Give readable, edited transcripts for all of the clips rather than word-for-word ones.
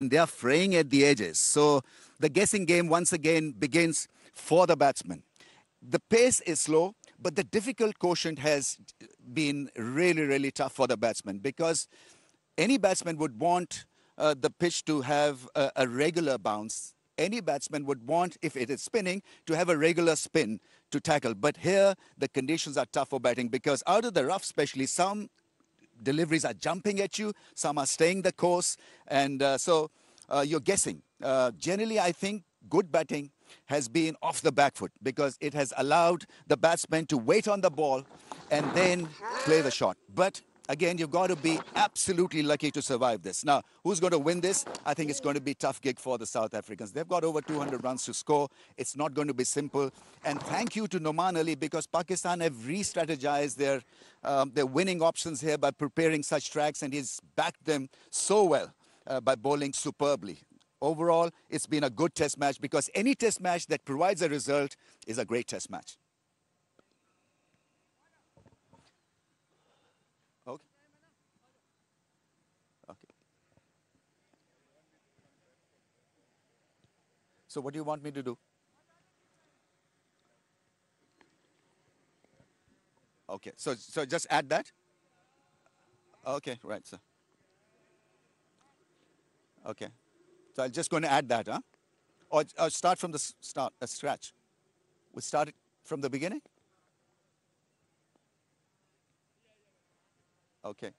They are fraying at the edges. So the guessing game once again begins for the batsman. The pace is slow, but the difficult quotient has been really, really tough for the batsman because any batsman would want the pitch to have a regular bounce. Any batsman would want, if it is spinning, to have a regular spin to tackle. But here, the conditions are tough for batting because out of the rough, especially, some deliveries are jumping at you, some are staying the course, and you're guessing. Generally, I think good batting has been off the back foot because it has allowed the batsman to wait on the ball and then play the shot. But again, you've got to be absolutely lucky to survive this. Now, who's going to win this? I think it's going to be a tough gig for the South Africans. They've got over 200 runs to score. It's not going to be simple. And thank you to Noman Ali because Pakistan have re-strategized their winning options here by preparing such tracks, and he's backed them so well by bowling superbly. Overall, it's been a good test match because any test match that provides a result is a great test match. Okay. Okay. So what do you want me to do? Okay. So just add that. Okay. Right. So okay. So I'm just going to add that, huh? Or start from the start, scratch. We started from the beginning. Okay.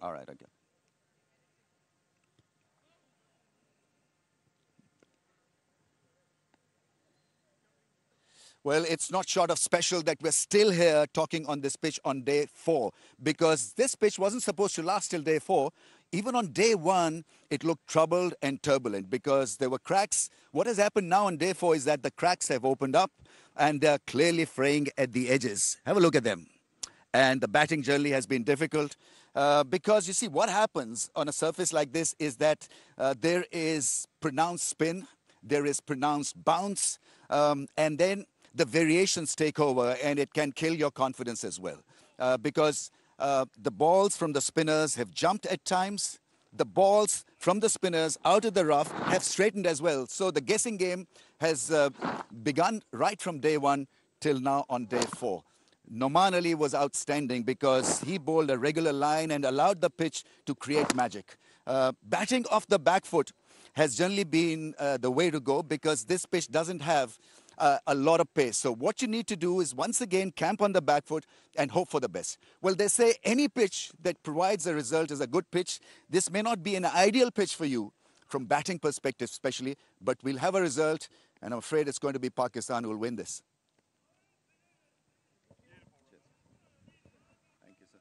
All right. Okay. Well, it's not short of special that we're still here talking on this pitch on day 4 because this pitch wasn't supposed to last till day 4. Even on day 1, it looked troubled and turbulent because there were cracks. What has happened now on day 4 is that the cracks have opened up and they're clearly fraying at the edges. Have a look at them. And the batting journey has been difficult because you see what happens on a surface like this is that there is pronounced spin, there is pronounced bounce, and then the variations take over and it can kill your confidence as well because the balls from the spinners have jumped at times. The balls from the spinners out of the rough have straightened as well. So the guessing game has begun right from day 1 till now on day 4. Noman Ali was outstanding because he bowled a regular line and allowed the pitch to create magic. Batting off the back foot has generally been the way to go because this pitch doesn't have a lot of pace. So what you need to do is once again camp on the back foot and hope for the best. Well, they say any pitch that provides a result is a good pitch. This may not be an ideal pitch for you from batting perspective especially, but we'll have a result, and I'm afraid it's going to be Pakistan who will win this. Thank you, sir.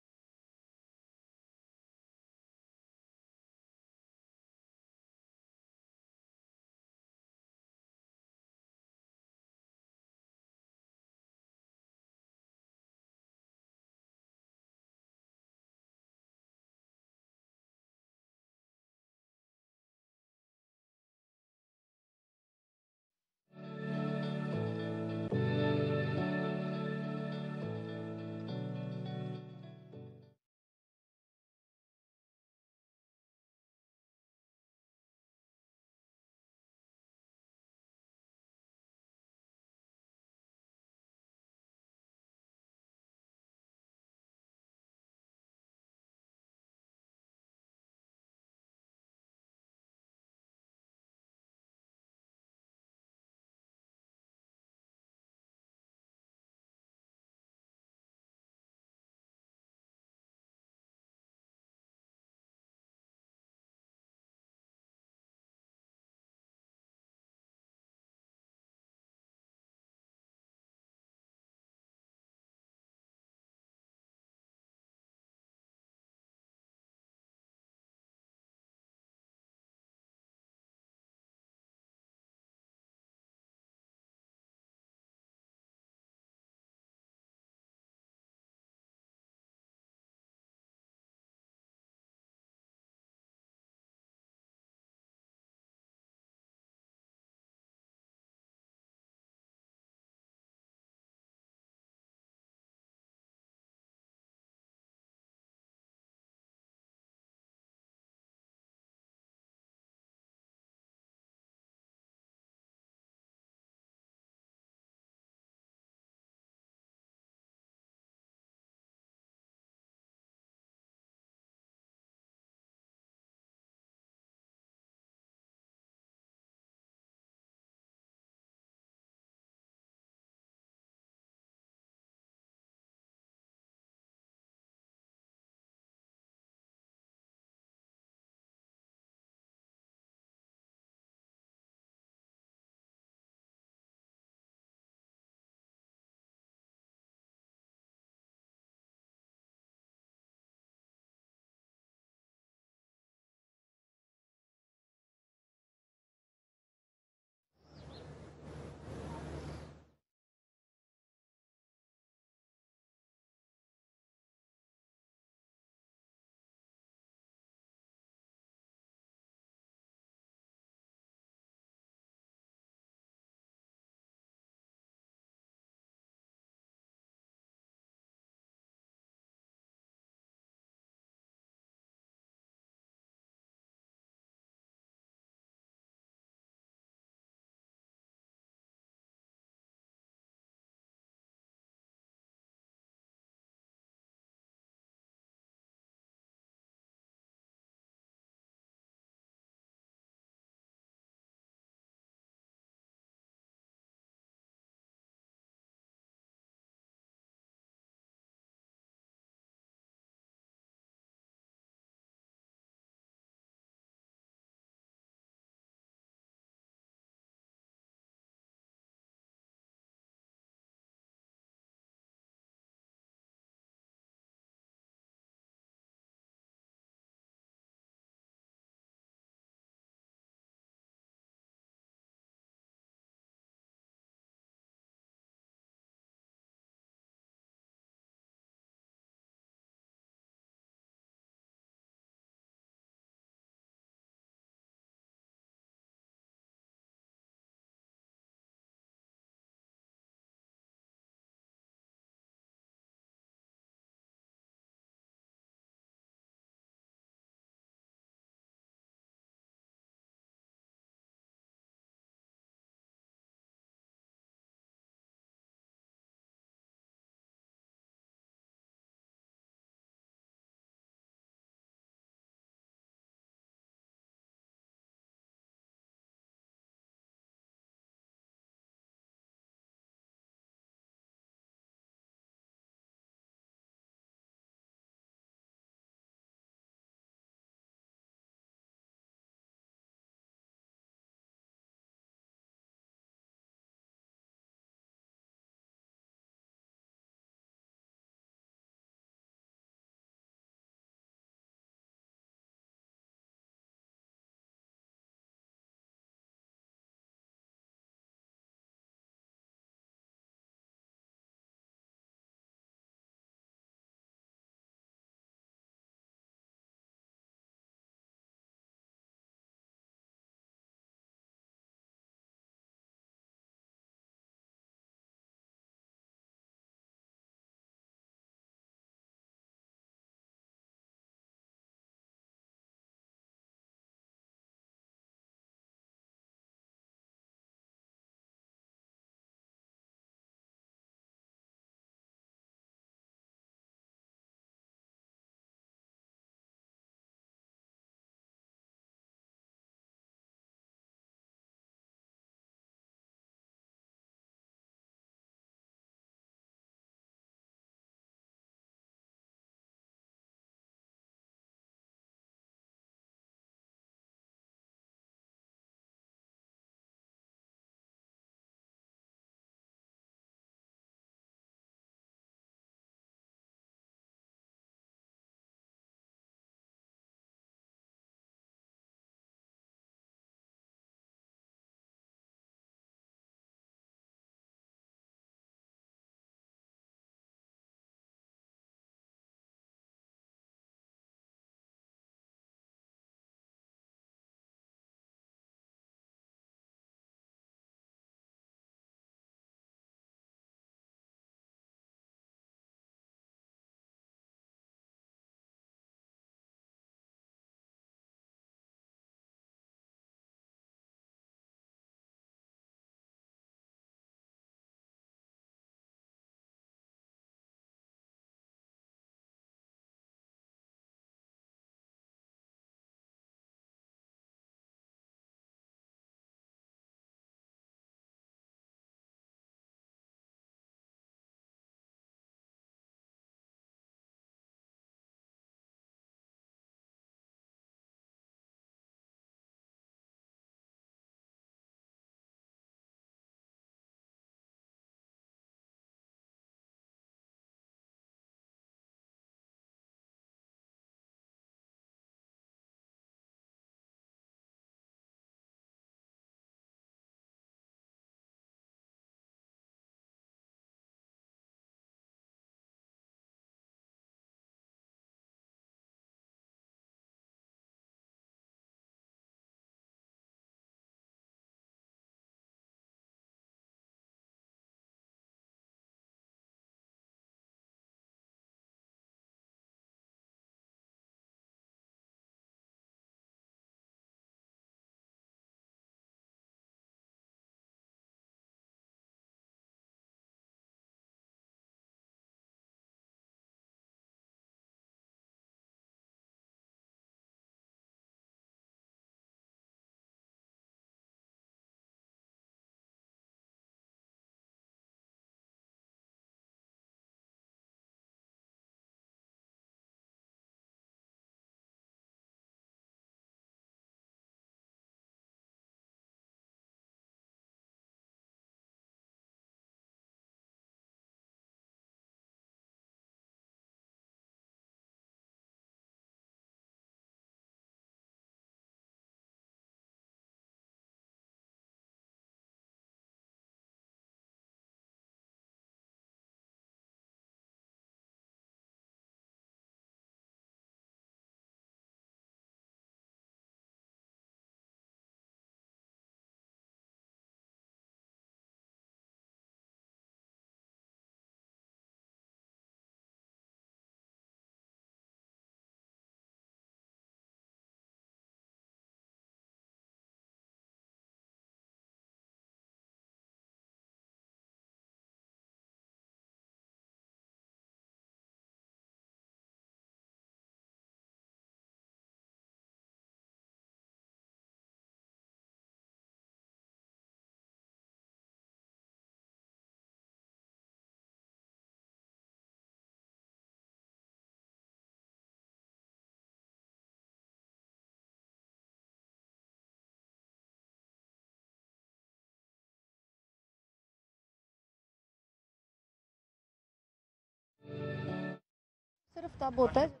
सिर्फ तब होता है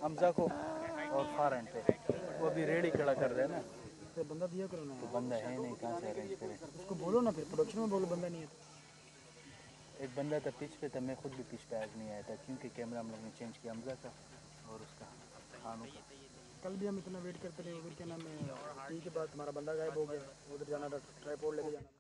हमजा को और फारन पे वो अभी ready खड़ा कर रहे हैं ना। तो बंदा दिया करो ना, तो बंदा है नहीं, कहाँ से अरेंज करें। उसको बोलो ना, फिर प्रोडक्शन में बोलो बंदा नहीं है तो। एक बंदा था पिच पे था, मैं खुद भी पिच पे आज नहीं आया था क्योंकि कैमरा हम लोग ने चेंज किया हमजा का और उसका खानों का। कल भी हम इतना वेट करते रहे, फिर क्या नाम है, टी के बाद हमारा बंदा गायब हो गया, उधर जाना था, ट्राईपोड लेके जाना था।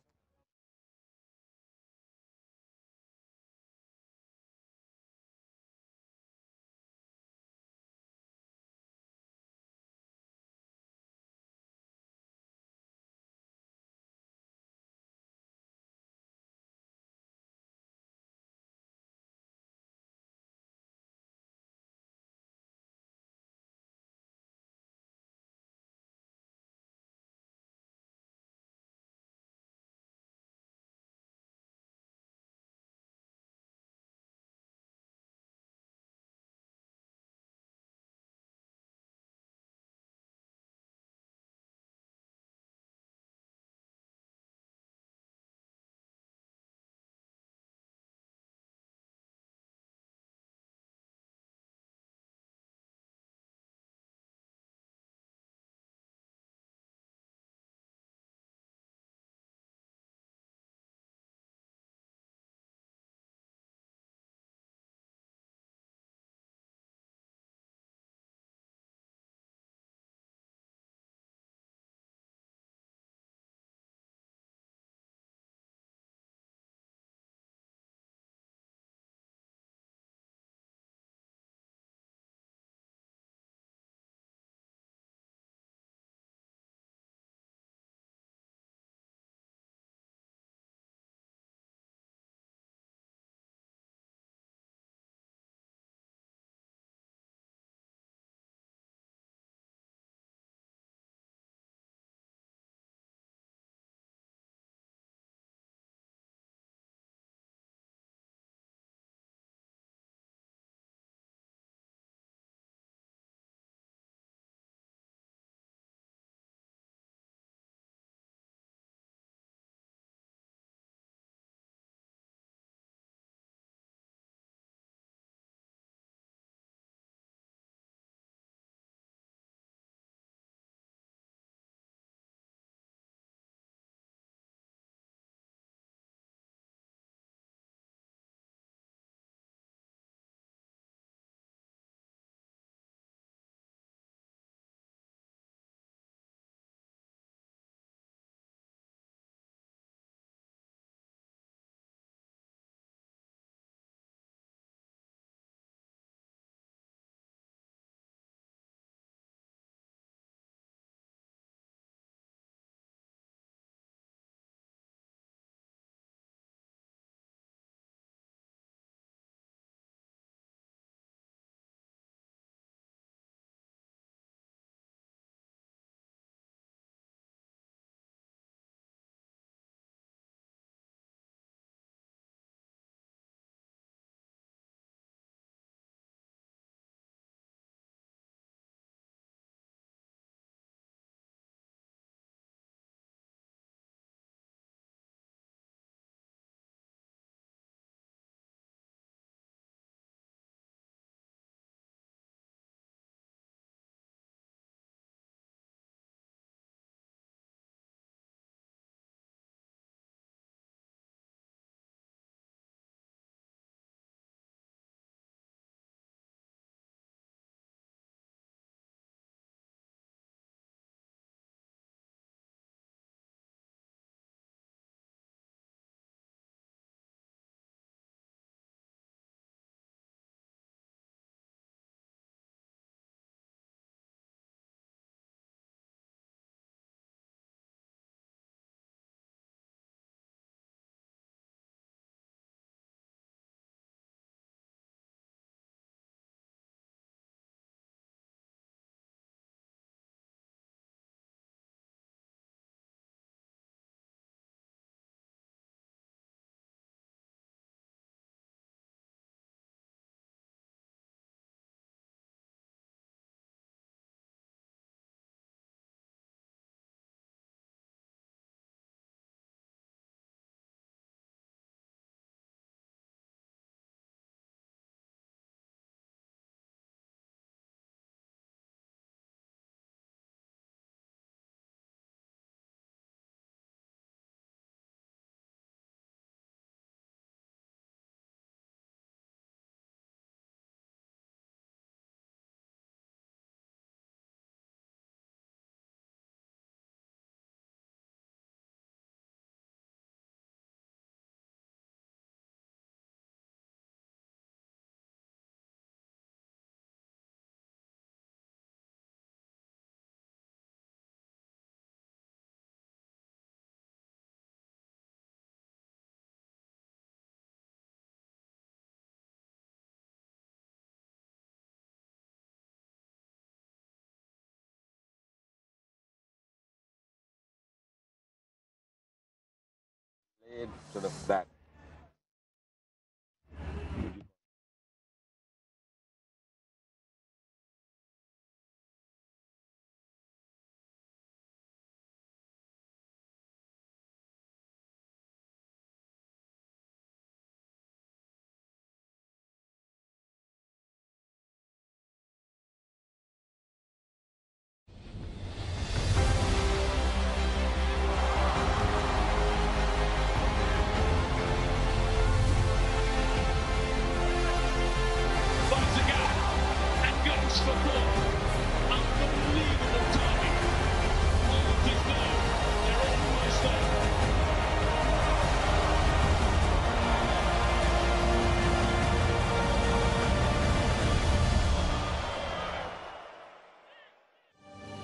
Sort of that.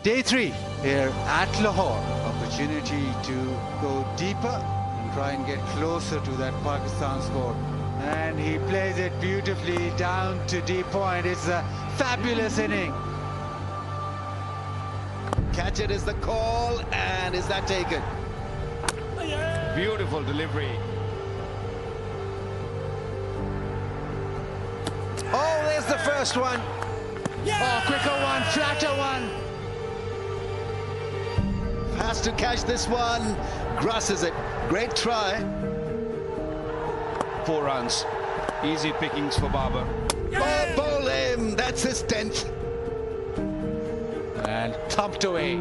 Day 3 here at Lahore. Opportunity to go deeper and try and get closer to that Pakistan score. And he plays it beautifully down to deep point. It's a fabulous inning. Catch it is the call, and is that taken? Beautiful delivery. Oh, there's the first one. Oh, quicker one, flatter one. Has to catch this one. Grasses it. Great try. 4 runs. Easy pickings for Babar. Oh, bowl him. That's his 10th. And thumped away.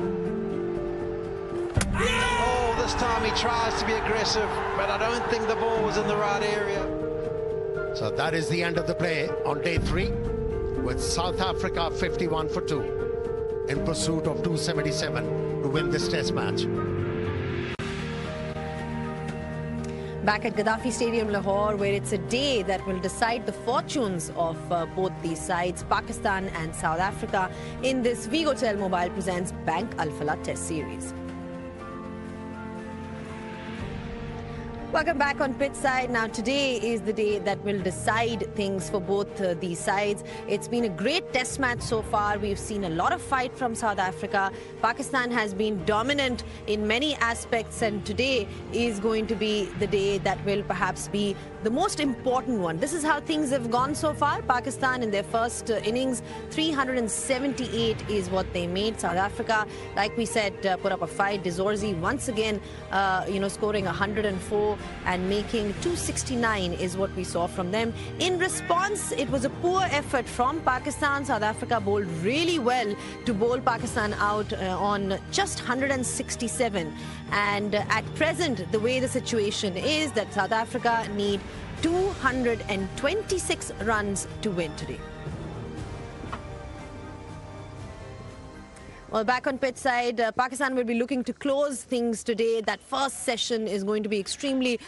Oh, this time he tries to be aggressive, but I don't think the ball was in the right area. So that is the end of the play on day 3, with South Africa 51 for 2 in pursuit of 277 to win this test match. Back at Gaddafi Stadium, Lahore, where it's a day that will decide the fortunes of both these sides, Pakistan and South Africa, in this Vigotel Mobile presents Bank Al Falah Test Series. Welcome back on pitch side. Now, today is the day that will decide things for both these sides. It's been a great test match so far. We've seen a lot of fight from South Africa. Pakistan has been dominant in many aspects, and today is going to be the day that will perhaps be the most important one. This is how things have gone so far. Pakistan in their first innings, 378 is what they made. South Africa, like we said, put up a fight. Dezorzi once again, scoring 104 and making 269 is what we saw from them. In response, it was a poor effort from Pakistan. South Africa bowled really well to bowl Pakistan out on just 167. And at present, the way the situation is that South Africa need 226 runs to win today. Well, back on pitch side, Pakistan will be looking to close things today. That first session is going to be extremely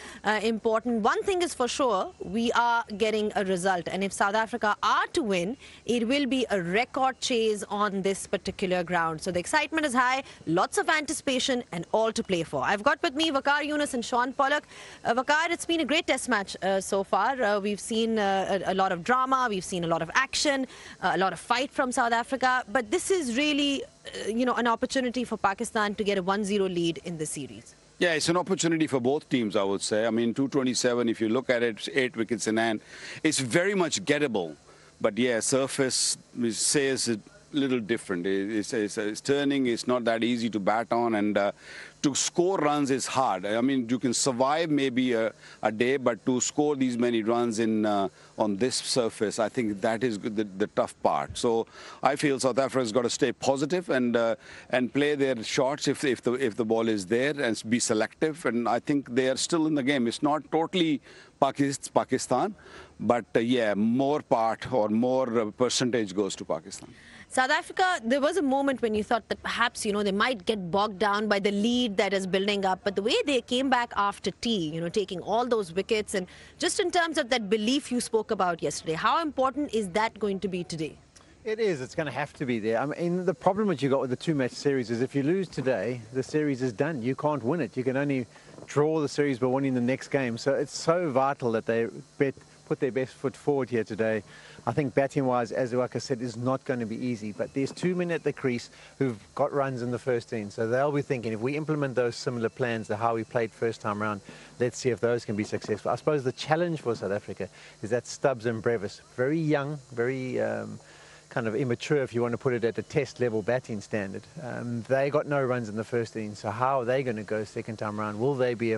important. One thing is for sure, we are getting a result. And if South Africa are to win, it will be a record chase on this particular ground. So the excitement is high, lots of anticipation, and all to play for. I've got with me Waqar Younis and Sean Pollock. Waqar, it's been a great test match so far. We've seen a lot of drama, we've seen a lot of action, a lot of fight from South Africa. But this is really an opportunity for Pakistan to get a 1-0 lead in the series. Yeah, it's an opportunity for both teams, I would say. I mean, 227, if you look at it, 8 wickets in hand. It's very much gettable. But yeah, surface says a little different. It's turning, it's not that easy to bat on, and to score runs is hard. I mean, you can survive maybe a day, but to score these many runs in on this surface, I think that is the tough part. So I feel South Africa's got to stay positive and play their shots if the ball is there, and be selective. And I think they are still in the game. It's not totally Pakistan, but yeah, more part or more percentage goes to Pakistan. South Africa, there was a moment when you thought that perhaps, they might get bogged down by the lead that is building up. But the way they came back after tea, taking all those wickets, and just in terms of that belief you spoke about yesterday, how important is that going to be today? It is. It's going to have to be there. I mean, the problem that you got with the two-match series is if you lose today, the series is done. You can't win it. You can only draw the series by winning the next game. So it's so vital that they bet put their best foot forward here today. I think batting-wise, as Waka said, is not going to be easy. But there's 2 men at the crease who've got runs in the first innings. So they'll be thinking, if we implement those similar plans to how we played first time round, let's see if those can be successful. I suppose the challenge for South Africa is that Stubbs and Brevis, very young, very kind of immature, if you want to put it at a test level batting standard. They got no runs in the first innings. So how are they going to go second time round? Will they be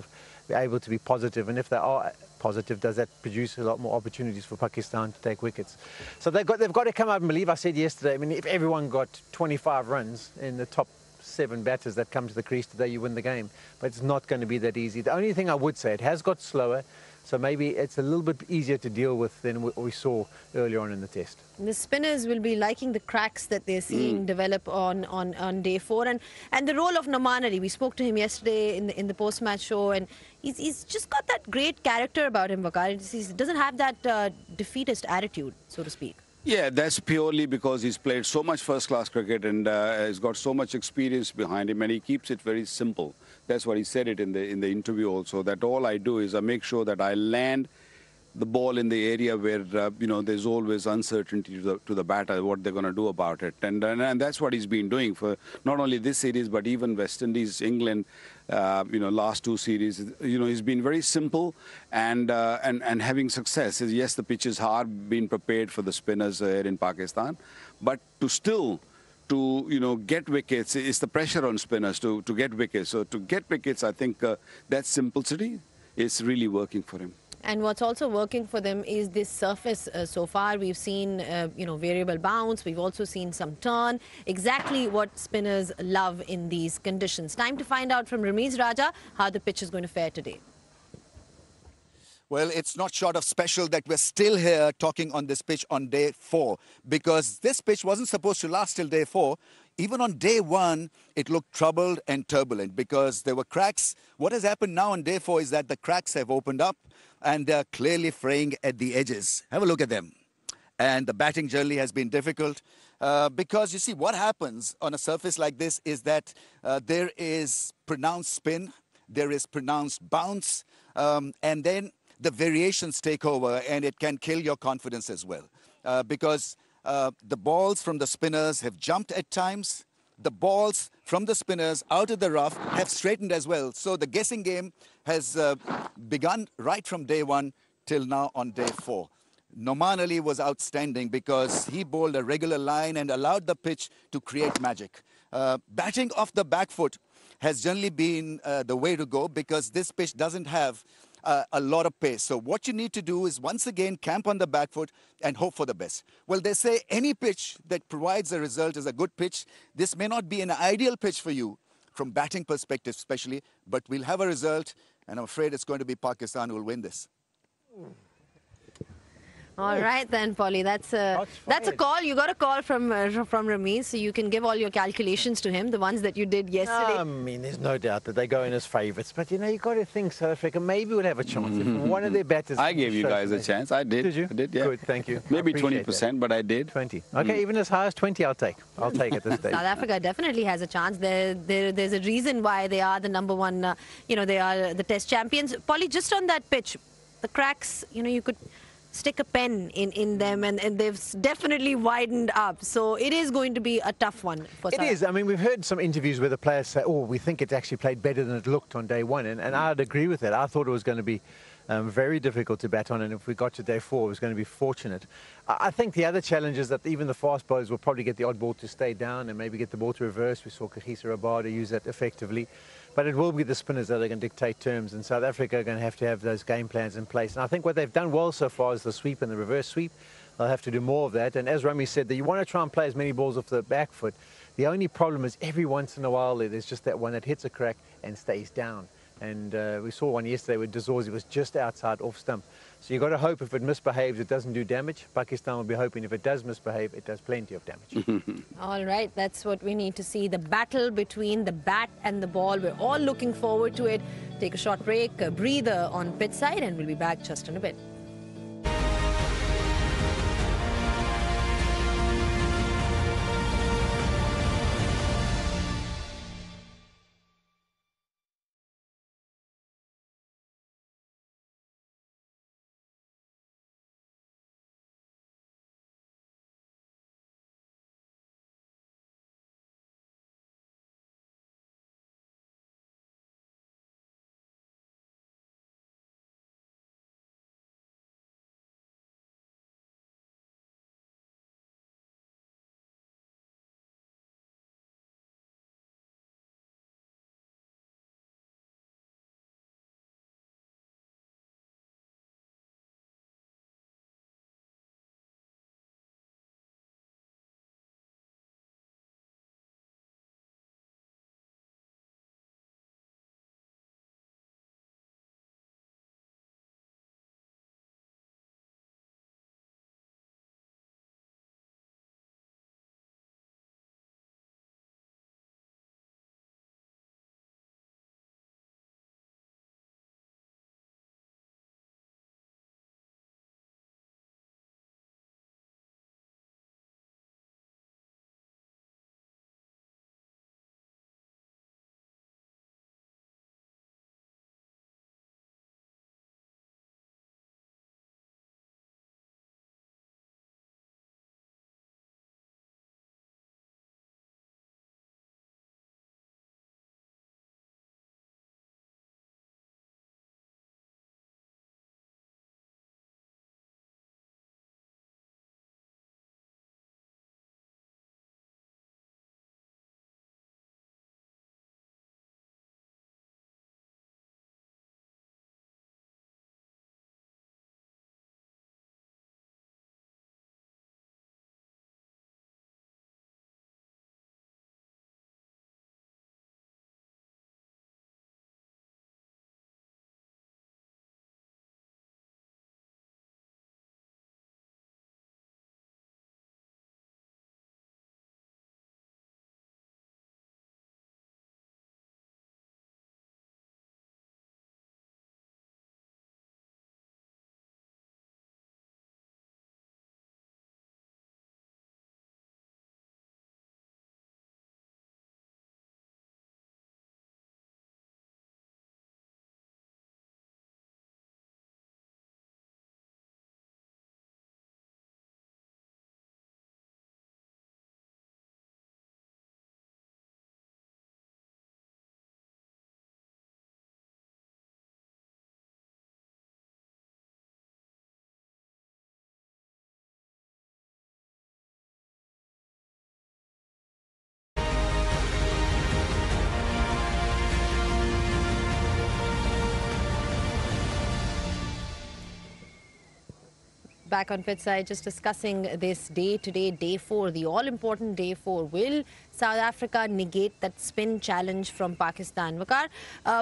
able to be positive? And if they are positive, does that produce a lot more opportunities for Pakistan to take wickets? So they've got to come out and believe. I said yesterday, I mean, if everyone got 25 runs in the top 7 batters that come to the crease today, you win the game. But it's not going to be that easy. The only thing I would say, it has got slower, so maybe it's a little bit easier to deal with than what we saw earlier on in the test. The spinners will be liking the cracks that they're seeing develop on day 4, and the role of Noman Ali. We spoke to him yesterday in the post-match show, and he's just got that great character about him, Vakar. He doesn't have that defeatist attitude, so to speak. Yeah, that's purely because he's played so much first-class cricket and has got so much experience behind him, and he keeps it very simple. That's what he said it in the interview also, that all I do is I make sure that I land the ball in the area where, there's always uncertainty to the batter, what they're going to do about it. And that's what he's been doing for not only this series, but even West Indies, England, last 2 series. He's been very simple and having success. Yes, the pitch is hard, being prepared for the spinners here in Pakistan, but to get wickets, it's the pressure on spinners to get wickets. So to get wickets, I think that simplicity is really working for him. And what's also working for them is this surface. So far, we've seen, variable bounce. We've also seen some turn. Exactly what spinners love in these conditions. Time to find out from Ramiz Raja how the pitch is going to fare today. Well, it's not short of special that we're still here talking on this pitch on day 4, because this pitch wasn't supposed to last till day 4. Even on day 1, it looked troubled and turbulent because there were cracks. What has happened now on day 4 is that the cracks have opened up and they're clearly fraying at the edges. Have a look at them. And the batting journey has been difficult because, you see, what happens on a surface like this is that there is pronounced spin, there is pronounced bounce, and then the variations take over, and it can kill your confidence as well. Because the balls from the spinners have jumped at times. The balls from the spinners out of the rough have straightened as well. So the guessing game has begun right from day 1 till now on day 4. Noman Ali was outstanding because he bowled a regular line and allowed the pitch to create magic. Batting off the back foot has generally been the way to go because this pitch doesn't have a lot of pace. So what you need to do is once again camp on the back foot and hope for the best. Well, they say any pitch that provides a result is a good pitch. This may not be an ideal pitch for you from batting perspective especially, but we'll have a result, and I'm afraid it's going to be Pakistan who will win this. All right then, Polly. That's a call. You got a call from Ramiz, so you can give all your calculations to him, the ones that you did yesterday. I mean, there's no doubt that they go in as favourites, but you got to think South Africa maybe would have a chance if one of their batters. I gave you guys a chance. I did. Did you? I did. Yeah. Good. Thank you. Maybe 20%, but I did. 20. Okay, even as high as 20, I'll take at this stage. South Africa definitely has a chance. There's a reason why they are the number 1. They are the Test champions. Polly, just on that pitch, the cracks. You could stick a pen in them, and they've definitely widened up. So it is going to be a tough one for South Africa. It is. I mean, we've heard some interviews where the players say, oh, we think it's actually played better than it looked on day 1. And I'd agree with that. I thought it was going to be very difficult to bat on, and if we got to day 4, it was going to be fortunate. I think the other challenge is that even the fast bowlers will probably get the odd ball to stay down and maybe get the ball to reverse. We saw Kagiso Rabada use that effectively. But it will be the spinners that are going to dictate terms, and South Africa are going to have those game plans in place. And I think what they've done well so far is the sweep and the reverse sweep. They'll have to do more of that. And as Rami said, that you want to try and play as many balls off the back foot. The only problem is every once in a while there's just that one that hits a crack and stays down. And we saw one yesterday where Dazorzi was just outside off stump. So you've got to hope if it misbehaves, it doesn't do damage. Pakistan will be hoping if it does misbehave, it does plenty of damage. All right, that's what we need to see. The battle between the bat and the ball. We're all looking forward to it. Take a short break, a breather on pitch side, and we'll be back just in a bit. Back on pitch side, just discussing this day today, day 4, the all-important day 4. Will South Africa negate that spin challenge from Pakistan? Waqar,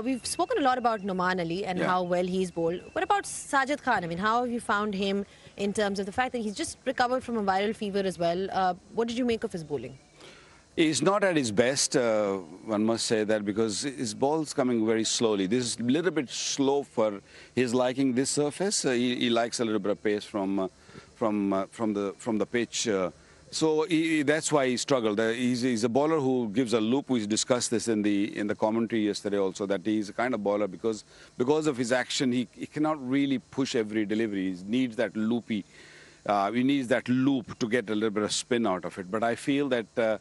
we've spoken a lot about Noman Ali and how well he's bowled. What about Sajid Khan? I mean, how have you found him in terms of the fact that he's just recovered from a viral fever as well? What did you make of his bowling? He's not at his best, one must say that, because his ball's coming very slowly. This is a little bit slow for his liking, this surface. He likes a little bit of pace from the pitch. So that's why he struggled. He's a bowler who gives a loop. We discussed this in the commentary yesterday also, that he's a kind of bowler because of his action, he cannot really push every delivery. He needs that loopy. He needs that loop to get a little bit of spin out of it. But I feel that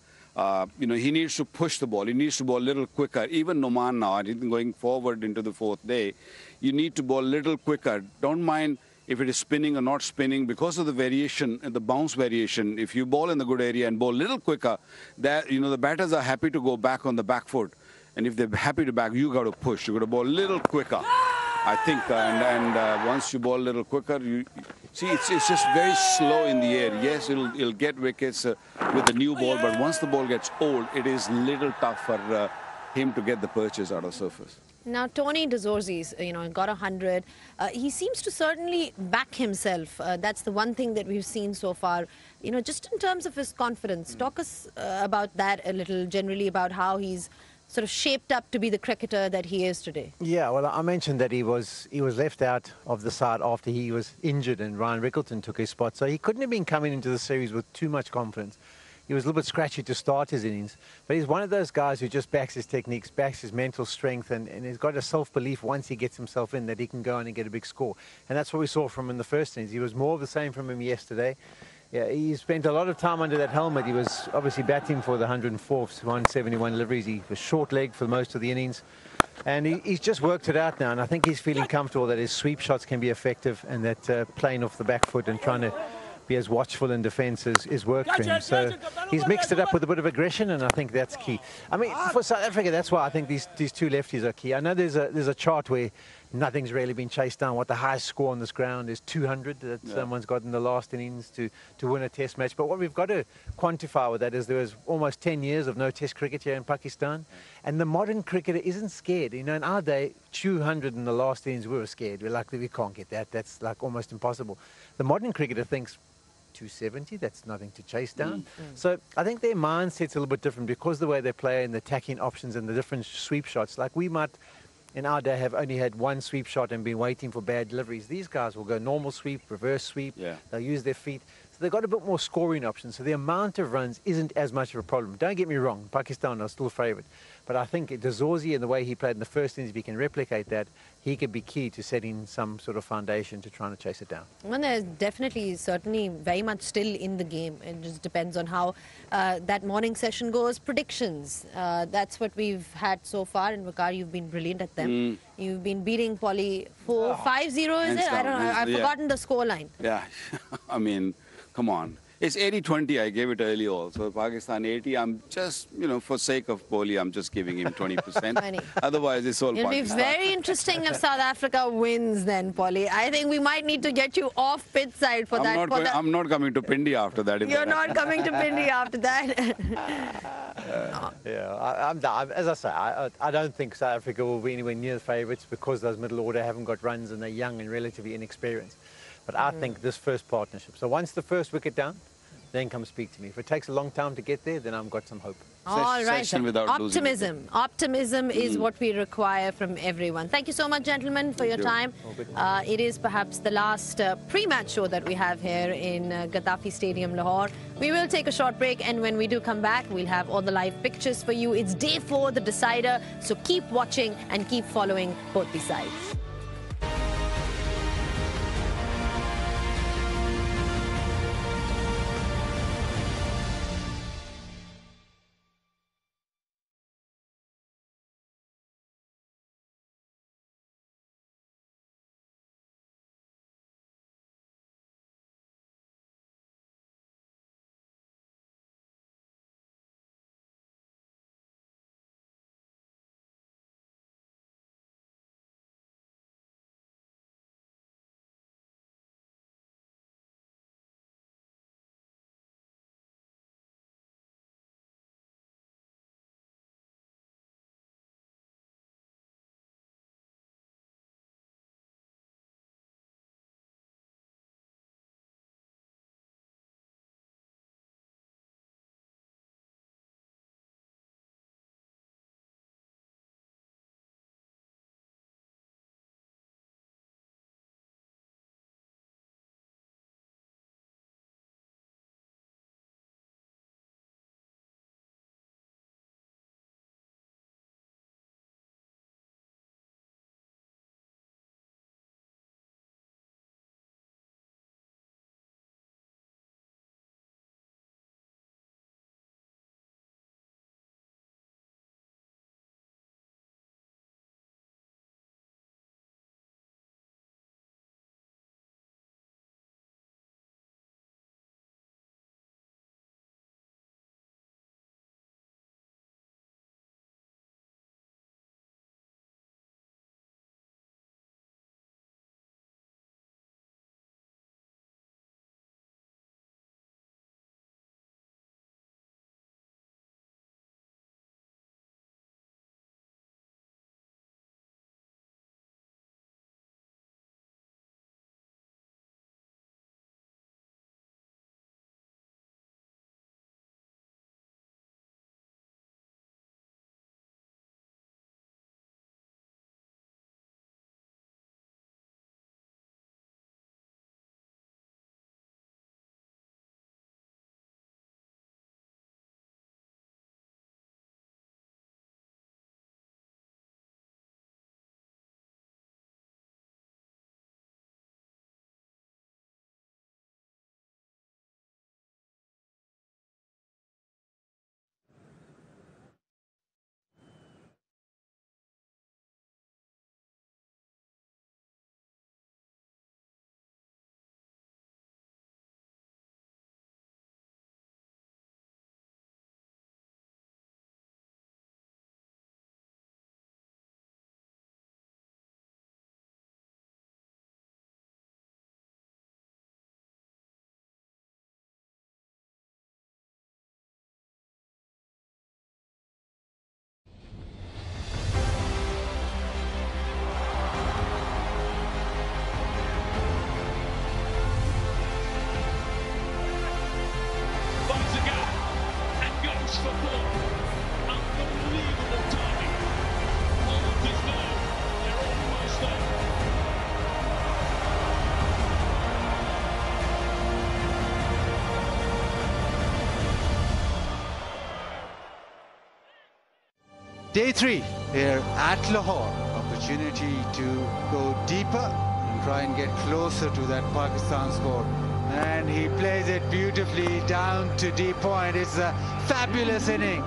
he needs to push the ball. He needs to bowl a little quicker. Even Noman now, I think going forward into the 4th day, you need to bowl a little quicker. Don't mind if it is spinning or not spinning, because of the variation, the bounce variation. If you bowl in the good area and bowl a little quicker, that the batters are happy to go back on the back foot. And if they're happy to back, you got to push. You got to bowl a little quicker, I think. And once you bowl a little quicker, you see it's just very slow in the air. Yes, it'll get wickets with the new ball, but once the ball gets old, it is little tough for him to get the perches out of surface. Now, Tony de Zorzi's, got 100. He seems to certainly back himself. That's the one thing that we've seen so far. Just in terms of his confidence, talk us about that a little, generally about how he's sort of shaped up to be the cricketer that he is today. Yeah, well, I mentioned that he was left out of the side after he was injured and Ryan Rickleton took his spot. So he couldn't have been coming into the series with too much confidence. He was a little bit scratchy to start his innings, but he's one of those guys who just backs his techniques, backs his mental strength, and he's got a self-belief once he gets himself in that he can go on and get a big score. And that's what we saw from him in the first innings. He was more of the same from him yesterday. Yeah, he spent a lot of time under that helmet. He was obviously batting for the 104th, 171 deliveries. He was short-legged for most of the innings. And he's just worked it out now, and I think he's feeling comfortable that his sweep shots can be effective and that playing off the back foot and trying to be as watchful in defence is work for him. So he's mixed it up with a bit of aggression, and I think that's key. I mean, for South Africa, that's why I think these two lefties are key. I know there's a chart where nothing's really been chased down. What the highest score on this ground is 200 that someone's got in the last innings to win a test match. But what we've got to quantify with that is there was almost 10 years of no test cricket here in Pakistan. And the modern cricketer isn't scared. In our day, 200 in the last innings, we were scared. We're like, we can't get that. That's like almost impossible. The modern cricketer thinks 270, that's nothing to chase down. So I think their mindset's a little bit different because the way they play and the attacking options and the different sweep shots. Like we might, in our day, have only had one sweep shot and been waiting for bad deliveries. These guys will go normal sweep, reverse sweep. They'll use their feet. So they've got a bit more scoring options. So the amount of runs isn't as much of a problem. Don't get me wrong, Pakistan are still favourite. But I think de Zorzi and the way he played in the first innings, if he can replicate that, he could be key to setting some sort of foundation to trying to chase it down. Well, there's definitely, certainly very much still in the game. It just depends on how that morning session goes. Predictions, that's what we've had so far. And Waqar, you've been brilliant at them. You've been beating Polly 5-0, is it? I don't know. I've forgotten the scoreline. Yeah, I mean, come on. It's 80-20. I gave it early also. Pakistan 80. I'm just, for sake of Kohli, I'm just giving him 20%. Otherwise, it's all It'll Pakistan. be very interesting if South Africa wins then, Polly. I think we might need to get you off pitch side for that. I'm not coming to Pindi after that. You're not coming to Pindi after that. As I say, I don't think South Africa will be anywhere near the favourites because those middle order haven't got runs and they're young and relatively inexperienced. But I think this first partnership. So once the first wicket down, then come speak to me. If it takes a long time to get there, then I've got some hope. All right. Optimism. Optimism is what we require from everyone. Thank you so much, gentlemen, for your time. It is perhaps the last pre-match show that we have here in Gaddafi Stadium, Lahore. We will take a short break, and when we do come back, we'll have all the live pictures for you. It's day 4, the decider. So keep watching and keep following both the sides. Day 3 here at Lahore. Opportunity to go deeper and try and get closer to that Pakistan score. And he plays it beautifully down to deep point. It's a fabulous inning.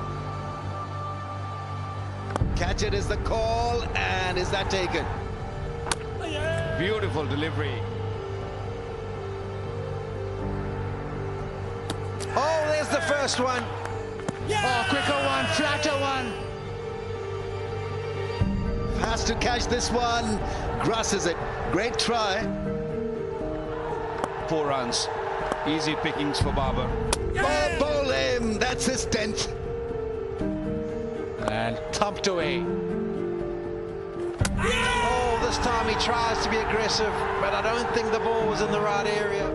Catch it is the call, and is that taken? Beautiful delivery. Oh, there's the first one. Oh, quicker one, flatter one. Has to catch this one. Grasses it. Great try. 4 runs. Easy pickings for Babar. Oh, bowl him. That's his 10th. And thumped away. Oh, this time he tries to be aggressive, but I don't think the ball was in the right area.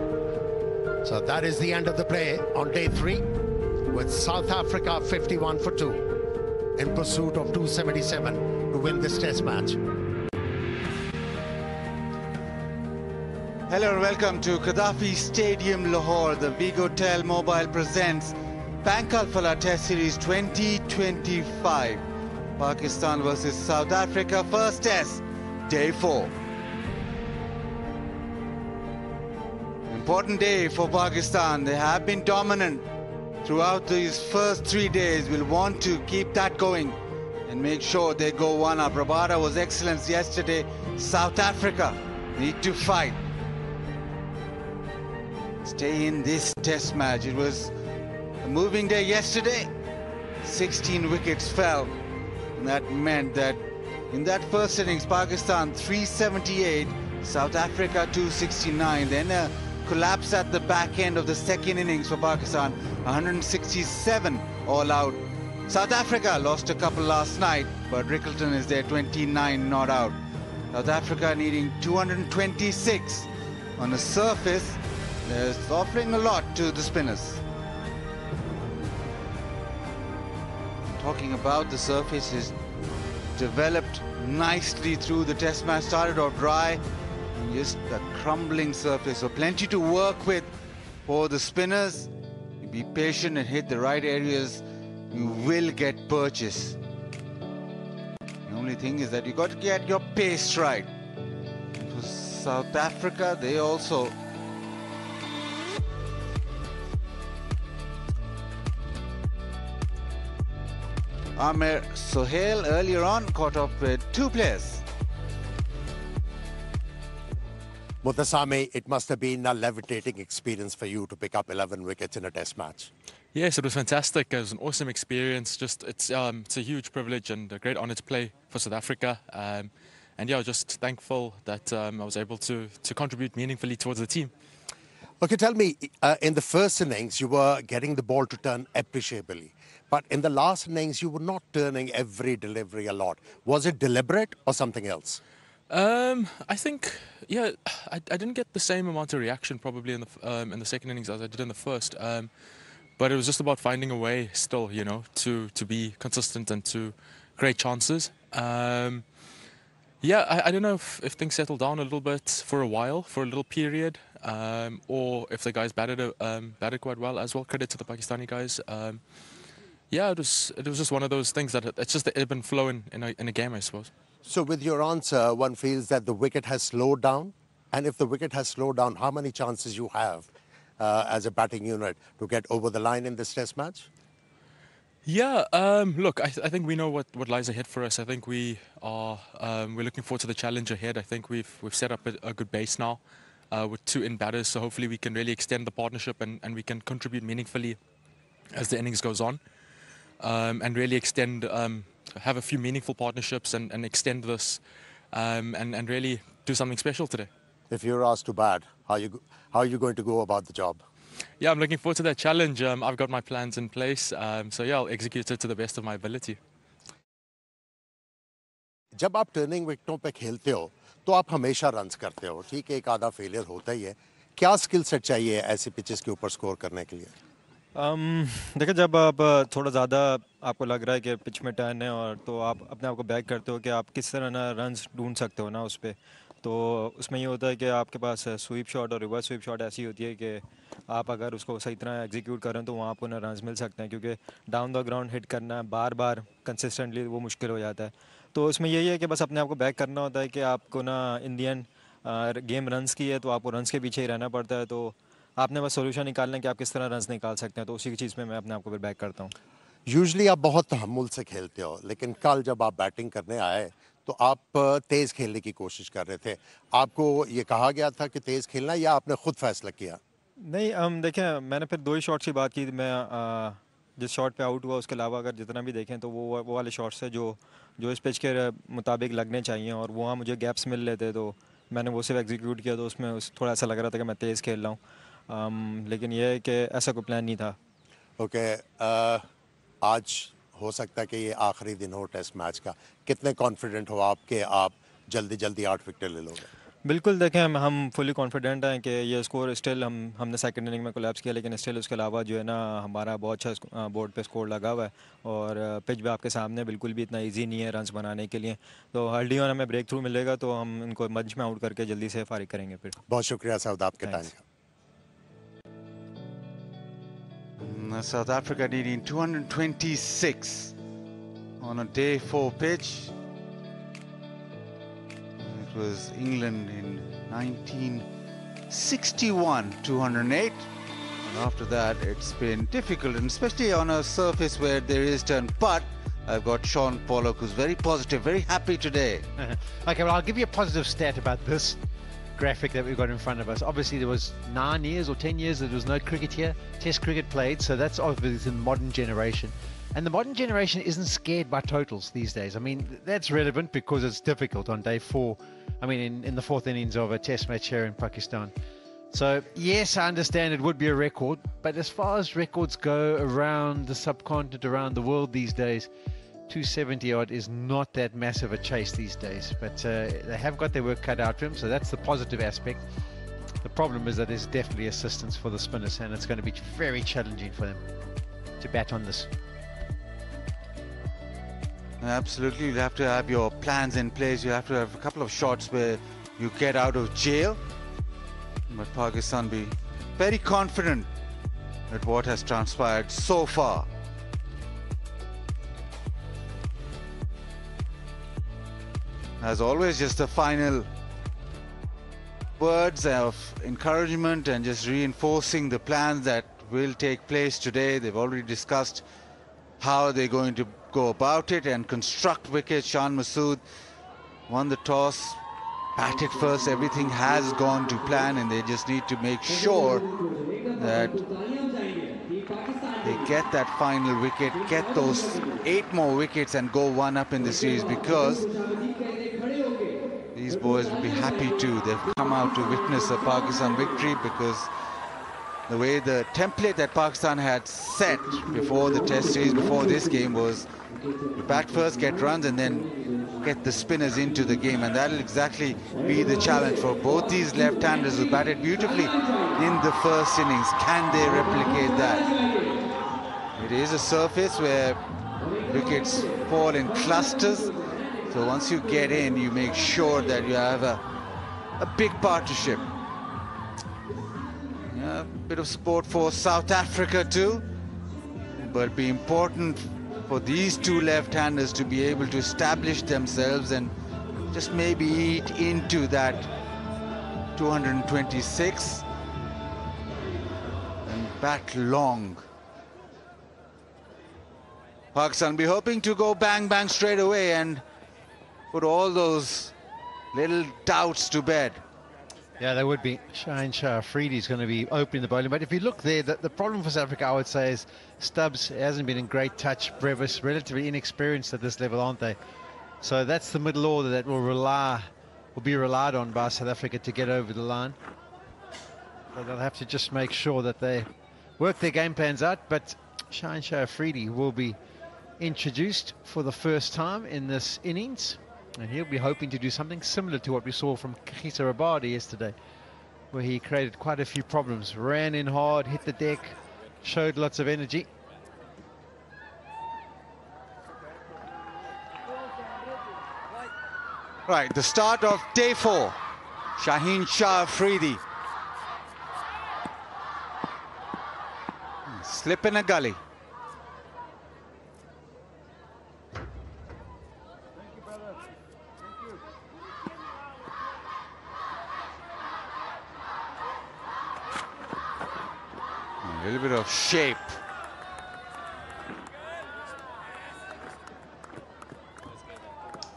So that is the end of the play on day 3, with South Africa 51 for 2 in pursuit of 277 to win this test match. Hello and welcome to Gaddafi Stadium, Lahore. The Vigotel Mobile presents Bank Alfala Test Series 2025. Pakistan versus South Africa, first test, day 4. Important day for Pakistan. They have been dominant throughout these first 3 days. We'll want to keep that going and make sure they go one up. Rabada was excellent yesterday. South Africa need to fight. Stay in this test match. It was a moving day yesterday. 16 wickets fell. And that meant that in that first innings, Pakistan 378, South Africa 269. Then a collapse at the back end of the second innings for Pakistan, 167 all out. South Africa lost a couple last night, but Rickleton is there, 29 not out. South Africa needing 226 on a surface that's offering a lot to the spinners. Talking about the surface, is developed nicely through the test match. Started off dry, and just a crumbling surface, so plenty to work with for the spinners. You be patient and hit the right areas, you will get purchase. The only thing is that you got to get your pace right. For South Africa, they also Amir Sohail earlier on caught up with 2 players. Mutasami, it must have been a levitating experience for you to pick up 11 wickets in a test match. Yes, it was fantastic. It was an awesome experience. It's a huge privilege and a great honor to play for South Africa. And yeah, just thankful that I was able to contribute meaningfully towards the team. Okay, tell me, in the first innings, you were getting the ball to turn appreciably. But in the last innings, you were not turning every delivery a lot. Was it deliberate or something else? I think, yeah, I didn't get the same amount of reaction probably in the second innings as I did in the first. But it was just about finding a way still, you know, to be consistent and to create chances. Yeah, I don't know if things settled down a little bit for a while, for a little period, or if the guys batted quite well as well. Credit to the Pakistani guys. Yeah, it was just one of those things that it's just the ebb and flow in a game, I suppose. So with your answer, one feels that the wicket has slowed down. And if the wicket has slowed down, how many chances you have as a batting unit to get over the line in this test match? Yeah, look, I think we know what lies ahead for us. I think we're looking forward to the challenge ahead. I think we've set up a good base now with 2 in batters, so hopefully we can really extend the partnership and we can contribute meaningfully as the innings goes on, and really extend, have a few meaningful partnerships and extend this, and really do something special today. If you're asked to bat, how are you going to go about the job? Yeah, I'm looking forward to that challenge. I've got my plans in place, so yeah, I'll execute it to the best of my ability. जब आप turning विकेटों पे खेलते हो तो आप हमेशा runs करते हो, ठीक है, एक आधा फेलियर होता ही है. क्या स्किल सेट चाहिए ऐसे पिचेस के ऊपर स्कोर करने के लिए? देखिए, जब आप थोड़ा ज़्यादा आपको लग रहा है कि पिच में टर्न है और तो आप अपने आप को बैक करते हो कि आप किस तरह ना रन्स ढूंढ सकते हो ना उस पर. तो उसमें ये होता है कि आपके पास स्वीप शॉट और रिवर्स स्वीप शॉट ऐसी होती है कि आप अगर उसको सही तरह एग्जीक्यूट करें तो वहाँ आपको ना रन्स मिल सकते हैं, क्योंकि डाउन द ग्राउंड हिट करना बार बार कंसिस्टेंटली वो मुश्किल हो जाता है। तो उसमें यही है कि बस अपने आप को बैक करना होता है कि आपको ना इंडियन गेम रन्स की है तो आपको रन्स के पीछे ही रहना पड़ता है। तो आपने बस सोल्यूशन निकालना है कि आप किस तरह रन्स निकाल सकते हैं, तो उसी की चीज़ में मैं अपने आप को फिर बैक करता हूँ। यूजुअली आप बहुत तहम्मुल से खेलते हो, लेकिन कल जब आप बैटिंग करने आए तो आप तेज़ खेलने की कोशिश कर रहे थे। आपको ये कहा गया था कि तेज़ खेलना, या आपने खुद फैसला किया? नहीं, देखें मैंने फिर 2 ही शॉट्स की बात की। मैं जिस शॉट पे आउट हुआ उसके अलावा अगर जितना भी देखें तो वो वाले शॉट्स है जो जो इस पिच के मुताबिक लगने चाहिए, और वहाँ मुझे गैप्स मिल लेते तो मैंने वो सिर्फ एग्जीक्यूट किया। तो उसमें थोड़ा ऐसा लग रहा था कि मैं तेज़ खेल रहा हूँ, लेकिन यह है कि ऐसा कोई प्लान नहीं था। ओके, आज हो सकता है कि ये आखिरी दिन हो टेस्ट मैच का। कितने कॉन्फिडेंट हो आप कि आप जल्दी जल्दी 8 विकेट ले लोगे? बिल्कुल देखें, हम फुली कॉन्फिडेंट हैं कि ये स्कोर स्टिल हमने सेकंड इनिंग में कोलैप्स किया, लेकिन स्टिल उसके अलावा जो है ना हमारा बहुत अच्छा बोर्ड पे स्कोर लगा हुआ है, और पिच भी आपके सामने बिल्कुल भी इतना इजी नहीं है रन्स बनाने के लिए। तो अर्ली ऑन हमें ब्रेक थ्रू मिलेगा तो हम इनको मंच में आउट करके जल्दी से फारिग करेंगे फिर। बहुत शुक्रिया साउद आपके टाइम का। South Africa needing 226 on a day 4 pitch. It was England in 1961, 208. And after that, it's been difficult, and especially on a surface where there is turn. But I've got Sean Pollock, who's very positive, very happy today. Okay, well, I'll give you a positive stat about this graphic that we've got in front of us. Obviously, there was 9 years or 10 years that there was no cricket here, test cricket played, so that's obviously the modern generation. And the modern generation isn't scared by totals these days. I mean, that's relevant because it's difficult on day 4. I mean, in the 4th innings of a test match here in Pakistan. So, yes, I understand it would be a record, but as far as records go around the subcontinent, around the world these days, 270 odd is not that massive a chase these days. But they have got their work cut out for him, so that's the positive aspect. The problem is that there's definitely assistance for the spinners, and it's going to be very challenging for them to bat on this. Absolutely, you'll have to have your plans in place. You have to have a couple of shots where you get out of jail. But Pakistan be very confident at what has transpired so far. As always, just the final words of encouragement and just reinforcing the plans that will take place today. They've already discussed how they're going to go about it and construct wickets. Shan Masood won the toss, batted first. Everything has gone to plan, and they just need to make sure that they get that final wicket, get those 8 more wickets and go 1 up in the series, because these boys will be happy too. They've come out to witness a Pakistan victory, because the way the template that Pakistan had set before the test series, before this game, was to bat first, get runs, and then get the spinners into the game. And that'll exactly be the challenge for both these left-handers who batted beautifully in the first innings. Can they replicate that? It is a surface where wickets fall in clusters. So once you get in, you make sure that you have a big partnership. Yeah, a bit of support for South Africa too, but it'll be important for these two left-handers to be able to establish themselves and just maybe eat into that 226 and bat long. Pakistan be hoping to go bang bang straight away and put all those little doubts to bed. Yeah, they would be. Shaheen Shah Afridi is going to be opening the bowling. But if you look there, the problem for South Africa, I would say, is Stubbs hasn't been in great touch. Brevis, relatively inexperienced at this level, aren't they? So that's the middle order that will be relied on by South Africa to get over the line. So they'll have to just make sure that they work their game plans out. But Shaheen Shah Afridi will be introduced for the first time in this innings, and he'll be hoping to do something similar to what we saw from Khisa Rabadi yesterday, where he created quite a few problems, ran in hard, hit the deck, showed lots of energy. Right, the start of day 4. Shaheen Shah Afridi. Slip in a gully. A little bit of shape.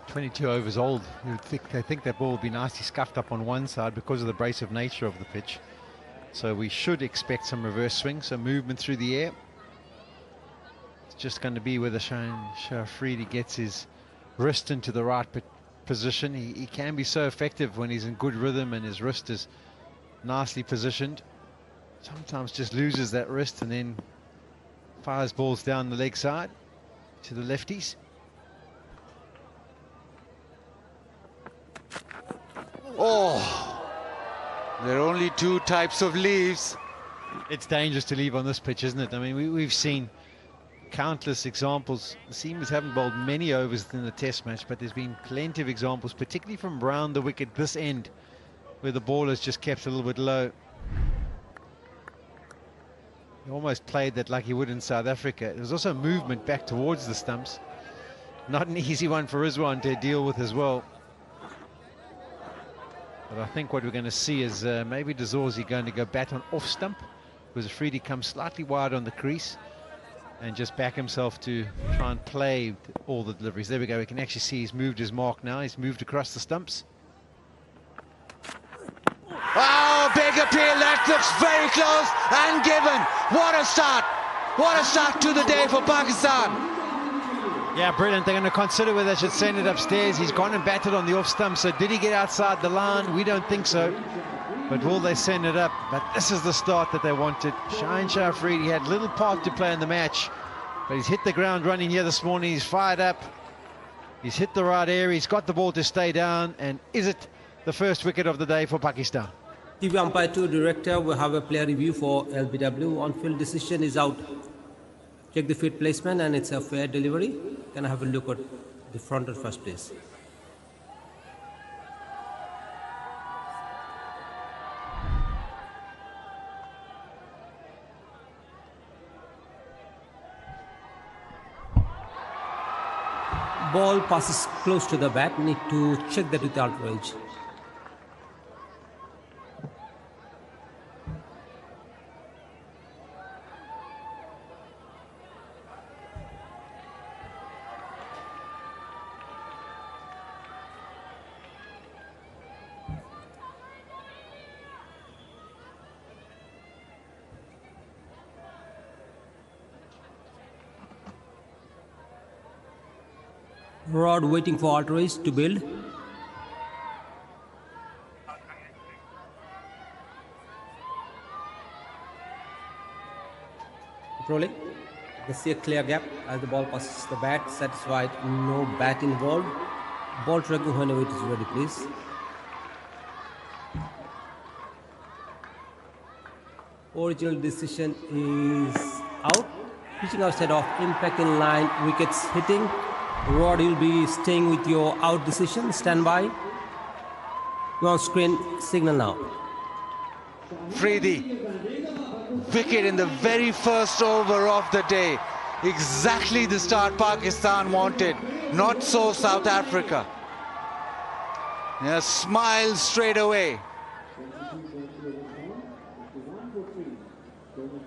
.22 overs old. They think that ball will be nicely scuffed up on one side because of the abrasive nature of the pitch. So we should expect some reverse swing, some movement through the air. It's just going to be whether Shaheen Shah Afridi gets his wrist into the right position. He can be so effective when he's in good rhythm and his wrist is nicely positioned. Sometimes just loses that wrist and then fires balls down the leg side to the lefties. Oh, there are only two types of leaves. It's dangerous to leave on this pitch, isn't it? I mean, we've seen countless examples. The Seamers haven't bowled many overs in the test match, but there's been plenty of examples, particularly from round the wicket this end, where the ball has just kept a little bit low. He almost played that like he would in South Africa. There was also movement back towards the stumps. Not an easy one for Rizwan to deal with as well. But I think what we're going to see is maybe De Zorzi going to go bat on off stump, because Afridi comes slightly wide on the crease and just back himself to try and play all the deliveries. There we go. We can actually see he's moved his mark now. He's moved across the stumps. Oh, big appeal. That looks very close and given. What a start. What a start to the day for Pakistan. Yeah, brilliant. They're going to consider whether they should send it upstairs. He's gone and batted on the off stump. So did he get outside the line? We don't think so. But will they send it up? But this is the start that they wanted. Shaheen Shah Afridi had little part to play in the match, but he's hit the ground running here this morning. He's fired up. He's hit the right area. He's got the ball to stay down. And is it the first wicket of the day for Pakistan? TV umpire 2 director will have a player review for LBW. On-field decision is out. Check the field placement and it's a fair delivery. Can I have a look at the front at first, please? Ball passes close to the bat. Need to check that with outrage. Rod waiting for outrage to build. Rolling. You can see a clear gap as the ball passes the bat. Satisfied, no bat involved. Ball tracking whenever it is ready, please. Original decision is out. Pitching outside of impact in line, wickets hitting. Rod, you'll be staying with your out decision. Stand by. You're on screen. Signal now. Afridi, wicket in the very first over of the day. Exactly the start Pakistan wanted. Not so South Africa. Yeah, smile straight away.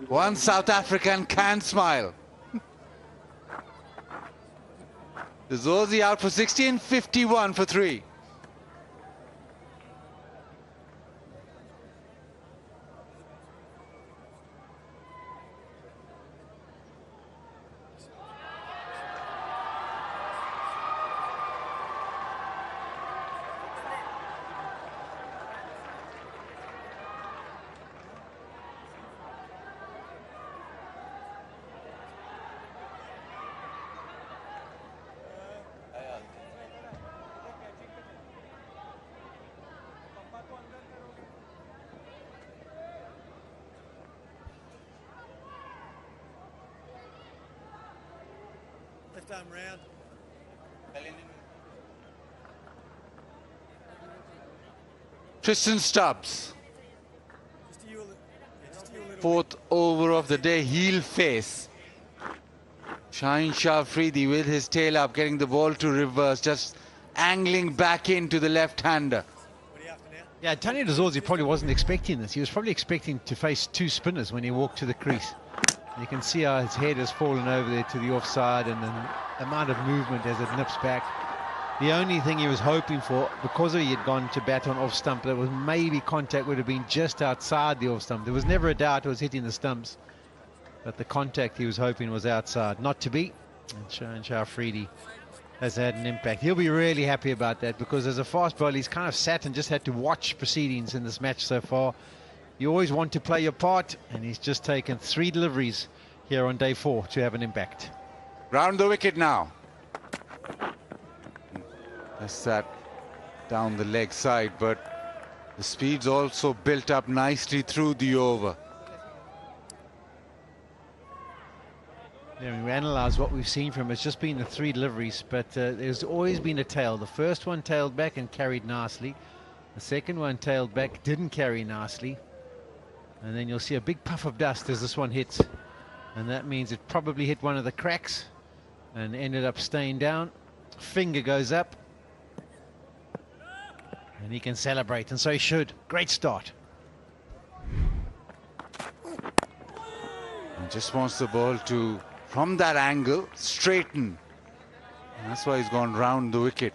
One South African can smile. De Zorzi out for 16, 51 for 3. Time round. Tristan Stubbs. Fourth over of the day, he'll face Shaheen Shah Afridi with his tail up, getting the ball to reverse, just angling back into the left-hander. Yeah, Tony DeZorzi probably wasn't expecting this. He was probably expecting to face two spinners when he walked to the crease. And you can see how his head has fallen over there to the offside, and the amount of movement as it nips back. The only thing he was hoping for, because he had gone to bat on off stump, that was maybe contact would have been just outside the off stump. There was never a doubt it was hitting the stumps, but the contact he was hoping was outside. Not to be, and Shaheen Shah Afridi has had an impact. He'll be really happy about that, because as a fast bowler, he's kind of sat and just had to watch proceedings in this match so far. You always want to play your part, and he's just taken 3 deliveries here on day 4 to have an impact. Round the wicket now. That's that down the leg side, but the speed's also built up nicely through the over. Yeah, when we analyse what we've seen from him, it's just been the 3 deliveries, but there's always been a tail. The first one tailed back and carried nicely. The second one tailed back, didn't carry nicely. And then you'll see a big puff of dust as this one hits. And that means it probably hit one of the cracks and ended up staying down. Finger goes up. And he can celebrate, and so he should. Great start. He just wants the ball to, from that angle, straighten. And that's why he's gone round the wicket.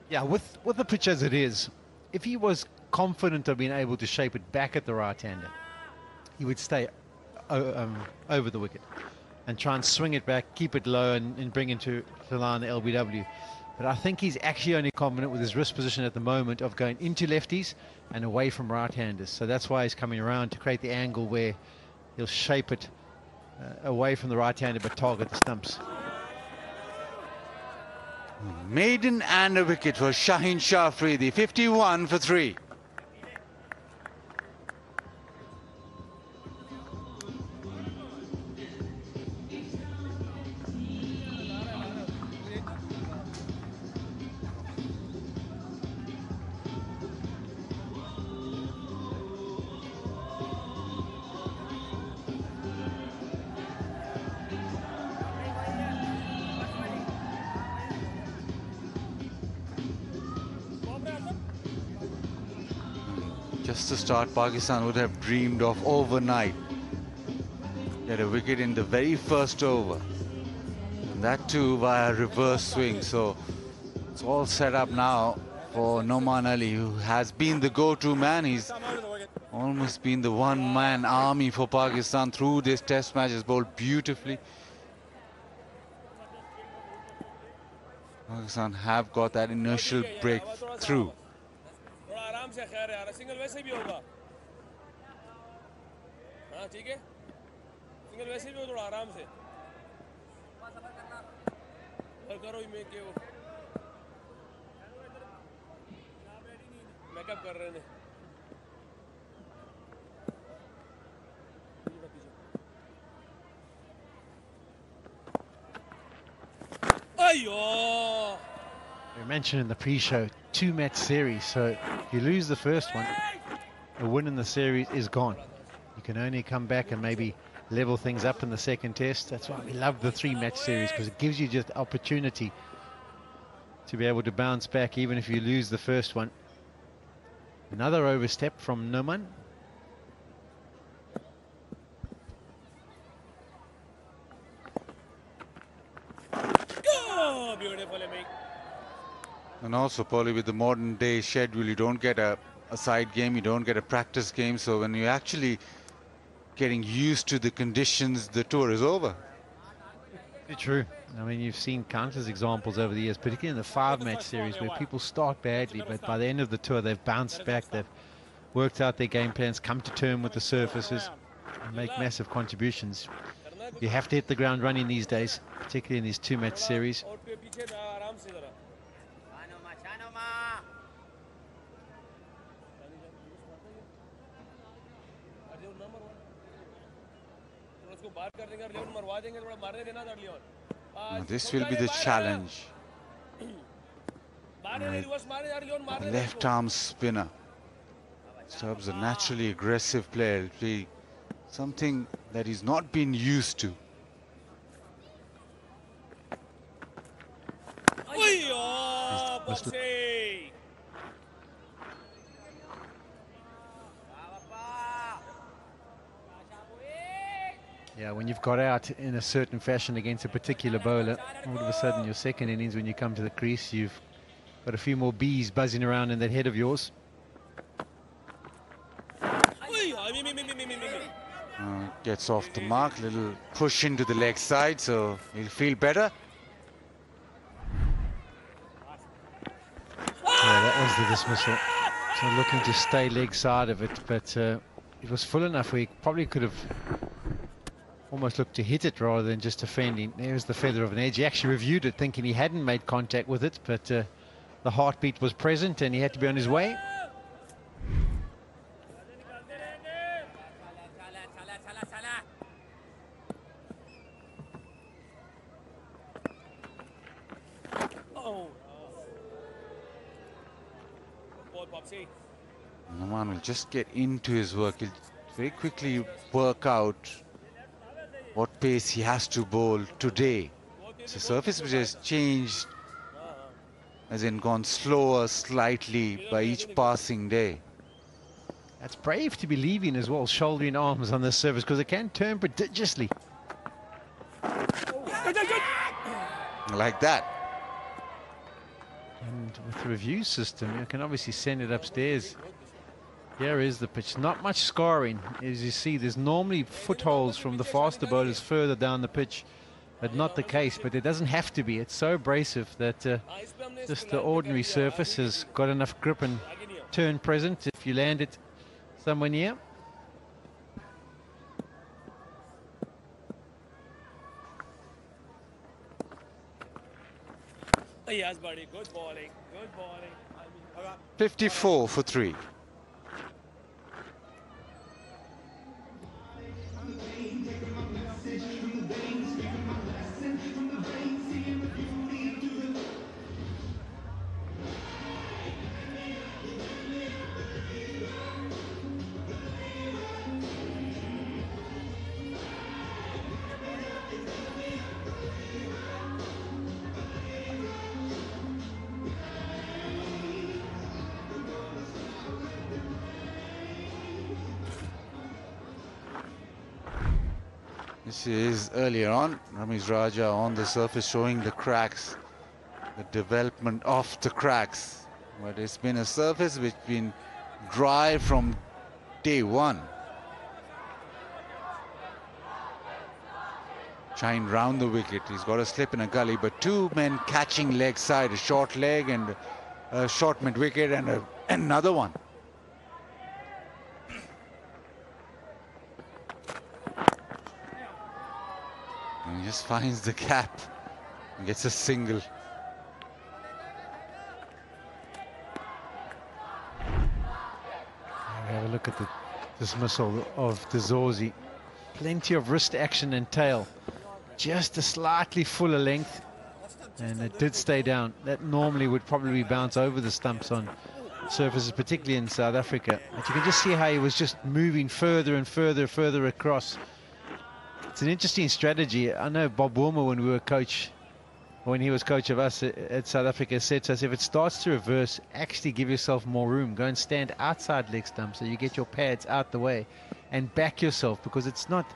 Yeah, with the pitch as it is, if he was confident of being able to shape it back at the right-hander, he would stay over the wicket and try and swing it back, keep it low, and bring into the line the LBW. But I think he's actually only confident with his wrist position at the moment of going into lefties and away from right-handers. So that's why he's coming around to create the angle where he'll shape it away from the right-hander but target the stumps. Maiden and a wicket for Shaheen Shah Afridi, 51 for 3. Just the start Pakistan would have dreamed of overnight. Get a wicket in the very first over. And that too via reverse swing. So it's all set up now for Noman Ali, who has been the go-to man. He's almost been the one-man army for Pakistan through this test match. Has bowled beautifully. Pakistan have got that initial breakthrough. से खैर यार single वैसे भी होगा हाँ ठीक है single वैसे भी हो थोड़ा आराम से और करो ही मैं के वो मेकअप कर रहे हैं अयो We mentioned in the pre-show 2-match series, so if you lose the first one, a win in the series is gone. You can only come back and maybe level things up in the second test. That's why we love the 3-match series, because it gives you just opportunity to be able to bounce back even if you lose the first one. Another overstep from Numan. Oh, beautiful, mate. And also, probably with the modern day schedule, you don't get a side game, you don't get a practice game. So when you're actually getting used to the conditions, the tour is over. Very true. I mean, you've seen countless examples over the years, particularly in the 5-match series, where people start badly, but by the end of the tour, they've bounced back, they've worked out their game plans, come to terms with the surfaces, and make massive contributions. You have to hit the ground running these days, particularly in these 2-match series. Now this will be the challenge. Left arm spinner. Stubbs a naturally aggressive player. Something that he's not been used to. Yeah, when you've got out in a certain fashion against a particular bowler, all of a sudden your second innings, when you come to the crease, you've got a few more bees buzzing around in that head of yours. Gets off the mark, little push into the leg side, so he'll feel better. Yeah, that was the dismissal. So looking to stay leg side of it, but it was full enough where he probably could have almost looked to hit it rather than just defending. There's the feather of an edge. He actually reviewed it thinking he hadn't made contact with it, but the heartbeat was present and he had to be on his way. Naman will just get into his work. He'll very quickly work out what pace he has to bowl today. It's a surface which has changed, as in gone slower slightly by each passing day. That's brave to be leaving as well, shouldering arms on this surface, because it can turn prodigiously. Like that. And with the review system, you can obviously send it upstairs. Here is the pitch. Not much scoring. As you see, there's normally footholds from the faster bowlers further down the pitch, but not the case. But it doesn't have to be. It's so abrasive that just the ordinary surface has got enough grip and turn present if you land it somewhere near. Yes, buddy. Good bowling. Good bowling. 54 for 3. This is earlier on, Ramesh Raja on the surface showing the cracks, the development of the cracks. But it's been a surface which has been dry from day one. Shine round the wicket, he's got a slip in a gully, but two men catching leg side, a short leg and a short mid wicket and another one. And he just finds the gap and gets a single. Have a look at the dismissal of Dazorzi. Plenty of wrist action and tail. Just a slightly fuller length. And it did stay down. That normally would probably bounce over the stumps on surfaces, particularly in South Africa. But you can just see how he was just moving further and further across. It's an interesting strategy. I know Bob Wilmer, when he was coach of us at South Africa, said to us, if it starts to reverse, actually give yourself more room. Go and stand outside leg stump so you get your pads out the way and back yourself, because it's not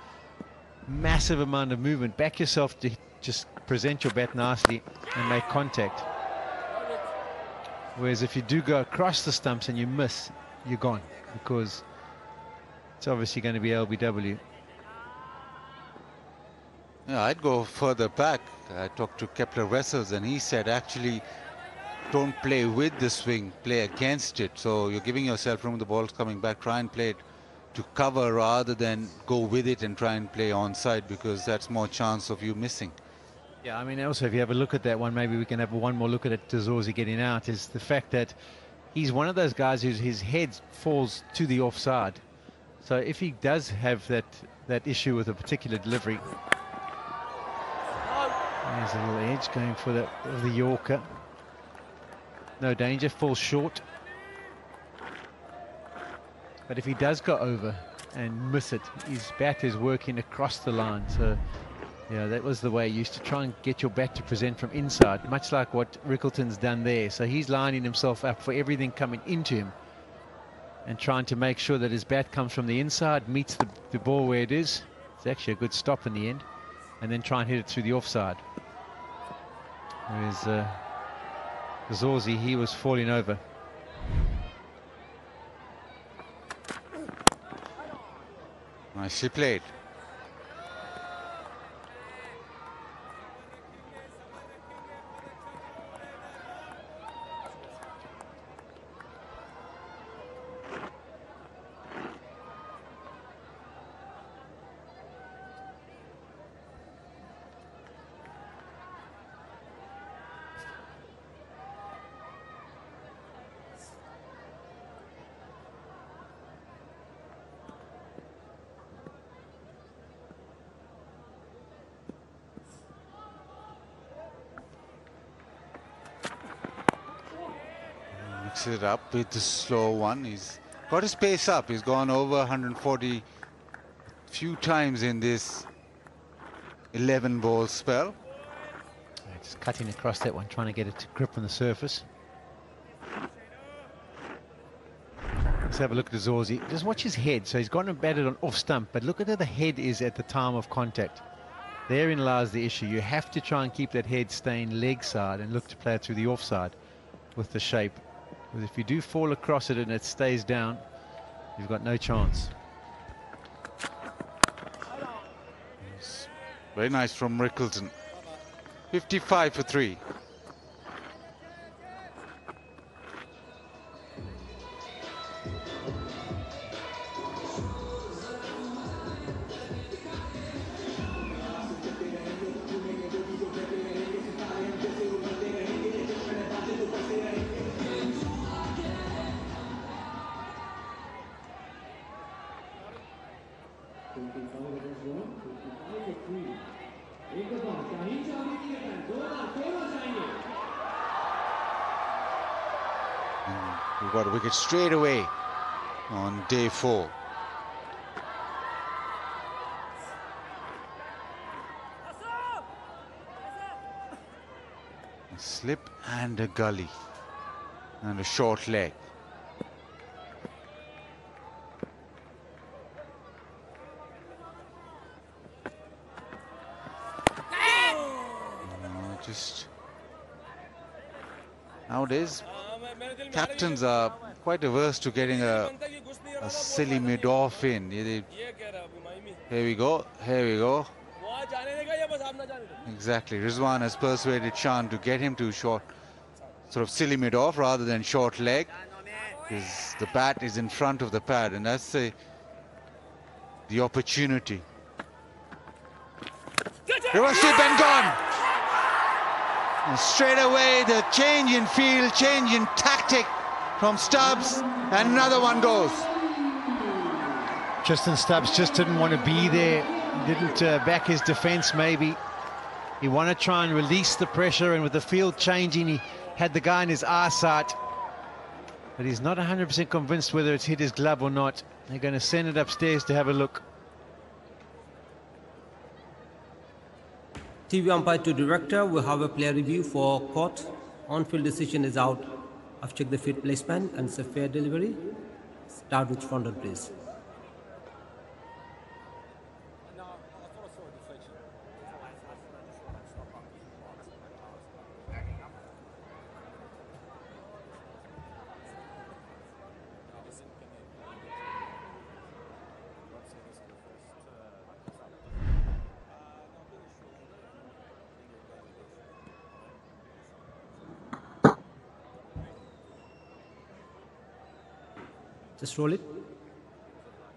massive amount of movement. Back yourself to just present your bat nicely and make contact. Whereas if you do go across the stumps and you miss, you're gone, because it's obviously going to be LBW. Yeah, I'd go further back. I talked to Kepler Wessels and he said, actually, don't play with the swing, play against it. So you're giving yourself room, the ball's coming back, try and play it to cover rather than go with it and try and play onside, because that's more chance of you missing. Yeah, I mean, also, if you have a look at that one, maybe we can have one more look at it, Dazorzi getting out, is the fact that he's one of those guys whose his head falls to the offside. So if he does have that issue with a particular delivery, there's a little edge going for the Yorker. No danger, falls short. But if he does go over and miss it, his bat is working across the line. So, yeah, that was the way he used to try and get your bat to present from inside, much like what Rickleton's done there. So he's lining himself up for everything coming into him and trying to make sure that his bat comes from the inside, meets the ball where it is. It's actually a good stop in the end. And then try and hit it through the offside. Whereas Zorzi, he was falling over. Nicely played. Mix it up with the slow one. He's got his pace up. He's gone over 140 few times in this 11-ball spell. Just cutting across that one, trying to get it to grip on the surface. Let's have a look at Zorzi. Just watch his head. So he's gone and batted on off stump, but look at where the head is at the time of contact. Therein lies the issue. You have to try and keep that head staying leg side and look to play it through the offside with the shape. Because if you do fall across it and it stays down, you've got no chance. Very nice from Rickleton. 55 for 3. We've got a wicket straight away on day 4. A slip and a gully and a short leg. Just nowadays captains are quite averse to getting a silly mid-off in. Here we go, here we go. Exactly, Rizwan has persuaded Shan to get him to short, sort of silly mid-off rather than short leg, because the bat is in front of the pad, and that's the opportunity. Reverse sweep and gone. And straight away the change in field, change in tactic from Stubbs, and another one goes. Tristan Stubbs just didn't want to be there, didn't back his defence maybe. He wanted to try and release the pressure, and with the field changing, he had the guy in his eyesight. But he's not 100% convinced whether it's hit his glove or not. They're going to send it upstairs to have a look. TV umpire to director, we have a player review for court. On-field decision is out. I've checked the field placement and it's a fair delivery. Start with frontal, please. Just roll it.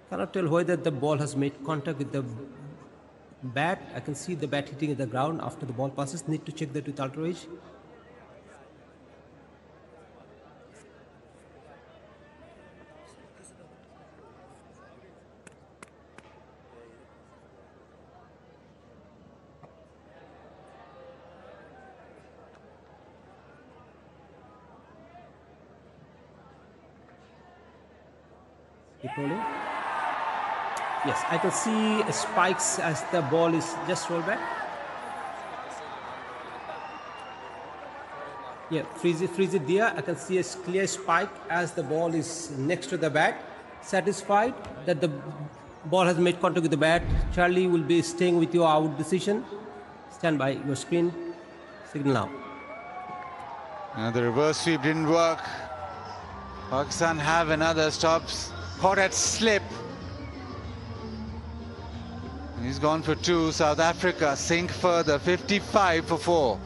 Cannot tell whether the ball has made contact with the bat. I can see the bat hitting the ground after the ball passes. Need to check that with ultra edge. Keep rolling. Yes, I can see spikes as the ball is just rolled back. Yeah, freeze it there. I can see a clear spike as the ball is next to the bat. Satisfied that the ball has made contact with the bat, Charlie will be staying with your out decision. Stand by your screen. Signal now. And the reverse sweep didn't work. Pakistan have another stops. Caught at slip. He's gone for 2. South Africa sink further. 55 for 4.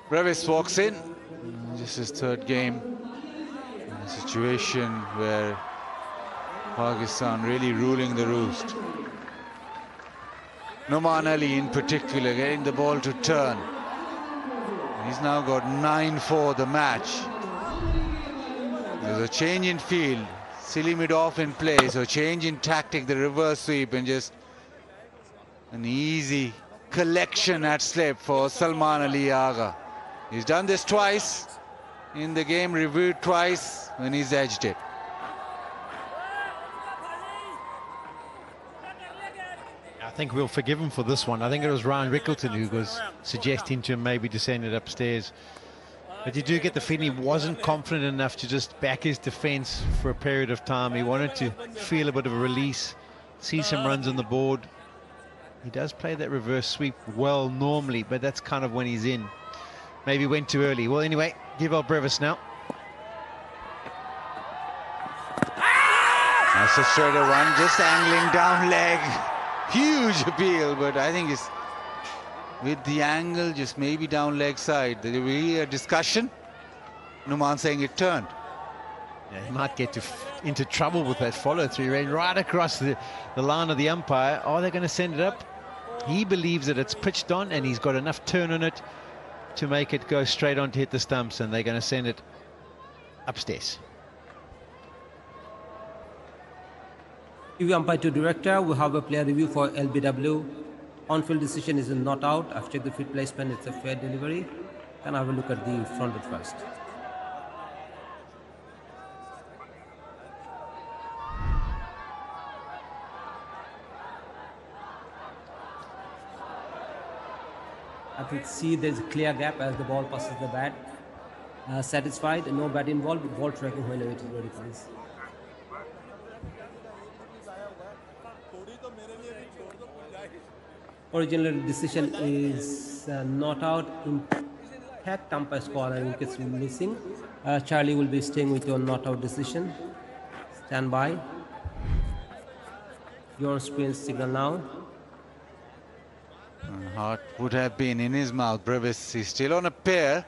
Brevis walks in, just his 3rd game, in a situation where Pakistan really ruling the roost. Noman Ali in particular getting the ball to turn. He's now got 9-4 the match. There's a change in field, silly mid off in play, so change in tactic, the reverse sweep, and just an easy collection at slip for Salman Ali Agha. He's done this twice in the game, reviewed twice when he's edged it. I think we'll forgive him for this one. I think it was Ryan Rickleton who was suggesting to him maybe to send it upstairs. But you do get the feeling he wasn't confident enough to just back his defence for a period of time. He wanted to feel a bit of a release, see some runs on the board. He does play that reverse sweep well normally, but that's kind of when he's in. Maybe went too early. Well, anyway, give up Brevis now. That's a straighter one, just angling down leg. Huge appeal, but I think it's with the angle, just maybe down leg side. There will be a discussion. Numan saying it turned. Yeah, he might get into trouble with that follow-through. He ran right across the line of the umpire. Are they going to send it up? He believes that it's pitched on and he's got enough turn on it to make it go straight on to hit the stumps, and they're going to send it upstairs. Review umpire to director. We have a player review for LBW. On-field decision is not out. I've checked the field placement. It's a fair delivery. Can I have a look at the front foot first? I can see there's a clear gap as the ball passes the bat. Satisfied, no bat involved. Ball tracking whenever it is ready, please. Original decision is not out. Impact umpire's call and wickets missing. Charlie will be staying with your not out decision. Stand by. Your screen signal now. Heart would have been in his mouth. Brevis is still on a pair.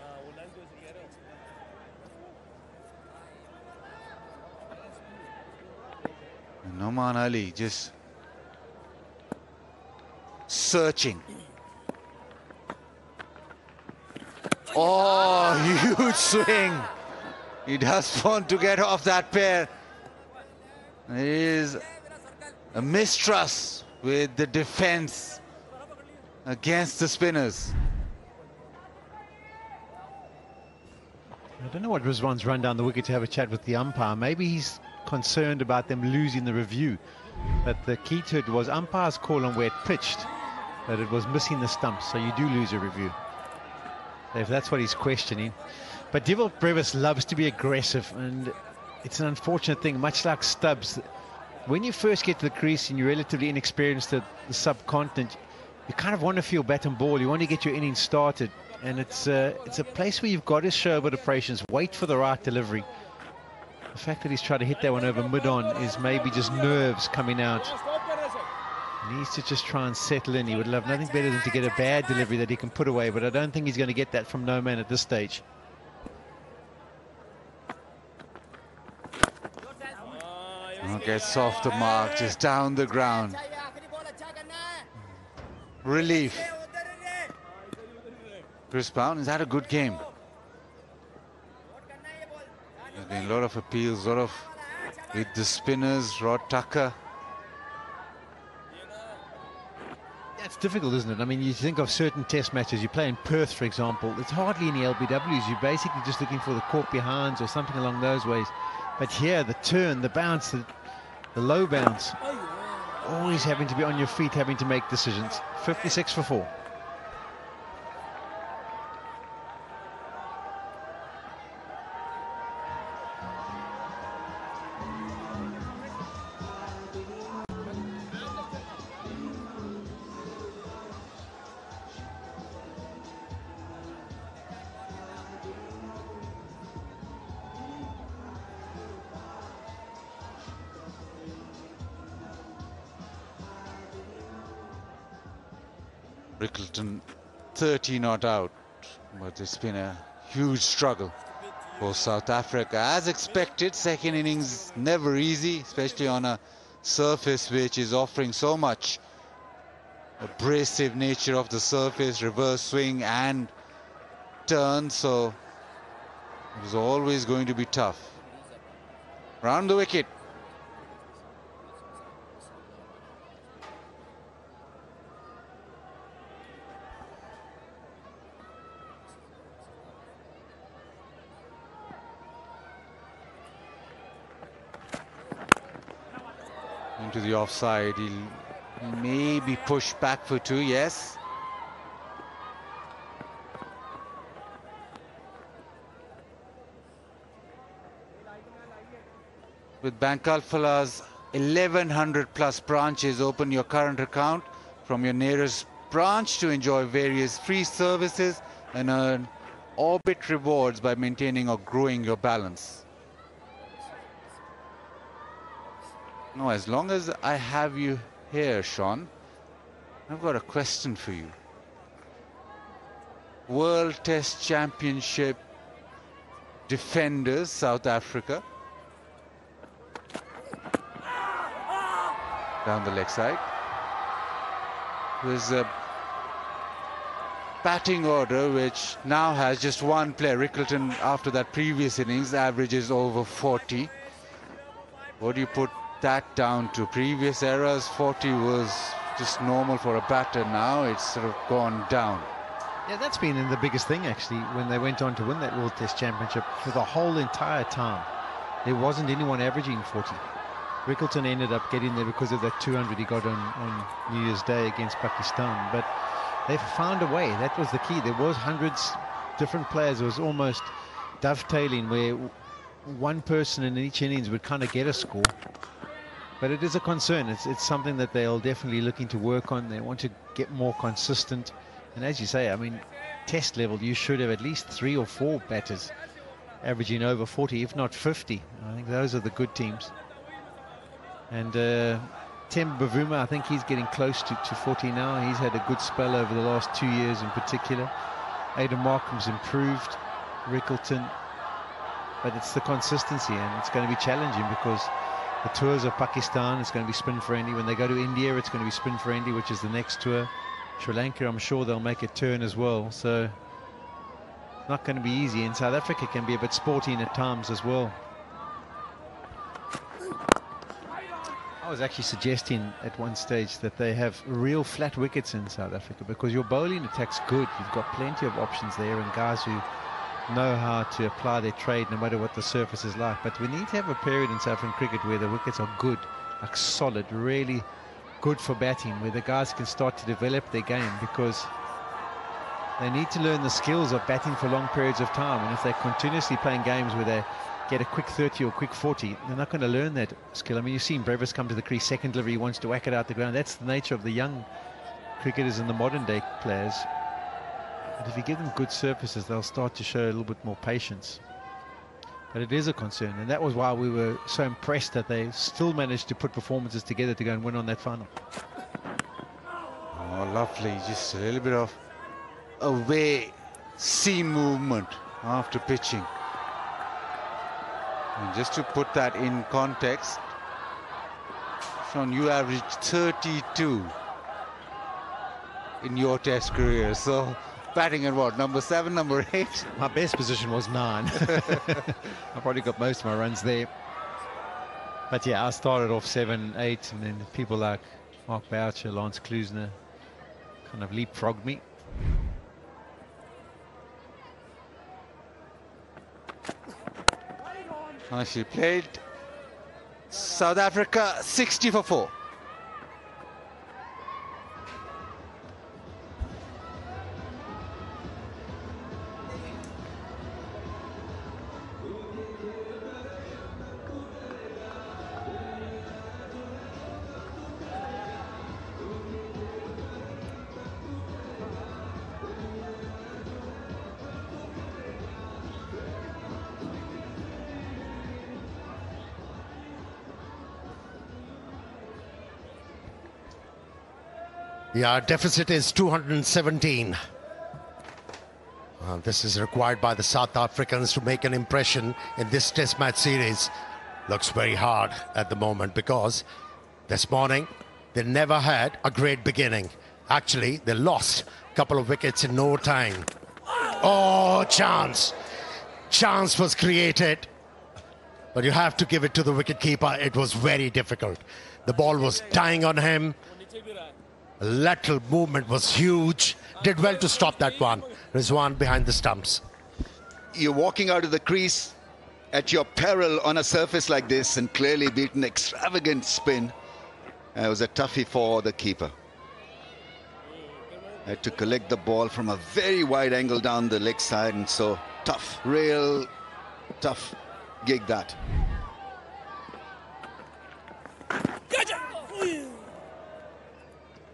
And Noman Ali just searching. Oh, huge swing. He does want to get off that pair. There is a mistrust with the defense against the spinners. I don't know what Rizwan's run down the wicket to have a chat with the umpire. Maybe he's concerned about them losing the review. But the key to it was umpire's call on where it pitched, that it was missing the stumps, so you do lose a review. If that's what he's questioning. But Devil Brevis loves to be aggressive, and it's an unfortunate thing, much like Stubbs. When you first get to the crease and you're relatively inexperienced at the subcontinent, you kind of want to feel bat and ball. You want to get your innings started. And it's a place where you've got to show a bit of patience, wait for the right delivery. The fact that he's trying to hit that one over mid-on is maybe just nerves coming out. He needs to just try and settle in. He would love nothing better than to get a bad delivery that he can put away, but I don't think he's going to get that from no man at this stage. Gets off the mark, just down the ground. Relief. Chris Brown has had a good game. There's been a lot of appeals, with the spinners, Rod Tucker. Yeah, it's difficult, isn't it? I mean, you think of certain test matches, you play in Perth, for example, it's hardly any LBWs. You're basically just looking for the caught behinds or something along those ways. But here, the turn, the bounce, the low bounce, always having to be on your feet, having to make decisions. 56 for 4. Rickleton 30 not out, but it's been a huge struggle for South Africa. As expected, second innings never easy, especially on a surface which is offering so much. Abrasive nature of the surface, reverse swing and turn, so it was always going to be tough. Round the wicket. Into the offside, he may be pushed back for 2, yes. With Bank Alphala's 1100 plus branches, open your current account from your nearest branch to enjoy various free services and earn orbit rewards by maintaining or growing your balance. No, as long as I have you here, Sean, I've got a question for you. World Test Championship defenders, South Africa. Down the leg side. There's a batting order which now has just one player. Rickleton, after that previous innings, averages over 40. What do you put that down to? Previous eras, 40 was just normal for a batter. Now it's sort of gone down. Yeah, that's been the biggest thing, actually, when they went on to win that World Test Championship. For the whole entire time, there wasn't anyone averaging 40. Rickleton ended up getting there because of that 200 he got on New Year's Day against Pakistan. But they found a way. That was the key. There was hundreds different players. It was almost dovetailing where one person in each innings would kind of get a score. But it is a concern. It's something that they're definitely looking to work on. They want to get more consistent. And as you say, I mean, test level, you should have at least 3 or 4 batters averaging over 40, if not 50. I think those are the good teams. And Tim Bavuma, I think he's getting close to 40 now. He's had a good spell over the last 2 years in particular. Aidan Markham's improved. Rickleton. But it's the consistency, and it's going to be challenging because the tours of Pakistan, it's going to be spin friendly. When they go to India, it's going to be spin friendly, which is the next tour. Sri Lanka, I'm sure they'll make a turn as well. So it's not going to be easy. And South Africa can be a bit sporty at times as well. I was actually suggesting at one stage that they have real flat wickets in South Africa because your bowling attack's good. You've got plenty of options there and guys who know how to apply their trade no matter what the surface is like. But we need to have a period in South African cricket where the wickets are good, like solid, really good for batting, where the guys can start to develop their game because they need to learn the skills of batting for long periods of time. And if they're continuously playing games where they get a quick 30 or quick 40, they're not going to learn that skill. I mean, you've seen Brevis come to the crease, second delivery, he wants to whack it out the ground. That's the nature of the young cricketers and the modern day players. But if you give them good surfaces, they'll start to show a little bit more patience. But it is a concern, and that was why we were so impressed that they still managed to put performances together to go and win on that final. Oh, lovely. Just a little bit of away seam movement after pitching. And just to put that in context, Sean, you averaged 32 in your test career. So batting at what, number 7, number 8? My best position was 9. I probably got most of my runs there. But yeah, I started off 7, 8, and then people like Mark Boucher, Lance Klusner kind of leapfrogged me. Nicely played. South Africa 60 for 4. Yeah, deficit is 217. This is required by the South Africans to make an impression in this Test match series. Looks very hard at the moment because this morning they never had a great beginning. Actually, they lost a couple of wickets in no time. Oh, chance. Chance was created. But you have to give it to the wicketkeeper. It was very difficult. The ball was dying on him. Lateral movement was huge. Did well to stop that one. Rizwan behind the stumps. You're walking out of the crease at your peril on a surface like this and clearly beat an extravagant spin. It was a toughie for the keeper. Had to collect the ball from a very wide angle down the leg side, and so tough, real tough gig that.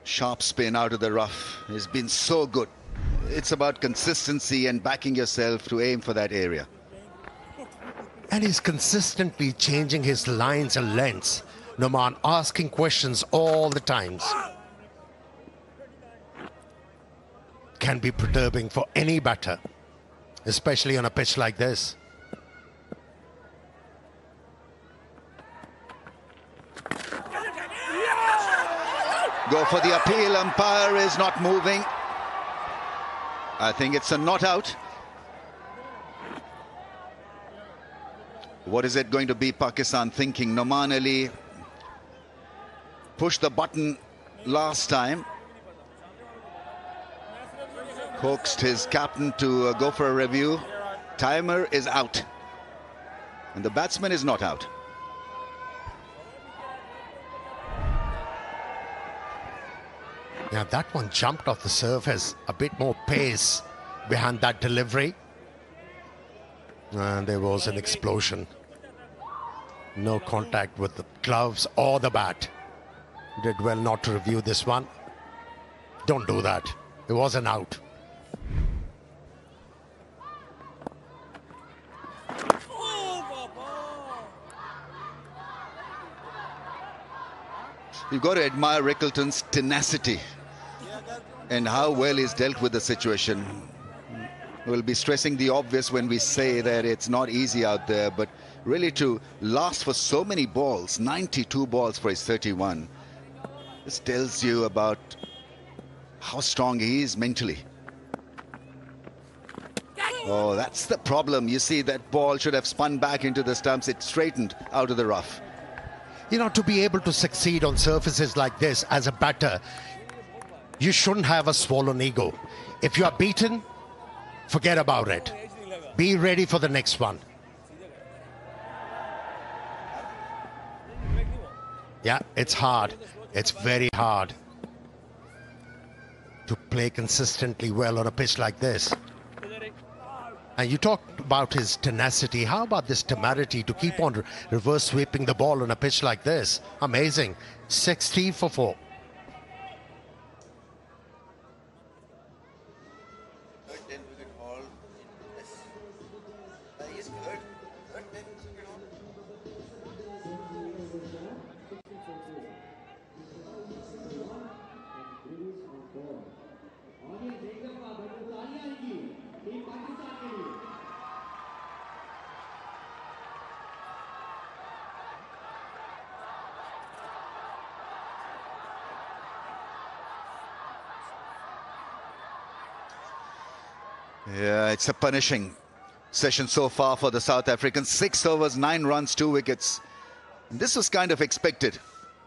Sharp spin out of the rough has been so good. It's about consistency and backing yourself to aim for that area. And he's consistently changing his lines and lengths. Noman asking questions all the times. Can be perturbing for any batter, especially on a pitch like this. Go for the appeal. Umpire is not moving. I think it's a not out. What is it going to be, Pakistan thinking? Noman Ali pushed the button last time. Coaxed his captain to go for a review. Timer is out. And the batsman is not out. Yeah, that one jumped off the surface. A bit more pace behind that delivery. And there was an explosion. No contact with the gloves or the bat. Did well not to review this one. Don't do that. It was an out. You've got to admire Rickleton's tenacity and how well he's dealt with the situation. We'll be stressing the obvious when we say that it's not easy out there, but really to last for so many balls, 92 balls for his 31, this tells you about how strong he is mentally. Oh, that's the problem. You see, that ball should have spun back into the stumps. It straightened out of the rough. You know, to be able to succeed on surfaces like this as a batter, you shouldn't have a swollen ego. If you are beaten, forget about it. Be ready for the next one. Yeah, it's hard. It's very hard to play consistently well on a pitch like this. And you talked about his tenacity. How about this temerity to keep on reverse sweeping the ball on a pitch like this? Amazing. 60 for 4. Yeah, it's a punishing session so far for the South Africans. 6 overs, 9 runs, 2 wickets. And this was kind of expected.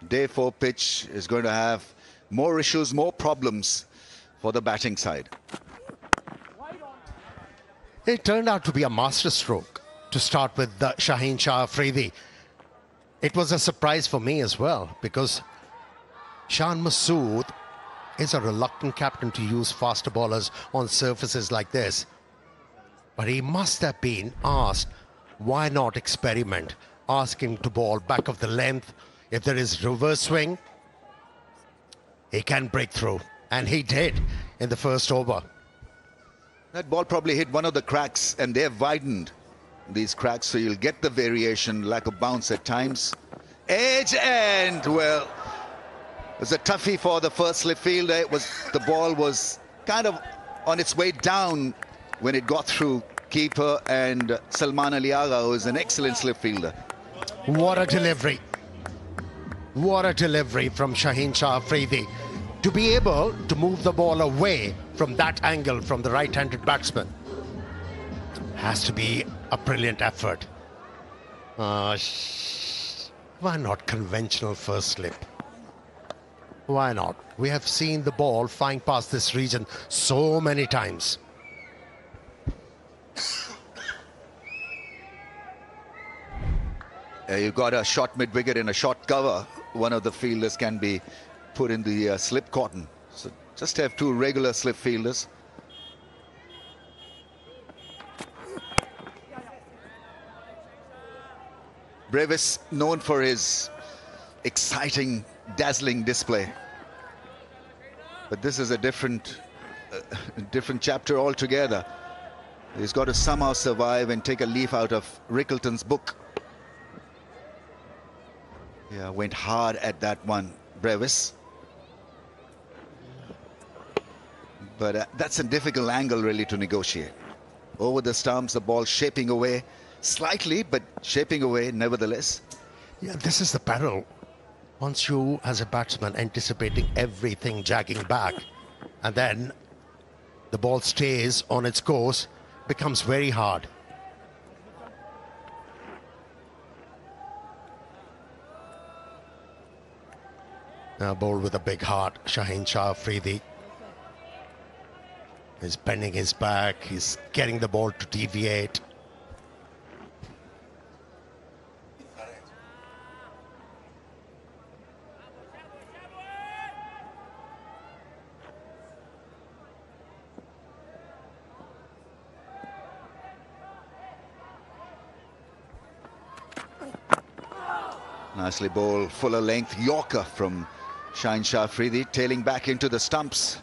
Day 4 pitch is going to have more issues, more problems for the batting side. It turned out to be a masterstroke to start with the Shaheen Shah Afridi. It was a surprise for me as well, because Shan Masood is a reluctant captain to use faster bowlers on surfaces like this. But he must have been asked, why not experiment? Ask him to bowl back of the length. If there is reverse swing, he can break through. And he did in the first over. That ball probably hit one of the cracks, and they've widened these cracks, so you'll get the variation, lack of bounce at times. Edge, and well, it was a toughie for the first slip fielder. The ball was kind of on its way down when it got through keeper and Salman Ali Agha, who is an excellent slip fielder. What a delivery. What a delivery from Shaheen Shah Afridi. To be able to move the ball away from that angle from the right-handed batsman has to be a brilliant effort. Why not conventional first slip? Why not? We have seen the ball flying past this region so many times. You've got a short mid-wicket and a short cover. One of the fielders can be put in the slip cotton. So just have 2 regular slip fielders. Brevis, known for his exciting, dazzling display. But this is a different chapter altogether. He's got to somehow survive and take a leaf out of Rickleton's book. Yeah, went hard at that one, Brevis. But that's a difficult angle really to negotiate. Over the stumps, the ball shaping away slightly, but shaping away nevertheless. Yeah, this is the peril. Once you, as a batsman, anticipating everything jagging back, and then the ball stays on its course, becomes very hard. Now bowled with a big heart, Shaheen Shah Afridi. He's bending his back, he's getting the ball to deviate. Nicely bowled, fuller length Yorker from Shaheen Shah Afridi, tailing back into the stumps.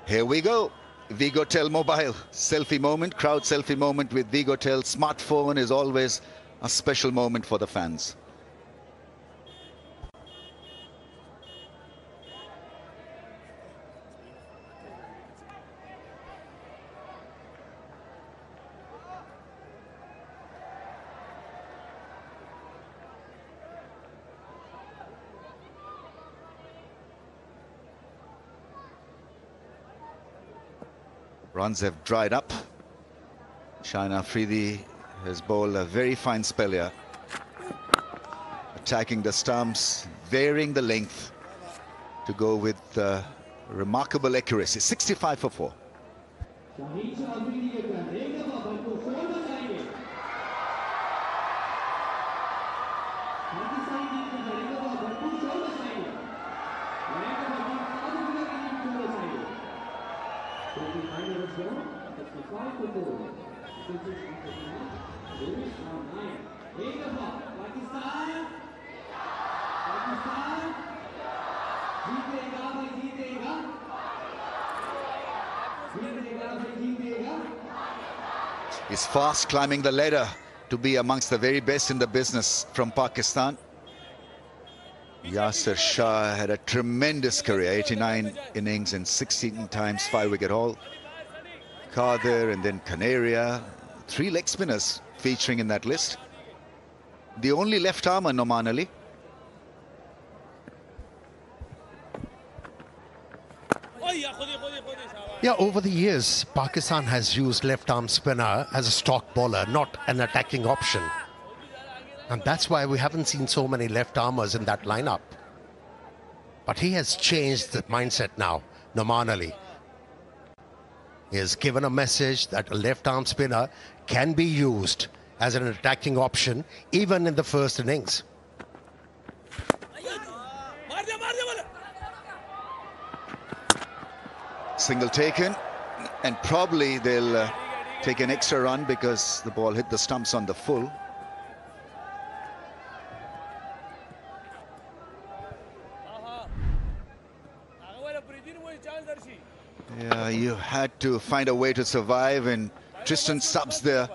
Here we go. Vigotel Mobile selfie moment, crowd selfie moment with Vigotel smartphone is always a special moment for the fans. Runs have dried up. Shaheen Afridi has bowled a very fine spell here. Attacking the stumps, varying the length to go with remarkable accuracy. 65 for 4. He's fast climbing the ladder to be amongst the very best in the business from Pakistan. Yasir Shah had a tremendous career, 89 innings and 16 times 5-wicket haul. Kadir and then Canaria, 3 leg spinners featuring in that list. The only left armer, Noman Ali. Yeah, over the years, Pakistan has used left-arm spinner as a stock bowler, not an attacking option. And that's why we haven't seen so many left-armers in that lineup. But he has changed the mindset now, Noman Ali. He has given a message that a left-arm spinner can be used as an attacking option, even in the first innings. Single taken, and probably they'll take an extra run because the ball hit the stumps on the full. Yeah, you had to find a way to survive, and Tristan Stubbs there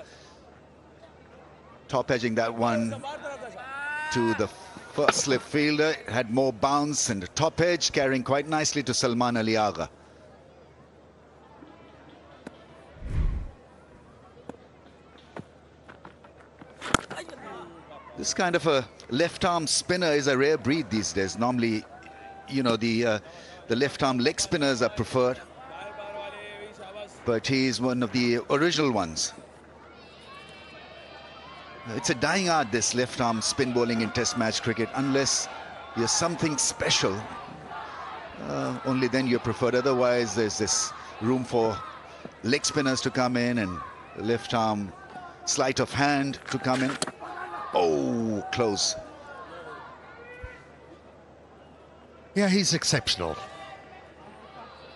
top edging that one to the first slip fielder. It had more bounce and top edge, carrying quite nicely to Salman Ali Agha. This kind of a left-arm spinner is a rare breed these days. Normally, you know, the left-arm leg spinners are preferred, but he's one of the original ones. It's a dying art, this left-arm spin bowling in Test match cricket. Unless you're something special, only then you're preferred. Otherwise, there's this room for leg spinners to come in and left-arm sleight of hand to come in. Oh, close. Yeah, he's exceptional.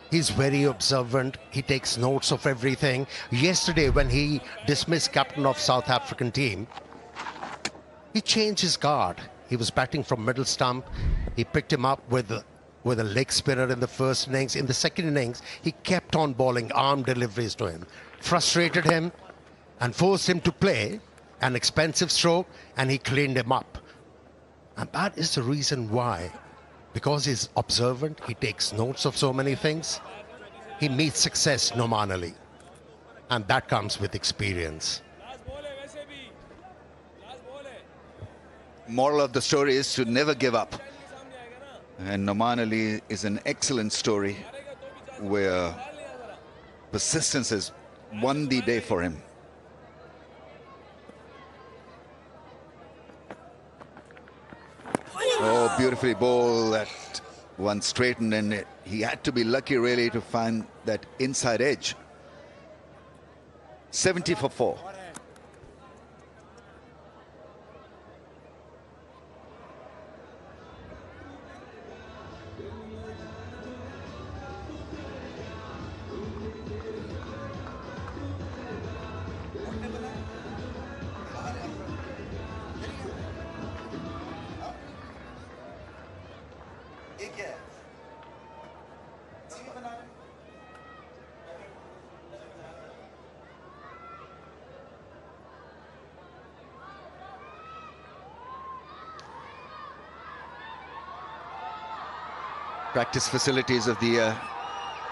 He's very observant. He takes notes of everything. Yesterday, when he dismissed captain of South African team, he changed his guard. He was batting from middle stump. He picked him up with a leg spinner in the first innings. In the second innings, he kept on bowling arm deliveries to him, frustrated him and forced him to play an expensive stroke, and he cleaned him up. And that is the reason why. Because he's observant, he takes notes of so many things. He meets success, Noman Ali. And that comes with experience. Moral of the story is to never give up. And Noman Ali is an excellent story where persistence has won the day for him. Oh, beautifully bowled. That one straightened, and he had to be lucky really to find that inside edge. 70 for 4. Practice facilities of the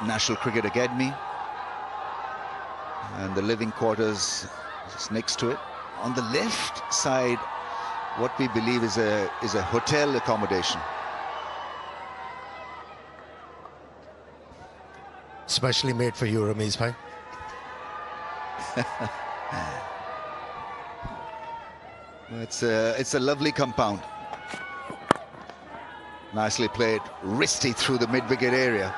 National Cricket Academy, and the living quarters just next to it. On the left side, what we believe is a hotel accommodation. Specially made for you, Ramesh bhai. It's a lovely compound. Nicely played, wristy through the mid-wicket area.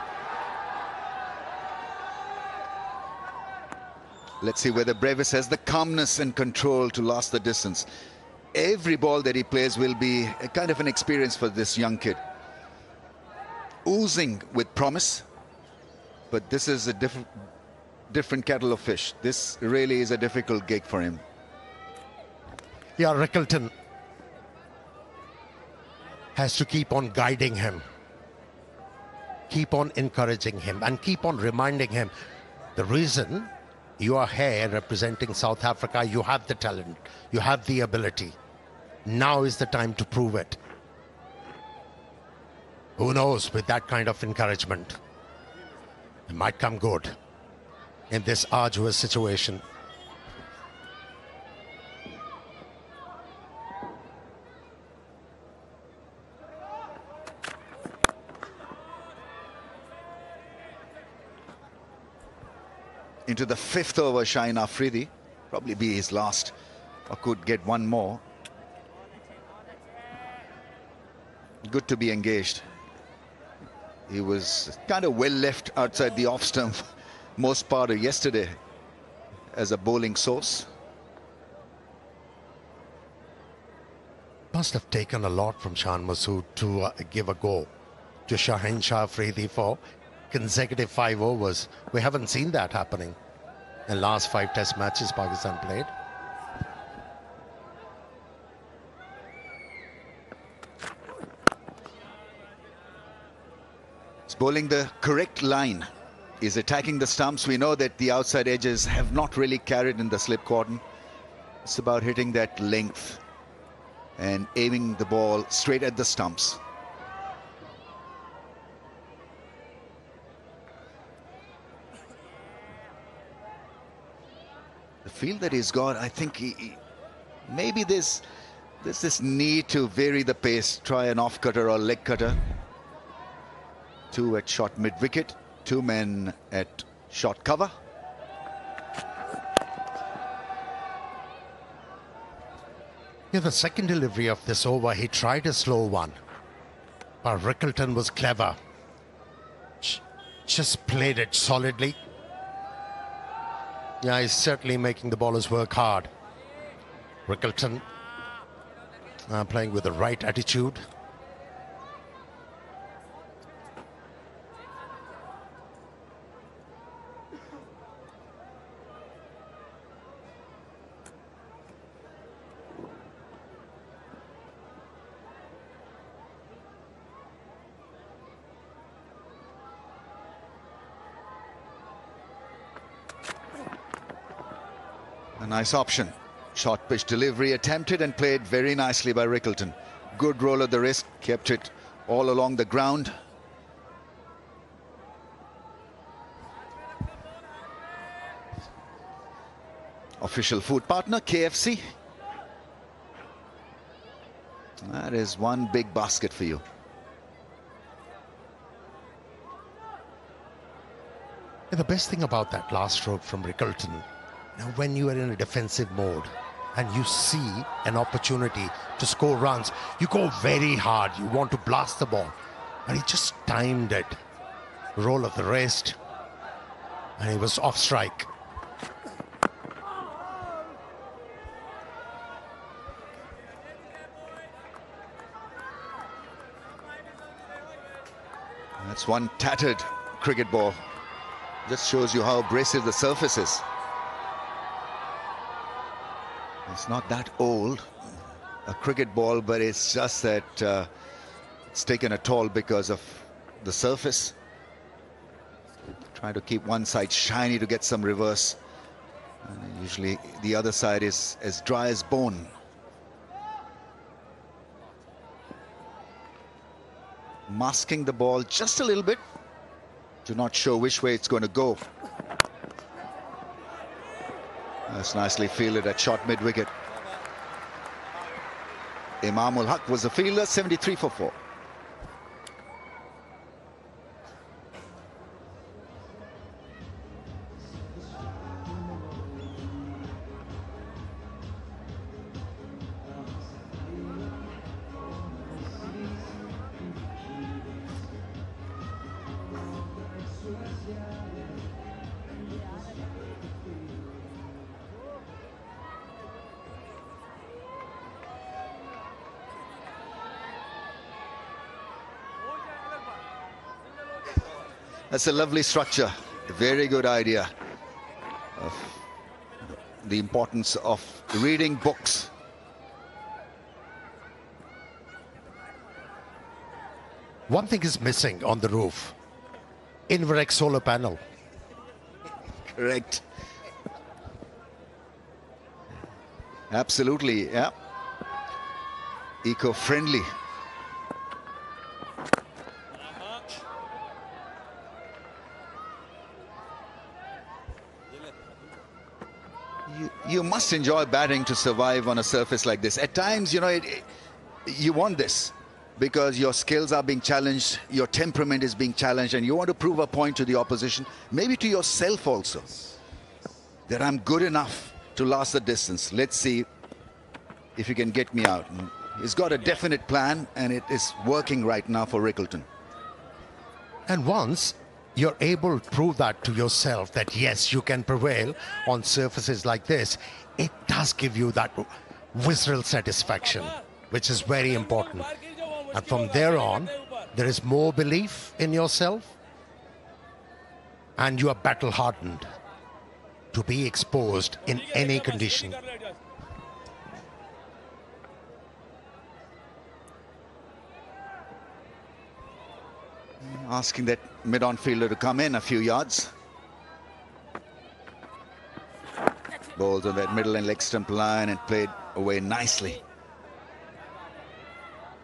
Let's see whether Brevis has the calmness and control to last the distance. Every ball that he plays will be a kind of an experience for this young kid. Oozing with promise, but this is a different kettle of fish. This really is a difficult gig for him. Yeah, Rickleton has to keep on guiding him, keep on encouraging him, and keep on reminding him the reason You are here representing South Africa. You have the talent. You have the ability. Now is the time to prove it. Who knows, with that kind of encouragement, it might come good in this arduous situation. Into the 5th over, Shaheen Afridi. Probably be his last, or could get one more. Good to be engaged. He was kind of well left outside the off stump most part of yesterday as a bowling source. Must have taken a lot from Shan Masood to give a go to Shaheen Shah Afridi for consecutive 5 overs. We haven't seen that happening in last 5 test matches Pakistan played. He's bowling the correct line. He's attacking the stumps. We know that the outside edges have not really carried in the slip cordon. It's about hitting that length and aiming the ball straight at the stumps. The feel that he's got, I think maybe there's this need to vary the pace, try an off cutter or leg cutter. 2 at short mid-wicket, 2 men at short cover. Yeah, the second delivery of this over, he tried a slow one, but Rickleton was clever. Just played it solidly. Yeah, he's certainly making the bowlers work hard. Rickleton playing with the right attitude. A nice option. Short pitch delivery attempted and played very nicely by Rickleton. Good roll of the wrist, kept it all along the ground. Official food partner, KFC. That is one big basket for you. And the best thing about that last stroke from Rickleton, now when you are in a defensive mode and you see an opportunity to score runs, you go very hard. You want to blast the ball. And he just timed it. Roll of the wrist. And he was off strike. That's one tattered cricket ball. Just shows you how abrasive the surface is. It's not that old, a cricket ball, but it's just that it's taken a toll because of the surface. Trying to keep one side shiny to get some reverse. And usually the other side is as dry as bone. Masking the ball just a little bit to not show which way it's going to go. That's nicely fielded at short mid-wicket. Imamul Haq was the fielder, 73 for 4. That's a lovely structure, a very good idea of the importance of reading books. One thing is missing on the roof. Inverect solar panel. Correct. Absolutely, yeah. Eco-friendly. You must enjoy batting to survive on a surface like this. At times, you know, you want this because your skills are being challenged, your temperament is being challenged, and you want to prove a point to the opposition, maybe to yourself also, that I'm good enough to last the distance. Let's see if you can get me out. And he's got a definite plan, and it is working right now for Rickleton. And once you're able to prove that to yourself, that yes, you can prevail on surfaces like this, it does give you that visceral satisfaction, which is very important. And from there on, there is more belief in yourself, and you are battle hardened to be exposed in any condition. Asking that mid-on fielder to come in a few yards. Balls on that middle and leg stump line and played away nicely.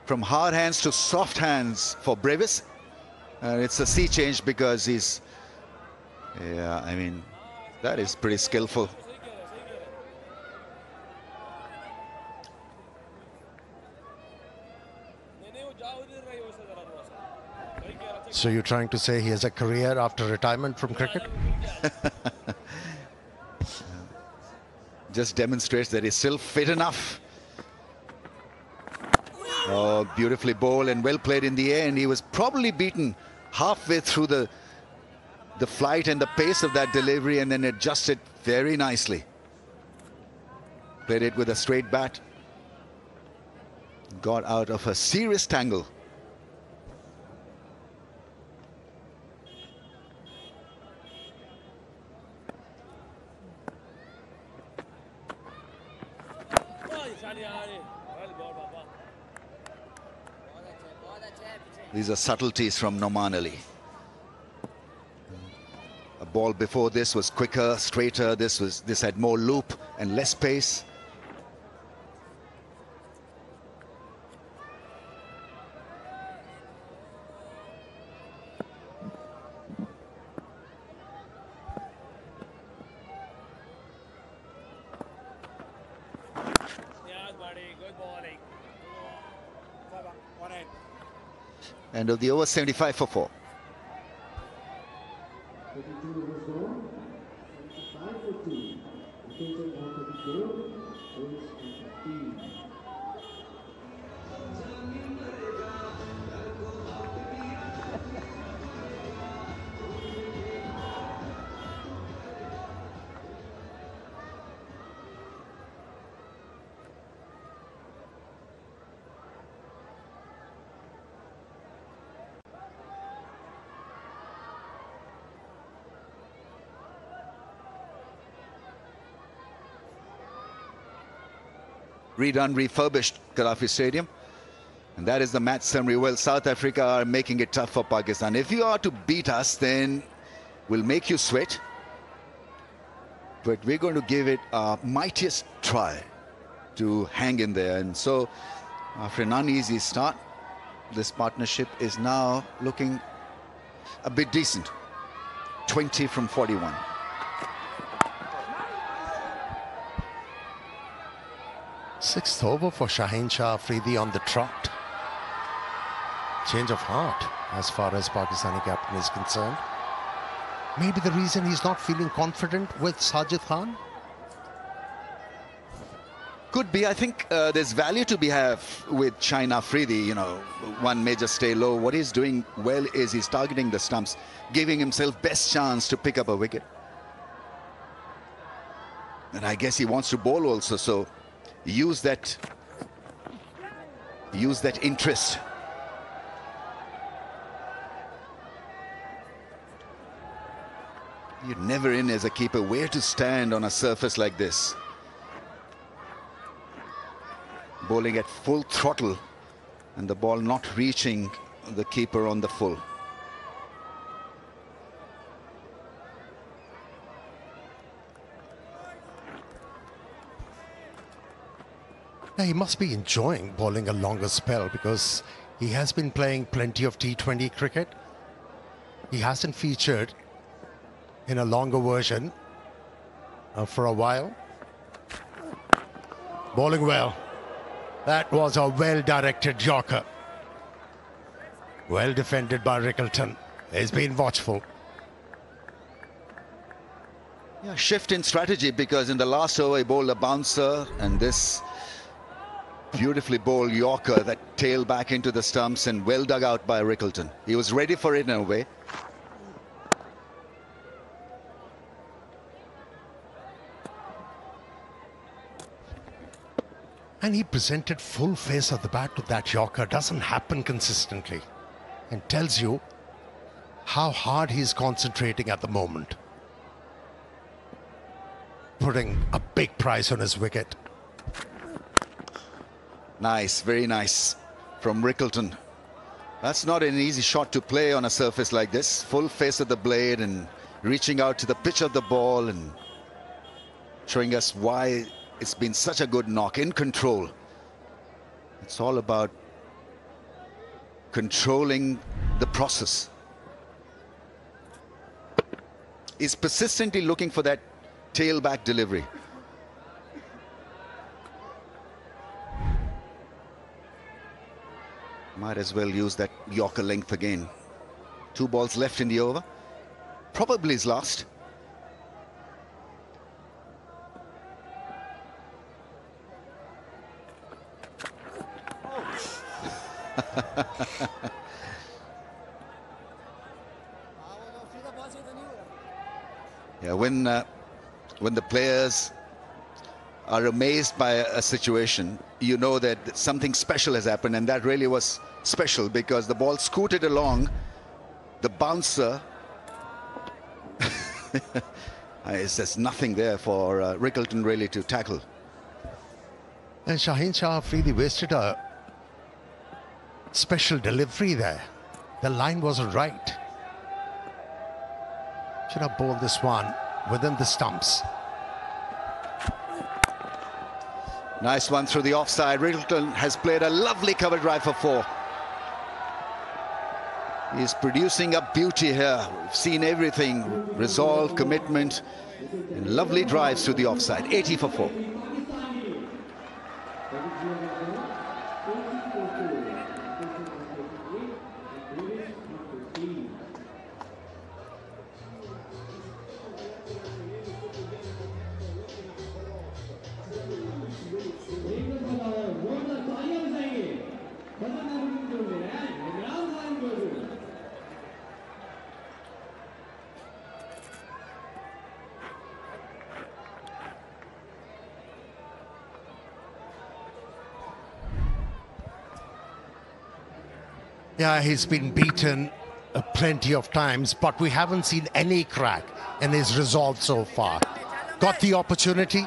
From hard hands to soft hands for Brevis. It's a sea change because he's, yeah, I mean, that is pretty skillful. So you're trying to say he has a career after retirement from cricket? Just demonstrates that he's still fit enough. Oh, beautifully bowled and well played in the air, and he was probably beaten halfway through the flight and the pace of that delivery, and then adjusted very nicely. Played it with a straight bat. Got out of a serious tangle. These are subtleties from Noman Ali. A ball before this was quicker, straighter. This had more loop and less pace. End of the over, 75 for 4. Redone, refurbished Gaddafi Stadium. And that is the match summary. Well, South Africa are making it tough for Pakistan. If you are to beat us, then we'll make you sweat. But we're going to give it our mightiest try to hang in there. And so, after an uneasy start, this partnership is now looking a bit decent. 20 from 41. Sixth over for Shaheen Shah Afridi on the trot. Change of heart as far as Pakistani captain is concerned. Maybe the reason he's not feeling confident with Sajid Khan? Could be. I think there's value to be have with Shaheen Afridi. You know, one major stay low. What he's doing well is he's targeting the stumps, giving himself best chance to pick up a wicket. And I guess he wants to bowl also, so use that interest. You're never in as a keeper where to stand on a surface like this. Bowling at full throttle and the ball not reaching the keeper on the full. Yeah, he must be enjoying bowling a longer spell because he has been playing plenty of T20 cricket. He hasn't featured in a longer version for a while. Bowling well. That was a well-directed Yorker. Well defended by Rickleton. He's been watchful. Yeah, shift in strategy, because in the last over he bowled a bouncer, and this beautifully bowled Yorker that tailed back into the stumps and well dug out by Rickleton. He was ready for it in a way. And he presented full face of the bat to that Yorker. Doesn't happen consistently, and tells you how hard he's concentrating at the moment. Putting a big price on his wicket. Nice, very nice from Rickleton. That's not an easy shot to play on a surface like this. Full face of the blade and reaching out to the pitch of the ball and showing us why it's been such a good knock. In control. It's all about controlling the process. He's persistently looking for that tailback delivery. Might as well use that Yorker length again. 2 balls left in the over. Probably his last. Yeah, when the players are amazed by a situation, you know that something special has happened, and that really was special because the ball scooted along. The bouncer, there's nothing there for Rickleton really to tackle. And Shaheen Shah Afridi wasted a special delivery there. The line wasn't right. Should have bowled this one within the stumps. Nice one through the offside. Rickleton has played a lovely cover drive for 4. He's producing a beauty here. We've seen everything. Resolve, commitment, and lovely drives through the offside. 80 for 4. Yeah, he's been beaten plenty of times, but we haven't seen any crack in his resolve so far. Got the opportunity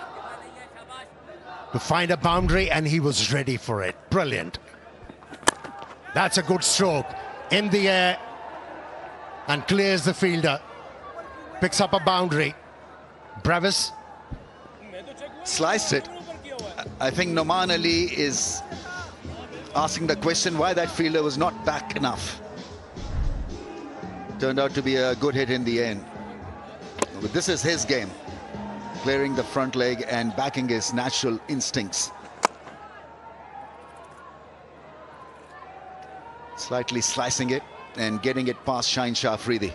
to find a boundary and he was ready for it. Brilliant. That's a good stroke. In the air and clears the fielder. Picks up a boundary. Brevis. Sliced it. I think Noman Ali is asking the question why that fielder was not back enough. Turned out to be a good hit in the end. But this is his game. Clearing the front leg and backing his natural instincts. Slightly slicing it and getting it past Shaheen Shah Afridi.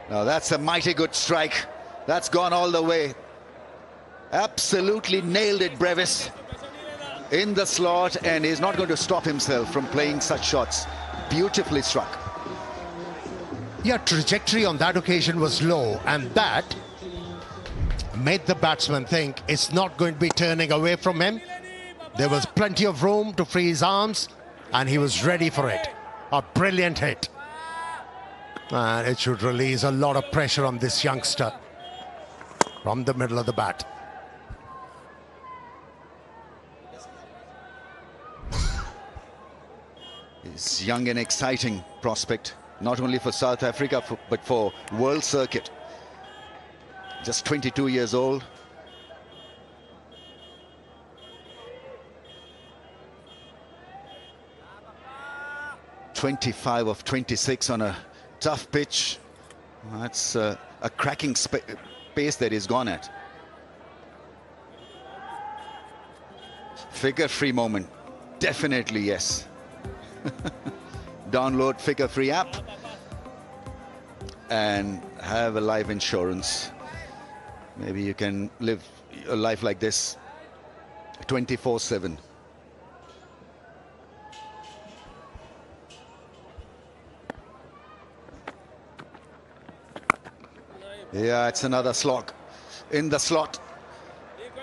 Now that's a mighty good strike. That's gone all the way. Absolutely nailed it, Brevis. In the slot, and he's not going to stop himself from playing such shots. Beautifully struck. Yeah, trajectory on that occasion was low, and that made the batsman think it's not going to be turning away from him. There was plenty of room to free his arms, and he was ready for it. A brilliant hit. And it should release a lot of pressure on this youngster from the middle of the bat. He's young and exciting prospect, not only for South Africa, but for world circuit. Just 22 years old. .25 of 26 on a tough pitch. That's a cracking pace that he's gone at. Figure free moment. Definitely yes. Download Figure Free app and have a life insurance. Maybe you can live a life like this 24/7. Yeah, it's another slog in the slot,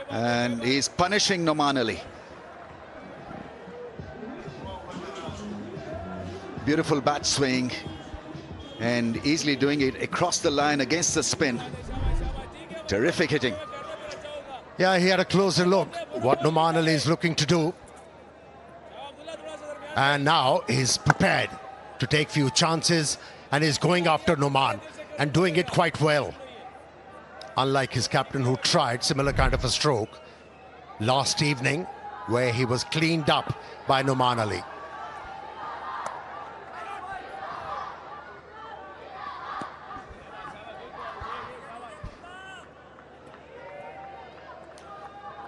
and he's punishing Noman Ali. Beautiful bat swing, and easily doing it across the line against the spin. Terrific hitting. Yeah, he had a closer look what Noman Ali is looking to do, and now he's prepared to take few chances, and he's going after Noman and doing it quite well, unlike his captain who tried similar kind of a stroke last evening where he was cleaned up by Noman Ali.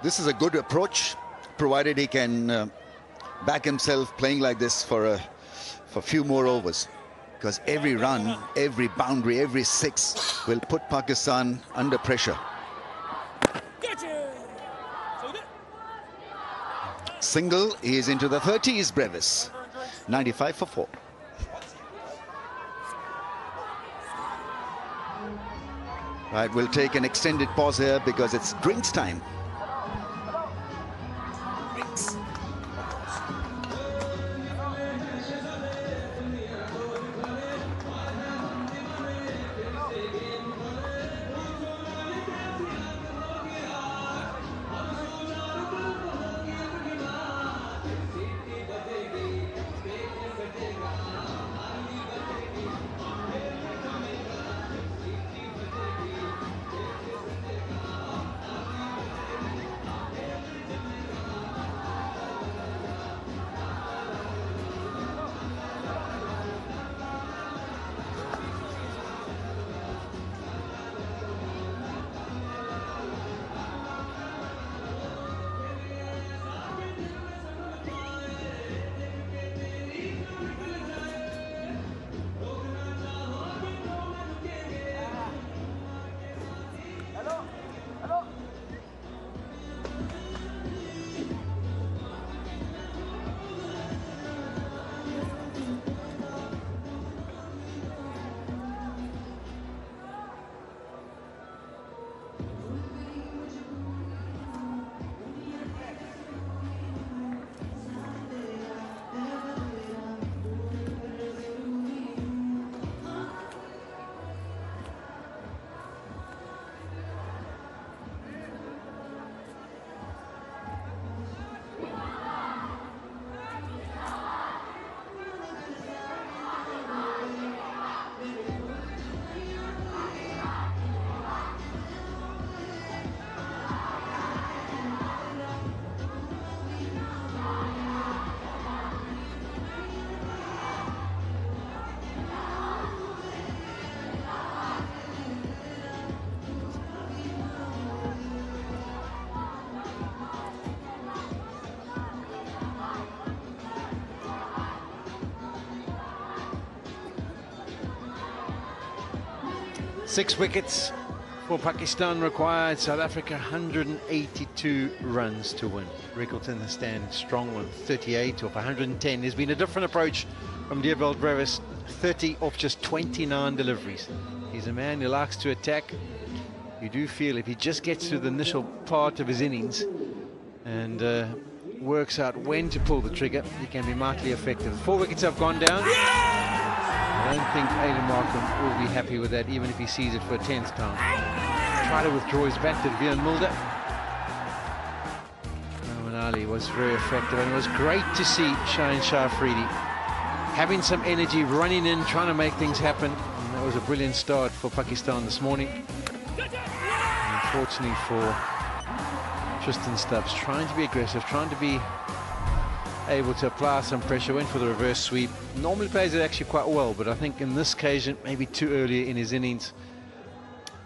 This is a good approach, provided he can back himself playing like this for a few more overs. Because every run, every boundary, every six will put Pakistan under pressure. Single, he is into the 30s, Brevis. 95 for 4. Right, we'll take an extended pause here because it's drinks time. Six wickets for Pakistan required. South Africa 182 runs to win. Rickleton has stand strong on 38 off 110. There's been a different approach from Deerveld Brevis. 30 off just 29 deliveries. He's a man who likes to attack. you do feel if he just gets through the initial part of his innings and works out when to pull the trigger, he can be mightily effective. 4 wickets have gone down. I don't think Aiden Markham will be happy with that, even if he sees it for a 10th count. Try to withdraw his bat to Vian Mulder. Ali was very effective, and it was great to see Shaheen Shah Afridi having some energy, running in, trying to make things happen. And that was a brilliant start for Pakistan this morning. And unfortunately for Tristan Stubbs, trying to be aggressive, trying to be able to apply some pressure, went for the reverse sweep. Normally plays it actually quite well, but I think in this occasion, maybe too early in his innings,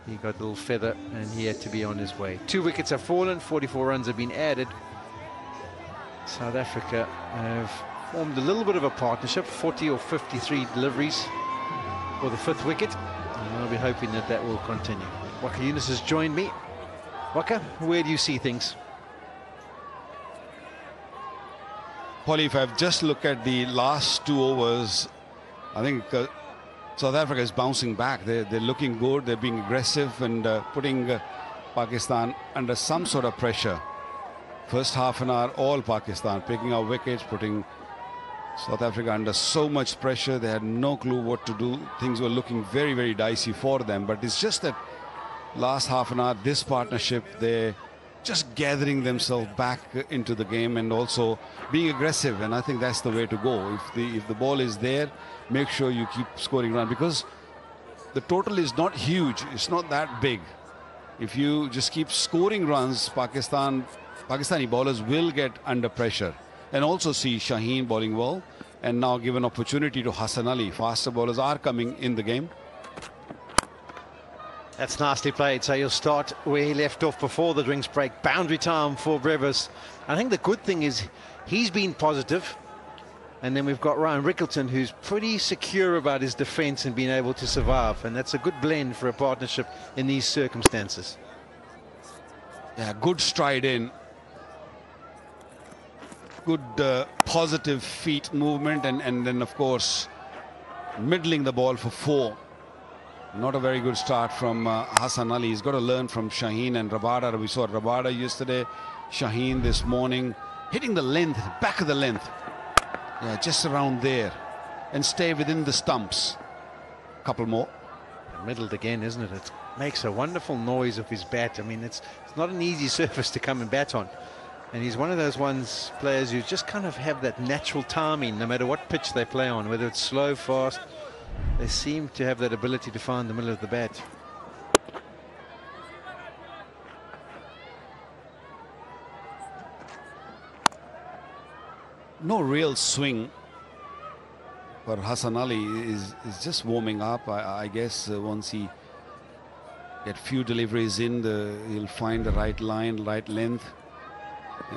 he got a little feather and he had to be on his way. 2 wickets have fallen, 44 runs have been added. South Africa have formed a little bit of a partnership, 40 or 53 deliveries for the 5th wicket, and I'll be hoping that that will continue. Waka Yunus has joined me. Waka, where do you see things? Paulie, if I've just looked at the last 2 overs, I think South Africa is bouncing back. They're looking good, they're being aggressive and putting Pakistan under some sort of pressure. First half an hour, all Pakistan picking up wickets, putting South Africa under so much pressure. They had no clue what to do. Things were looking very, very dicey for them. But it's just that last half an hour, this partnership, they're just gathering themselves back into the game and also being aggressive. And I think that's the way to go. If the ball is there, make sure you keep scoring runs, because the total is not huge. It's not that big. If you just keep scoring runs, Pakistani bowlers will get under pressure. And also see Shaheen bowling well, and now give an opportunity to Hassan Ali. Faster bowlers are coming in the game. That's nicely played. So he'll start where he left off before the drinks break. Boundary time for Brevis. I think the good thing is he's been positive. And then we've got Ryan Rickleton, who's pretty secure about his defence and being able to survive. And that's a good blend for a partnership in these circumstances. Yeah, good stride in. Good positive feet movement, and then of course middling the ball for 4. Not a very good start from Hassan Ali. He's got to learn from Shaheen and Rabada. We saw Rabada yesterday, Shaheen this morning, hitting the length, back of the length. Yeah, just around there, and stay within the stumps. Couple more. Middled again, isn't it? It makes a wonderful noise of his bat. I mean, it's not an easy surface to come and bat on. And he's one of those players who just kind of have that natural timing, no matter what pitch they play on, whether it's slow, fast. They seem to have that ability to find the middle of the bat. No real swing for Hassan Ali. Is just warming up. I guess once he get few deliveries in, he'll find the right line, right length.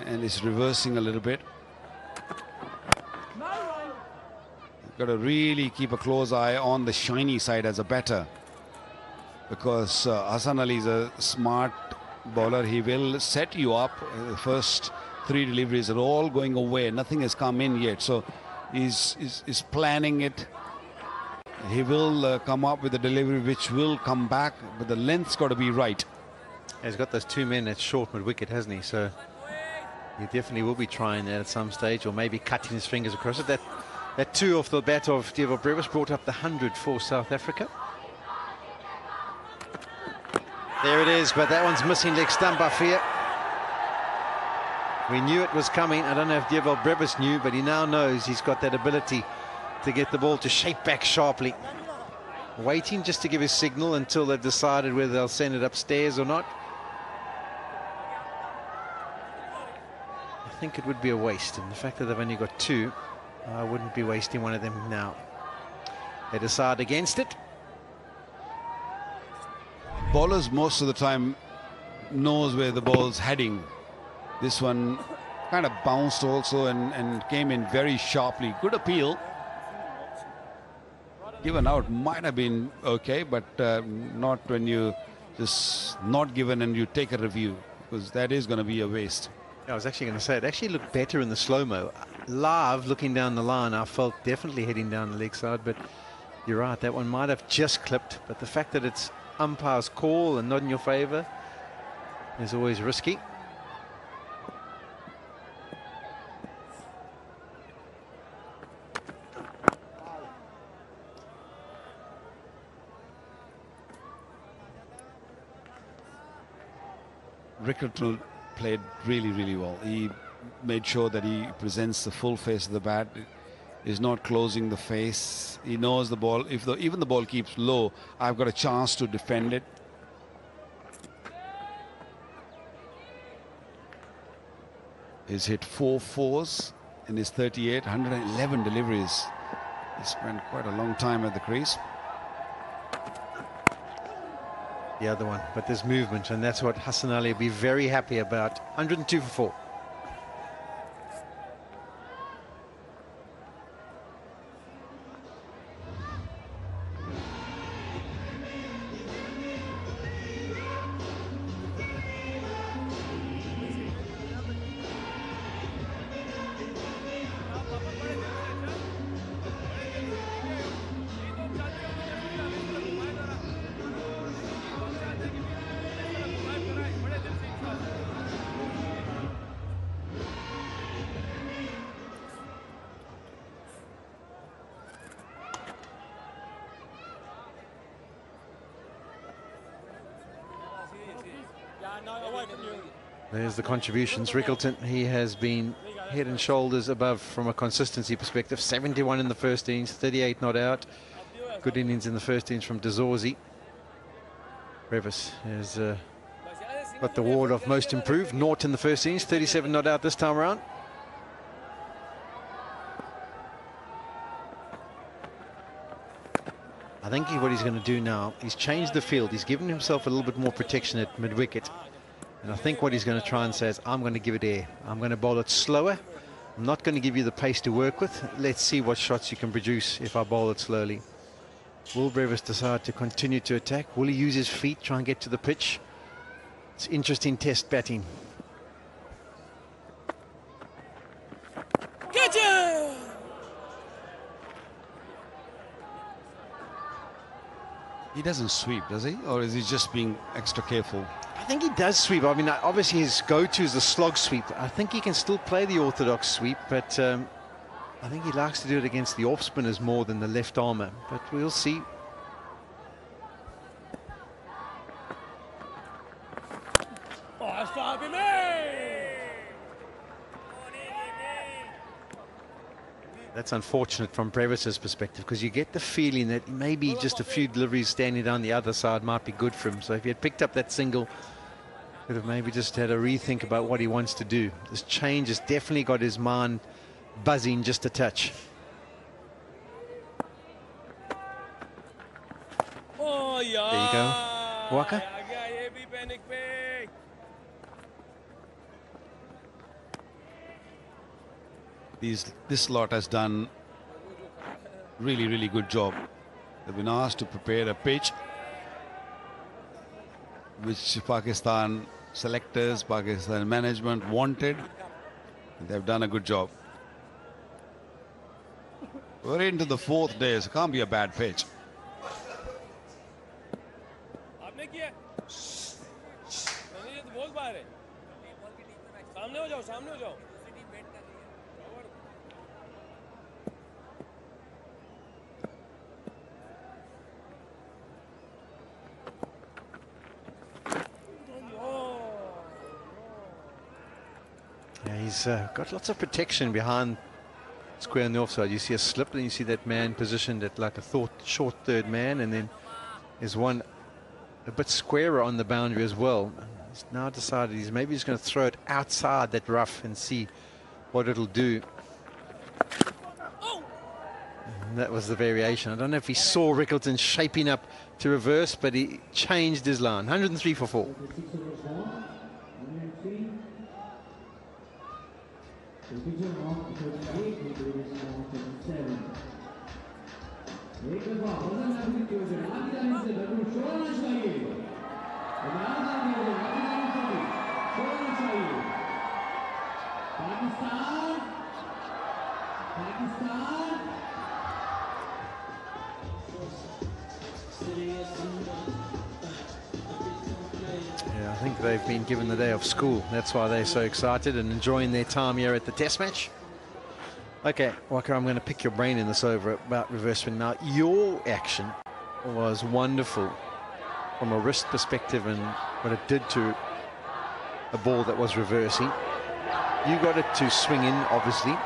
And it's reversing a little bit. Got to really keep a close eye on the shiny side as a batter, because Hassan Ali is a smart bowler. He will set you up. The first 3 deliveries are all going away. Nothing has come in yet, so he's planning it. He will come up with a delivery which will come back, but the length's got to be right. He's got those 2 men at short mid-wicket, hasn't he? So he definitely will be trying that at some stage, or maybe cutting his fingers across it. That 2 off the bat of Diego Brevis brought up the 100 for South Africa. There it is, but that one's missing leg stump, I fear. We knew it was coming. I don't know if Diego Brevis knew, but he now knows he's got that ability to get the ball to shape back sharply. Waiting just to give his signal until they've decided whether they'll send it upstairs or not. I think it would be a waste, and the fact that they've only got 2, I wouldn't be wasting one of them now. They decide against it. Bowlers most of the time knows where the ball's heading. This one kind of bounced also and came in very sharply. Good appeal. Given out might have been okay, but not when you just not given and you take a review, because that is going to be a waste. I was actually going to say, it actually looked better in the slow-mo. Live, looking down the line, I felt definitely heading down the leg side, but you're right, that one might have just clipped, but the fact that it's umpire's call and not in your favour is always risky. Rickerton played really well. He made sure that he presents the full face of the bat. Is not closing the face. He knows the ball. If even the ball keeps low, I've got a chance to defend it. He's hit 4 fours in his 38, 111 deliveries. He spent quite a long time at the crease. The other one, but there's movement, and that's what Hassan Ali will be very happy about. 102 for 4. There's the contributions. Rickerton, he has been head and shoulders above from a consistency perspective. 71 in the first innings, 38 not out. Good innings in the first innings from Dazorzi. Brevis has got the award of most improved. 0 in the first innings, 37 not out this time around. I think what he's going to do now, he's changed the field. He's given himself a little bit more protection at mid-wicket. And I think what he's going to try and say is, I'm going to give it air. I'm going to bowl it slower. I'm not going to give you the pace to work with. Let's see what shots you can produce if I bowl it slowly. Will Brevis decide to continue to attack? Will he use his feet, try and get to the pitch? It's interesting test batting. Catch! He doesn't sweep, does he? Or is he just being extra careful? I think he does sweep. I mean, obviously his go-to is the slog sweep. I think he can still play the orthodox sweep, but I think he likes to do it against the off spinners more than the left armour. But we'll see. That's unfortunate from Brevis's perspective, because you get the feeling that maybe just a few deliveries standing down the other side might be good for him. So if he had picked up that single, could have maybe just had a rethink about what he wants to do. This change has definitely got his mind buzzing just a touch. Oh, yeah. There you go, Waka. This lot has done really good job. They've been asked to prepare a pitch which Pakistan selectors, Pakistan management wanted. They've done a good job. We're into the 4th day, so it can't be a bad pitch. Yeah, he's got lots of protection behind square on the offside. You see a slip, and you see that man positioned at like a short third man, and then there's one a bit squarer on the boundary as well. He's now decided he's maybe just going to throw it outside that rough and see what it'll do. And that was the variation. I don't know if he saw Rickerton shaping up to reverse, but he changed his line. 103 for 4. Yeah, I think they've been given the day of school. That's why they're so excited and enjoying their time here at the Test match. Okay, Waka, I'm going to pick your brain in this over about reverse swing. Now, your action was wonderful from a wrist perspective and what it did to a ball that was reversing. You got it to swing in, obviously,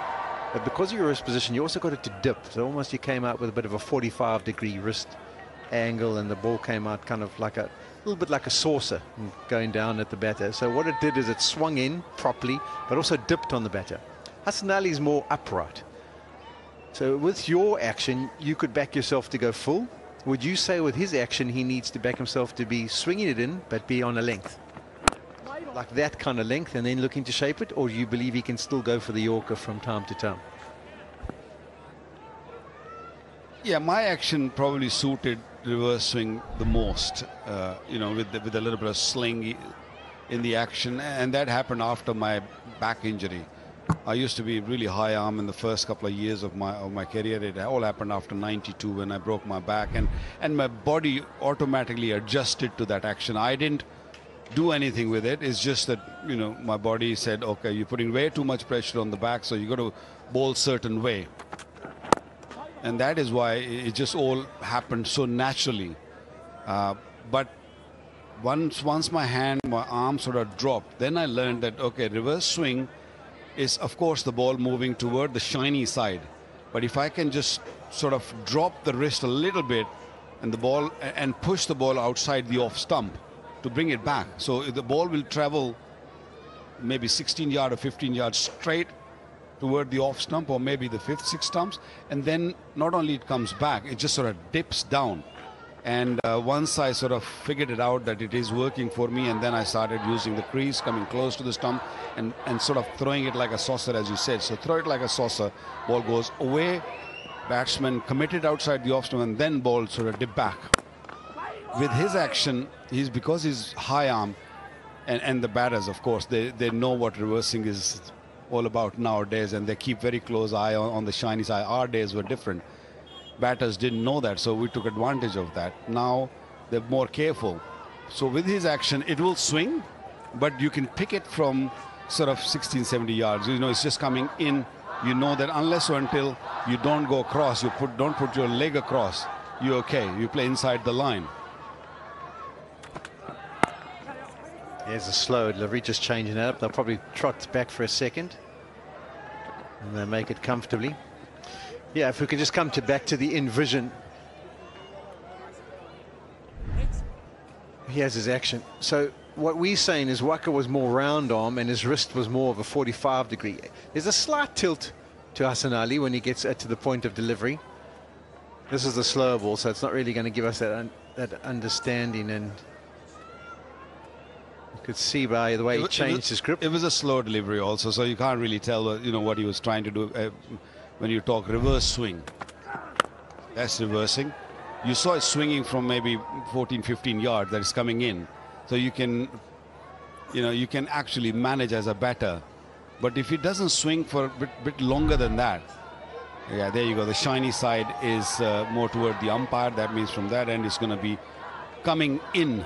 but because of your wrist position, you also got it to dip. So almost you came out with a bit of a 45-degree wrist angle, and the ball came out kind of like a little bit like a saucer going down at the batter. So what it did is it swung in properly, but also dipped on the batter. Hassan Ali is more upright. So with your action, you could back yourself to go full. Would you say with his action, he needs to back himself to be swinging it in, but be on a length? Like that kind of length and then looking to shape it? Or do you believe he can still go for the Yorker from time to time? Yeah, my action probably suited reverse swing the most, you know, with a little bit of sling in the action. And that happened after my back injury. I used to be really high arm in the first couple of years of my career. It all happened after 92 when I broke my back, and my body automatically adjusted to that action. I didn't do anything with it. It's just that, you know, my body said, okay, you're putting way too much pressure on the back, so you got to bowl certain way. And that is why it just all happened so naturally. But once my arm sort of dropped, then I learned that, okay, reverse swing is, of course, the ball moving toward the shiny side. But if I can just sort of drop the wrist a little bit and the ball and push the ball outside the off stump to bring it back, so the ball will travel maybe 16 yards or 15 yards straight toward the off stump, or maybe the 5th, 6th stumps, and then not only it comes back, it just sort of dips down. And once I sort of figured it out that it is working for me, and then I started using the crease, coming close to the stump and sort of throwing it like a saucer, as you said. So throw it like a saucer, ball goes away, batsman committed outside the off stump, and then ball sort of dip back. With his action, because he's high arm, and the batters, of course, they know what reversing is all about nowadays, and they keep very close eye on the shiny side. Our days were different. Batters didn't know that, so we took advantage of that. Now they're more careful. So with his action, it will swing, but you can pick it from sort of 16, 70 yards. You know, it's just coming in. You know that unless or until you don't go across, don't put your leg across, you're okay. You play inside the line. There's a slow delivery, just changing that up. They'll probably trot back for a second, and they'll make it comfortably. Yeah, if we could just come back to the envision. He has his action. So what we're saying is Waka was more round arm and his wrist was more of a 45-degree. There's a slight tilt to Hassan Ali when he gets to the point of delivery. This is the slower ball, so it's not really going to give us that understanding. And you could see by the way he changed his grip. It was a slow delivery also, so you can't really tell, you know, what he was trying to do. When you talk reverse swing, that's reversing. You saw it swinging from maybe 14, 15 yards that is coming in. So you can, you know, you can actually manage as a batter. But if it doesn't swing for a bit longer than that, yeah, there you go. The shiny side is more toward the umpire. That means from that end it's going to be coming in.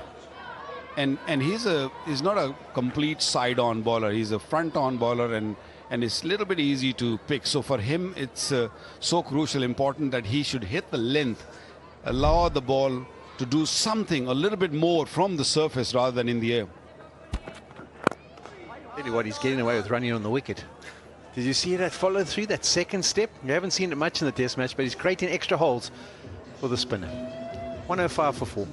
And he's not a complete side-on bowler. He's a front-on bowler, and it's a little bit easy to pick. So for him, it's so crucial, important that he should hit the length, allow the ball to do something a little bit more from the surface rather than in the air. Really what he's getting away with, running on the wicket. Did you see that follow through, that second step? You haven't seen it much in the Test match, but he's creating extra holes for the spinner. 105 for 4.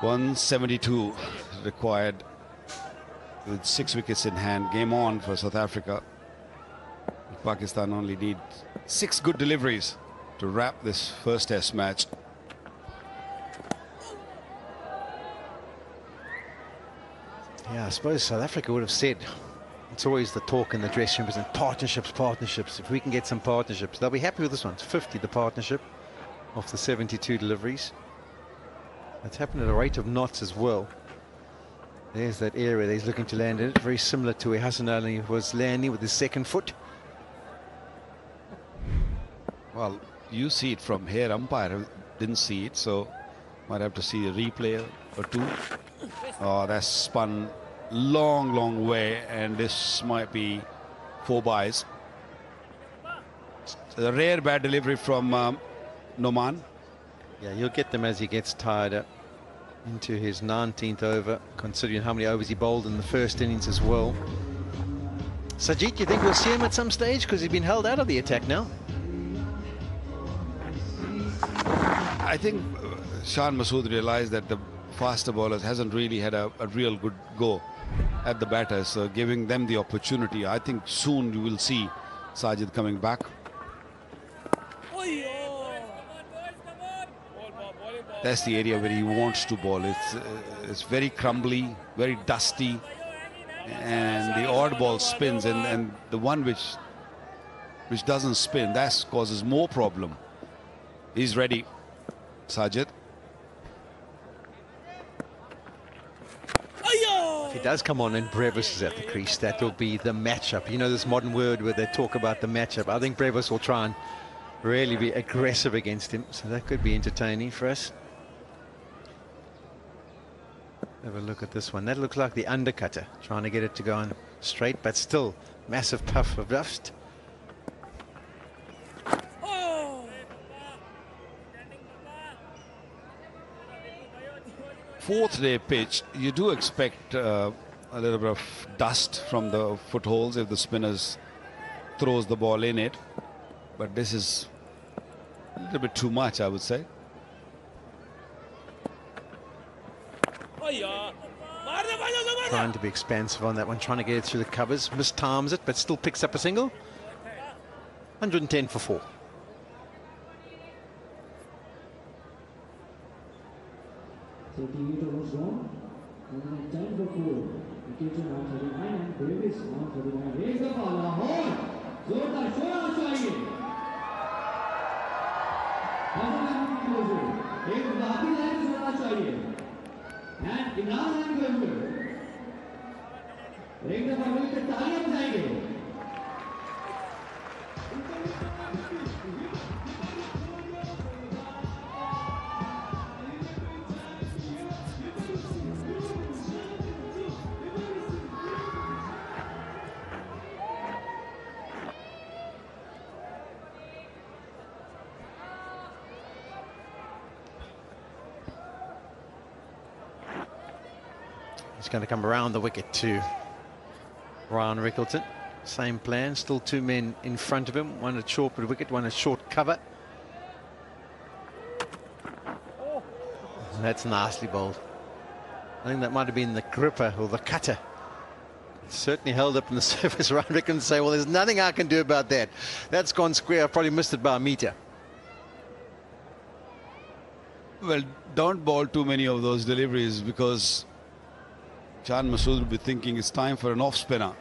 .172 required with 6 wickets in hand. Game on for South Africa. Pakistan only need 6 good deliveries to wrap this first test match. Yeah, I suppose South Africa would have said, it's always the talk in the dressing rooms and partnerships, partnerships. If we can get some partnerships, they'll be happy with this one. It's 50, the partnership, of the 72 deliveries. It's happened at a rate of knots as well. There's that area that he's looking to land in it, very similar to where Hassan Ali was landing with his second foot. Well, you see it from here. Umpire didn't see it, so might have to see a replay or two. Oh, that's spun long way, and this might be 4 byes. A rare bad delivery from Noman. Yeah, you'll get them as he gets tired up into his 19th over, considering how many overs he bowled in the first innings as well. Sajid, you think we'll see him at some stage? Because he's been held out of the attack now. I think Shan Masood realized that the faster bowlers hasn't really had a real good go at the batters, so giving them the opportunity. I think soon you will see Sajid coming back. That's the area where he wants to bowl. It's very crumbly, very dusty, and the odd ball spins, and the one which doesn't spin, that causes more problem. He's ready, Sajid. If he does come on and Brevis is at the crease, that will be the matchup. You know, this modern word where they talk about the matchup. I think Brevis will try and really be aggressive against him, so that could be entertaining for us. Have a look at this one. That looks like the undercutter, trying to get it to go on straight, but still massive puff of dust. Fourth day pitch, you do expect a little bit of dust from the footholds if the spinners throws the ball in it, but this is a little bit too much, I would say. Trying to be expansive on that one, trying to get it through the covers, mistimes it, but still picks up a single. 110 for 4. Taking it over zone, 110 for 4. Wicket on 39 and Davis on 39. Raise the ball, Lahore. जोरदार शोर चाहिए. एक बाकी line छोड़ना चाहिए. And इनाम line को अंदर. एक दफा मिलकर तालियां बजाएंगे. He's going to come around the wicket to Ryan Rickleton. Same plan, still 2 men in front of him. One at short wicket, one at short cover. That's nicely bowled. I think that might have been the gripper or the cutter. It's certainly held up in the surface. Ryan Rickleton say, well, there's nothing I can do about that. That's gone square. I probably missed it by a metre. Well, don't bowl too many of those deliveries, because Shan Masood will be thinking it's time for an off spinner.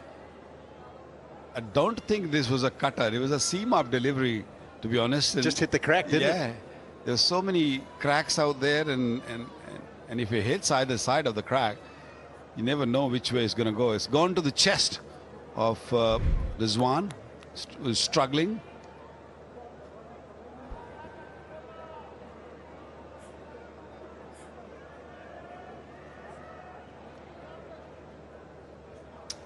I don't think this was a cutter. It was a seam-up delivery, to be honest. Just hit the crack, didn't it? Yeah. There's so many cracks out there, and if it hits either side of the crack, you never know which way it's going to go. It's gone to the chest of Rizwan, who's struggling.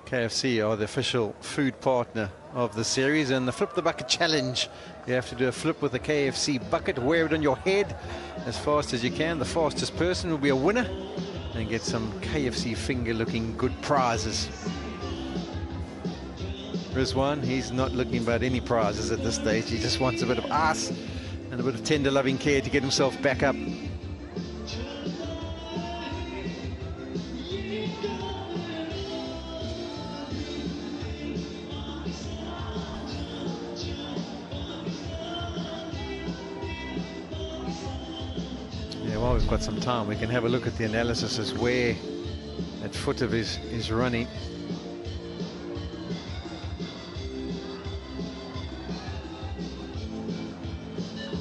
KFC are the official food partner of the series, and the Flip the Bucket Challenge. You have to do a flip with a KFC bucket, wear it on your head as fast as you can. The fastest person will be a winner and get some KFC finger-looking good prizes. Rizwan, he's not looking about any prizes at this stage. He just wants a bit of ice and a bit of tender loving care to get himself back up. we've got some time, we can have a look at the analysis as where that foot of his is running.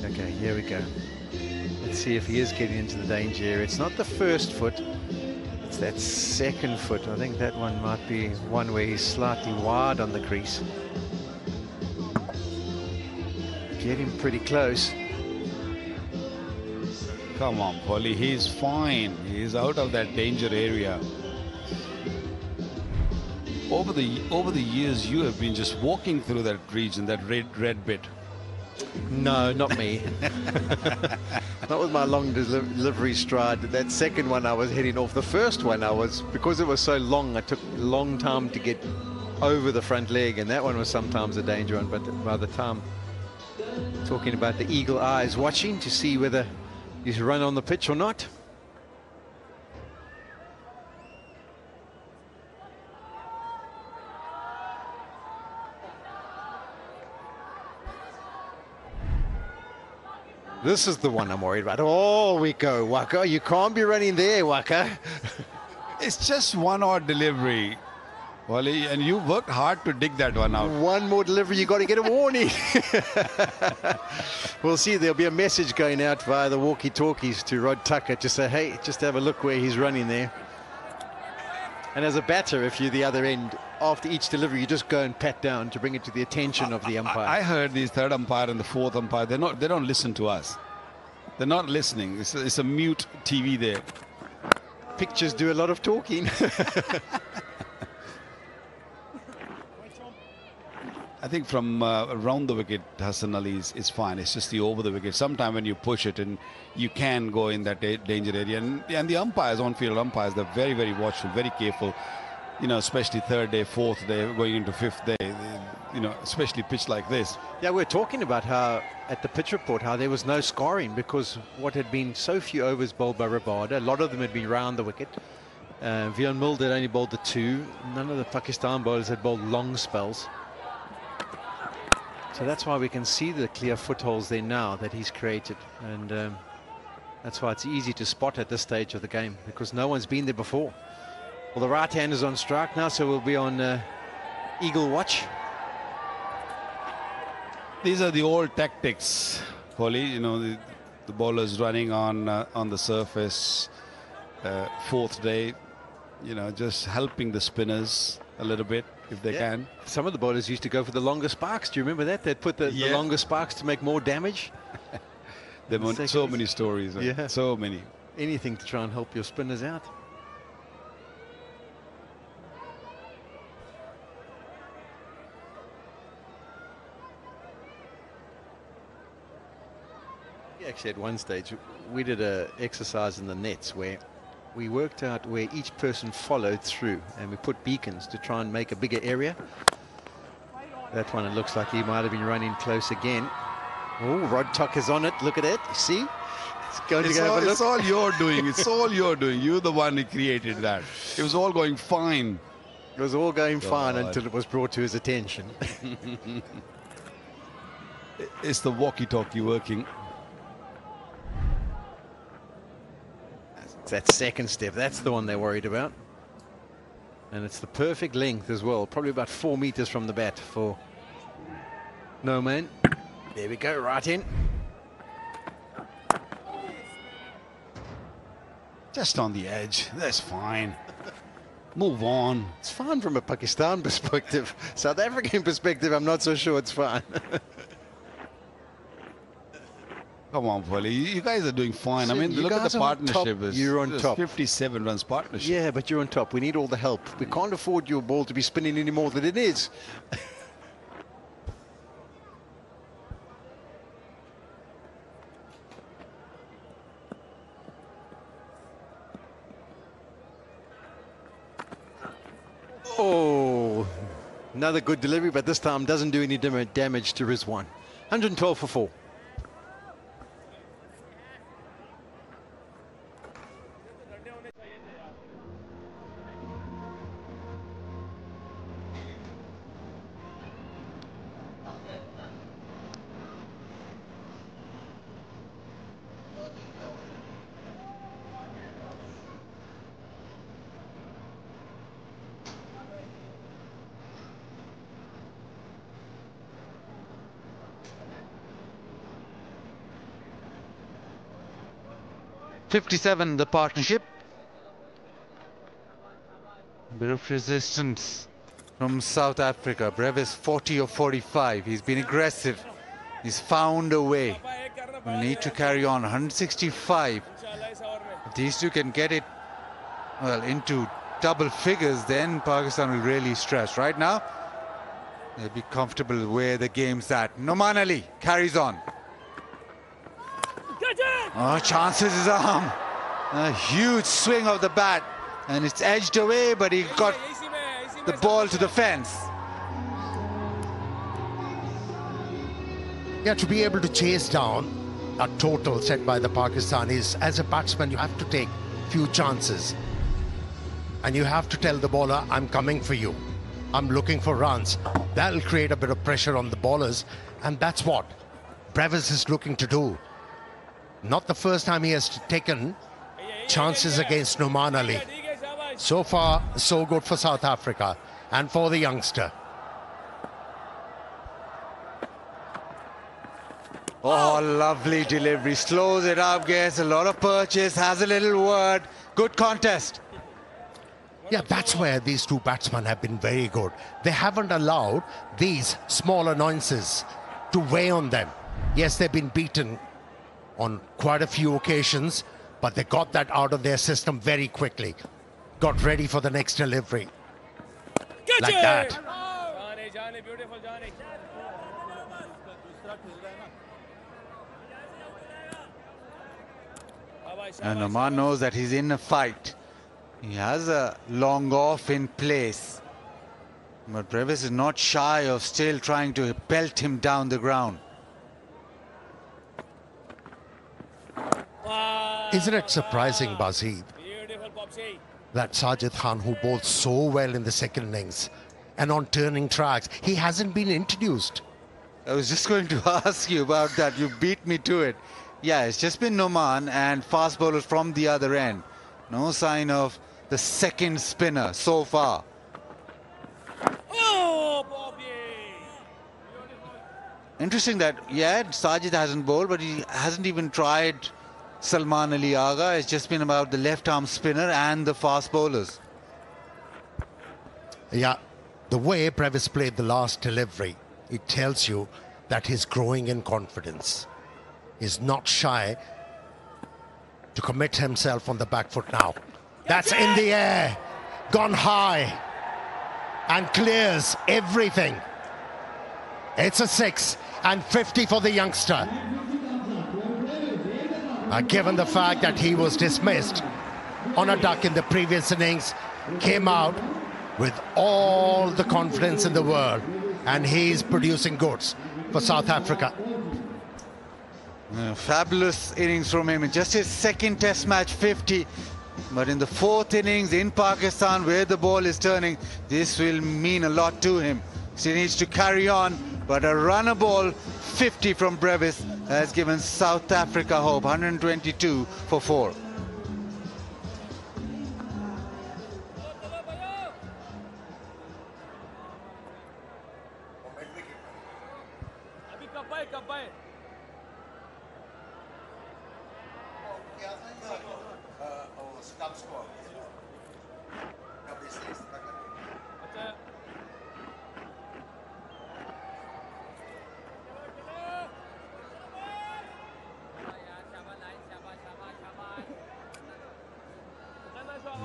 Okay, here we go. Let's see if he is getting into the danger area. It's not the first foot, it's that second foot. I think that one might be one where he's slightly wide on the crease. Getting pretty close. Come on, Polly, he's fine. He's out of that danger area. Over the years, you have been just walking through that region, that red bit. No, not me. Not with my long delivery stride. That second one I was heading off. The first one I was, because it was so long, I took a long time to get over the front leg, and that one was sometimes a danger one. But by the time, talking about the eagle eyes watching to see whether he's run on the pitch or not. This is the one I'm worried about. Oh, we go, Waka. You can't be running there, Waka. It's just one odd delivery, Wally, and you worked hard to dig that one out. One more delivery, you got to get a warning. We'll see. There'll be a message going out via the walkie-talkies to Rod Tucker to say, hey, just have a look where he's running there. And as a batter, if you're the other end, after each delivery, you just go and pat down to bring it to the attention of the umpire. I heard the third umpire and the fourth umpire, they don't listen to us. They're not listening. It's a mute TV there. Pictures do a lot of talking. I think from around the wicket, Hassan Ali is fine. It's just the over the wicket. Sometime when you push it and you can go in that danger area. And the umpires, on-field umpires, they're very, very watchful, very careful. You know, especially third day, fourth day, going into fifth day. You know, especially pitch like this. Yeah, we're talking about how at the pitch report how there was no scoring because what had been so few overs bowled by Rabada, a lot of them had been round the wicket. Vion Mulder had only bowled the 2. None of the Pakistan bowlers had bowled long spells. So that's why we can see the clear footholds there now that he's created. And that's why it's easy to spot at this stage of the game because no one's been there before. Well, the right hand is on strike now, so we'll be on eagle watch. These are the old tactics, Polly. You know, the bowlers running on the surface, fourth day, you know, just helping the spinners a little bit if they can. Some of the bowlers used to go for the longer sparks. Do you remember that? They'd put the longer sparks to make more damage. There were so many stories. Yeah. So many. Anything to try and help your spinners out. Actually, at one stage, we did an exercise in the nets where we worked out where each person followed through and we put beacons to try and make a bigger area. That one, it looks like he might have been running close again. Oh, Rod Tucker's on it. Look at it. See? It's going to go have a look. It's all you're doing. It's all you're doing. You're the one who created that. It was all going fine. It was all going fine until it was brought to his attention. It's the walkie-talkie working. That second step, that's the one they're worried about. And it's the perfect length as well, probably about 4 meters from the bat for no man. There we go, right in. Just on the edge, that's fine. Move on. It's fine from a Pakistan perspective. South African perspective, I'm not so sure it's fine. Come on, Polly. You guys are doing fine. So I mean, look at the partnership. You're on top. 57 runs partnership. Yeah, but you're on top. We need all the help. We can't afford your ball to be spinning any more than it is. Oh, another good delivery, but this time doesn't do any damage to Rizwan. 112 for 4. 57, the partnership. Bit of resistance from South Africa. Brevis 40 of 45. He's been aggressive. He's found a way. We'll need to carry on. 165. If these two can get it, well, into double figures, then Pakistan will really stress. Right now, they'll be comfortable where the game's at. Noman Ali carries on. Oh, chances his arm. A huge swing of the bat. And it's edged away, but he got the ball to the fence. Yeah, to be able to chase down a total set by the Pakistanis, as a batsman, you have to take few chances. And you have to tell the bowler, I'm coming for you. I'm looking for runs. That'll create a bit of pressure on the bowlers. And that's what Brevis is looking to do. Not the first time he has taken chances against Noman Ali. So far, so good for South Africa and for the youngster. Oh, lovely delivery. Slows it up, gets a lot of purchase, has a little word. Good contest. Yeah, that's where these two batsmen have been very good. They haven't allowed these small annoyances to weigh on them. Yes, they've been beaten on quite a few occasions, but they got that out of their system very quickly. Got ready for the next delivery. Like that. Johnny, beautiful Johnny. And Noman knows that he's in a fight. He has a long off in place. But Brevis is not shy of still trying to belt him down the ground. Isn't it surprising, Bazid, that Sajid Khan, who bowled so well in the second innings, and on turning tracks, he hasn't been introduced? I was just going to ask you about that. You beat me to it. Yeah, it's just been Noman and fast bowlers from the other end. No sign of the second spinner so far. Interesting that, yeah, Sajid hasn't bowled, but he hasn't even tried Salman Ali Agha. It's just been about the left arm spinner and the fast bowlers. Yeah, the way Brevis played the last delivery, it tells you that he's growing in confidence. He's not shy to commit himself on the back foot now. That's in the air, gone high, and clears everything. It's a 6 and 50 for the youngster. Given the fact that he was dismissed on a duck in the previous innings, came out with all the confidence in the world, and he's producing goods for South Africa. Fabulous innings from him in just his second test match, 50. But in the fourth innings in Pakistan, where the ball is turning, this will mean a lot to him. So he needs to carry on, but a runner ball 50 from Brevis has given South Africa hope. 122 for 4.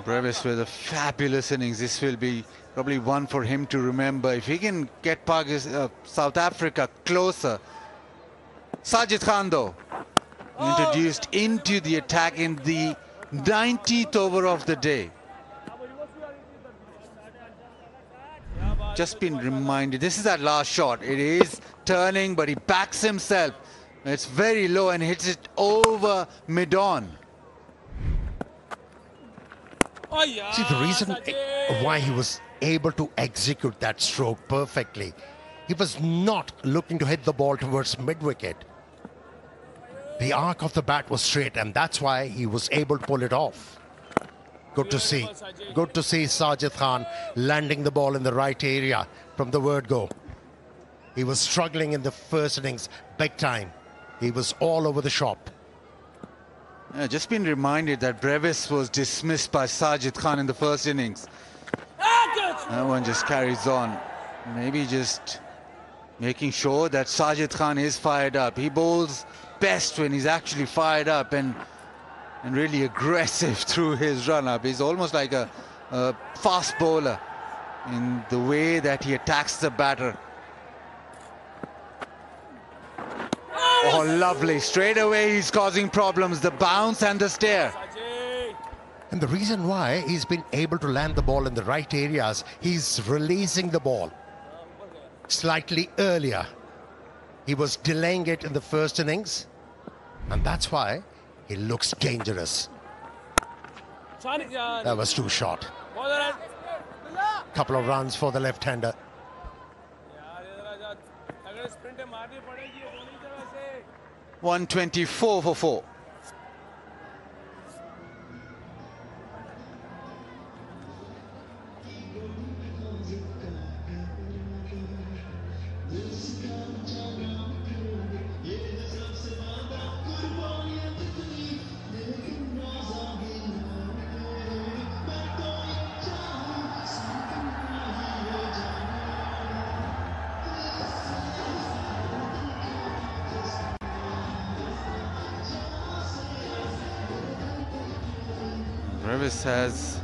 Brevis with a fabulous innings. This will be probably one for him to remember. If he can get South Africa closer. Sajid Khan, though, introduced into the attack in the 90th over of the day. Just been reminded, this is that last shot. It is turning, but he backs himself. It's very low and hits it over mid-on. See, the reason why he was able to execute that stroke perfectly, he was not looking to hit the ball towards mid-wicket. The arc of the bat was straight, and that's why he was able to pull it off. Good to see. Good to see Sajid Khan landing the ball in the right area from the word go. He was struggling in the first innings big time. He was all over the shop. Just been reminded that Brevis was dismissed by Sajid Khan in the first innings. That one just carries on. Maybe just making sure that Sajid Khan is fired up. He bowls best when he's actually fired up and really aggressive through his run-up. He's almost like a fast bowler in the way that he attacks the batter. Oh, lovely. Straight away he's causing problems. The bounce and the stare. And the reason why he's been able to land the ball in the right areas, he's releasing the ball slightly earlier. He was delaying it in the first innings, and that's why he looks dangerous. That was too short. Couple of runs for the left-hander. 124 for 4. Brevis has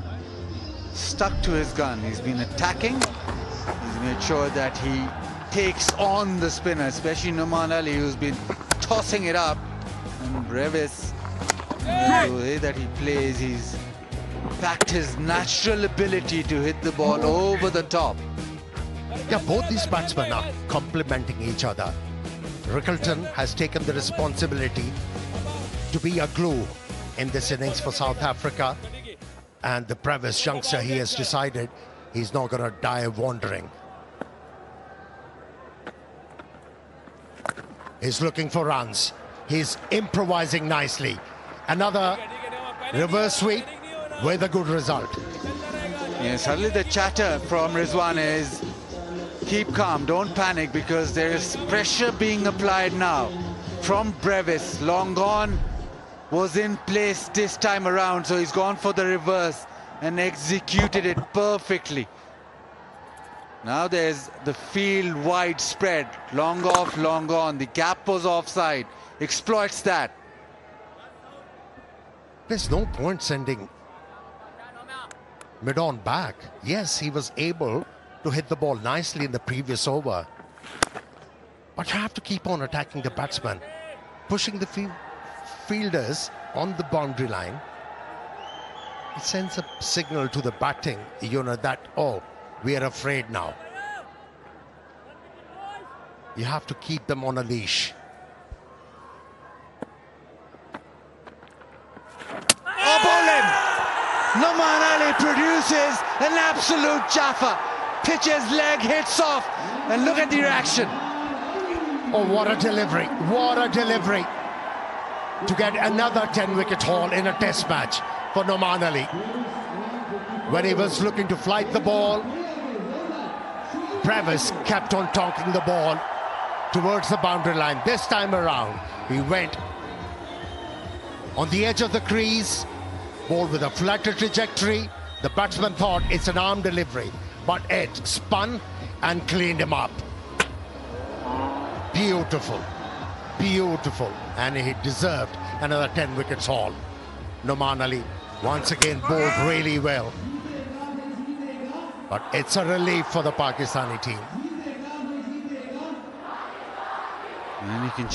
stuck to his gun. He's been attacking. He's made sure that he takes on the spinner, especially Numan Ali, who's been tossing it up. And Brevis, the way that he plays, he's packed his natural ability to hit the ball over the top. Yeah, both these batsmen are complementing each other. Rickleton has taken the responsibility to be a glue in this innings for South Africa, and the Brevis youngster, he has decided he's not going to die wandering. He's looking for runs. He's improvising nicely. Another reverse sweep with a good result. Yes, suddenly the chatter from Rizwan is keep calm, don't panic, because there is pressure being applied now from Brevis. Long gone was in place this time around, so he's gone for the reverse and executed it perfectly. Now there's the field wide spread, long off, long on. The gap was offside, exploits that. There's no point sending mid-on back. Yes, he was able to hit the ball nicely in the previous over, but you have to keep on attacking the batsman, pushing the fielders on the boundary line. It sends a signal to the batting unit that, oh, we are afraid now. You have to keep them on a leash. Oh, bowling! Numan Ali produces an absolute jaffa. Pitches leg, hits off, and look at the reaction. Oh, what a delivery. What a delivery. To get another 10-wicket haul in a test match for Numan Ali. When he was looking to flight the ball, Brevis kept on talking the ball towards the boundary line. This time around, he went on the edge of the crease, ball with a flatter trajectory. The batsman thought it's an arm delivery, but it spun and cleaned him up. Beautiful, beautiful, and he deserved another 10 wickets haul. Numan Ali once again bowled really well, but it's a relief for the Pakistani team. And you can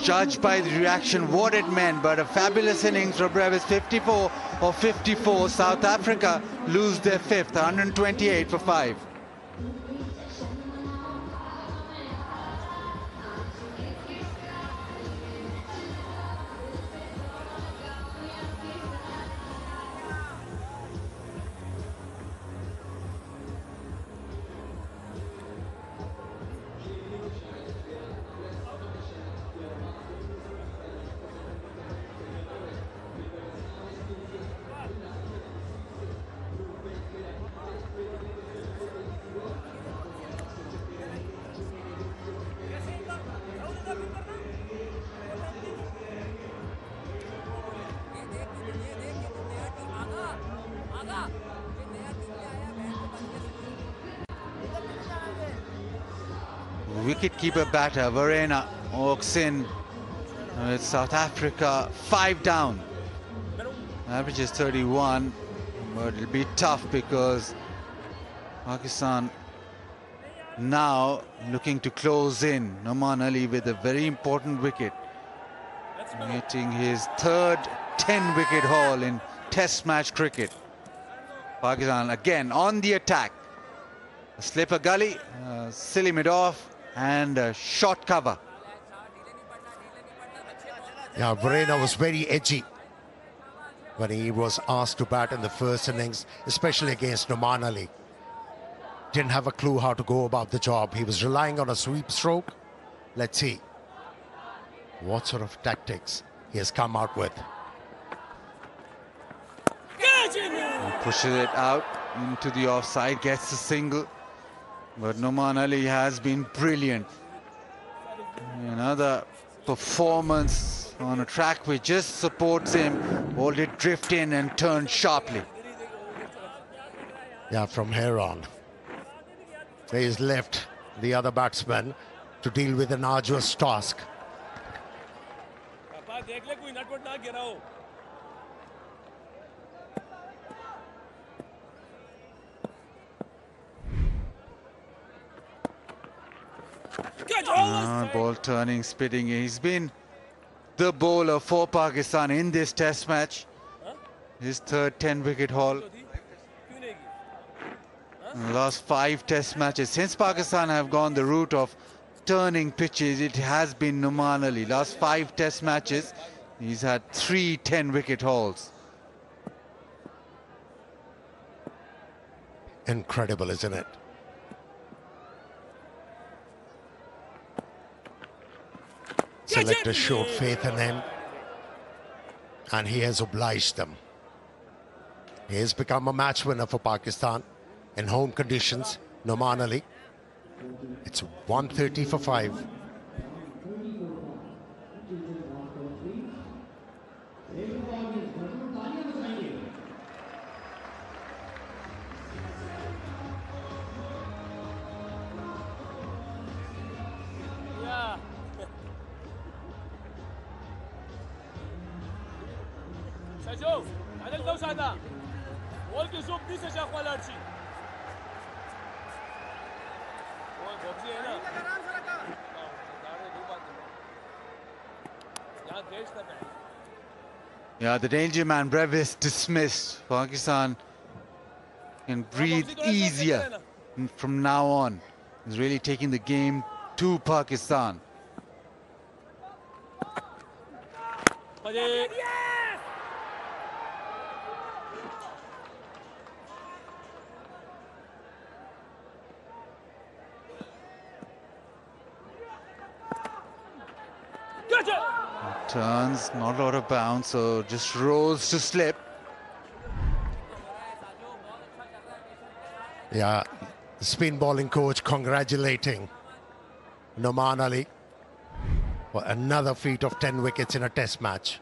judge by the reaction what it meant, but a fabulous innings for Brevis. 54 or 54. South Africa lose their fifth, 128 for 5. wicket-keeper batter, Verena, walks in with South Africa 5 down. Average is 31, but it'll be tough because Pakistan now looking to close in. Noman Ali with a very important wicket, hitting his third 10-wicket haul in Test match cricket. Pakistan again on the attack. A slipper gully, silly mid-off, and a short cover. Yeah, Verena was very edgy when he was asked to bat in the first innings, especially against Noman Ali. Didn't have a clue how to go about the job. He was relying on a sweep stroke. Let's see what sort of tactics he has come out with. He pushes it out into the offside, gets a single. But Noman Ali has been brilliant. Another performance on a track which just supports him. Ball did drift in and turn sharply. Yeah, from here on, he is left the other batsman to deal with an arduous task. Ball turning, spitting. He's been the bowler for Pakistan in this Test match. His third 10-wicket haul. In the last 5 Test matches, since Pakistan have gone the route of turning pitches, it has been Noman Ali. Last 5 Test matches, he's had 3 10-wicket hauls. Incredible, isn't it? Selectors showed faith in him, and he has obliged them. He has become a match winner for Pakistan in home conditions. Noman Ali. It's 130 for 5. Yeah, the danger man brevis dismissed. Pakistan can breathe easier from now on. He's really taking the game to Pakistan. Turns, not a lot of bounce, so just rolls to slip. Yeah, the spin bowling coach congratulating Noman Ali for another feat of 10 wickets in a Test match.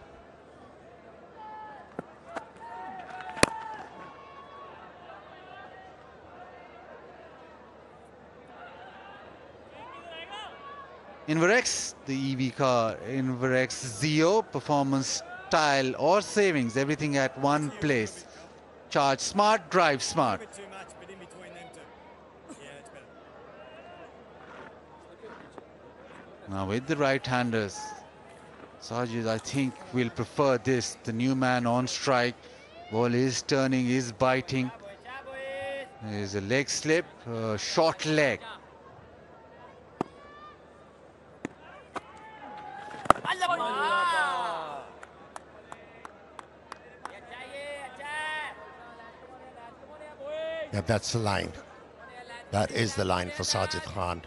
Inverex, the EV car, Inverex Zeo, performance, style or savings, everything at one place. Charge smart, drive smart. Now with the right-handers, Sajid, I think, will prefer this. The new man on strike. Ball is turning, is biting. There's a leg slip, short leg. Yeah, that's the line. That is the line for Sajid Khan.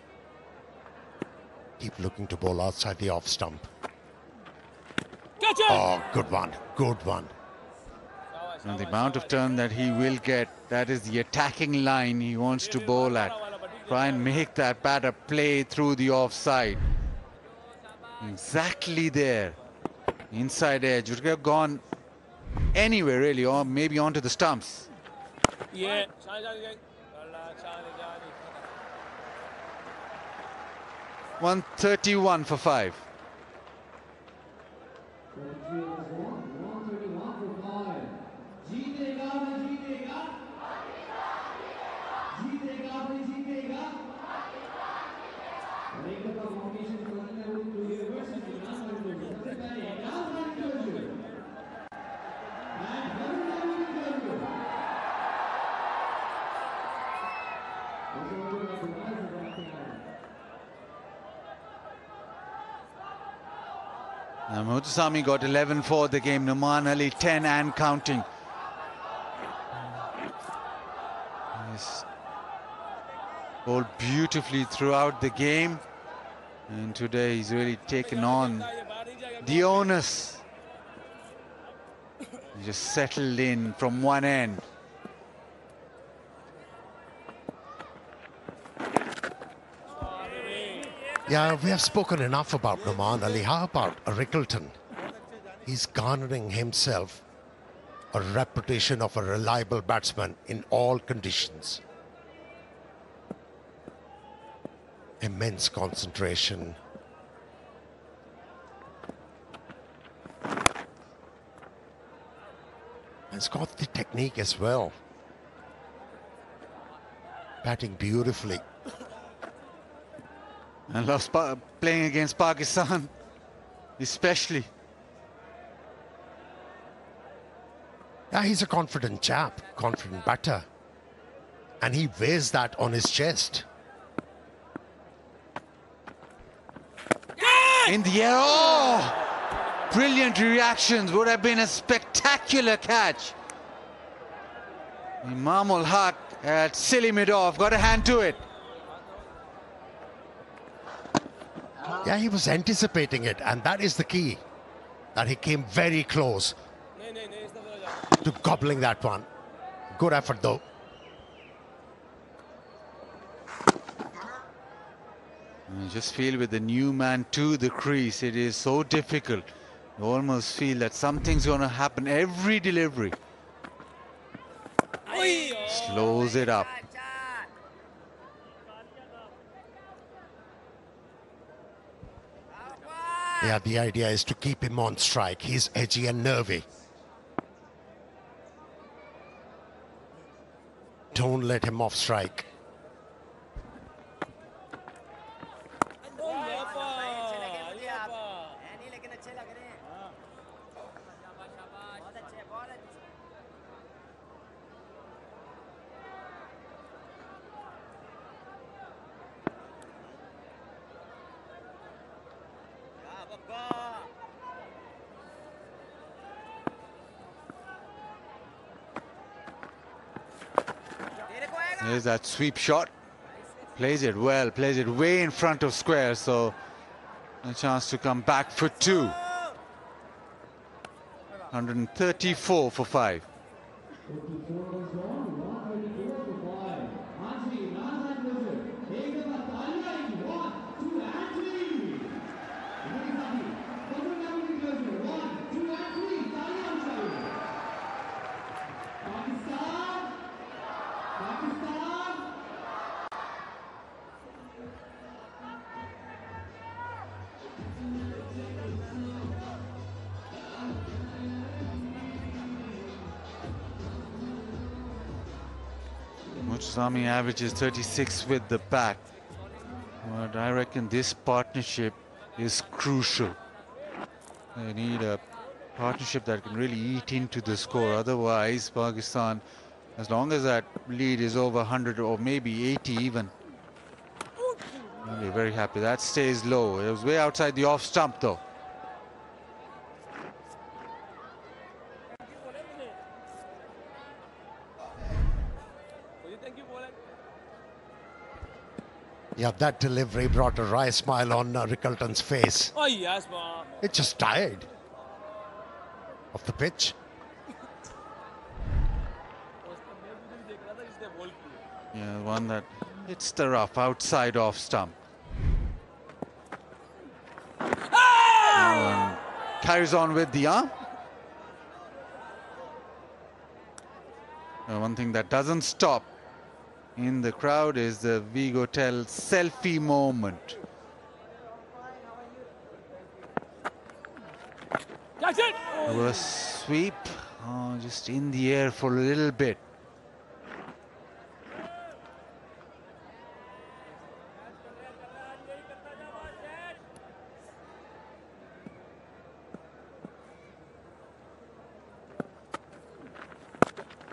Keep looking to bowl outside the off stump. Oh, good one, good one. And the amount of turn that he will get, that is the attacking line he wants to bowl at. Try and make that batter play through the offside. Exactly there. Inside edge. Would have gone anywhere really, or maybe onto the stumps. 131 for 5. Now, Muthusamy got 11 for the game. Numan Ali 10 and counting. He's bowled beautifully throughout the game, and today he's really taken on the onus. He just settled in from one end. Yeah, we have spoken enough about Numan Ali. How about Rickleton? He's garnering himself a reputation of a reliable batsman in all conditions. Immense concentration. He's got the technique as well. Batting beautifully. And loves playing against Pakistan, especially. Yeah, he's a confident chap, confident batter. And he wears that on his chest. In the air, oh! Brilliant reactions, would have been a spectacular catch. Imamul Haq had silly mid-off, got a hand to it. Yeah, he was anticipating it, and that is the key. That he came very close to gobbling that one. Good effort, though. You just feel with the new man to the crease, it is so difficult. You almost feel that something's going to happen every delivery. Slows it up. Yeah, the idea is to keep him on strike. He's edgy and nervy. Don't let him off strike. There's that sweep shot. Plays it well, plays it way in front of square, so a chance to come back for 2. 134 for 5. Muthusamy averages 36 with the bat. But I reckon this partnership is crucial. They need a partnership that can really eat into the score. Otherwise, Pakistan, as long as that lead is over 100 or maybe 80 even, they'll be very happy. That stays low. It was way outside the off stump though. Yeah, that delivery brought a wry smile on Rickleton's face. Oh, yes, man. It just died off the pitch. Yeah, one that hits the rough outside off stump. Carries on with the arm. One thing that doesn't stop in the crowd is the Vigotel selfie moment. Reverse sweep, just in the air for a little bit.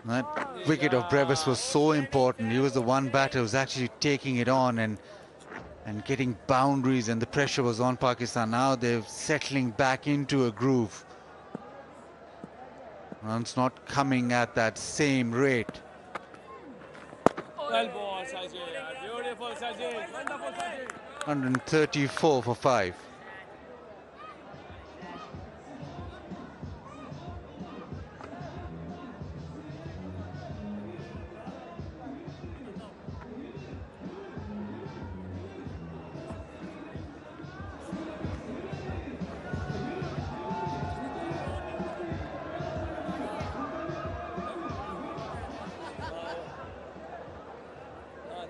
That wicket of Brevis was so important. He was the one batter who was actually taking it on and getting boundaries, and the pressure was on Pakistan. Now they're settling back into a groove. Runs not coming at that same rate. Well ball, Sajid. Beautiful, Sajid. Wonderful, Sajid. 134 for 5.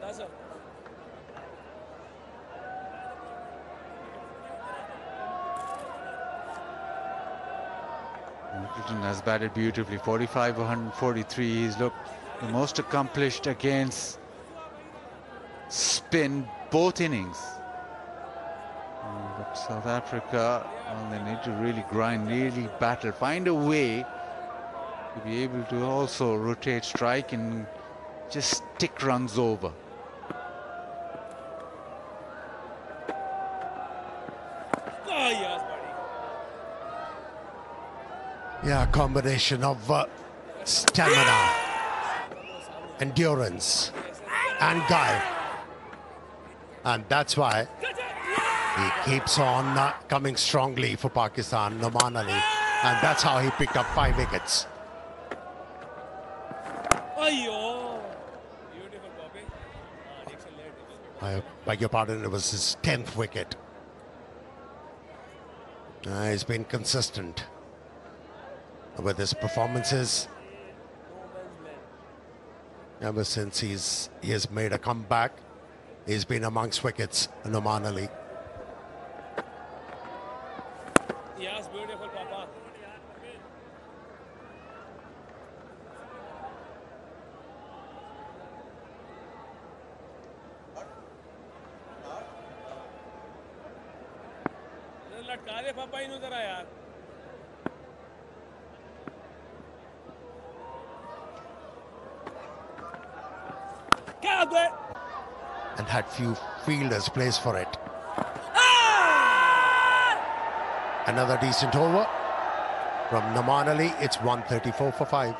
That's it. Middleton has batted beautifully. 45 143. He's looked the most accomplished against spin both innings. But South Africa, well, they need to really grind, really battle, find a way to be able to also rotate strike and just stick runs over. Oh, yes, buddy. Yeah, a combination of stamina, endurance, and guile. And that's why he keeps on coming strongly for Pakistan, Noman Ali. And that's how he picked up 5 wickets. Ayyo. Beautiful, Bobby. I beg your pardon, it was his 10th wicket. He's been consistent with his performances ever since he has made a comeback. He's been amongst wickets, Noman Ali. Yes, beautiful, Papa. लटका दे पापा इन्हों जरा यार क्या गए And had few fielders placed for it. Another decent over from Noman Ali. It's 134 for 5.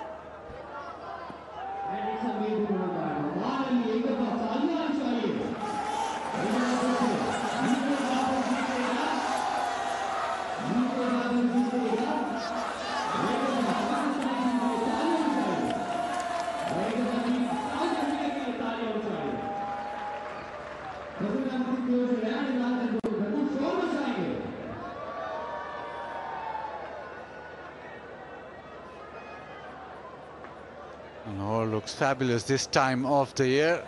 And all looks fabulous this time of the year.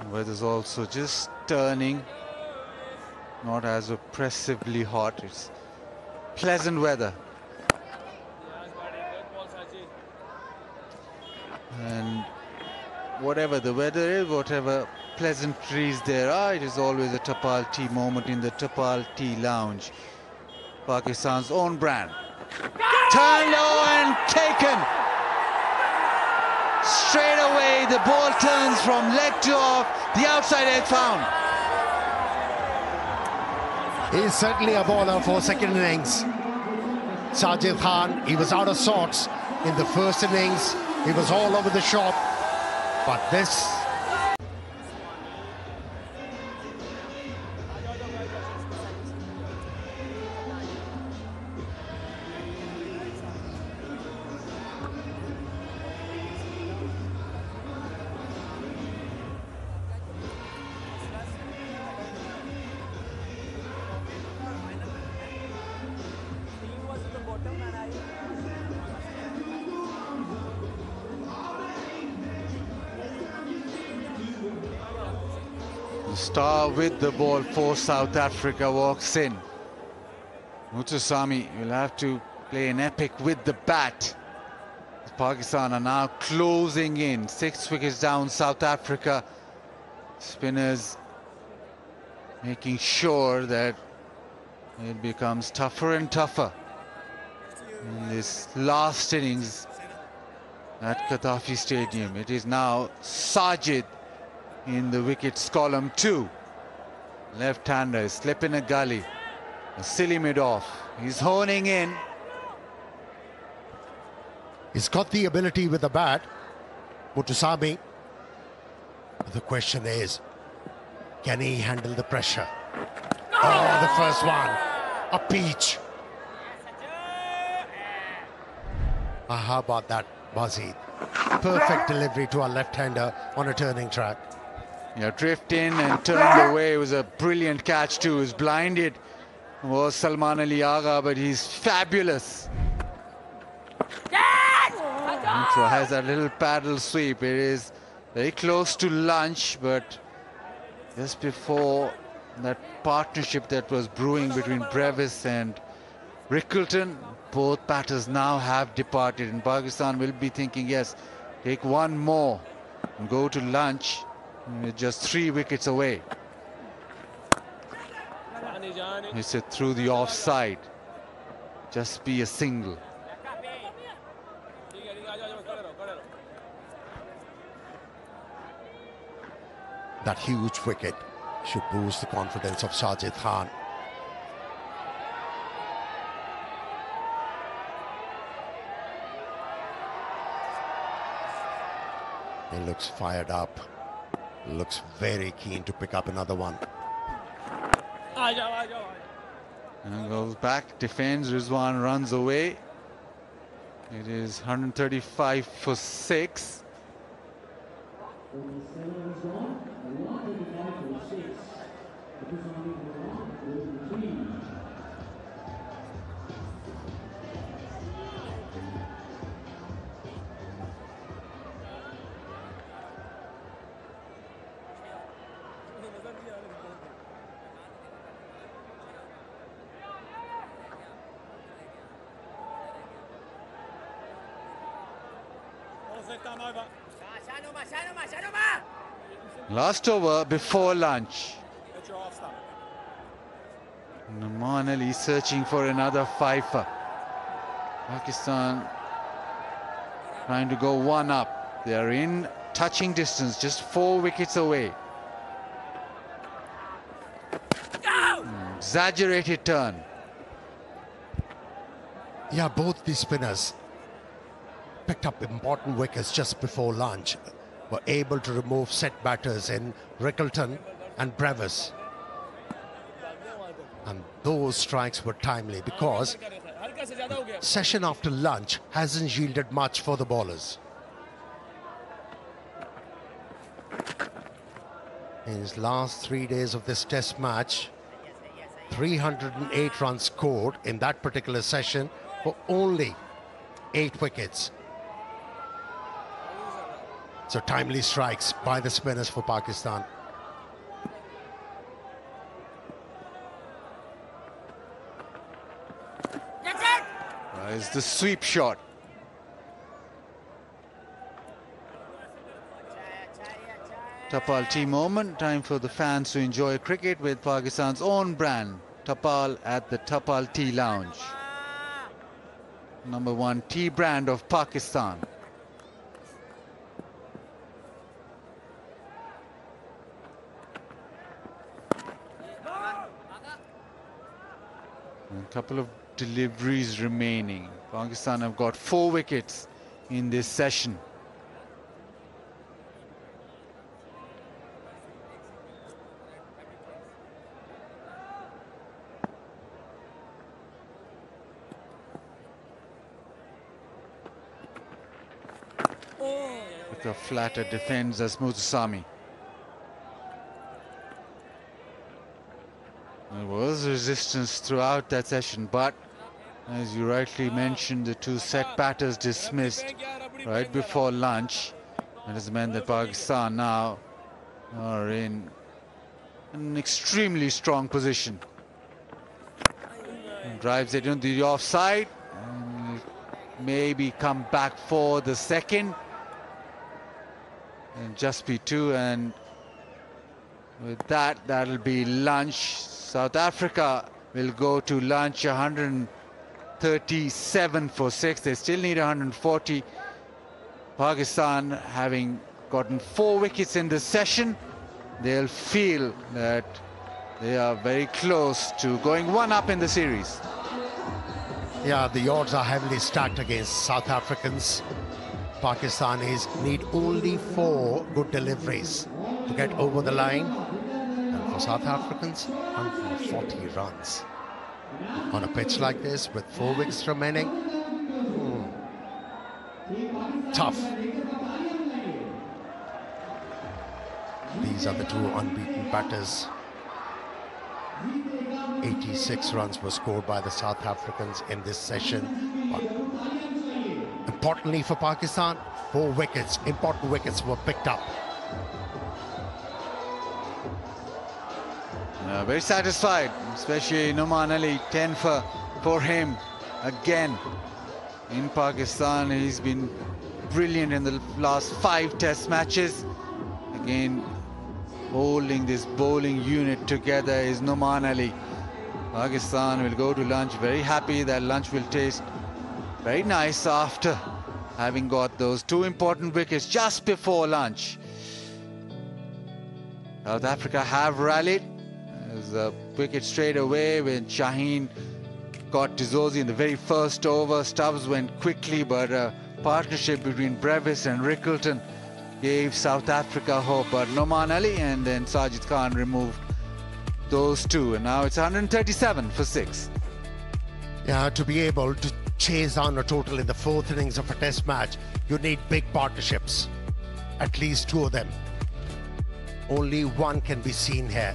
The weather's also just turning, not as oppressively hot. It's pleasant weather. And whatever the weather is, whatever pleasantries there are, it is always a Tapal tea moment in the Tapal Tea Lounge. Pakistan's own brand. Turned low and taken. Straight away, the ball turns from leg to off, the outside edge found. He's certainly a bowler for second innings. Sajid Khan, he was out of sorts in the first innings. He was all over the shop. But this... The star with the ball for South Africa walks in. Muthuswamy will have to play an epic with the bat. Pakistan are now closing in. 6 wickets down, South Africa. Spinners making sure that it becomes tougher and tougher in this last innings at Qaddafi Stadium. It is now Sajid in the wickets column 2. Left-hander, slip in a gully. A silly mid-off. He's honing in. He's got the ability with the bat, Muthuswamy. The question is, can he handle the pressure? Oh, the first one, a peach. How about that, Wazid? Perfect delivery to our left-hander on a turning track. Yeah, drift in and turned away. It was a brilliant catch too. He was blinded. It was Salman Ali Agha, but he's fabulous. Intro has that little paddle sweep. It is very close to lunch, but just before that partnership that was brewing between Brevis and Rickleton, both batters now have departed, and Pakistan will be thinking, yes, take one more and go to lunch. We're just 3 wickets away. It's it through the offside. Just be a single. That huge wicket should boost the confidence of Sajid Khan. He looks fired up. Looks very keen to pick up another one. And goes back, defends, Rizwan runs away. It is 135 for 6. Last over before lunch. Naman Ali searching for another fifer. Pakistan trying to go one up. They are in touching distance, just 4 wickets away. Exaggerated turn. Yeah, both these spinners picked up important wickets just before lunch. Were able to remove set batters in Rickleton and Brevis. And those strikes were timely because session after lunch hasn't yielded much for the bowlers. In his last 3 days of this test match, 308 runs scored in that particular session for only 8 wickets. So timely strikes by the spinners for Pakistan. Is the sweep shot. Tapal tea moment. Time for the fans to enjoy cricket with Pakistan's own brand, Tapal, at the Tapal Tea Lounge. #1 tea brand of Pakistan. A couple of deliveries remaining. Pakistan have got 4 wickets in this session. With a flatter defends as Muthuswamy. There was resistance throughout that session, but as you rightly mentioned, the 2 set batters dismissed right before lunch. That has meant that Pakistan now are in an extremely strong position. Drives it into the offside. And maybe come back for the second. And just be two. And with that, that'll be lunch. South Africa will go to lunch 137 for 6. They still need 140. Pakistan, having gotten 4 wickets in this session, they'll feel that they are very close to going 1 up in the series. Yeah, the odds are heavily stacked against South Africans. Pakistanis need only 4 good deliveries to get over the line. And for South Africans, 140 runs. On a pitch like this, with 4 wickets remaining, tough. These are the 2 unbeaten batters. 86 runs were scored by the South Africans in this session. But importantly for Pakistan, 4 wickets, important wickets were picked up. Very satisfied, especially Nouman Ali, 10 for him again. In Pakistan, he's been brilliant in the last 5 test matches. Again, holding this bowling unit together is Nouman Ali. Pakistan will go to lunch very happy. That lunch will taste very nice after having got those 2 important wickets just before lunch. South Africa have rallied. There's a wicket straight away when Shaheen got Tizosi in the very first over. Stubbs went quickly, but a partnership between Brevis and Rickleton gave South Africa hope. But Nouman Ali and then Sajid Khan removed those 2. And now it's 137 for 6. Yeah, to be able to chase down a total in the 4th innings of a test match, you need big partnerships. At least 2 of them. Only 1 can be seen here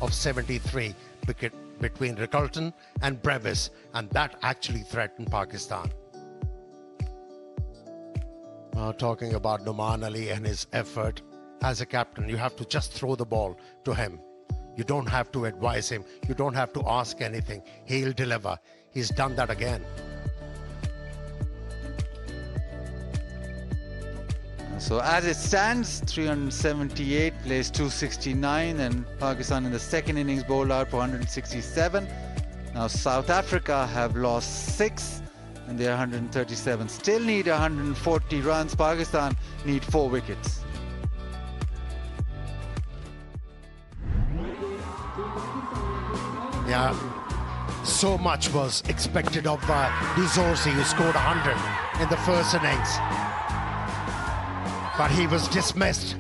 of 73 wicket between Rickleton and Brevis, and that actually threatened Pakistan. Now, talking about Nouman Ali and his effort as a captain, you have to just throw the ball to him. You don't have to advise him. You don't have to ask anything. He'll deliver. He's done that again. So as it stands, 378 plays 269, and Pakistan in the second innings bowled out for 167. Now South Africa have lost 6 and they're 137. Still need 140 runs. Pakistan need 4 wickets. Yeah, so much was expected of Tizosi, who scored 100 in the first innings. But he was dismissed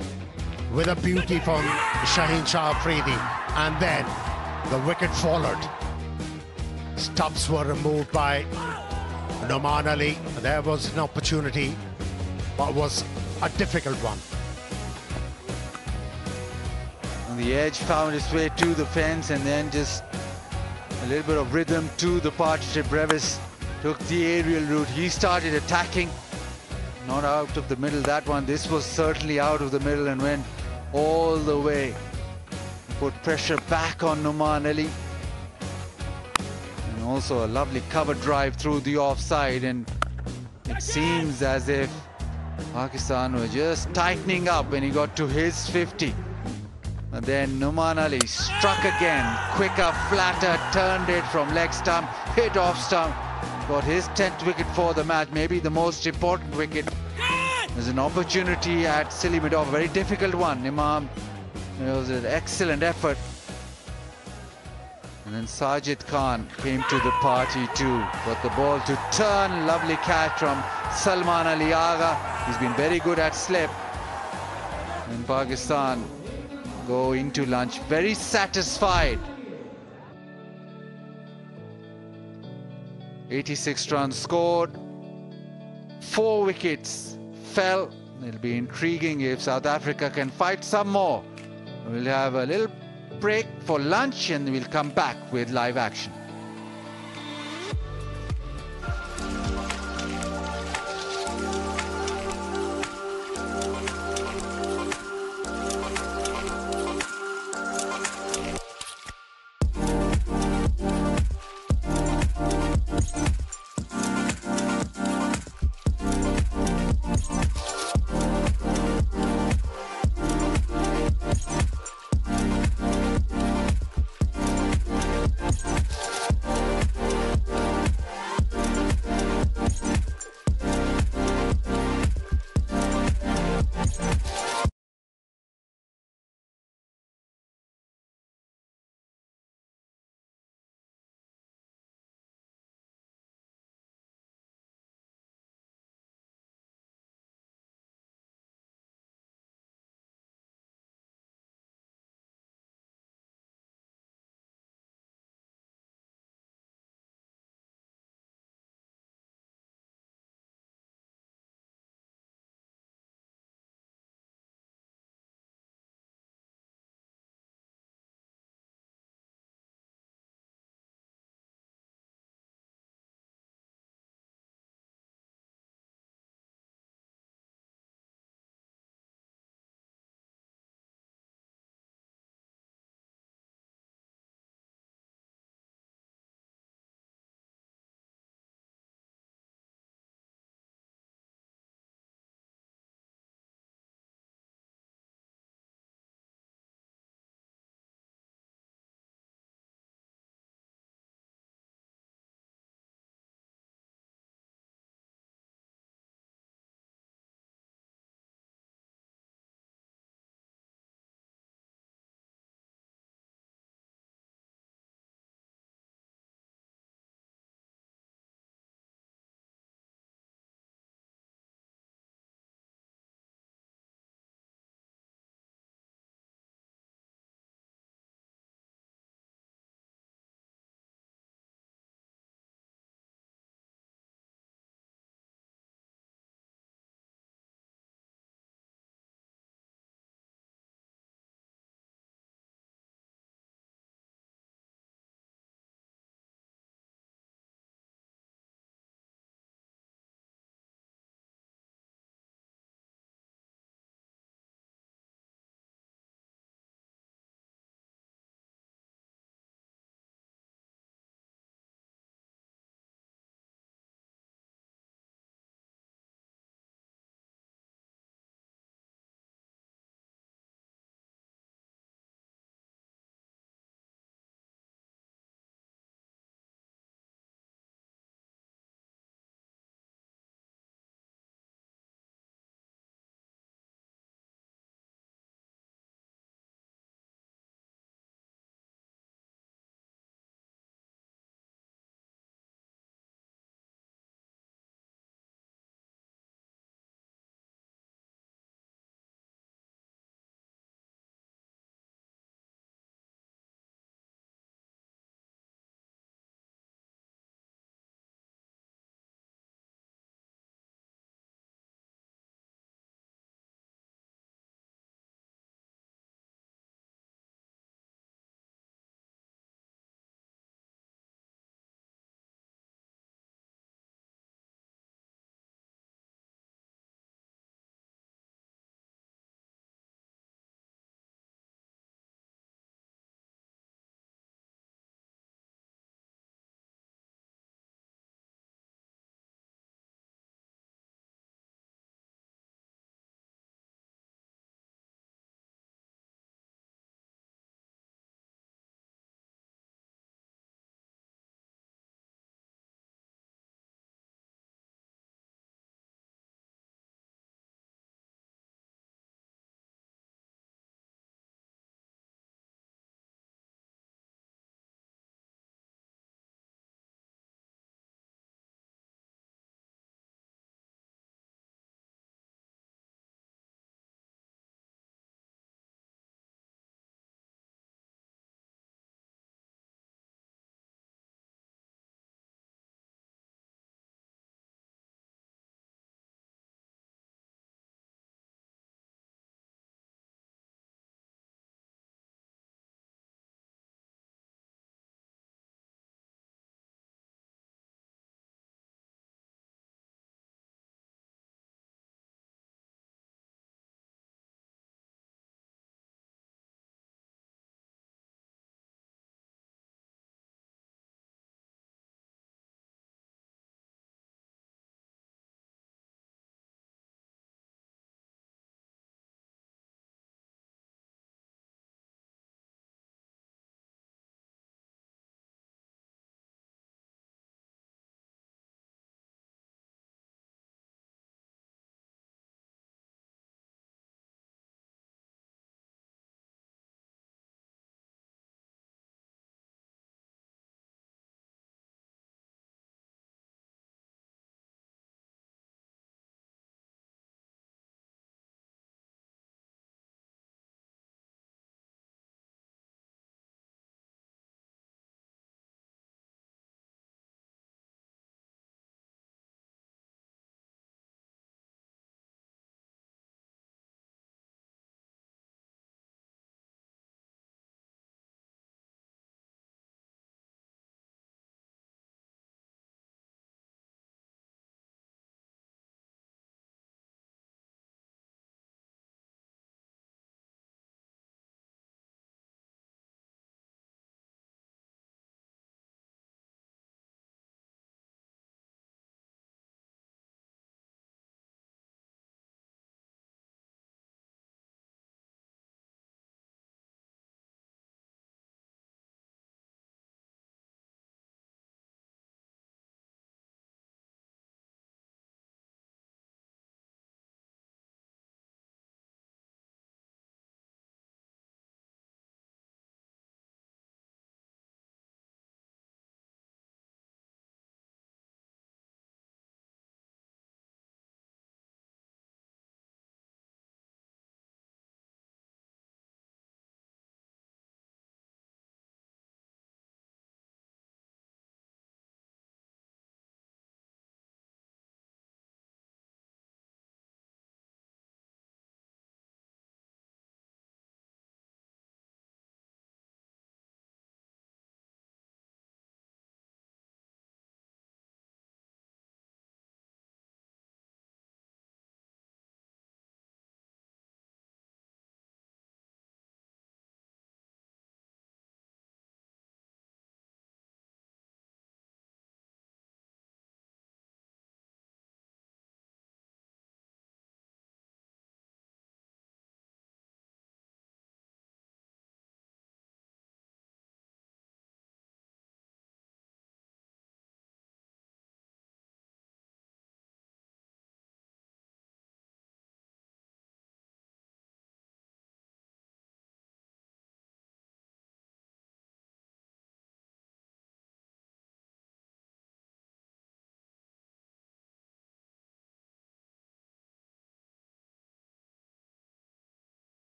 with a beauty from Shaheen Shah Afridi, and then the wicket followed. Stubbs were removed by Nouman Ali. There was an opportunity, but was a difficult one. And the edge found its way to the fence, and then just a little bit of rhythm to the partnership. Brevis took the aerial route. He started attacking. Not out of the middle, that one. This was certainly out of the middle and went all the way. Put pressure back on Nouman Ali. And also a lovely cover drive through the offside. And it seems as if Pakistan were just tightening up when he got to his 50. And then Nouman Ali struck again. Quicker, flatter, turned it from leg stump, hit off stump. Got his 10th wicket for the match, maybe the most important wicket. There's an opportunity at silly mid-off, a very difficult one. Imam, it was an excellent effort. And then Sajid Khan came to the party too. Got the ball to turn, lovely catch from Salman Ali Agha. He's been very good at slip. And Pakistan go into lunch very satisfied. 86 runs scored, 4 wickets fell. It'll be intriguing if South Africa can fight some more. We'll have a little break for lunch and we'll come back with live action.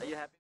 Are you happy?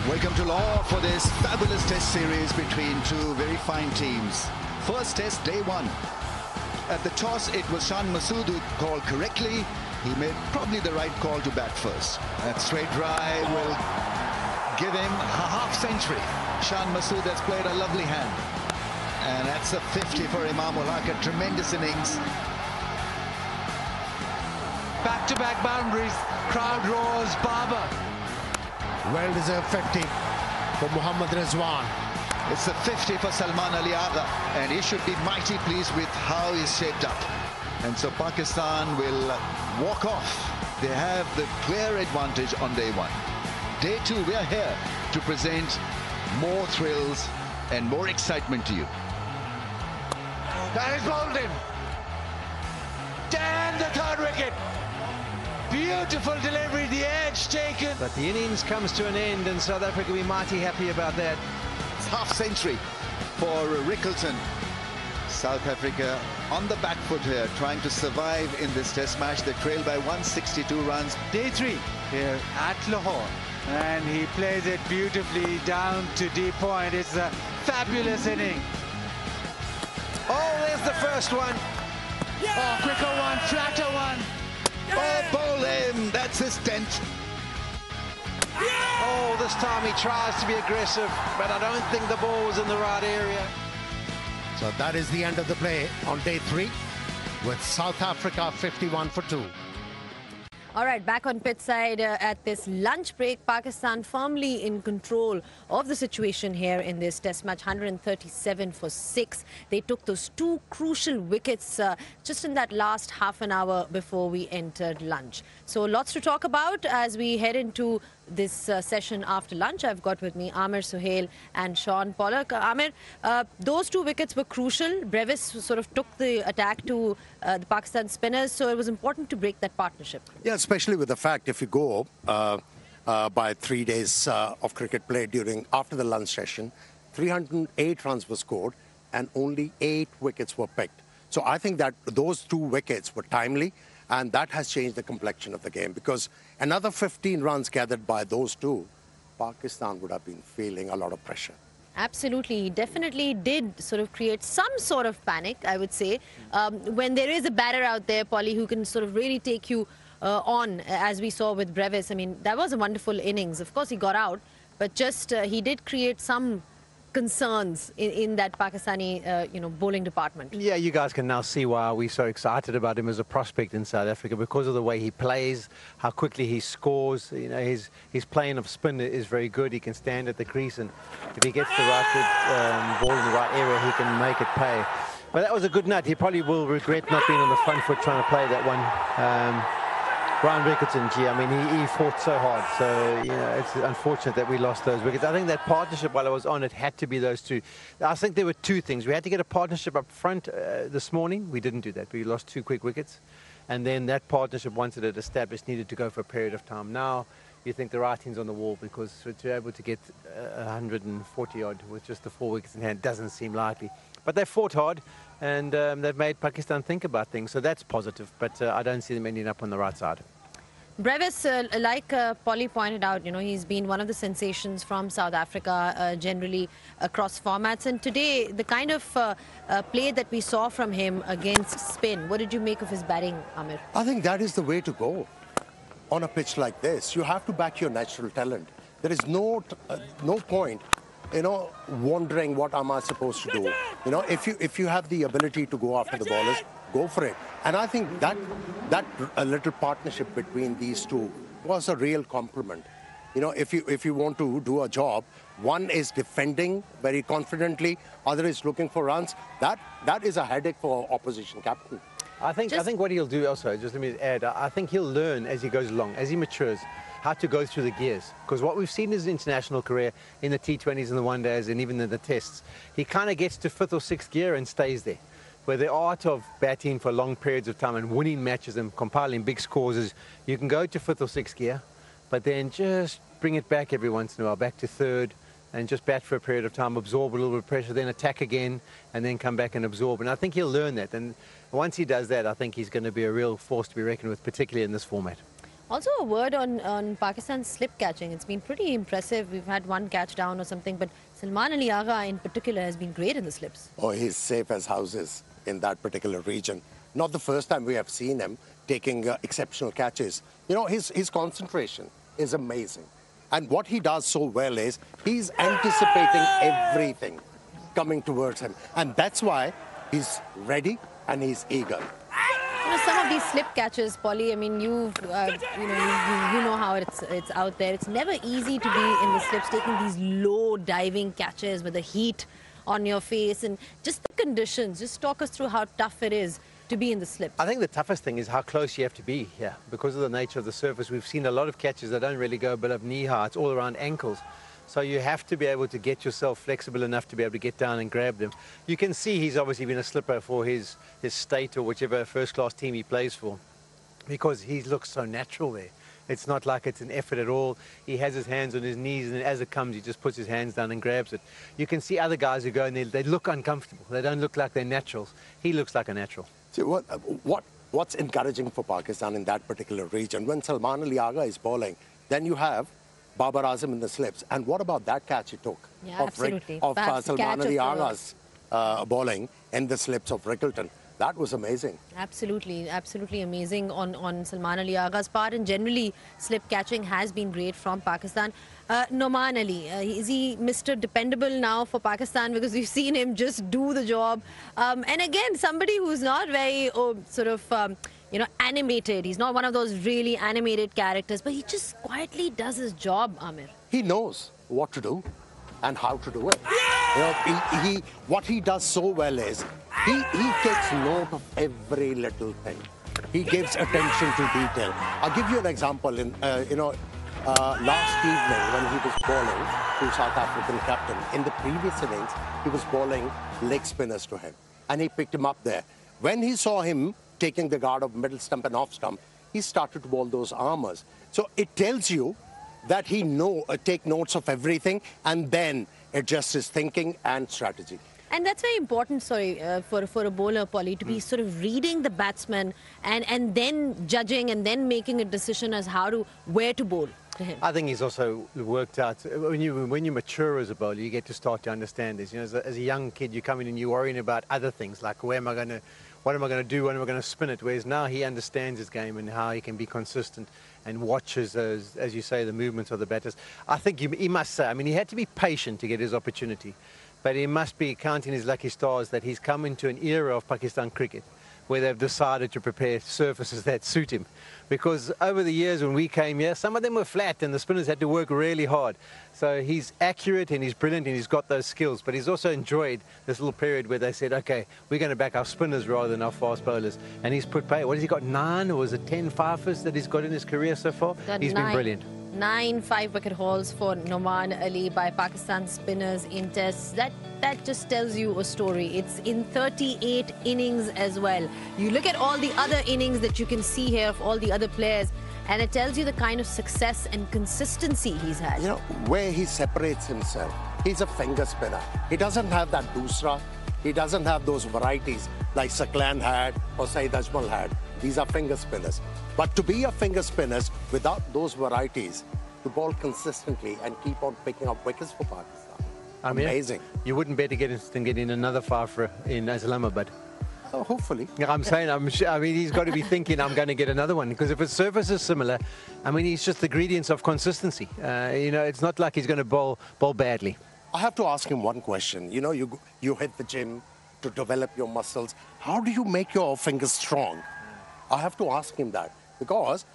Welcome to Lahore for this fabulous test series between two very fine teams. First test, day one. At the toss, it was Shan Masood who called correctly. He made probably the right call to bat first. That straight drive will give him a half-century. Shan Masood has played a lovely hand. And that's a 50 for Imam ul Haq, a tremendous innings. Back-to-back boundaries, crowd roars, Barber. Well-deserved 50 for Mohammad Rizwan. It's a 50 for Salman Ali Agha, and he should be mighty pleased with how he's shaped up. And so Pakistan will walk off. They have the clear advantage on day one. Day two, we are here to present more thrills and more excitement to you. That is bowled him. And the third wicket. Beautiful delivery, the edge taken. But the innings comes to an end, and South Africa will be mighty happy about that. It's half-century for Rickleton. South Africa on the back foot here, trying to survive in this test match. They trail by 162 runs. Day three here at Lahore. And he plays it beautifully down to deep point. It's a fabulous inning. Oh, there's the first one. Oh, quicker one, flatter one. Oh, bowl him. That's his 10th. Oh, this time he tries to be aggressive, but I don't think the ball was in the right area. So that is the end of the play on day three. with South Africa 51 for 2. All right, back on pitch side at this lunch break, Pakistan firmly in control of the situation here in this test match, 137 for 6. They took those 2 crucial wickets just in that last half an hour before we entered lunch. So lots to talk about as we head into this session after lunch. I've got with me Amir Suhail and Sean Pollock. Amir, those 2 wickets were crucial. Brevis sort of took the attack to the Pakistan spinners, so it was important to break that partnership. Yeah, especially with the fact if you go by 3 days of cricket play after the lunch session, 308 runs were scored and only 8 wickets were picked. So I think that those 2 wickets were timely, and that has changed the complexion of the game, because another 15 runs gathered by those 2, Pakistan would have been feeling a lot of pressure. Absolutely. He definitely did sort of create some sort of panic, I would say. When there is a batter out there, Polly, who can sort of really take you on, as we saw with Brevis. I mean, that was a wonderful innings. Of course, he got out, but just he did create some concerns in that Pakistani, bowling department. Yeah, you guys can now see why we're so excited about him as a prospect in South Africa, because of the way he plays, how quickly he scores. You know, his playing of spin is very good. He can stand at the crease, and if he gets the right ball in the right area, he can make it pay. But that was a good night. He probably will regret not being on the front foot trying to play that one. Brian Rickerton, gee, I mean, he fought so hard. So, it's unfortunate that we lost those wickets. I think that partnership, while I was on, it had to be those 2. I think there were 2 things. We had to get a partnership up front this morning. We didn't do that. We lost 2 quick wickets. And then that partnership, once it had established, needed to go for a period of time. Now, you think the writing's on the wall, because to be able to get 140 odd with just the 4 wickets in hand doesn't seem likely. But they fought hard, and they've made Pakistan think about things. So that's positive, but I don't see them ending up on the right side. Brevis, like Polly pointed out, he's been one of the sensations from South Africa generally across formats. And today, the kind of play that we saw from him against spin, what did you make of his batting, Amir? I think that is the way to go on a pitch like this. You have to back your natural talent. There is no point, wondering what am I supposed to do. If you have the ability to go after the bowlers, go for it. And I think that a little partnership between these 2 was a real compliment. If you want to do a job, one is defending very confidently, other is looking for runs. That is a headache for opposition captain. I think what he'll do also, just let me add, I think he'll learn as he goes along, as he matures, how to go through the gears. Because what we've seen in his international career, in the T20s and the one days and even in the tests, he kind of gets to 5th or 6th gear and stays there. Where the art of batting for long periods of time and winning matches and compiling big scores is, you can go to 5th or 6th gear, but then just bring it back every once in a while, back to 3rd, and just bat for a period of time, absorb a little bit of pressure, then attack again, and then come back and absorb. And I think he'll learn that. And once he does that, I think he's going to be a real force to be reckoned with, particularly in this format. Also a word on Pakistan's slip catching. It's been pretty impressive. We've had 1 catch down or something, but Salman Ali Agha in particular has been great in the slips. Oh, he's safe as houses in that particular region. Not the first time we have seen him taking exceptional catches. His concentration is amazing. And what he does so well is he's anticipating everything coming towards him. And that's why he's ready and he's eager. Some of these slip catches, Polly, I mean, you know how it's out there. It's never easy to be in the slips, taking these low diving catches with the heat on your face and just the conditions. Just talk us through how tough it is to be in the slips. I think the toughest thing is how close you have to be here. Because of the nature of the surface, we've seen a lot of catches that don't really go above knee high. It's all around ankles. So you have to be able to get yourself flexible enough to be able to get down and grab them. You can see he's obviously been a slipper for his state or whichever first-class team he plays for, because he looks so natural there. It's not like it's an effort at all. He has his hands on his knees, and as it comes, he just puts his hands down and grabs it. You can see other guys who go and they look uncomfortable. They don't look like they're naturals. He looks like a natural. See, what's encouraging for Pakistan in that particular region? When Salman Ali Agha is bowling, then you have Babar Azam in the slips. And what about that catch he took? Yeah, absolutely. Of Salman Ali Agha's bowling in the slips of Rickerton? That was amazing. Absolutely, absolutely amazing on Salman Ali Agha's part, and generally slip catching has been great from Pakistan. Noman Ali, is he Mr. Dependable now for Pakistan, because we've seen him just do the job? And again, somebody who's not very animated. He's not one of those really animated characters, but he just quietly does his job, Amir. He knows what to do and how to do it. You know, what he does so well is he takes note of every little thing. He gives attention to detail. I'll give you an example. Last evening when he was bowling to South African captain, in the previous innings, he was bowling leg spinners to him, and he picked him up there. When he saw him taking the guard of middle stump and off stump, he started to bowl those armers. So it tells you that he take notes of everything and then adjust his thinking and strategy. And that's very important, for a bowler, Polly, to be sort of reading the batsman and then judging and then making a decision as where to bowl to him. I think he's also worked out, when you mature as a bowler, you get to start to understand this. You know, as a young kid, you come in and you're worrying about other things, like what am I going to do, when am I going to spin it? Whereas now he understands his game and how he can be consistent and watches those, as you say, the movements of the batters. I think he must say, I mean, he had to be patient to get his opportunity, but he must be counting his lucky stars that he's come into an era of Pakistan cricket where they've decided to prepare surfaces that suit him. Because over the years when we came here, some of them were flat and the spinners had to work really hard. So he's accurate and he's brilliant and he's got those skills, but he's also enjoyed this little period where they said, okay, we're going to back our spinners rather than our fast bowlers. And he's what has he got, 9 or was it 10 fifers that he's got in his career so far? He's been brilliant. 9 5-wicket hauls for Noman Ali by Pakistan spinners in tests. That just tells you a story. It's in 38 innings as well. You look at all the other innings that you can see here of all the other players, and it tells you the kind of success and consistency he's had. You know, where he separates himself, he's a finger spinner. He doesn't have that doosra. He doesn't have those varieties like Saklan had or Saeed Ajmal had. These are finger spinners. But to be a finger spinner without those varieties, to bowl consistently and keep on picking up wickets for Pakistan. Amazing. You wouldn't bet against him getting another fifer in Islamabad. Oh, hopefully. I'm saying, I mean, he's got to be thinking, I'm going to get another one. Because if his surface is similar, I mean, he's just the ingredients of consistency. You know, it's not like he's going to bowl badly. I have to ask him one question. You know, you hit the gym to develop your muscles. How do you make your fingers strong? I have to ask him that. Because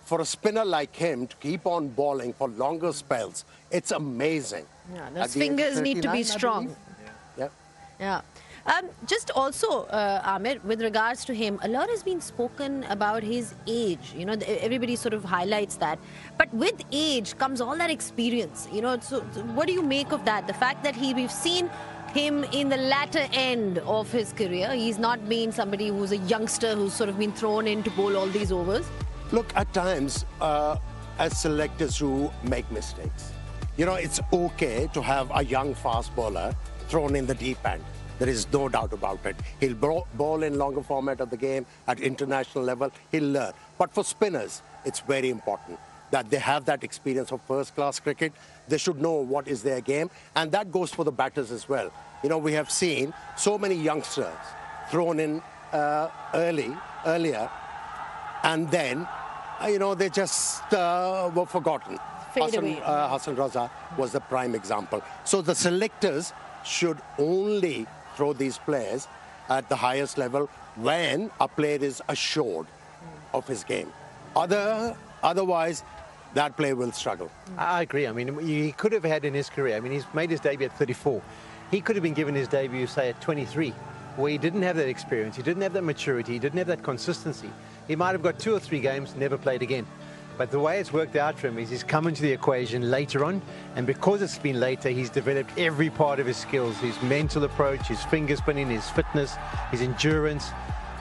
for a spinner like him to keep on bowling for longer spells, it's amazing. Yeah, those fingers need to be strong. Yeah. Just also, Amir, with regards to him, a lot has been spoken about his age. You know, everybody sort of highlights that. But with age comes all that experience. You know, so what do you make of that? The fact that we've seen him in the latter end of his career. He's not been somebody who's a youngster who's sort of been thrown in to bowl all these overs. Look, at times, as selectors who make mistakes, you know, it's okay to have a young fast bowler thrown in the deep end. There is no doubt about it. He'll bowl in longer format of the game at international level. He'll learn. But for spinners, it's very important that they have that experience of first-class cricket. They should know what is their game. And that goes for the batters as well. You know, we have seen so many youngsters thrown in earlier, and then, you know, they just were forgotten. Hassan Raza was the prime example. So the selectors should only throw these players at the highest level when a player is assured of his game. Otherwise, that player will struggle. I agree. I mean, he could have had in his career, I mean, he's made his debut at 34. He could have been given his debut, say, at 23, where he didn't have that experience, he didn't have that maturity, he didn't have that consistency. He might have got 2 or 3 games, never played again. But the way it's worked out for him is he's come into the equation later on, and because it's been later, he's developed every part of his skills, his mental approach, his finger spinning, his fitness, his endurance,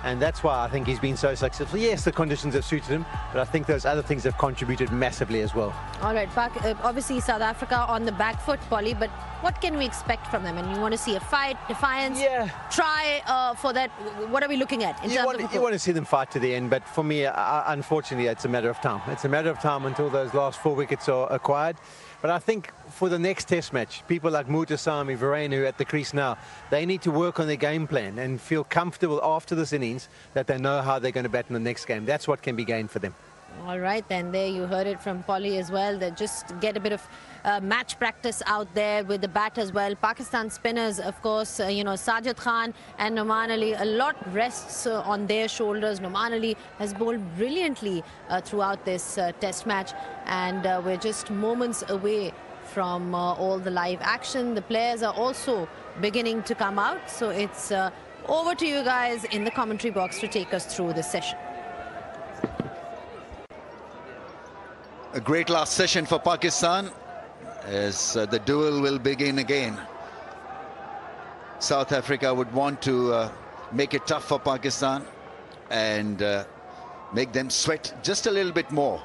and that's why I think he's been so successful. Yes, the conditions have suited him, but I think those other things have contributed massively as well. All right, obviously South Africa on the back foot, Polly, but what can we expect from them? And you want to see a fight, defiance, try for that. What are we looking at? You want to see them fight to the end, but for me, unfortunately, it's a matter of time. It's a matter of time until those last 4 wickets are acquired. But I think for the next test match, people like Mutasami, Varane, who are at the crease now, they need to work on their game plan and feel comfortable after this innings that they know how they're going to bat in the next game. That's what can be gained for them. All right, then there you heard it from Polly as well. That just get a bit of match practice out there with the bat as well. Pakistan spinners, of course, Sajid Khan and Noman Ali, a lot rests on their shoulders. Noman Ali has bowled brilliantly throughout this test match, and we're just moments away from all the live action. The players are also beginning to come out, so it's over to you guys in the commentary box to take us through this session. A great last session for Pakistan as the duel will begin again. South Africa would want to make it tough for Pakistan and make them sweat just a little bit more.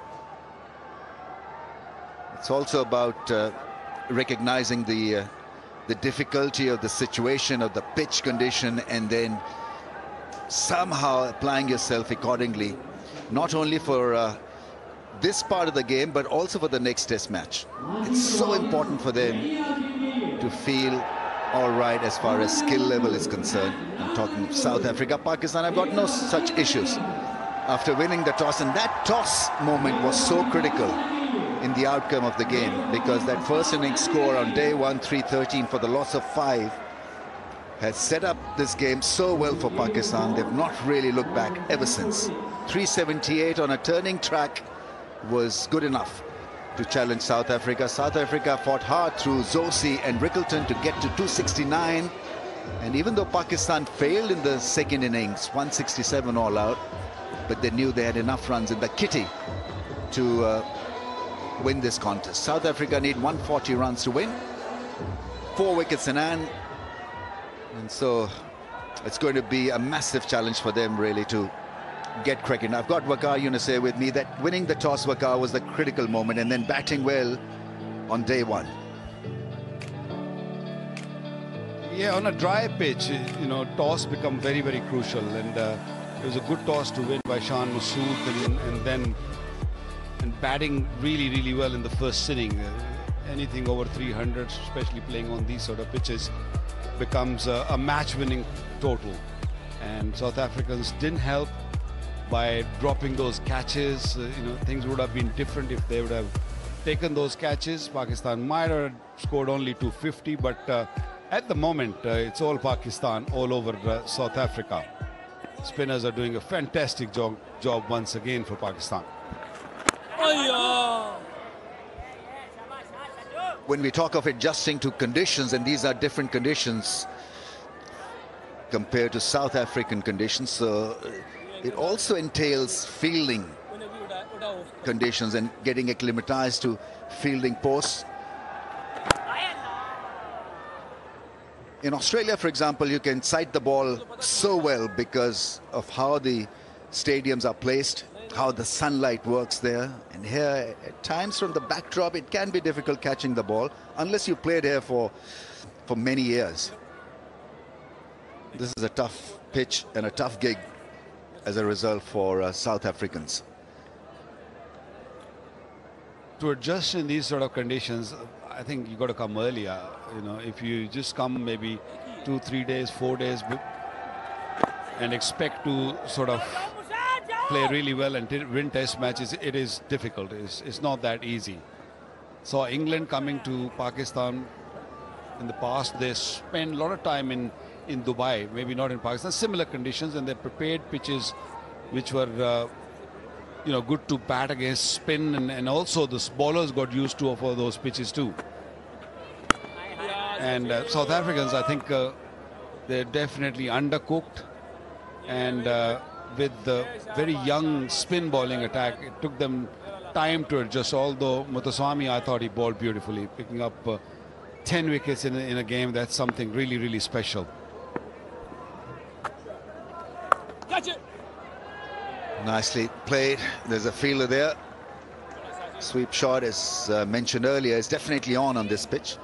It's also about recognizing the difficulty of the situation, of the pitch condition, and then somehow applying yourself accordingly, not only for this part of the game, but also for the next test match. It's so important for them to feel all right as far as skill level is concerned. I'm talking South Africa. Pakistan have got no such issues after winning the toss, and that toss moment was so critical in the outcome of the game, because that first innings score on day one, 313 for the loss of 5, has set up this game so well for Pakistan. They've not really looked back ever since. 378 on a turning track was good enough to challenge South Africa. South Africa fought hard through Zosi and Rickleton to get to 269, and even though Pakistan failed in the second innings, 167 all out, but they knew they had enough runs in the kitty to win this contest. South Africa need 140 runs to win, 4 wickets in hand, and so it's going to be a massive challenge for them really to get cracking. I've got Waqar Youniseh with me. That winning the toss, Waqar, was the critical moment, and then batting well on day one. Yeah, on a dry pitch, toss become very, very crucial, and it was a good toss to win by Shan Masood, and then batting really, really well in the first inning. Anything over 300, especially playing on these sort of pitches, becomes a match-winning total, and South Africans didn't help by dropping those catches. Things would have been different if they would have taken those catches. Pakistan might have scored only 250, but at the moment, it's all Pakistan all over South Africa. Spinners are doing a fantastic job once again for Pakistan. When we talk of adjusting to conditions, and these are different conditions compared to South African conditions, so it also entails fielding conditions and getting acclimatized to fielding posts. In Australia, for example, you can sight the ball so well because of how the stadiums are placed, how the sunlight works there. And here, at times from the backdrop, it can be difficult catching the ball unless you played here for many years. This is a tough pitch and a tough gig as a result for South Africans. To adjust in these sort of conditions, I think you got to come earlier. If you just come maybe 2, 3 days, 4 days, and expect to sort of play really well and win test matches, it is difficult. It's not that easy. So England coming to Pakistan in the past, they spend a lot of time in Dubai, maybe not in Pakistan, similar conditions, and they prepared pitches which were good to bat against spin, and also the bowlers got used to for those pitches too. And South Africans, I think they're definitely undercooked, and with the very young spin bowling attack, it took them time to adjust, although Mutasami, I thought he bowled beautifully, picking up 10 wickets in a game. That's something really, really special. Nicely played. There's a fielder there. Sweep shot, as mentioned earlier, is definitely on this pitch.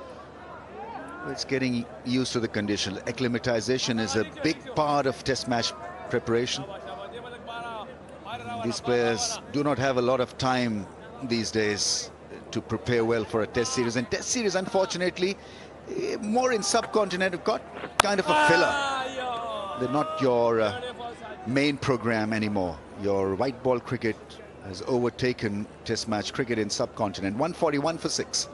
It's getting used to the condition. Acclimatization is a big part of test match preparation. These players do not have a lot of time these days to prepare well for a test series. And test series, unfortunately, more in subcontinent, have got kind of a filler. They're not your main program anymore. Your white ball cricket has overtaken test match cricket in subcontinent. 141 for 6.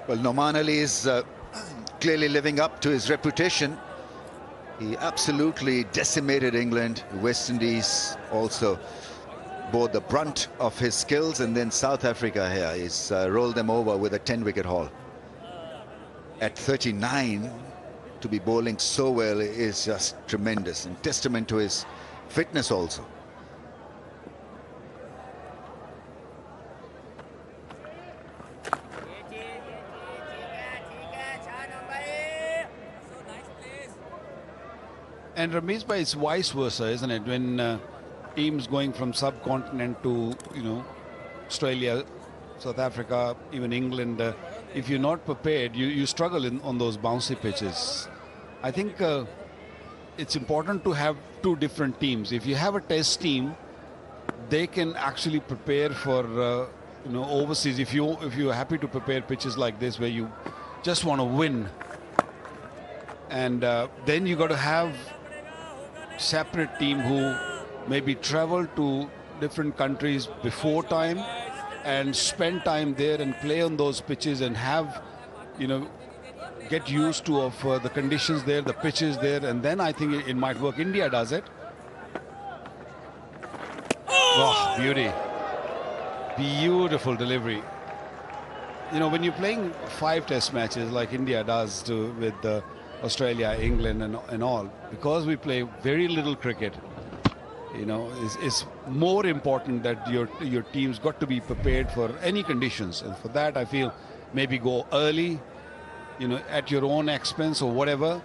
Well, Noman Ali is clearly living up to his reputation. He absolutely decimated England. West Indies also bore the brunt of his skills, and then South Africa here is rolled them over with a 10-wicket haul. At 39, to be bowling so well is just tremendous, and testament to his fitness also. And Ramesh, it's vice versa, isn't it? When teams going from subcontinent to, Australia, South Africa, even England, if you're not prepared, you struggle on those bouncy pitches. I think it's important to have two different teams. If you have a test team, they can actually prepare for, overseas. If you're happy to prepare pitches like this where you just want to win, and then you got to have separate team who maybe travel to different countries before time and spend time there and play on those pitches and have, get used to the conditions there, the pitches there, and then I think it might work. India does it. Oh, beauty. Beautiful delivery. When you're playing 5 test matches like India does with Australia, England and all, because we play very little cricket, it's more important that your team's got to be prepared for any conditions. And for that, I feel maybe go early, at your own expense or whatever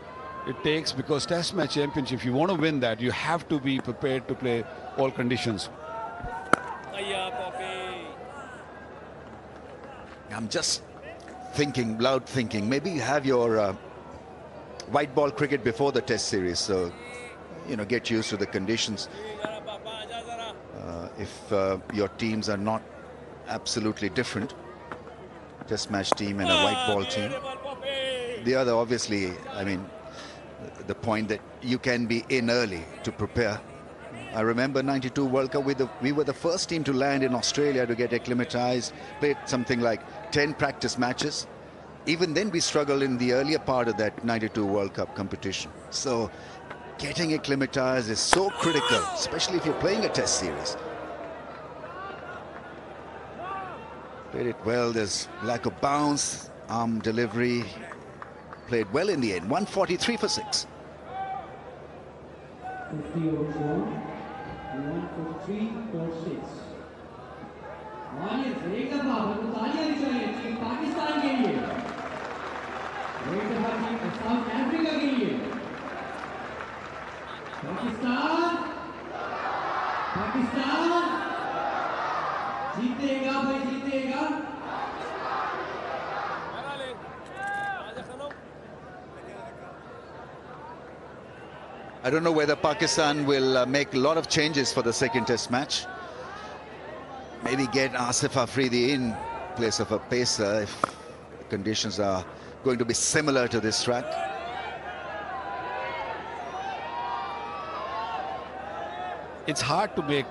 it takes, because Test Match Championship, if you want to win that, you have to be prepared to play all conditions. I'm just loud thinking, maybe you have your white ball cricket before the test series, so get used to the conditions. If your teams are not absolutely different, test match team and a white ball team, the other, obviously, the point that you can be in early to prepare. I remember 92 World Cup, we were the first team to land in Australia to get acclimatized, played something like 10 practice matches. Even then we struggled in the earlier part of that 92 World Cup competition. So getting acclimatized is so critical, especially if you're playing a test series. Played it well, there's lack of bounce, arm delivery, played well in the end. 143 for 6. 50 overs gone, 143 for 6. एक दफा आपको तालियां दी चाहिए team Pakistan के लिए, एक दफा team south Africa के लिए। पाकिस्तान जीतेगा भाई, जीतेगा। I don't know whether Pakistan will make a lot of changes for the second test match. Maybe get Asif Afridi in place of a pacer if the conditions are going to be similar to this track. It's hard to make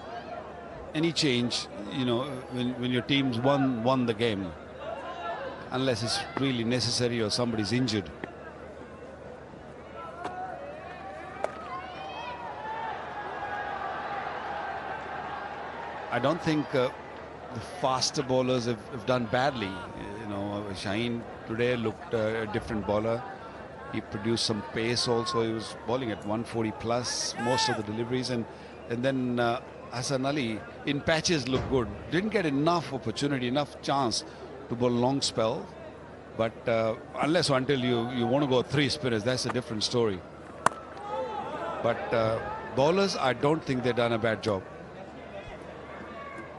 any change, when your team's won the game, unless it's really necessary or somebody's injured. I don't think the faster bowlers have done badly. Shaheen today looked a different bowler. He produced some pace also. He was bowling at 140 plus most of the deliveries, and then Hassan Ali in patches looked good. Didn't get enough opportunity, enough chance to bowl long spell. But unless or until you want to go 3 spinners, that's a different story. But bowlers, I don't think they've done a bad job.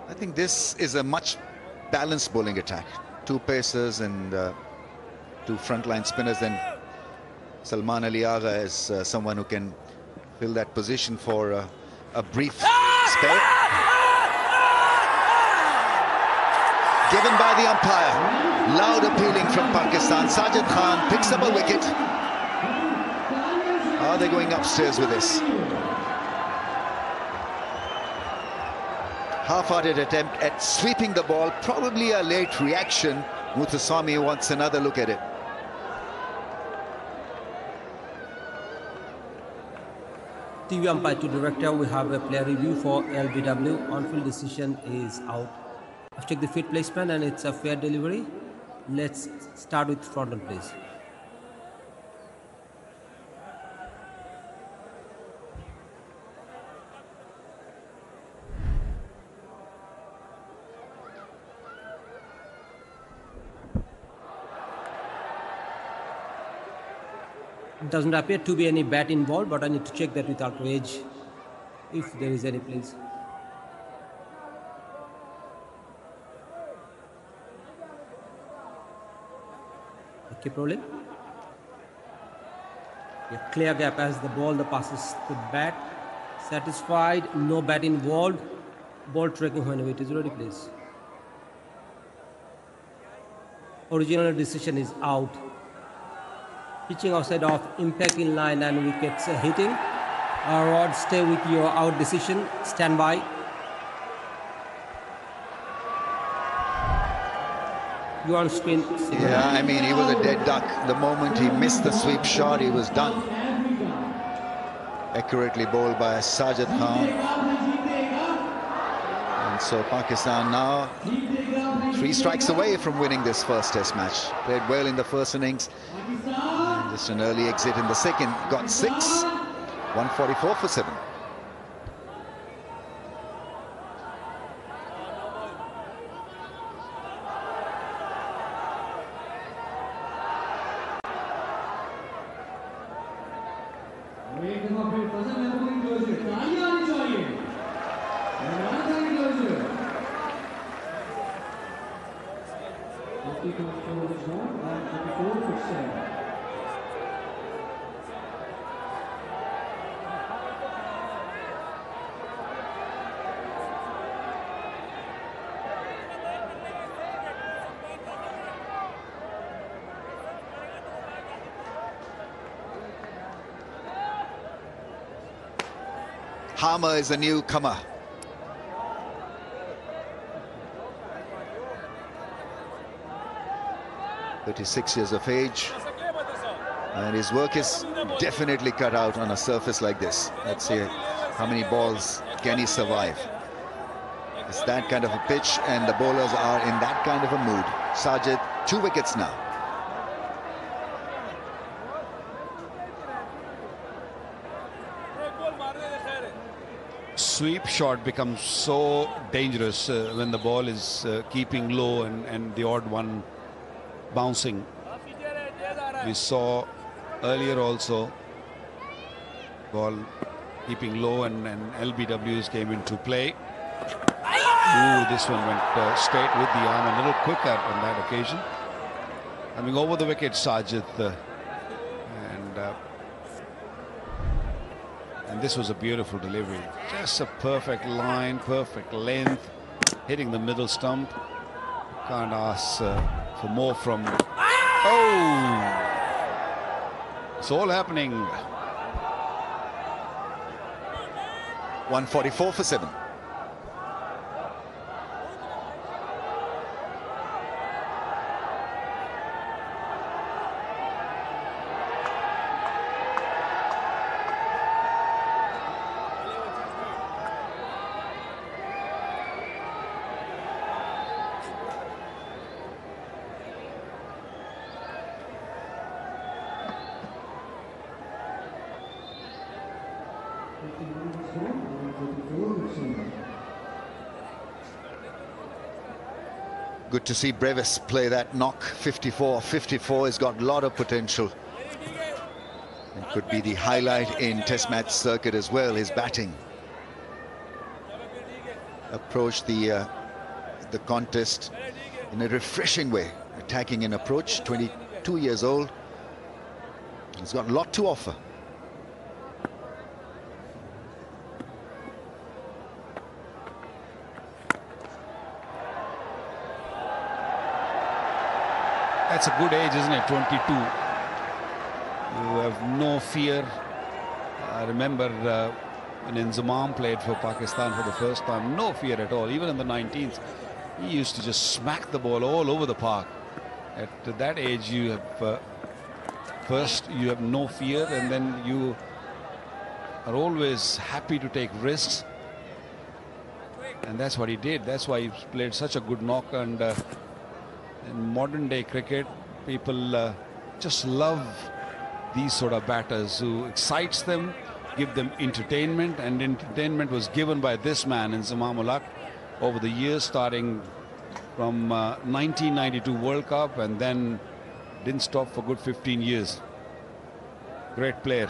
I think this is a much balanced bowling attack. 2 pacers and 2 frontline spinners. Then Salman Ali Agha is someone who can fill that position for a brief spell. Given by the umpire. Loud appealing from Pakistan. Sajid Khan picks up a wicket. Are they going upstairs with this? Half-hearted attempt at sweeping the ball. Probably a late reaction. Muthuswamy wants another look at it. TV umpire to director, we have a player review for LBW. On-field decision is out. I've checked the feet placement and it's a fair delivery. Let's start with frontal, please. It doesn't appear to be any bat involved, but I need to check that with outrage if there is any, please. Keep rolling. A clear gap as the ball that passes the bat. Satisfied, no bat involved. Ball tracking whenever it is ready, please. Original decision is out. Pitching outside of impact in line and wickets hitting. Rod, stay with your out decision. Stand by. You on screen. Yeah, I mean, he was a dead duck. The moment he missed the sweep shot, he was done. Accurately bowled by Sajid Khan. And so Pakistan now 3 strikes away from winning this first test match. Played well in the first innings. And just an early exit in the second. Got 6. 144 for 7. Harmer is a newcomer. "36 years of age, and his work is definitely cut out on a surface like this." Let's see how many balls can he survive. It's that kind of a pitch, and the bowlers are in that kind of a mood. Sajid, 2 wickets now. Sweep shot becomes so dangerous when the ball is keeping low and the odd one bouncing. We saw earlier also ball keeping low and LBWs came into play. Ooh, this one went straight with the arm, a little quicker on that occasion. Coming over the wicket, Sajid, and this was a beautiful delivery. Just a perfect line, perfect length, hitting the middle stump. Can't ask for more from... Oh! It's all happening. 144 for 7. Good to see Brevis play that knock. 54. 54 has got a lot of potential. It could be the highlight in Test match circuit as well, his batting. Approached the contest in a refreshing way. Attacking in approach, 22 years old. He's got a lot to offer. That's a good age, isn't it? 22. You have no fear. I remember when Inzamam played for Pakistan for the first time, no fear at all. Even in the 19s, he used to just smack the ball all over the park. At that age, you have first you have no fear, and then you are always happy to take risks. And that's what he did. That's why he played such a good knock. And in modern day cricket, people just love these sort of batters who excites them, give them entertainment, and entertainment was given by this man in Inzamam over the years, starting from 1992 World Cup, and then didn't stop for good 15 years. Great player.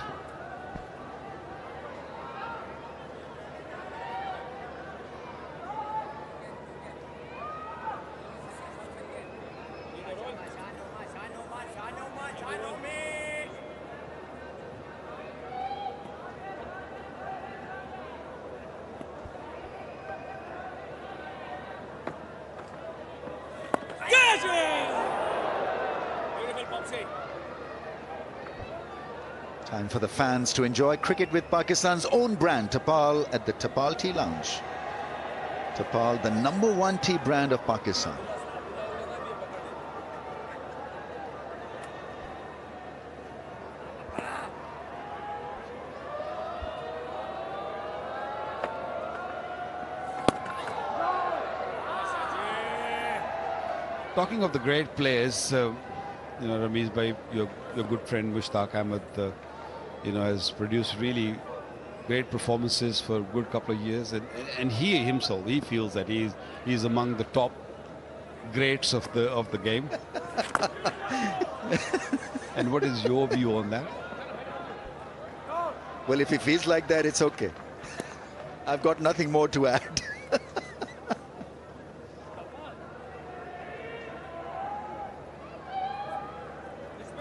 Time for the fans to enjoy cricket with Pakistan's own brand, Tapal, at the Tapal Tea Lounge. Tapal, the #1 tea brand of Pakistan. Talking of the great players, you know, Ramesh bhai, your good friend Mushtaq Ahmed, you know, has produced really great performances for a good couple of years, and he himself, he feels that he's among the top greats of the game. And what is your view on that? Well, if he feels like that, it's okay. I've got nothing more to add.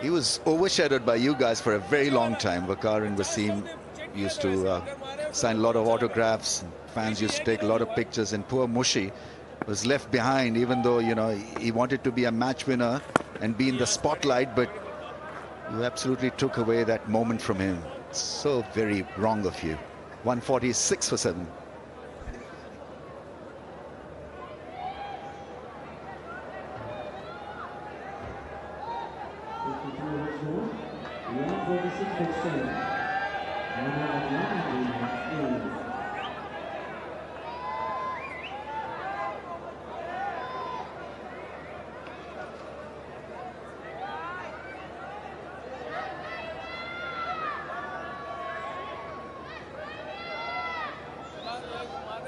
He was overshadowed by you guys for a very long time. Waqar and Wasim used to sign a lot of autographs. Fans used to take a lot of pictures, and poor Mushi was left behind, even though, you know, he wanted to be a match winner and be in the spotlight, but you absolutely took away that moment from him. So very wrong of you. 146 for 7.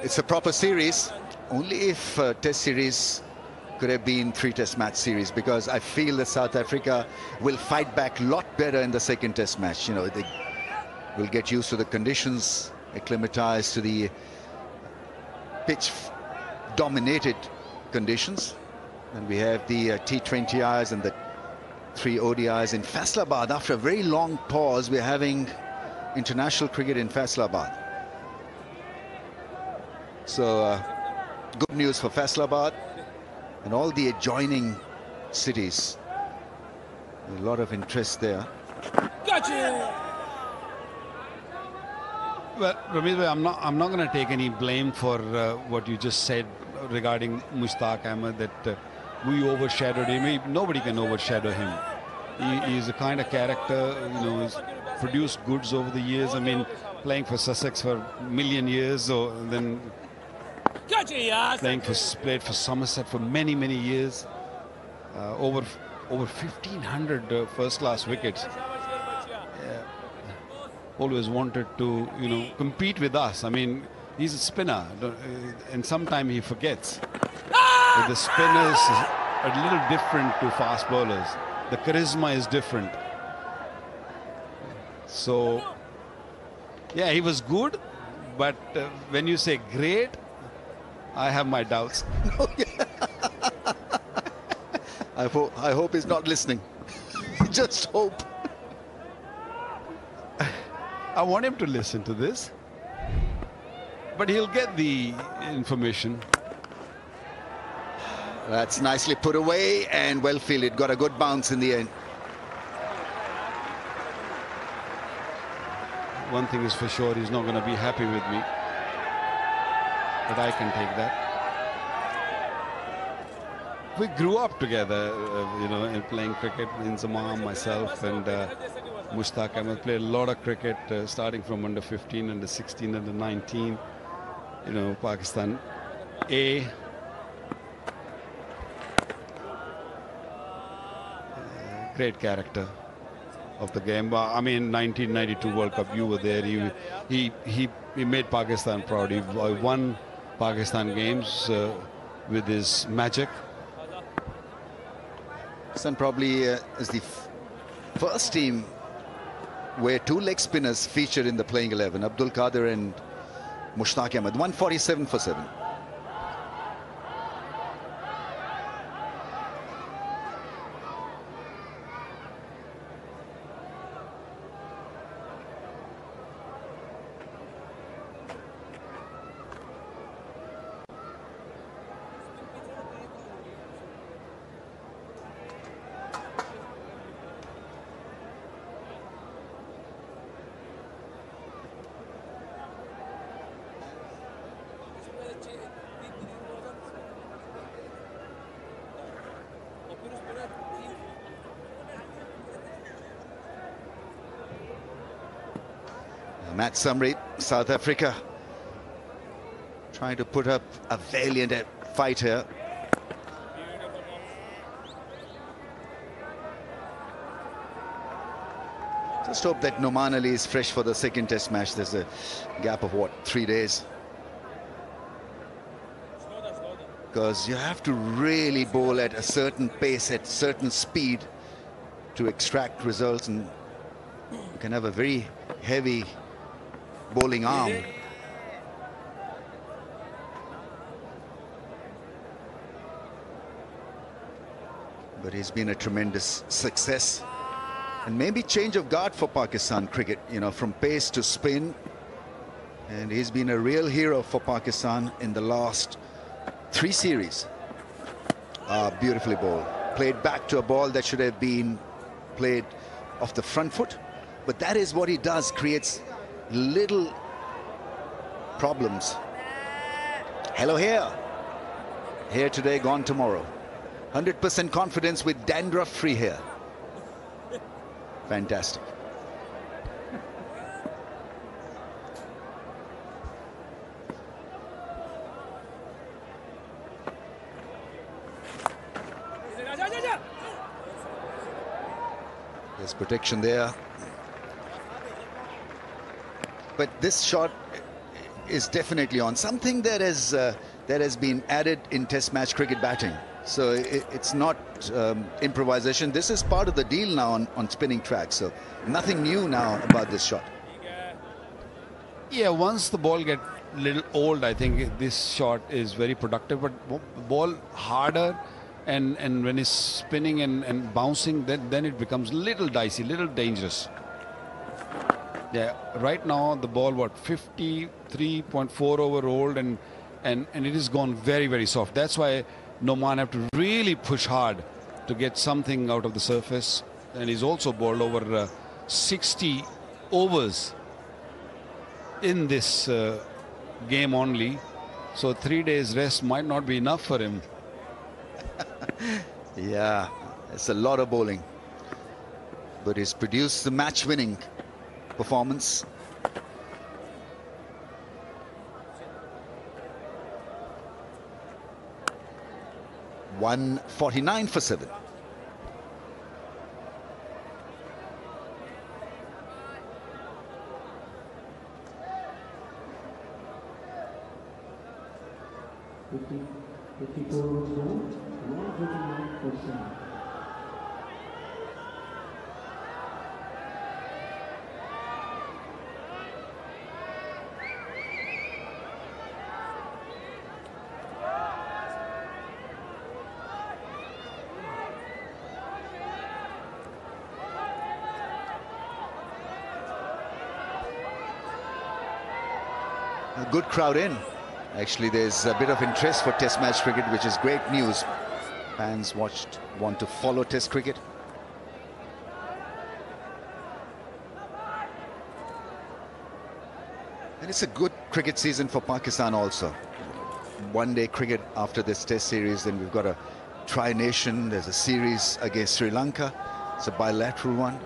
It's a proper series, only if Test series could have been 3 Test match series, because I feel that South Africa will fight back a lot better in the second Test match. You know, they will get used to the conditions, acclimatized to the pitch-dominated conditions. And we have the T20Is and the 3 ODIs in Faisalabad. After a very long pause, we're having international cricket in Faisalabad. So good news for Faisalabad and all the adjoining cities. A lot of interest there. Gotcha. Well, Ramesh, I'm not going to take any blame for what you just said regarding Mushtaq Ahmed, that we overshadowed him. Nobody can overshadow him. He's a kind of character, you know, he's produced goods over the years. I mean, playing for Sussex for a million years, or then played for Somerset for many years. Over 1,500 first-class wickets. Always wanted to, you know, compete with us. I mean, he's a spinner, and sometimes he forgets. With the spinners is a little different to fast bowlers. The charisma is different. So, yeah, he was good, but when you say great, I have my doubts. I hope he's not listening. Just hope. I want him to listen to this, but he'll get the information. That's nicely put away and well fielded. Got a good bounce in the end. One thing is for sure, he's not going to be happy with me, but I can take that. We grew up together, you know, in playing cricket. Inzamam, myself, and Mushtaq Ahmed played a lot of cricket, starting from under 15, under 16, under 19. You know, Pakistan A. Great character of the game. I mean, 1992 World Cup, you were there. He made Pakistan proud. He won Pakistan games with his magic. Pakistan probably is the first team where two leg spinners featured in the playing 11. Abdul Qadir and Mushtaq Ahmed. 147 for 7. Matt Sumry, South Africa, trying to put up a valiant fight here. Just hope that Noman Ali is fresh for the second test match. There's a gap of, what, 3 days? Because you have to really bowl at a certain pace, at certain speed to extract results, and you can have a very heavy bowling arm. But he's been a tremendous success, and maybe change of guard for Pakistan cricket, you know, from pace to spin. And he's been a real hero for Pakistan in the last 3 series. Beautifully bowled. Played back to a ball that should have been played off the front foot. But that is what he does, creates little problems. Hello here. Here today, gone tomorrow. 100% confidence with dandruff free hair. Fantastic. There's protection there. But this shot is definitely on. Something that has been added in Test match cricket batting. So it's not improvisation. This is part of the deal now on spinning tracks. So nothing new now about this shot. Yeah, once the ball gets a little old, I think this shot is very productive. But ball harder, and when it's spinning and bouncing, then it becomes little dicey, little dangerous. Yeah, right now the ball, what, 53.4 over old, and it has gone very, very soft. That's why Noman have to really push hard to get something out of the surface. And he's also bowled over 60 overs in this game only. So 3 days rest might not be enough for him. Yeah, it's a lot of bowling. But he's produced the match-winning performance. $149 for 7. 54 overs gone, 149 for 7. A good crowd in. Actually, there's a bit of interest for Test match cricket, which is great news. Fans want to follow Test cricket. And it's a good cricket season for Pakistan also. One-day cricket after this Test series, then we've got a tri-nation. There's a series against Sri Lanka. It's a bilateral one.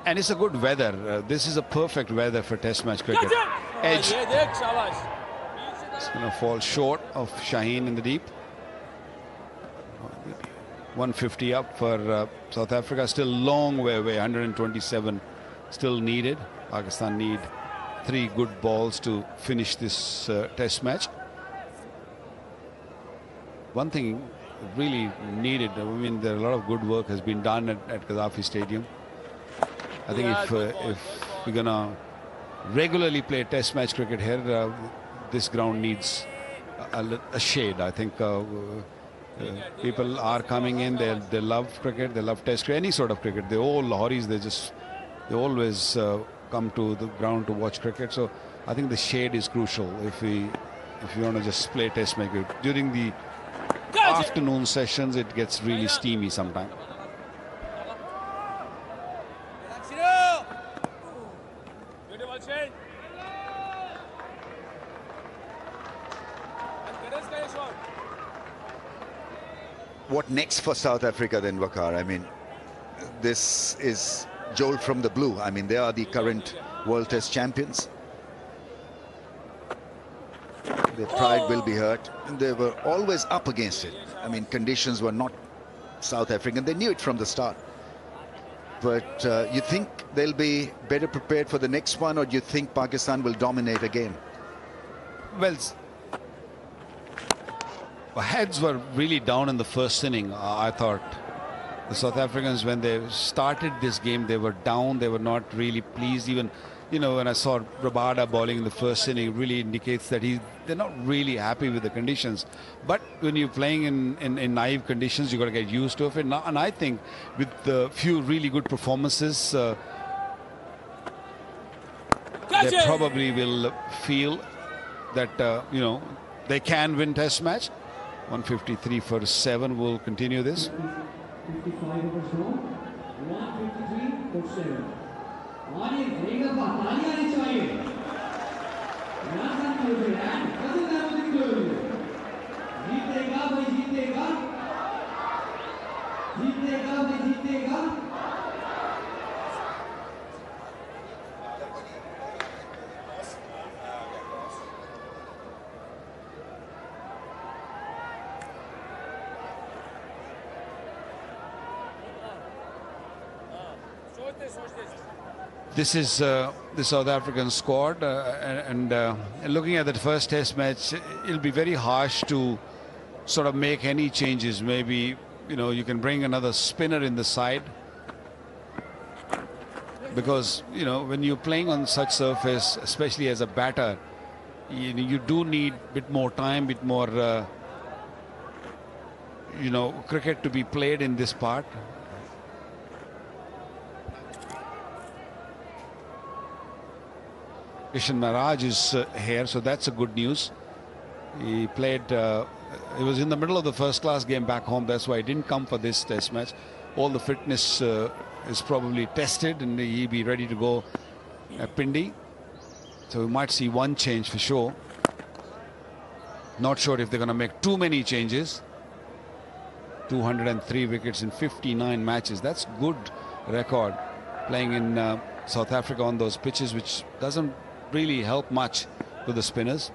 And it's a good weather. This is a perfect weather for Test match cricket. Edge. It's going to fall short of Shaheen in the deep. 150 up for South Africa. Still long way away. 127 still needed. Pakistan need 3 good balls to finish this Test match. One thing really needed, I mean, there a lot of good work has been done at Gaddafi Stadium. I think if we're gonna regularly play Test match cricket here, this ground needs a shade. I think people are coming in. They love cricket. They love Test cricket. Any sort of cricket. The old Lahoris, they always come to the ground to watch cricket. So I think the shade is crucial if we want to just play Test match cricket. During the afternoon sessions, it gets really steamy sometimes. What next for South Africa then, Waqar? I mean, this is jolt from the blue. I mean, they are the current World Test champions. Their pride will be hurt. And they were always up against it. I mean, conditions were not South African. They knew it from the start. But you think they'll be better prepared for the next one, or do you think Pakistan will dominate again? Well, heads were really down in the first inning. I thought the South Africans, when they started this game, they were down. They were not really pleased. Even, you know, when I saw Rabada bowling in the first inning, it really indicates that they're not really happy with the conditions. But when you're playing in naive conditions, you've got to get used to it. And I think with the few really good performances, they probably will feel that, you know, they can win Test match. 153 for 7 will continue this. 55 overs gone, 153 for 7. Audience, bring up a तालियां आनी चाहिए. राजस्थान की ओर and फजल की ओर जीतेगा भाई जीतेगा, जीतेगा भाई जीतेगा. This is the South African squad, and looking at the first Test match, it'll be very harsh to sort of make any changes. Maybe, you know, you can bring another spinner in the side, because, you know, when you're playing on such surface, especially as a batter, you do need a bit more time, bit more, you know, cricket to be played in this part. Kishan Maharaj is here, so that's a good news. He played, he was in the middle of the first class game back home, that's why he didn't come for this Test match. All the fitness is probably tested, and he'll be ready to go at Pindi. So we might see one change for sure. Not sure if they're going to make too many changes. 203 wickets in 59 matches. That's good record, playing in South Africa on those pitches, which doesn't really help much to the spinners.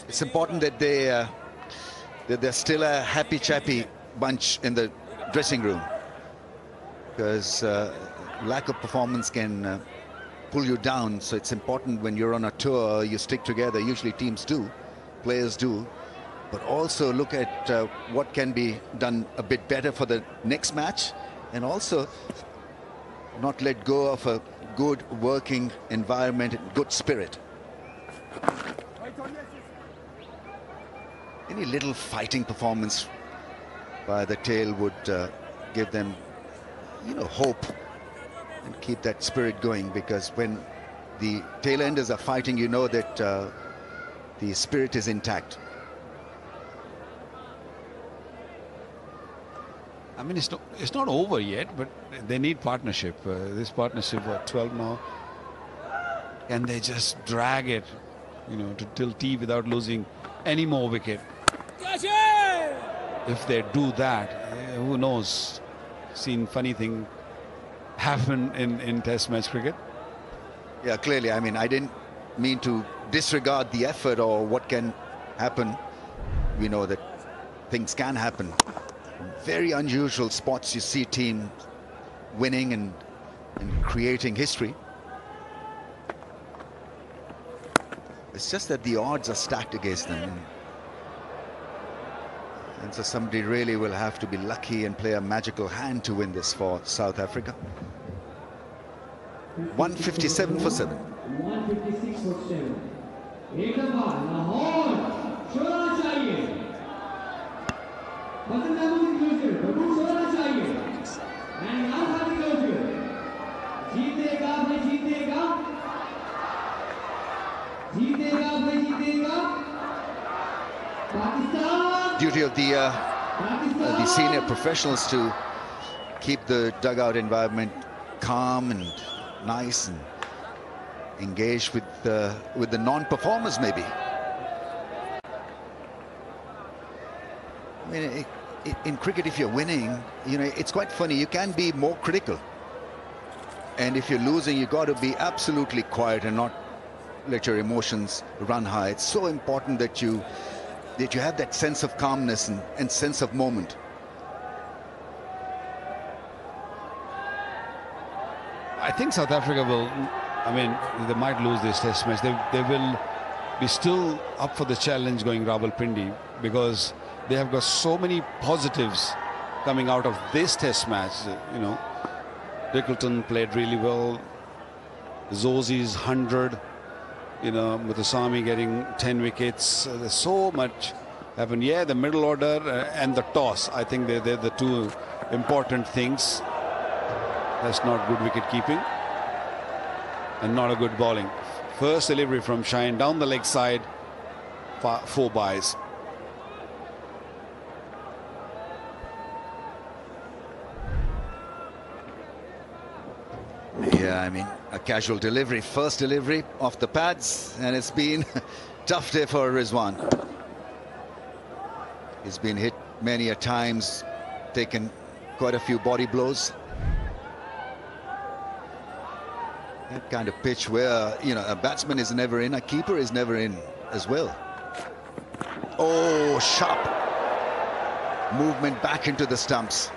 It's important that they're still a happy chappy bunch in the dressing room. because lack of performance can pull you down. So it's important when you're on a tour, you stick together. Usually teams do, players do. But also look at what can be done a bit better for the next match, and also not let go of a good working environment and good spirit. Any little fighting performance by the tail would give them, hope and keep that spirit going, because when the tail enders are fighting, you know that the spirit is intact. I mean, it's not over yet, but they need partnership. This partnership, what, 12 now? Can they just drag it, till T without losing any more wicket? If they do that, who knows? Seen funny thing happen in Test match cricket. Yeah, clearly. I mean, I didn't mean to disregard the effort or what can happen. We know that things can happen. Very unusual spots you see team winning and creating history. It's just that the odds are stacked against them. And so somebody really will have to be lucky and play a magical hand to win this for South Africa. 157 for 7. 156 for 7. एक दफा लाहौर शोरा चाहिए. बदलाव closure, बबू शोरा चाहिए. And now खाली closure. जीतेगा भाई जीतेगा. जीतेगा भाई जीतेगा. Pakistan. Duty of the senior professionals to keep the dugout environment calm and nice and engaged with the non-performers, maybe. I mean, in cricket, if you're winning, it's quite funny. You can be more critical, and if you're losing, you got to be absolutely quiet and not let your emotions run high. It's so important that you have that sense of calmness and sense of moment. I think South Africa will, they might lose this test match. They will be still up for the challenge going Rawalpindi, because they have got so many positives coming out of this test match. Rickleton played really well. Zosi's 100. Muthusami getting 10 wickets. There's so much happened. Yeah, the middle order and the toss. I think they're the two important things. That's not good wicket keeping and not a good bowling. First delivery from Shine down the leg side, 4 byes. Yeah, I mean, a casual delivery, first delivery off the pads, and it's been a tough day for Rizwan. He's been hit many a times, taken quite a few body blows. That kind of pitch where, a batsman is never in, a keeper is never in as well. Oh, sharp movement back into the stumps.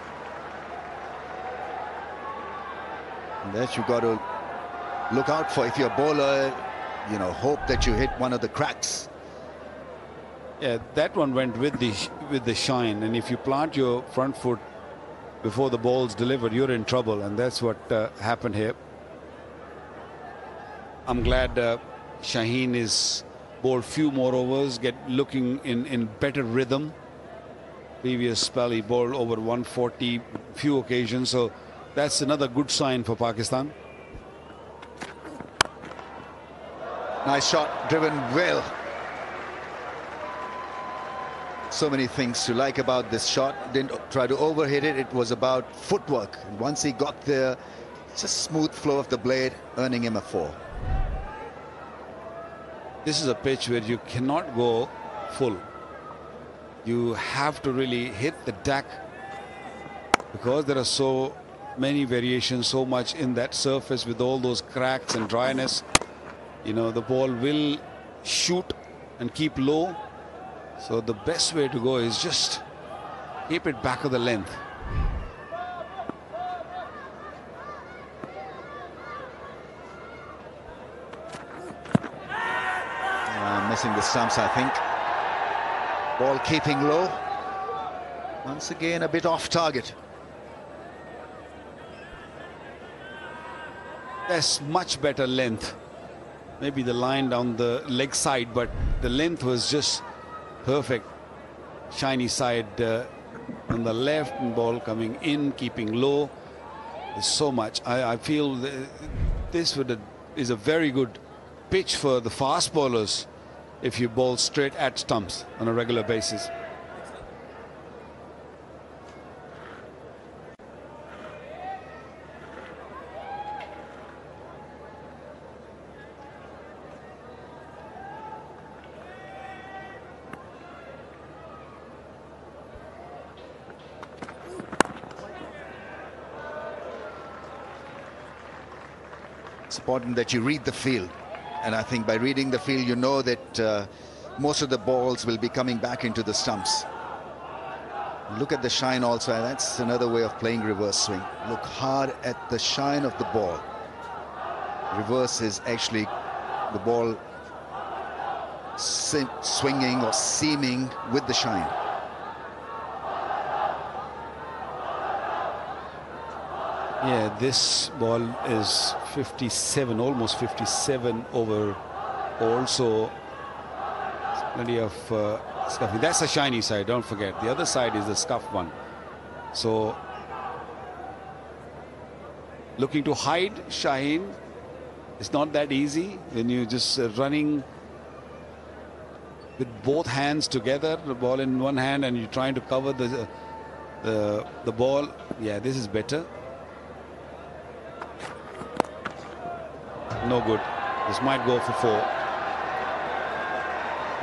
And that you got to look out for. If you're a bowler, hope that you hit one of the cracks. Yeah, that one went with the shine, and if you plant your front foot before the ball's delivered, you're in trouble, and that's what happened here. I'm glad Shaheen is bowled few more overs, looking in better rhythm. Previous spell he bowled over 140 few occasions, so that's another good sign for Pakistan. Nice shot, driven well. So many things to like about this shot. Didn't try to overhit it. It was about footwork. And once he got there, it's a smooth flow of the blade, earning him a 4. This is a pitch where you cannot go full. You have to really hit the deck, because there are so many variations, so much in that surface with all those cracks and dryness. The ball will shoot and keep low. So the best way to go is just keep it back of the length. missing the stumps, I think. Ball keeping low. Once again, a bit off target. There's much better length. Maybe the line down the leg side, but the length was just perfect. Shiny side on the left, and ball coming in, keeping low. There's so much. I feel this is a very good pitch for the fast bowlers if you bowl straight at stumps on a regular basis. It's important that you read the field, and I think by reading the field you know that most of the balls will be coming back into the stumps. Look at the shine also, and that's another way of playing reverse swing. Look hard at the shine of the ball. Reverse is actually the ball swinging or seaming with the shine. Yeah, this ball is 57, almost 57 over also. Plenty of scuffing. That's a shiny side, don't forget. The other side is the scuff one. So, looking to hide Shaheen, it's not that easy when you're just running with both hands together, the ball in one hand, and you're trying to cover the ball. Yeah, this is better. No good. This might go for 4.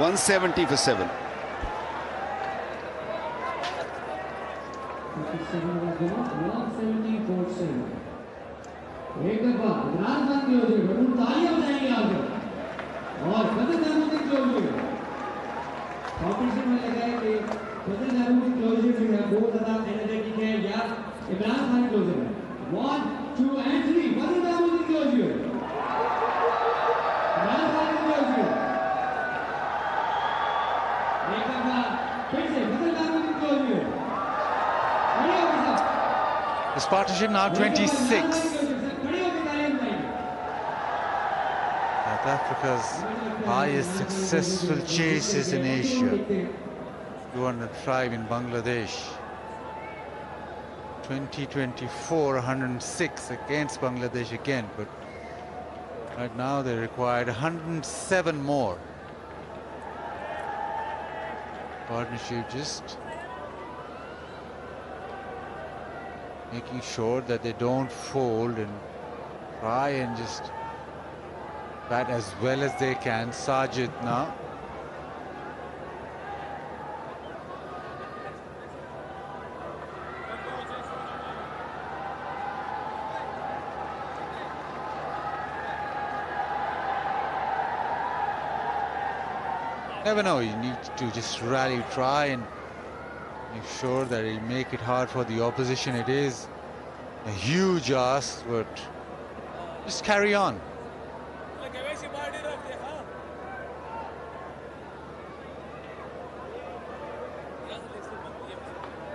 170 for 7. 170 for 7. एक दफा इमरान खान की ओर से तालियां बजाएंगे आपको और बदल Ahmed closure competition में लगा है कि बदल अहमद क्लोजर जो है बहुत ज्यादा एनर्जेटिक है या इमरान खान क्लोजर है 1 2 and 3 Badal Ahmed closer Imran Khan closer एक दफा फिर से Badal Ahmed closer This partition now 26. South Africa's highest successful chases in Asia. 205 in Bangladesh. 2024, 106 against Bangladesh again, but right now they required 107 more. Partnership just making sure that they don't fold and try and just bat as well as they can. Sajid now. Never know, you need to just rally, try and make sure that you make it hard for the opposition. It is a huge ask, but just carry on.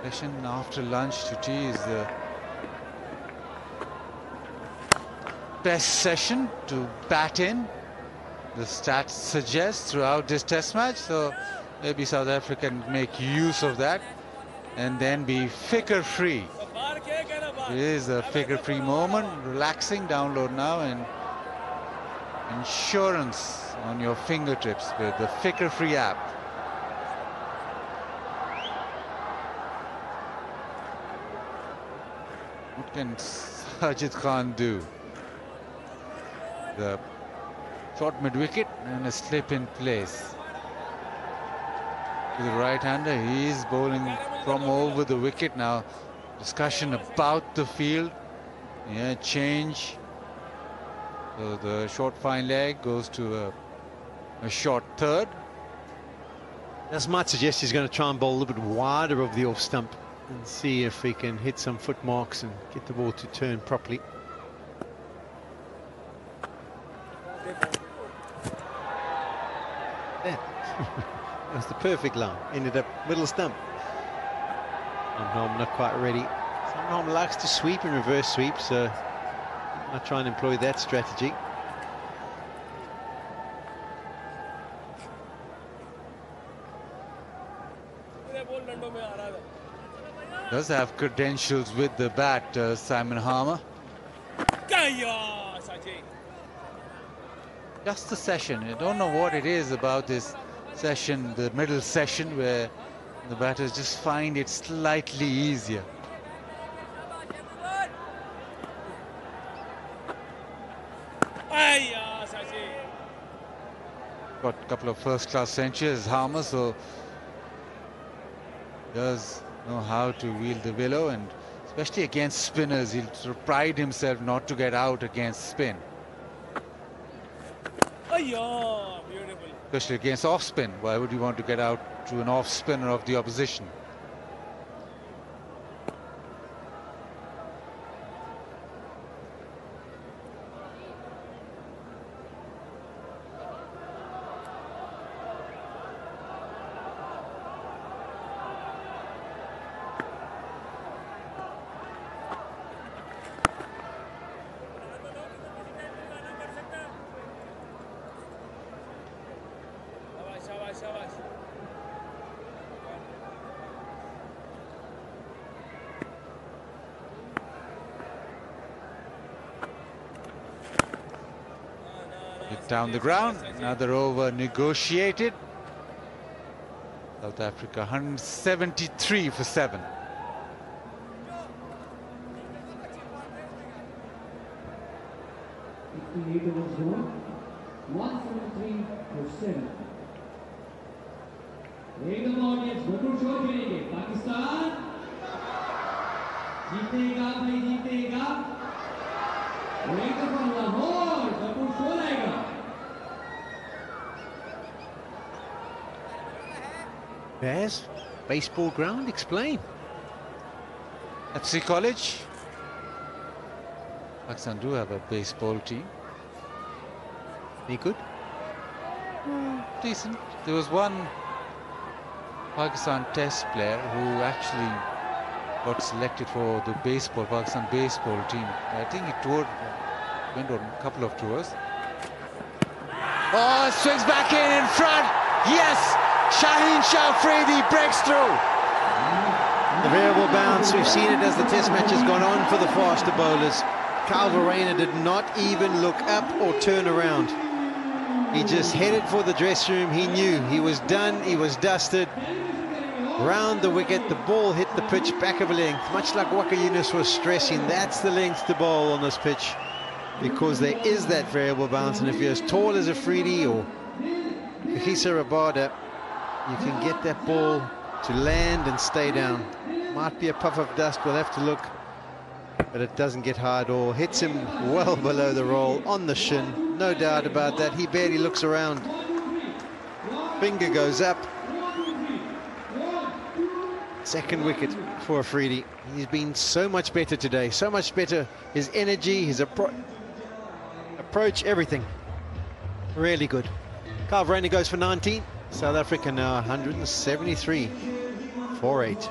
Session after lunch to tea is the best session to bat in. The stats suggest throughout this test match, so maybe South Africa can make use of that and then be flicker-free. It is a flicker-free moment. Relaxing, download now, and insurance on your fingertips with the flicker-free app. What can Sajid Khan do? The short mid-wicket and a slip in place. To the right-hander, he is bowling from over the wicket now. Discussion about the field. Yeah, change. So the short fine leg goes to a short third. As might suggest he's going to try and bowl a little bit wider of the off stump and see if he can hit some foot marks and get the ball to turn properly. Yeah, That's the perfect line. Ended up middle stump. Sandholm not quite ready. Sandholm likes to sweep and reverse sweep, so I'll try and employ that strategy. Does have credentials with the bat, Simon Harmer. Just the session. I don't know what it is about this session, the middle session, where the batters just find it slightly easier. Got a couple of first-class centuries, Harmer, so does know how to wield the willow, and especially against spinners, he'll sort of pride himself not to get out against spin. Especially against off-spin. Why would you want to get out to an off-spinner of the opposition? Down the ground, another over negotiated. South Africa 173 for 7. Pakistan जीतेगा भाई जीतेगा एक दफा लाहौर जरूर show आएगा Bears, baseball ground, explain. FC College. Pakistan do have a baseball team. Any good? Decent. There was one Pakistan test player who actually got selected for the Pakistan baseball team. I think he went on a couple of tours. Oh, swings back in front. Yes! Shaheen Shafridi breaks through. The variable bounce, we've seen it as the test match has gone on for the faster bowlers. Kyle Verreynne did not even look up or turn around. He just headed for the dressing room. He knew he was done, he was dusted. Round the wicket, the ball hit the pitch back of a length, much like Waka Yunus was stressing. That's the length to bowl on this pitch, because there is that variable bounce, and if you're as tall as Afridi or Kahisa Rabada, you can get that ball to land and stay down. Might be a puff of dust, we'll have to look, but it doesn't get high at all. Hits him well below the roll, on the shin, no doubt about that. He barely looks around. Finger goes up. Second wicket for Afridi. He's been so much better today, so much better. His energy, his approach, everything. Really good. Kyle Verreynne goes for 19. South Africa now 173 for 8.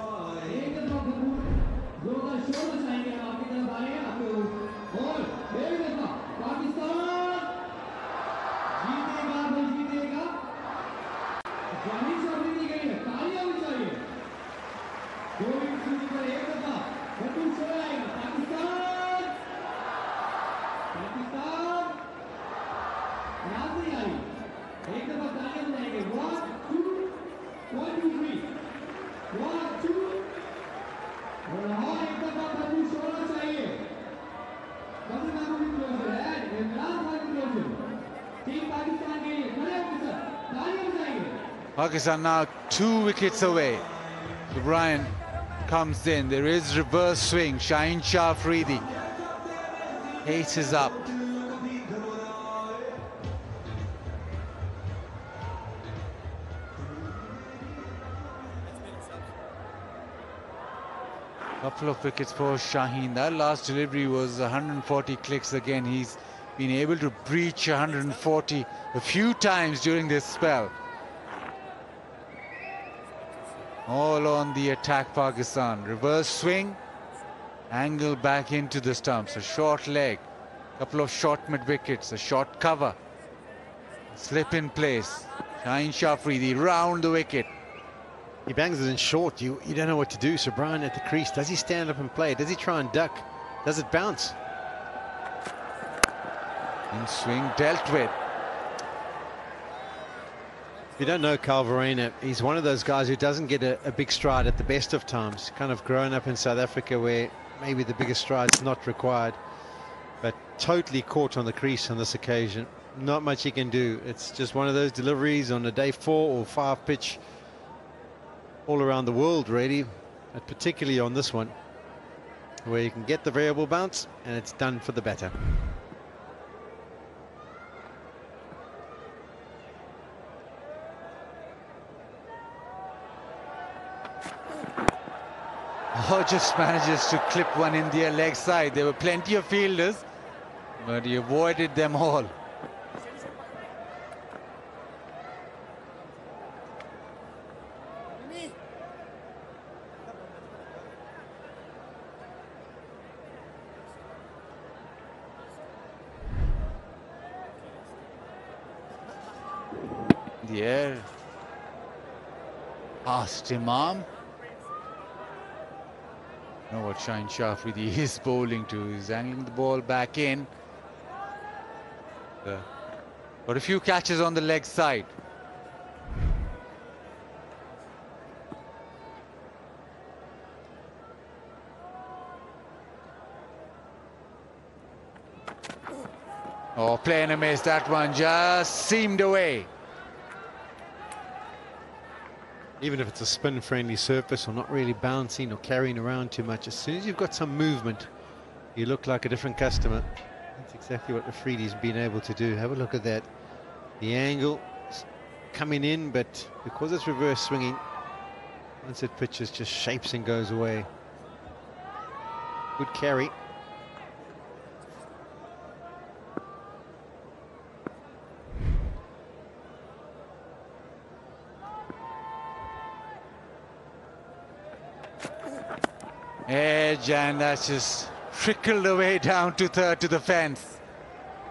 Pakistan now 2 wickets away. So Brian comes in. There is reverse swing. Shaheen Shah Afridi. Ace is up. Couple of wickets for Shaheen. That last delivery was 140 clicks again. He's been able to breach 140 a few times during this spell. All on the attack, Pakistan. Reverse swing, angle back into the stumps, a short leg, couple of short mid-wickets, a short cover, slip in place. Shaheen Shah Afridi round the wicket. He bangs it in short. You don't know what to do. So Brian at the crease, does he stand up and play? Does he try and duck? Does it bounce? In swing dealt with. If you don't know Carl Verreynne, he's one of those guys who doesn't get a big stride at the best of times. Kind of grown up in South Africa where maybe the biggest stride's not required. But totally caught on the crease on this occasion. Not much he can do. It's just one of those deliveries on a day 4 or 5 pitch all around the world, really. But particularly on this one, where you can get the variable bounce and it's done for the batter. Oh, just manages to clip one in their leg side. There were plenty of fielders, but he avoided them all. In the air, past Imam. Know what Shaheen Shah Afridi is bowling to. He's angling the ball back in. Got a few catches on the leg side. Oh, playing a miss. That one just seamed away. Even if it's a spin-friendly surface or not really bouncing or carrying around too much, as soon as you've got some movement, you look like a different customer. That's exactly what Afridi's been able to do. Have a look at that. The angle coming in, but because it's reverse swinging, once it pitches, just shapes and goes away. Good carry. Edge, and that's just trickled away down to third to the fence.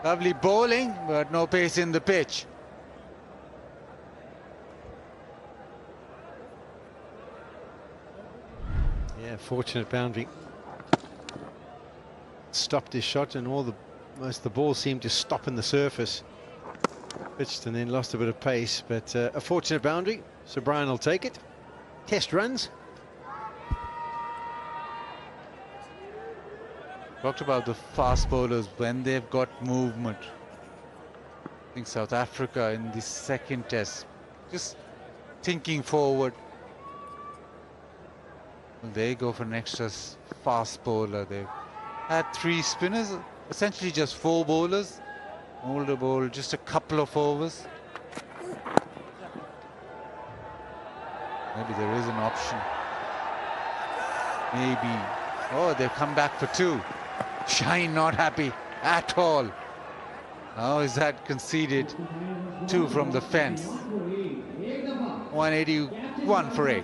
Lovely bowling, but no pace in the pitch. Yeah, fortunate boundary. Stopped his shot, and most of the ball seemed to stop in the surface. Pitched and then lost a bit of pace, but a fortunate boundary. So Brian will take it. Test runs. Talked about the fast bowlers when they've got movement. I think South Africa in the second test, just thinking forward. They go for an extra fast bowler. They've had 3 spinners, essentially just 4 bowlers. Older bowl, just a couple of overs. Maybe there is an option. Maybe. Oh, they've come back for 2. Shaheen not happy at all. How is that conceded? 2 from the fence. 181 for 8.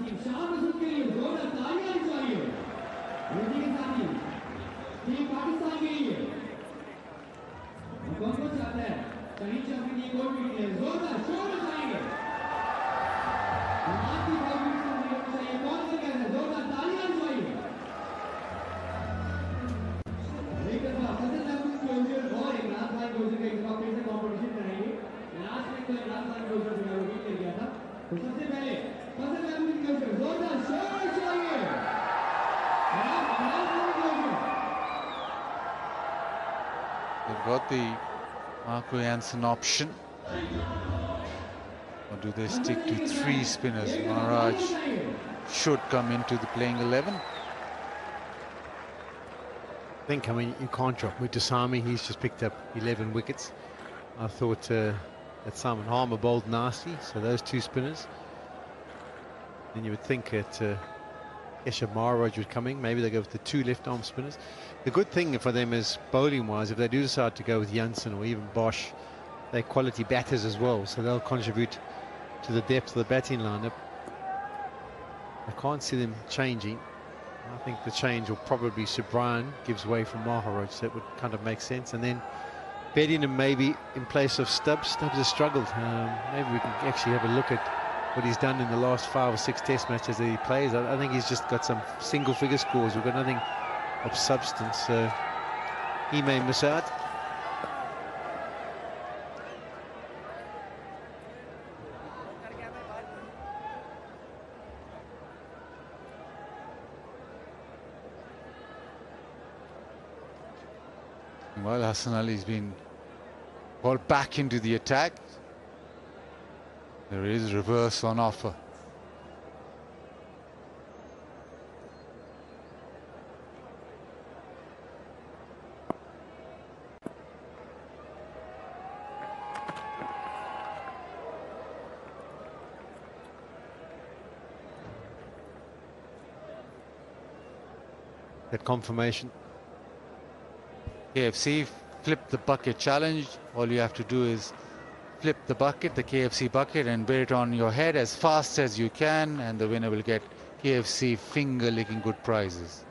They've got the Marco Jansen option. Or do they stick to 3 spinners? Maharaj should come into the playing 11. I mean, you can't drop Mutasami. He's just picked up 11 wickets. I thought that Simon Harmer bowled nasty, so those 2 spinners. Then you would think that Keshav Maharaj was coming. Maybe they go with the 2 left-arm spinners. The good thing for them is, bowling-wise, if they do decide to go with Jansen or even Bosch, they're quality batters as well, so they'll contribute to the depth of the batting lineup. I can't see them changing. I think the change will probably be Subrian gives way from Maharaj. That would kind of make sense. And then Bedingham maybe in place of Stubbs. Stubbs has struggled. Maybe we can actually have a look at what he's done in the last 5 or 6 test matches that he plays. I think he's just got some single figure scores. We've got nothing of substance, so he may miss out. Well, Hassan Ali's been called back into the attack. There is reverse on offer. That confirmation. KFC flip the bucket challenge. All you have to do is flip the bucket, the KFC bucket, and bear it on your head as fast as you can, and the winner will get KFC finger licking good prizes.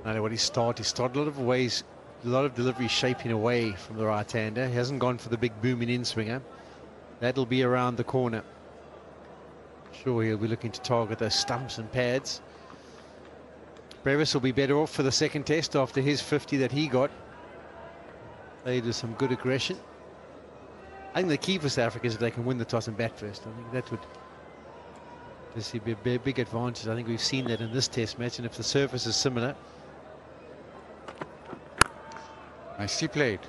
Now what he started a lot of ways, a lot of delivery shaping away from the right-hander. He hasn't gone for the big booming in-swinger. That'll be around the corner. Sure, he'll be looking to target those stumps and pads. Brevis will be better off for the second test after his 50 that he got. They do some good aggression. I think the key for South Africa is if they can win the toss and bat first. I think that would just be a big advantage. I think we've seen that in this test match, and if the surface is similar. Nicely played.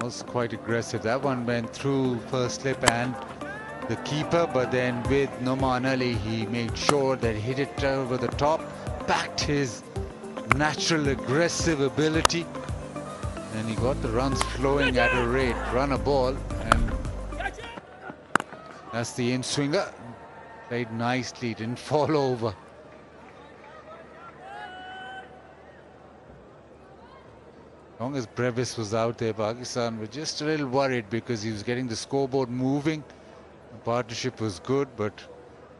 Was quite aggressive. That one went through first slip and the keeper, but then with Noman Ali, he made sure that he hit it over the top, backed his natural aggressive ability, and he got the runs flowing at a rate. Run a ball, and that's the in-swinger. Played nicely, didn't fall over. As long as Brevis was out there, Pakistan were just a little worried because he was getting the scoreboard moving. The partnership was good, but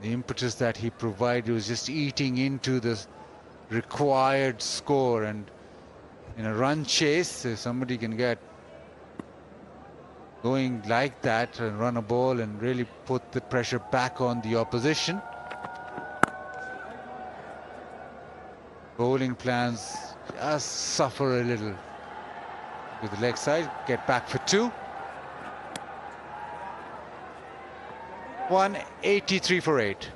the impetus that he provided was just eating into the required score. And in a run chase, if somebody can get going like that and run a ball and really put the pressure back on the opposition. Bowling plans just suffer a little. With the leg side, get back for 2. 183 for 8.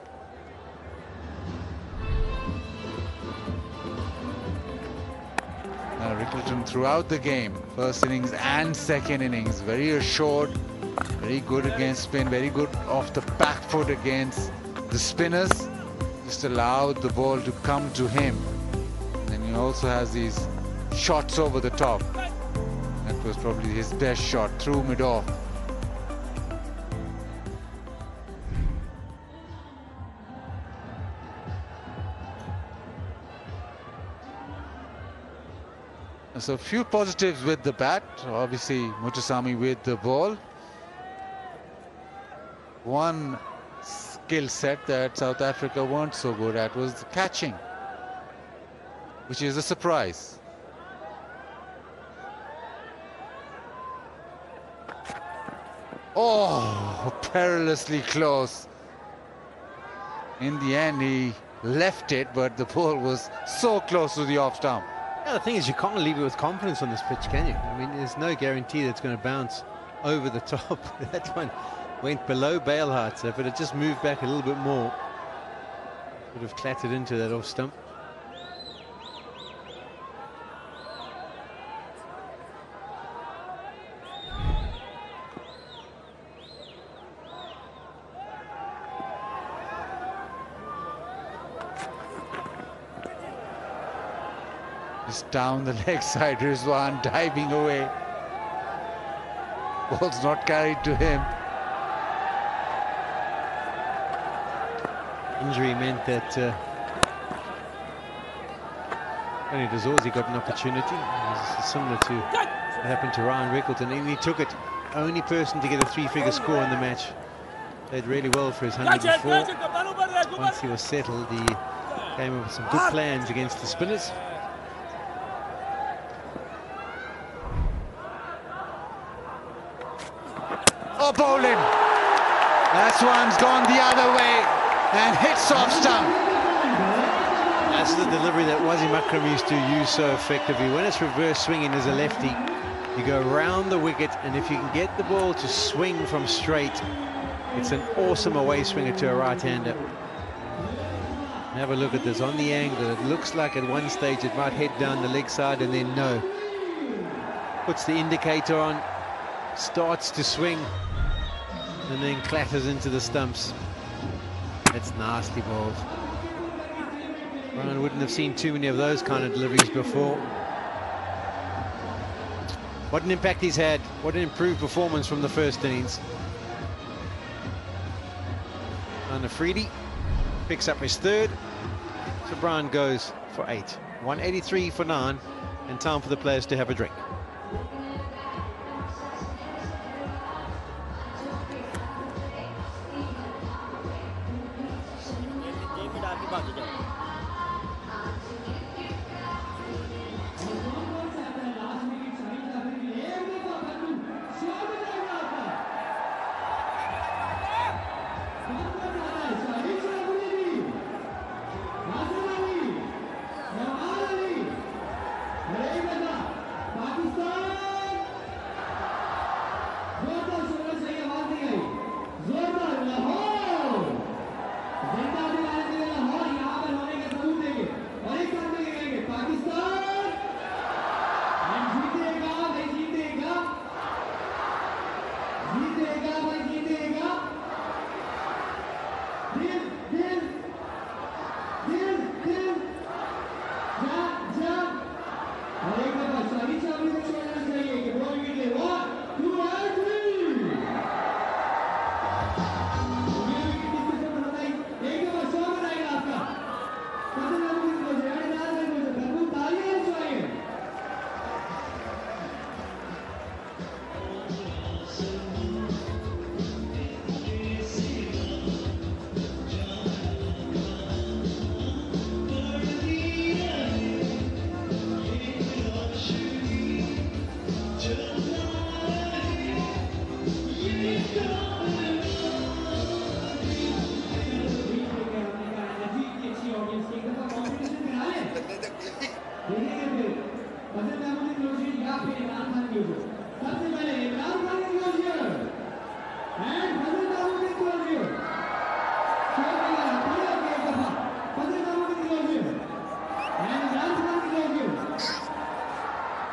Rickleton throughout the game, first innings and second innings, very assured, very good against spin, very good off the back foot against the spinners. Just allowed the ball to come to him. And he also has these shots over the top. That was probably his best shot, through mid-off. So a few positives with the bat, obviously Muthusamy with the ball. One skill set that South Africa weren't so good at was the catching, which is a surprise. Oh, perilously close. In the end, he left it, but the ball was so close to the off stump. Yeah, the thing is, you can't leave it with confidence on this pitch, can you? I mean, there's no guarantee that it's going to bounce over the top. That one went below bail height, so if it had just moved back a little bit more, it would have clattered into that off stump. Just down the leg side, Rizwan diving away. Ball's not carried to him. Injury meant that only Dazorzi got an opportunity. It was similar to what happened to Ryan Rickleton, and he took it. Only person to get a three-figure score in the match. Played really well for his 104. Once he was settled, he came up with some good plans against the spinners. Oh, bowling! That one's gone the other way and hits off stump. That's the delivery that Wasim Akram used to use so effectively. When it's reverse swinging as a lefty, you go around the wicket, and if you can get the ball to swing from straight, it's an awesome away swinger to a right-hander. Have a look at this on the angle. It looks like at one stage it might head down the leg side, and then no. Puts the indicator on, starts to swing, and then clatters into the stumps. That's nasty balls. Brian wouldn't have seen too many of those kind of deliveries before. What an impact he's had. What an improved performance from the first innings. And Afridi picks up his third. So Brian goes for 8. 183 for 9, and time for the players to have a drink.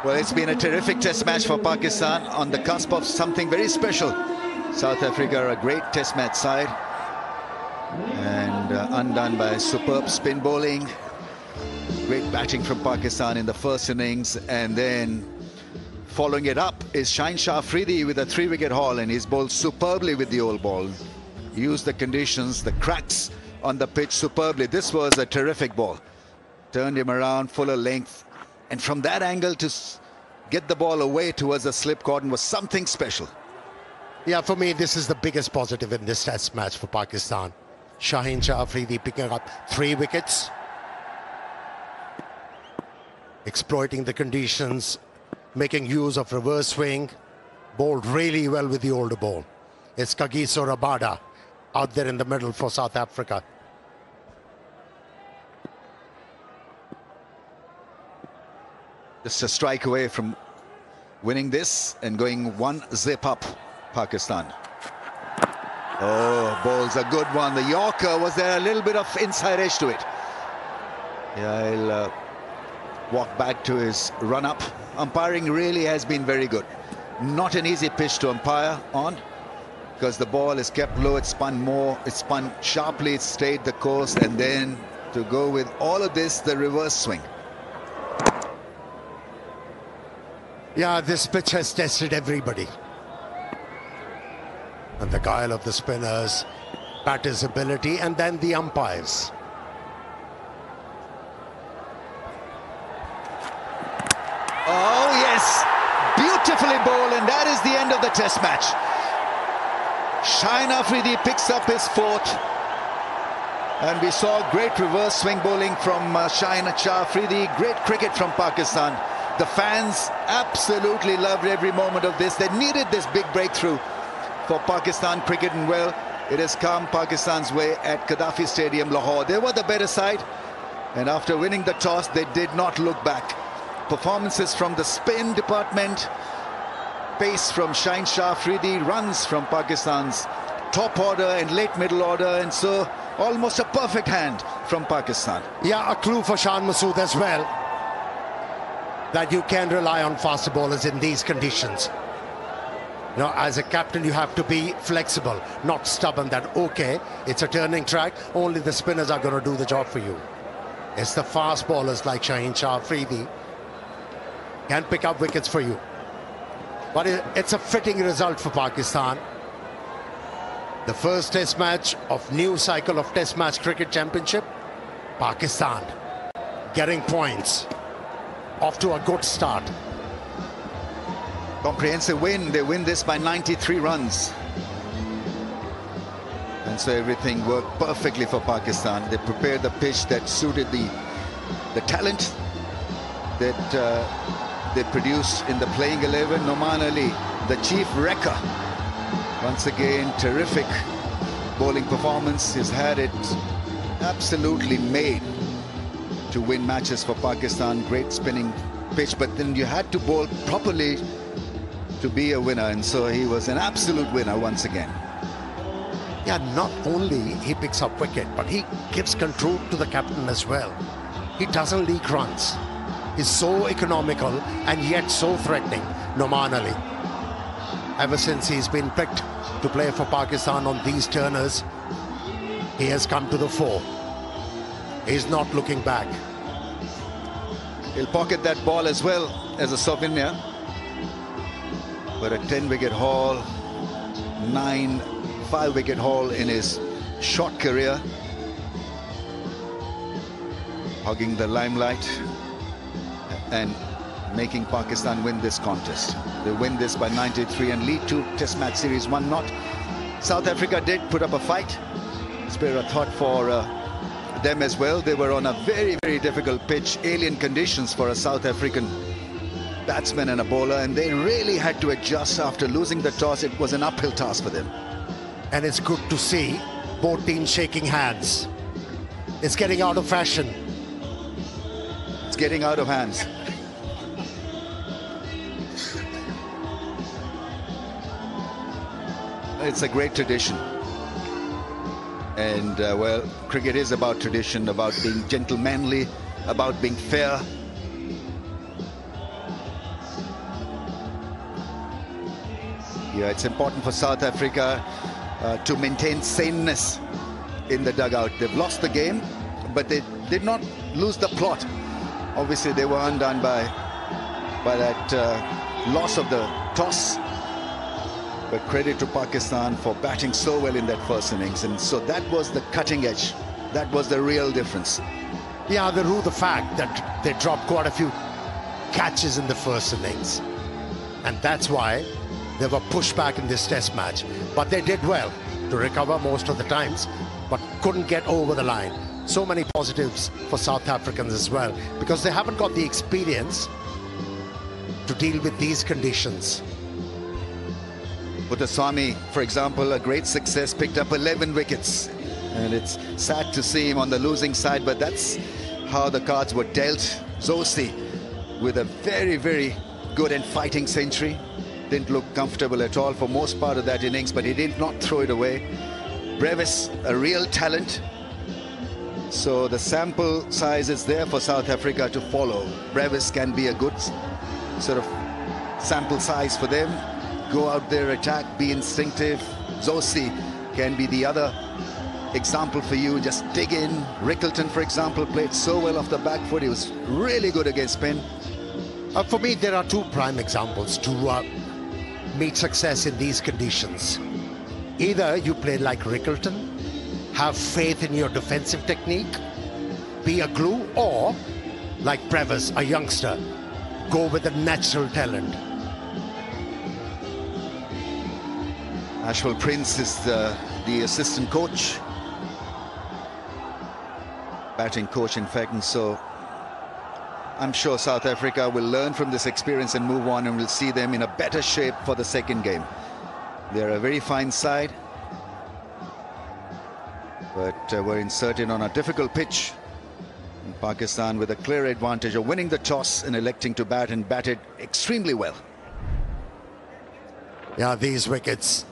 Well, it's been a terrific test match for Pakistan, on the cusp of something very special. South Africa are a great test match side, and undone by superb spin bowling. Great batting from Pakistan in the first innings, and then following it up is Shaheen Shah Afridi with a 3-wicket haul, and he's bowled superbly with the old ball. Used the conditions, the cracks on the pitch superbly. This was a terrific ball. Turned him around, fuller length. And from that angle to get the ball away towards the slip cordon was something special. Yeah, for me, this is the biggest positive in this test match for Pakistan. Shaheen Shah Afridi picking up 3 wickets. Exploiting the conditions, making use of reverse swing. Bowled really well with the older ball. It's Kagiso Rabada out there in the middle for South Africa. Just a strike away from winning this and going 1 zip up, Pakistan. Oh, bowl's a good one. The Yorker, was there a little bit of inside edge to it? Yeah, he'll walk back to his run-up. Umpiring really has been very good. Not an easy pitch to umpire on, because the ball is kept low, it's spun more, it's spun sharply, it stayed the course, and then to go with all of this, the reverse swing. Yeah, this pitch has tested everybody. And the guile of the spinners, batter's ability, and then the umpires. Oh, yes. Beautifully bowled, and that is the end of the test match. Shaheen Afridi picks up his fourth. And we saw great reverse swing bowling from Shaheen Afridi. Great cricket from Pakistan. The fans absolutely loved every moment of this. They needed this big breakthrough for Pakistan cricket, and well, it has come Pakistan's way at Gaddafi Stadium, Lahore. They were the better side, and after winning the toss, they did not look back. Performances from the spin department, pace from Shaheen Afridi, runs from Pakistan's top order and late middle order, and so almost a perfect hand from Pakistan. Yeah, a clue for Shan Masood as well, that you can rely on faster bowlers in these conditions. You know, as a captain, you have to be flexible, not stubborn that, okay, it's a turning track, only the spinners are going to do the job for you. It's the fast bowlers like Shaheen Afridi can pick up wickets for you. But it's a fitting result for Pakistan. The first test match of new cycle of test match cricket championship. Pakistan getting points. Off to a good start. Comprehensive win. They win this by 93 runs. And so everything worked perfectly for Pakistan. They prepared the pitch that suited the talent that they produced in the playing 11. Noman Ali, the chief wrecker. Once again, terrific bowling performance. He's had it absolutely made to win matches for Pakistan. Great spinning pitch, but then you had to bowl properly to be a winner, and so he was an absolute winner once again. Yeah, not only he picks up wicket, but he gives control to the captain as well. He doesn't leak runs. He's so economical and yet so threatening, Noman Ali. Ever since he's been picked to play for Pakistan on these turners, he has come to the fore. He's not looking back. He'll pocket that ball as well as a souvenir. But a 10-wicket haul, 5-wicket haul in his short career. Hogging the limelight and making Pakistan win this contest. They win this by 93 and lead to Test Match Series 1-0. South Africa did put up a fight. Spare a thought for them as well. They were on a very, very difficult pitch, alien conditions for a South African batsman and a bowler, and they really had to adjust after losing the toss. It was an uphill task for them. And it's good to see both teams shaking hands. It's getting out of fashion. It's getting out of hands. It's a great tradition. And well, cricket is about tradition, about being gentlemanly, about being fair. Yeah, it's important for South Africa to maintain saneness in the dugout. They've lost the game, but they did not lose the plot. Obviously, they were undone by that loss of the toss. But credit to Pakistan for batting so well in that first innings. And so that was the cutting edge. That was the real difference. Yeah, they rue the fact that they dropped quite a few catches in the first innings. And that's why they were pushed back in this test match. But they did well to recover most of the times, but couldn't get over the line. So many positives for South Africans as well, because they haven't got the experience to deal with these conditions. Putaswamy, for example, a great success, picked up 11 wickets. And it's sad to see him on the losing side, but that's how the cards were dealt. Zosi with a very, very good and fighting century. Didn't look comfortable at all for most part of that innings, but he did not throw it away. Brevis, a real talent. So the sample size is there for South Africa to follow. Brevis can be a good sort of sample size for them. Go out there, attack, be instinctive. Zosi can be the other example for you. Just dig in. Rickleton, for example, played so well off the back foot. He was really good against spin. For me, there are two prime examples to meet success in these conditions. Either you play like Rickleton, have faith in your defensive technique, be a glue, or like Previs, a youngster, go with a natural talent. Ashwell Prince is the assistant coach, batting coach in fact, and so I'm sure South Africa will learn from this experience and move on, and we'll see them in a better shape for the second game. They're a very fine side, but were inserted on a difficult pitch. And Pakistan with a clear advantage of winning the toss and electing to bat, and batted extremely well. Yeah, these wickets,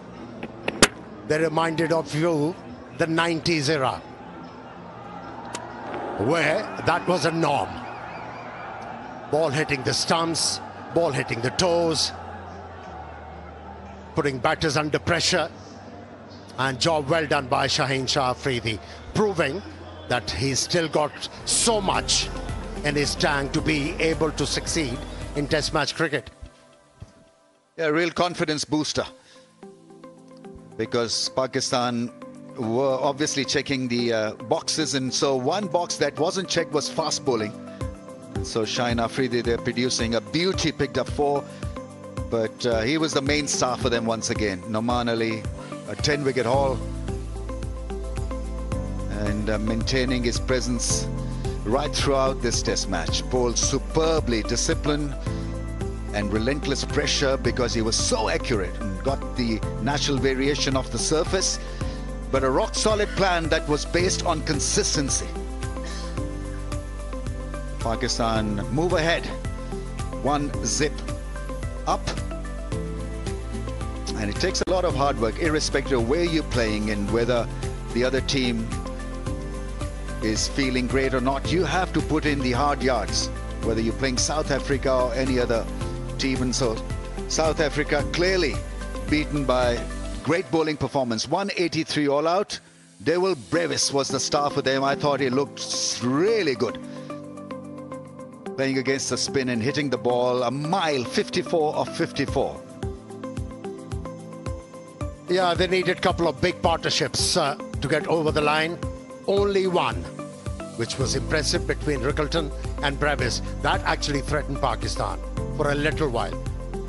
they reminded of you the 90s era, where that was a norm. Ball hitting the stumps, ball hitting the toes, putting batters under pressure, and job well done by Shaheen Shah Afridi, proving that he's still got so much in his tank to be able to succeed in Test match cricket. Yeah, real confidence booster, because Pakistan were obviously checking the boxes, and so one box that wasn't checked was fast bowling. And so Shaheen Afridi, they're producing a beauty, picked up 4, but he was the main star for them once again. Noman Ali, a 10-wicket haul, and maintaining his presence right throughout this Test match. Bowled superbly, disciplined and relentless pressure, because he was so accurate and got the natural variation of the surface, but a rock-solid plan that was based on consistency. Pakistan move ahead, 1 zip up, and it takes a lot of hard work, irrespective of where you're playing and whether the other team is feeling great or not. You have to put in the hard yards, whether you're playing South Africa or any other team. And so South Africa clearly beaten by great bowling performance. 183 all out. Dewell Brevis was the star for them. I thought he looked really good, playing against the spin and hitting the ball a mile, 54 of 54. Yeah, they needed a couple of big partnerships to get over the line. Only one, which was impressive, between Rickleton and Brevis. That actually threatened Pakistan for a little while.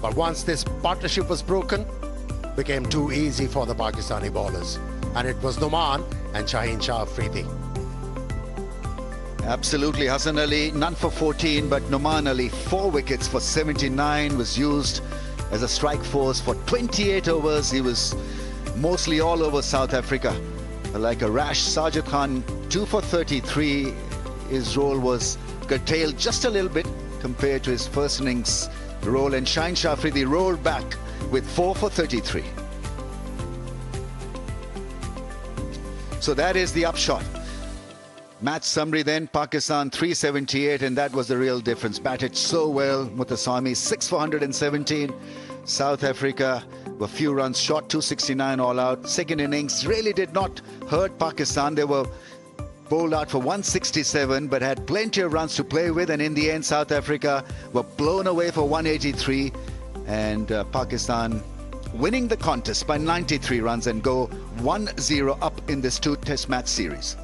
But once this partnership was broken, became too easy for the Pakistani bowlers. And it was Noman and Shaheen Shah Afridi. Absolutely, Hassan Ali, none for 14, but Noman Ali, 4 wickets for 79, was used as a strike force for 28 overs. He was mostly all over South Africa. Like a rash Sajid Khan, 2 for 33. His role was curtailed just a little bit compared to his first innings role, and Shaheen Shah Afridi rolled back with 4 for 33. So that is the upshot. Match summary then, Pakistan 378, and that was the real difference. Batted so well, Muthuswamy 6 for 117. South Africa were few runs short, 269 all out. Second innings really did not hurt Pakistan. They were bowled out for 167, but had plenty of runs to play with, and in the end South Africa were blown away for 183, and Pakistan winning the contest by 93 runs and go 1-0 up in this 2 Test match series.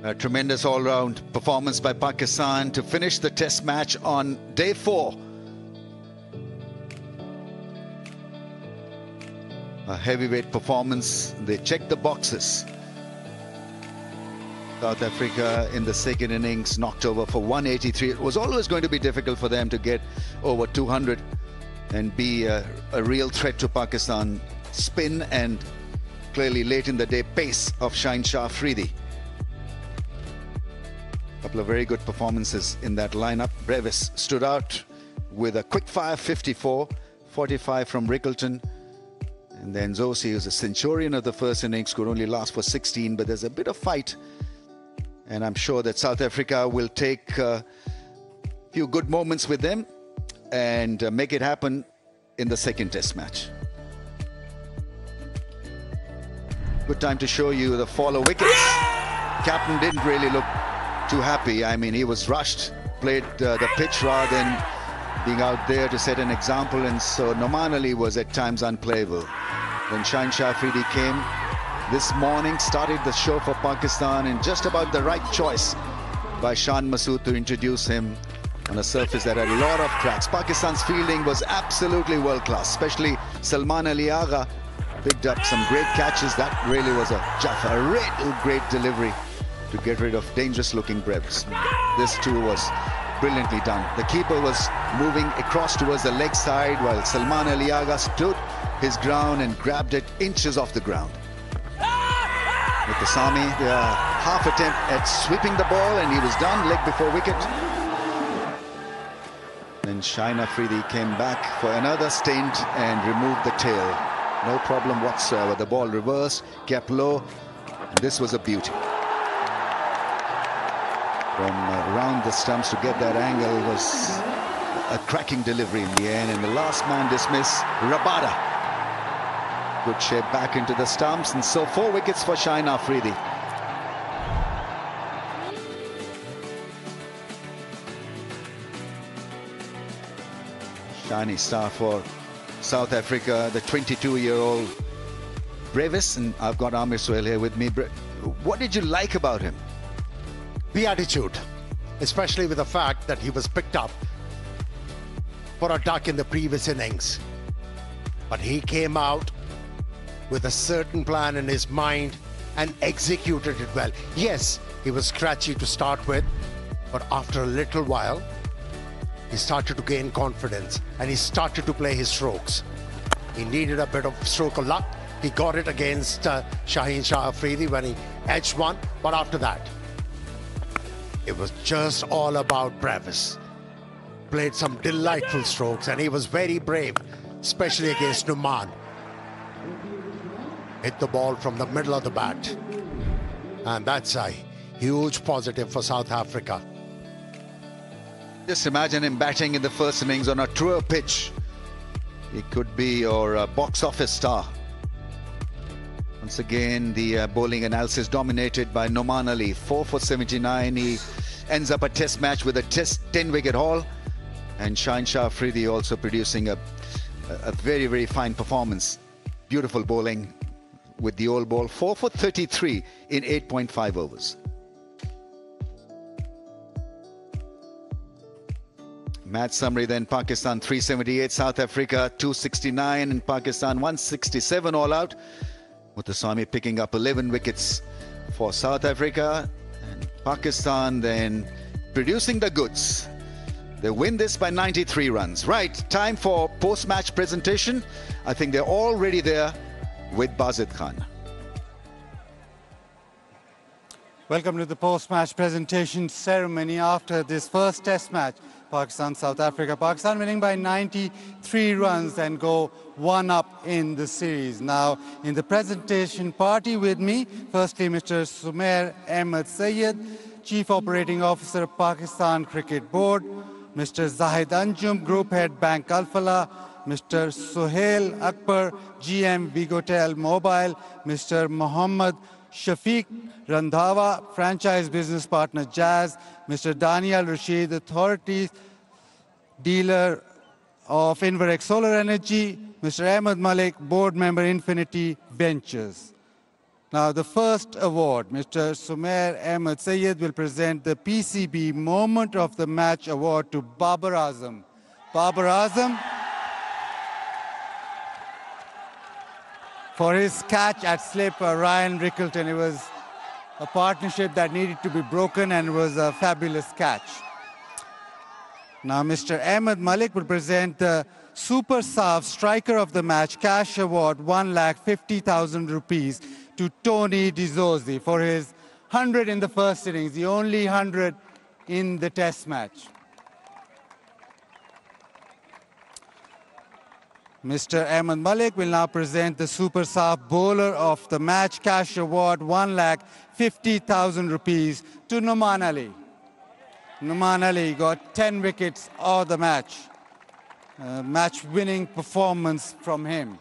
A tremendous all-round performance by Pakistan to finish the test match on day 4. A heavyweight performance. They checked the boxes. South Africa in the second innings knocked over for 183. It was always going to be difficult for them to get over 200 and be a real threat to Pakistan spin and clearly late in the day pace of Shaheen Shah Afridi. Couple of very good performances in that lineup. Brevis stood out with a quick-fire 54, 45 from Rickleton. And then Zosi, who's a centurion of the first innings, could only last for 16, but there's a bit of fight. And I'm sure that South Africa will take a few good moments with them and make it happen in the second test match. Good time to show you the fall of wickets. Captain didn't really look too happy. I mean, he was rushed, played the pitch rather than being out there to set an example, and so Noman Ali was at times unplayable. Then Shaheen Shah Afridi came this morning, started the show for Pakistan, and just about the right choice by Shan Masood to introduce him on a surface that had a lot of cracks. Pakistan's fielding was absolutely world-class, especially Salman Ali Agha picked up some great catches. That really was a great delivery to get rid of dangerous-looking Brevis. This too was brilliantly done. The keeper was moving across towards the leg side while Salman Ali Agha stood his ground and grabbed it inches off the ground. With the Sami, half attempt at sweeping the ball and he was done, leg before wicket. Then Shaheen Afridi came back for another stint and removed the tail. No problem whatsoever. The ball reversed, kept low, and this was a beauty. From around the stumps to get that angle was a cracking delivery in the end, and the last man dismissed, Rabada. Good shape back into the stumps, and so 4 wickets for Shaheen Afridi. Shiny star for South Africa, the 22-year-old Brevis, and I've got Amir Sohail here with me. What did you like about him? The attitude, especially with the fact that he was picked up for a duck in the previous innings. But he came out with a certain plan in his mind and executed it well. Yes, he was scratchy to start with, but after a little while, he started to gain confidence and he started to play his strokes. He needed a bit of stroke of luck. He got it against Shaheen Shah Afridi when he edged one, but after that, it was just all about Brevis. Played some delightful strokes and he was very brave, especially against Numan. Hit the ball from the middle of the bat. And that's a huge positive for South Africa. Just imagine him batting in the first innings on a truer pitch. He could be your box office star. Once again, the bowling analysis dominated by Noman Ali. 4 for 79. He ends up a test match with a 10-wicket haul. And Shaheen Shah Afridi also producing a very, very fine performance. Beautiful bowling with the old ball. 4 for 33 in 8.5 overs. Match summary then: Pakistan 378, South Africa 269, and Pakistan 167 all out. Muthuswamy picking up 11 wickets for South Africa, and Pakistan then producing the goods. They win this by 93 runs. Right, time for post-match presentation. I think they're already there with Bazid Khan. Welcome to the post-match presentation ceremony after this first test match. Pakistan-South Africa. Pakistan winning by 93 runs and go 1 up in the series. Now, in the presentation party with me, firstly, Mr. Sumair Ahmed Sayed, Chief Operating Officer of Pakistan Cricket Board, Mr. Zahid Anjum, Group Head, Bank Alfala, Mr. Suhail Akbar, GM Vigotel Mobile, Mr. Mohammad Shafiq Randhawa, Franchise Business Partner Jazz, Mr. Daniel Rashid, Authorities Dealer of Inverex Solar Energy, Mr. Ahmed Malik, Board Member Infinity Ventures. Now, the first award, Mr. Sumair Ahmed Sayyed will present the PCB Moment of the Match Award to Babar Azam. Babar Azam for his catch at slip Ryan Rickleton. It was a partnership that needed to be broken and was a fabulous catch. Now, Mr. Ahmed Malik will present the Super Sav Striker of the Match Cash Award, 1,50,000 rupees, to Tony Dizozzi for his 100 in the first innings, the only 100 in the Test match. Mr. Ahmed Malik will now present the Super Sav Bowler of the Match Cash Award, 1,50,000 rupees, to Numan Ali. Numan Ali got 10 wickets of the match. Match-winning performance from him.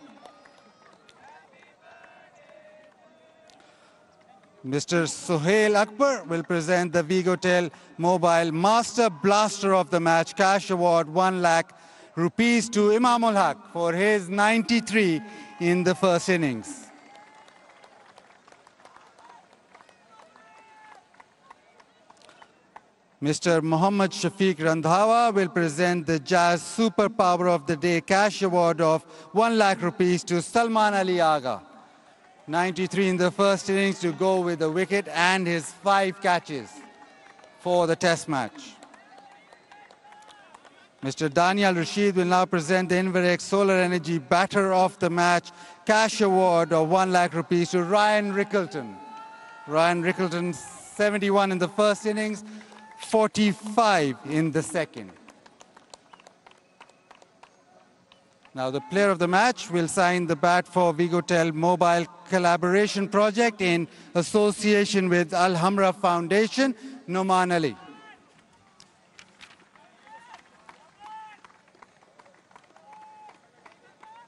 Mr. Sohail Akbar will present the Vigotel Mobile Master Blaster of the Match Cash Award, 1 lakh rupees, to Imamul Haq for his 93 in the first innings. Mr. Muhammad Shafiq Randhawa will present the Jazz Superpower of the Day Cash Award of 1 lakh rupees to Salman Ali Agha. 93 in the first innings to go with the wicket and his 5 catches for the Test match. Mr. Daniel Rashid will now present the Inverex Solar Energy Batter of the Match Cash Award of 1 lakh rupees to Ryan Rickleton. Ryan Rickleton, 71 in the first innings, 45 in the second. Now the player of the match will sign the bat for Vigotel Mobile Collaboration Project in association with Al Hamra Foundation, Numan Ali.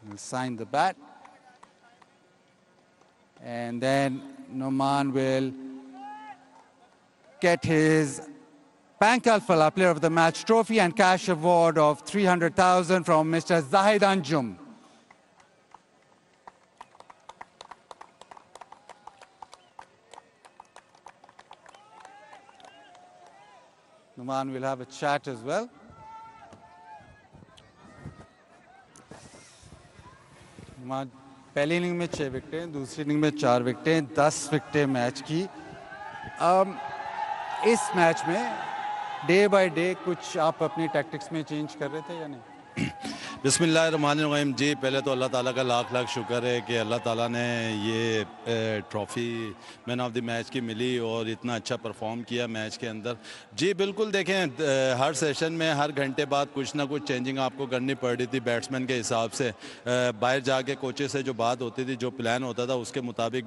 He'll sign the bat. And then Numan will get his Bank Al-Falah Player of the Match trophy and cash award of 300,000 from Mr. Zahid Anjum. Numan will have a chat as well. Numan, पहली inning में 6 विकेटें, दूसरी inning में 4 विकेटें, 10 विकेटें match की. इस match में day by day कुछ आप अपनी टैक्टिक्स में चेंज कर रहे थे या नहीं? बिस्मिल्लाहिर्रहमानिर्रहीम जी, पहले तो अल्लाह ताला का लाख लाख शुक्र है कि अल्लाह ताला ने ये trophy man of the match की मिली और इतना अच्छा परफॉर्म किया मैच के अंदर. जी बिल्कुल, देखें हर सेशन में हर घंटे बाद कुछ ना कुछ चेंजिंग आपको करनी पड़ रही थी बैट्समैन के हिसाब से. बाहर जाके कोचेस से जो बात होती थी, जो प्लान होता था उसके मुताबिक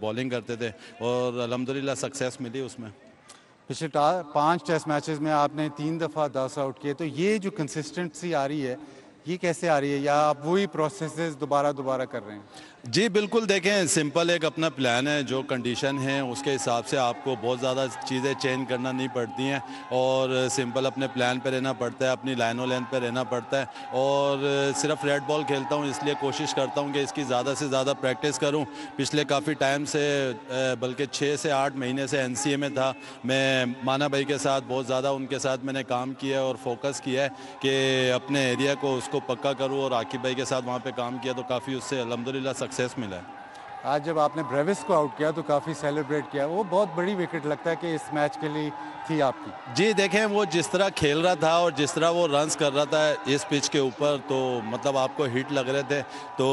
बॉलिंग करते थे और अल्हम्दुलिल्लाह सक्सेस मिली उसमें. पिछले 5 टेस्ट मैचेस में आपने 3 दफ़ा 10 आउट किए, तो ये जो कंसिस्टेंसी आ रही है ये कैसे आ रही है, या आप वही प्रोसेसेस दोबारा कर रहे हैं? जी बिल्कुल, देखें सिंपल एक अपना प्लान है, जो कंडीशन है उसके हिसाब से आपको बहुत ज़्यादा चीज़ें चेंज करना नहीं पड़ती हैं और सिंपल अपने प्लान पे रहना पड़ता है, अपनी लाइनो लेंथ पे रहना पड़ता है. और सिर्फ रेड बॉल खेलता हूँ, इसलिए कोशिश करता हूँ कि इसकी ज़्यादा से ज़्यादा प्रैक्टिस करूँ. पिछले काफ़ी टाइम से बल्कि 6 से 8 महीने से NCA में था. मैं माना भाई के साथ बहुत ज़्यादा उनके साथ मैंने काम किया और फोकस किया है कि अपने एरिया को उसको पक्का करूँ, और आकिब भाई के साथ वहाँ पर काम किया तो काफ़ी उससे अल्हम्दुलिल्लाह सक्सेस मिला है. आज जब आपने ब्रेविस को आउट किया तो काफ़ी सेलिब्रेट किया, वो बहुत बड़ी विकेट लगता है कि इस मैच के लिए थी आपकी. जी देखें, वो जिस तरह खेल रहा था और जिस तरह वो रन्स कर रहा था इस पिच के ऊपर, तो मतलब आपको हिट लग रहे थे, तो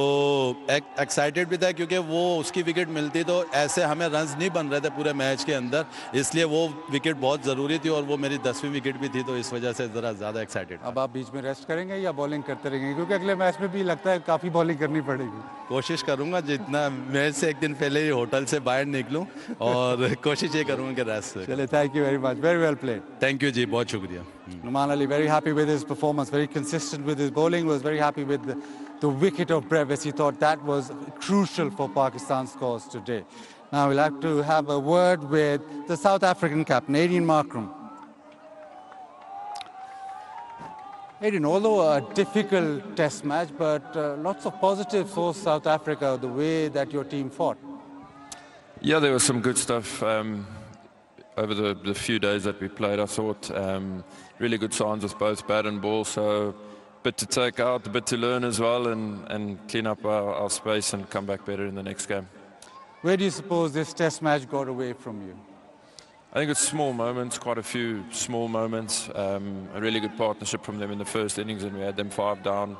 एक्साइटेड भी था क्योंकि वो उसकी विकेट मिलती तो ऐसे हमें रन्स नहीं बन रहे थे पूरे मैच के अंदर, इसलिए वो विकेट बहुत ज़रूरी थी और वो मेरी 10वीं विकेट भी थी, तो इस वजह से ज़रा ज़्यादा एक्साइटेड. अब आप बीच में रेस्ट करेंगे या बॉलिंग करते रहेंगे, क्योंकि अगले मैच में भी लगता है काफ़ी बॉलिंग करनी पड़ेगी? कोशिश करूँगा जितना मैच से एक दिन पहले ही होटल से बाहर निकलूं और कोशिश ये करूँगा कि रेस्ट. चलिए, thank you very much, very well played. Thank you ji, बहुत शुक्रिया. Numan Ali, very happy with his performance, very consistent with his bowling, was very happy with the wicket of Brevis. He thought that was crucial for Pakistan's cause today. Now we'll have to have a word with the South African captain, Adrian Markram. Adrian, although a difficult test match, but lots of positives for South Africa, the way that your team fought. Yeah, there was some good stuff over the few days that we played. I thought really good signs with both bat and ball. So a bit to take out, a bit to learn as well, and clean up our space and come back better in the next game. Where do you suppose this test match got away from you? I think it's small moments, quite a few small moments. A really good partnership from them in the first innings, and we had them 5 down.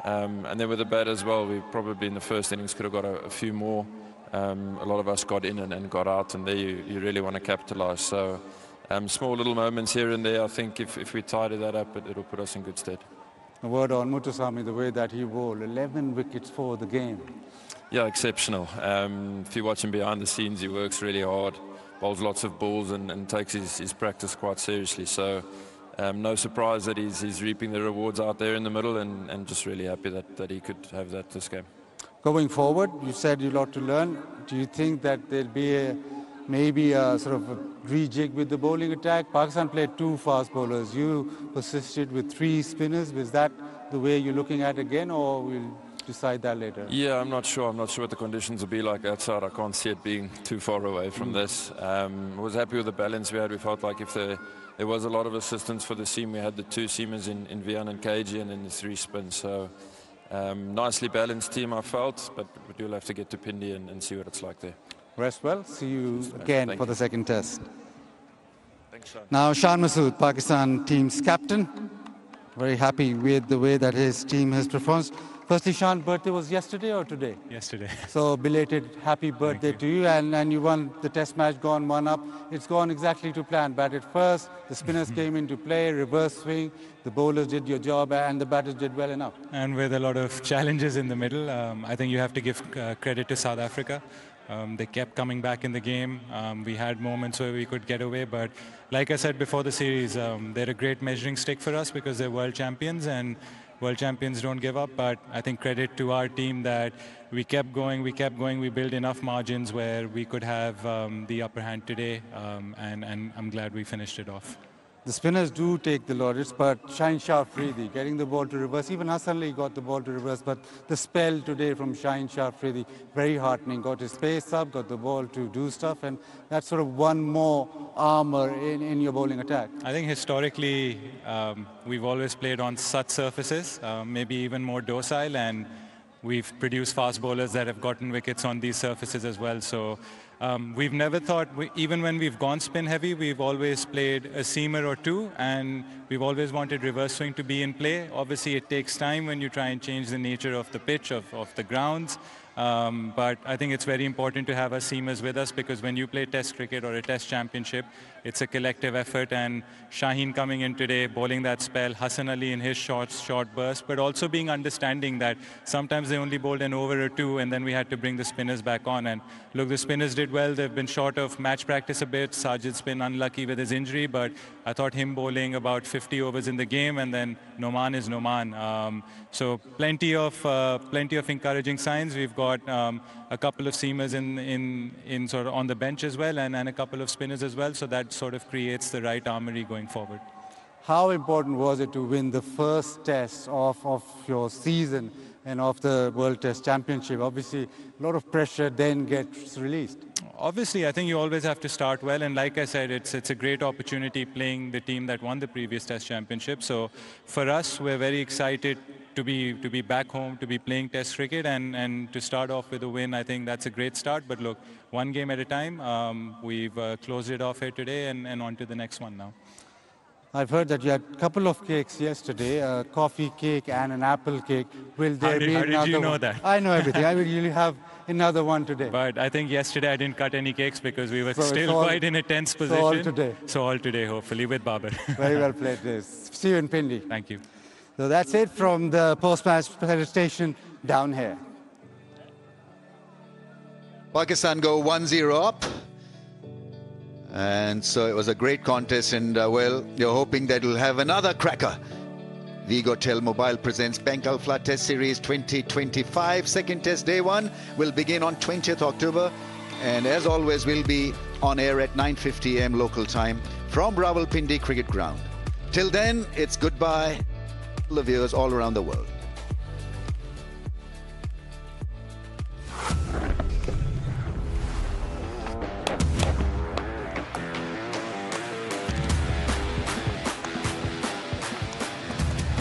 And then with the bat as well, we probably in the first innings could have got a few more. A lot of us got in and got out, and there you really want to capitalise. So small little moments here and there. I think if we tidy that up, it'll put us in good stead. A word on Muthuswamy, the way that he bowled, 11 wickets for the game. Yeah, exceptional. If you watch him behind the scenes, he works really hard, bowls lots of balls, and takes his practice quite seriously. So no surprise that he's reaping the rewards out there in the middle, and just really happy that he could have that this game. Going forward, you said you lot to learn. Do you think that there'll be maybe a sort of a rejig with the bowling attack? Pakistan played 2 fast bowlers. You persisted with 3 spinners. Is that the way you're looking at again, or we'll decide that later? Yeah, I'm not sure. I'm not sure what the conditions will be like outside. I can't see it being too far away from this. I was happy with the balance we had. We felt like if there was a lot of assistance for the seam, we had the 2 seamers in Vian and KG, and then the 3 spins. So nicely balanced team, I felt, but we'll have to get to Pindi and see what it's like there. Rest well. See you again Thank for you. the second test. Thanks, Sean. Now, Shan Masood, Pakistan team's captain. Very happy with the way that his team has performed. Firstly, Shan, birthday was yesterday or today? Yesterday. So belated happy birthday to you, and you won the test match, gone 1 up. It's gone exactly to plan. Batted first, the spinners came into play, reverse swing, the bowlers did your job, and the batters did well enough. And with a lot of challenges in the middle, I think you have to give credit to South Africa. They kept coming back in the game. We had moments where we could get away, but like I said before the series, they're a great measuring stick for us because they're world champions, and world champions don't give up. But I think credit to our team that we kept going, we built enough margins where we could have the upper hand today, and I'm glad we finished it off. The spinners do take the laudits, but Shaheen Shah Afridi getting the ball to reverse. Even Hassan Ali got the ball to reverse, but the spell today from Shaheen Shah Afridi, very heartening. Got his pace up, got the ball to do stuff, and that's sort of one more armor in your bowling attack. I think historically, we've always played on such surfaces, maybe even more docile, and we've produced fast bowlers that have gotten wickets on these surfaces as well. So we've never thought, even when we've gone spin heavy, we've always played a seamer or 2, and we've always wanted reverse swing to be in play. Obviously, it takes time when you try and change the nature of the pitch, of the grounds. But I think it's very important to have our seamers with us, because when you play test cricket or a test championship, it's a collective effort, and Shaheen coming in today, bowling that spell, Hassan Ali in his short burst, but also being understanding that sometimes they only bowled an over or 2, and then we had to bring the spinners back on. And look, the spinners did well. They've been short of match practice a bit. Sajid's been unlucky with his injury, but I thought him bowling about 50 overs in the game, and then Noman is Noman. So plenty of encouraging signs. We've got a couple of seamers in sort of on the bench as well, and a couple of spinners as well. So that sort of creates the right armory going forward. How important was it to win the first test of your season and of the World Test Championship? Obviously, a lot of pressure then gets released. Obviously, I think you always have to start well, and like I said, it's a great opportunity playing the team that won the previous Test Championship. So for us, we're very excited to be back home, to be playing Test cricket, and to start off with a win. I think that's a great start. But look, one game at a time. We've closed it off here today, and on to the next one now. I've heard that you had a couple of cakes yesterday, a coffee cake and an apple cake. Will there be another one? How did you know that? I know everything. I will really have another one today. But I think yesterday I didn't cut any cakes because we were still quite in a tense position. So all today. So all today, hopefully, with Babar. Very well played, Liz. See you in Pindi. Thank you. So that's it from the post-match presentation down here. Pakistan go 1-0 up. And so it was a great contest, and well, you're hoping that we'll have another cracker. Vigo Tel Mobile presents Bank Alpha Test Series 2025. Second test, day 1, will begin on 20th October. And as always, we'll be on air at 9:50 AM local time from Rawalpindi Cricket Ground. Till then, it's goodbye, the viewers all around the world.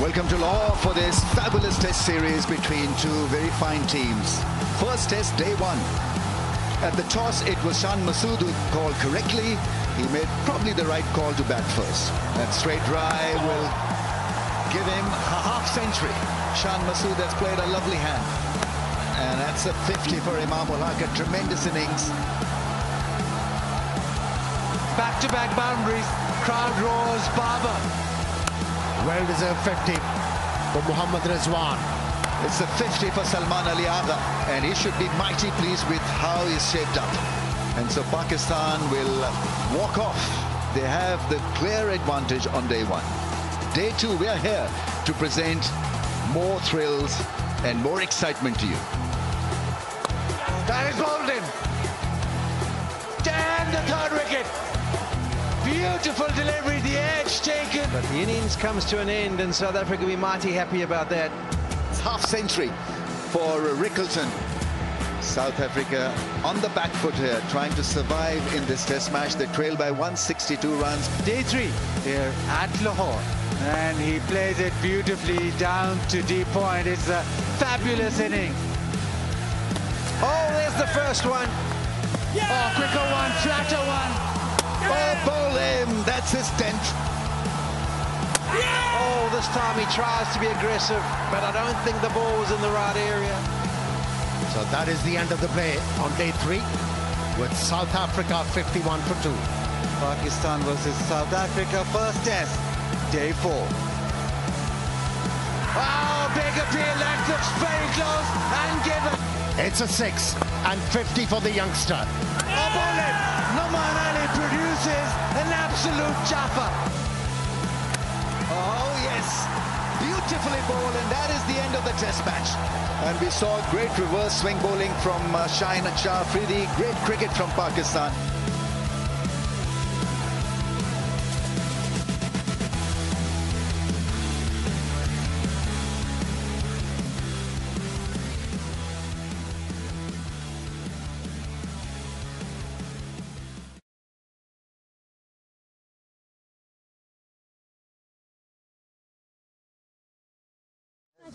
Welcome to Lahore for this fabulous test series between two very fine teams. First test, day one. At the toss, it was Shan Masood who called correctly. He made probably the right call to bat first. That straight drive will give him a half century. Shan Masood has played a lovely hand. And that's a 50 for Imam ul Haq, a tremendous innings. Back-to-back boundaries. Crowd roars, Barber. Well-deserved 50 for Muhammad Rizwan. It's a 50 for Salman Ali Agha, and he should be mighty pleased with how he's shaped up. And so Pakistan will walk off. They have the clear advantage on day one. Day two, we are here to present more thrills and more excitement to you. That is bowled in. And the third wicket. Beautiful delivery, the edge taken. But the innings comes to an end, and South Africa will be mighty happy about that. It's half century for Rickleton. South Africa on the back foot here, trying to survive in this test match. They trail by 162 runs. Day three here at Lahore. And he plays it beautifully down to deep point. It's a fabulous inning. Oh, there's the first one. Oh, quicker one, flatter one. Oh, bowl him. That's his 10th. Oh, this time he tries to be aggressive, but I don't think the ball was in the right area. So that is the end of the play on day three, with South Africa 51 for 2. Pakistan versus South Africa, first test, day 4. Oh, big appeal, that looks very close, and given. It's a 6 and 50 for the youngster. Oh, bowling! Noman Ali produces an absolute chopper. Oh, yes. Beautifully bowled, and that is the end of the test match. And we saw great reverse swing bowling from Shaheen Shah Afridi. Great cricket from Pakistan.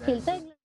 खेलता है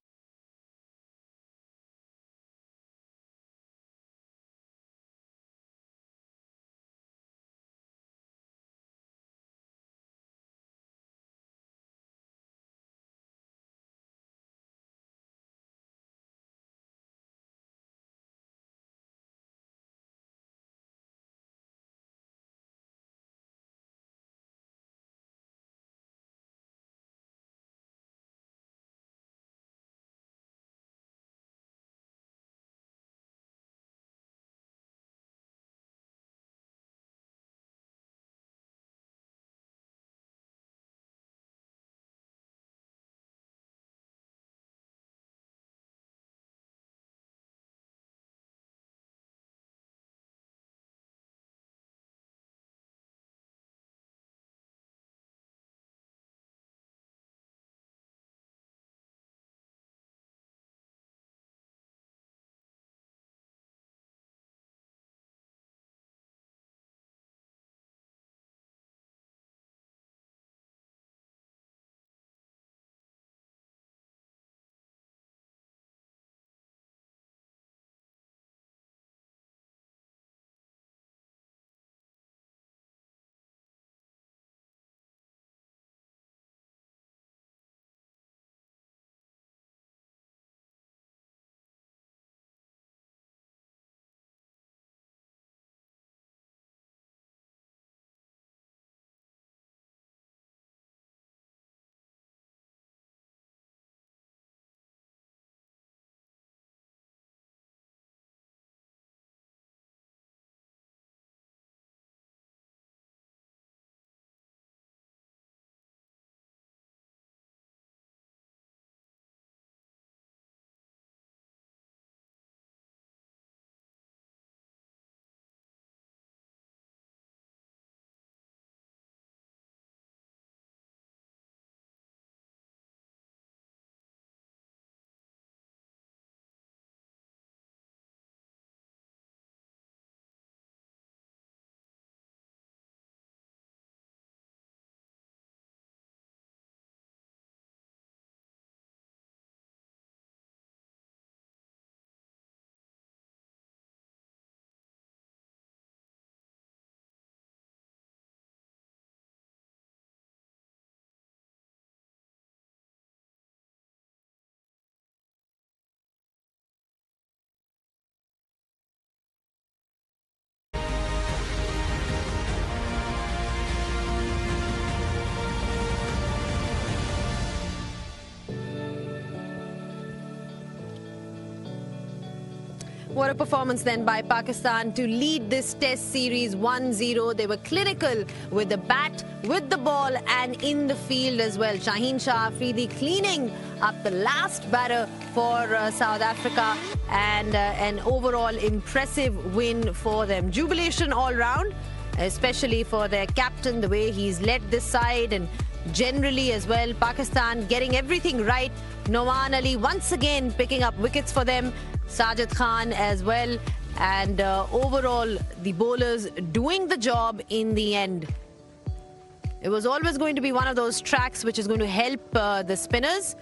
What a performance then by Pakistan to lead this test series 1-0. They were clinical with the bat, with the ball and in the field as well. Shaheen Shah Afridi cleaning up the last batter for South Africa, and an overall impressive win for them. Jubilation all round, especially for their captain, the way he's led this side and generally as well. Pakistan getting everything right. Noman Ali once again picking up wickets for them. Sajid Khan as well, and overall the bowlers doing the job in the end. It was always going to be one of those tracks which is going to help the spinners,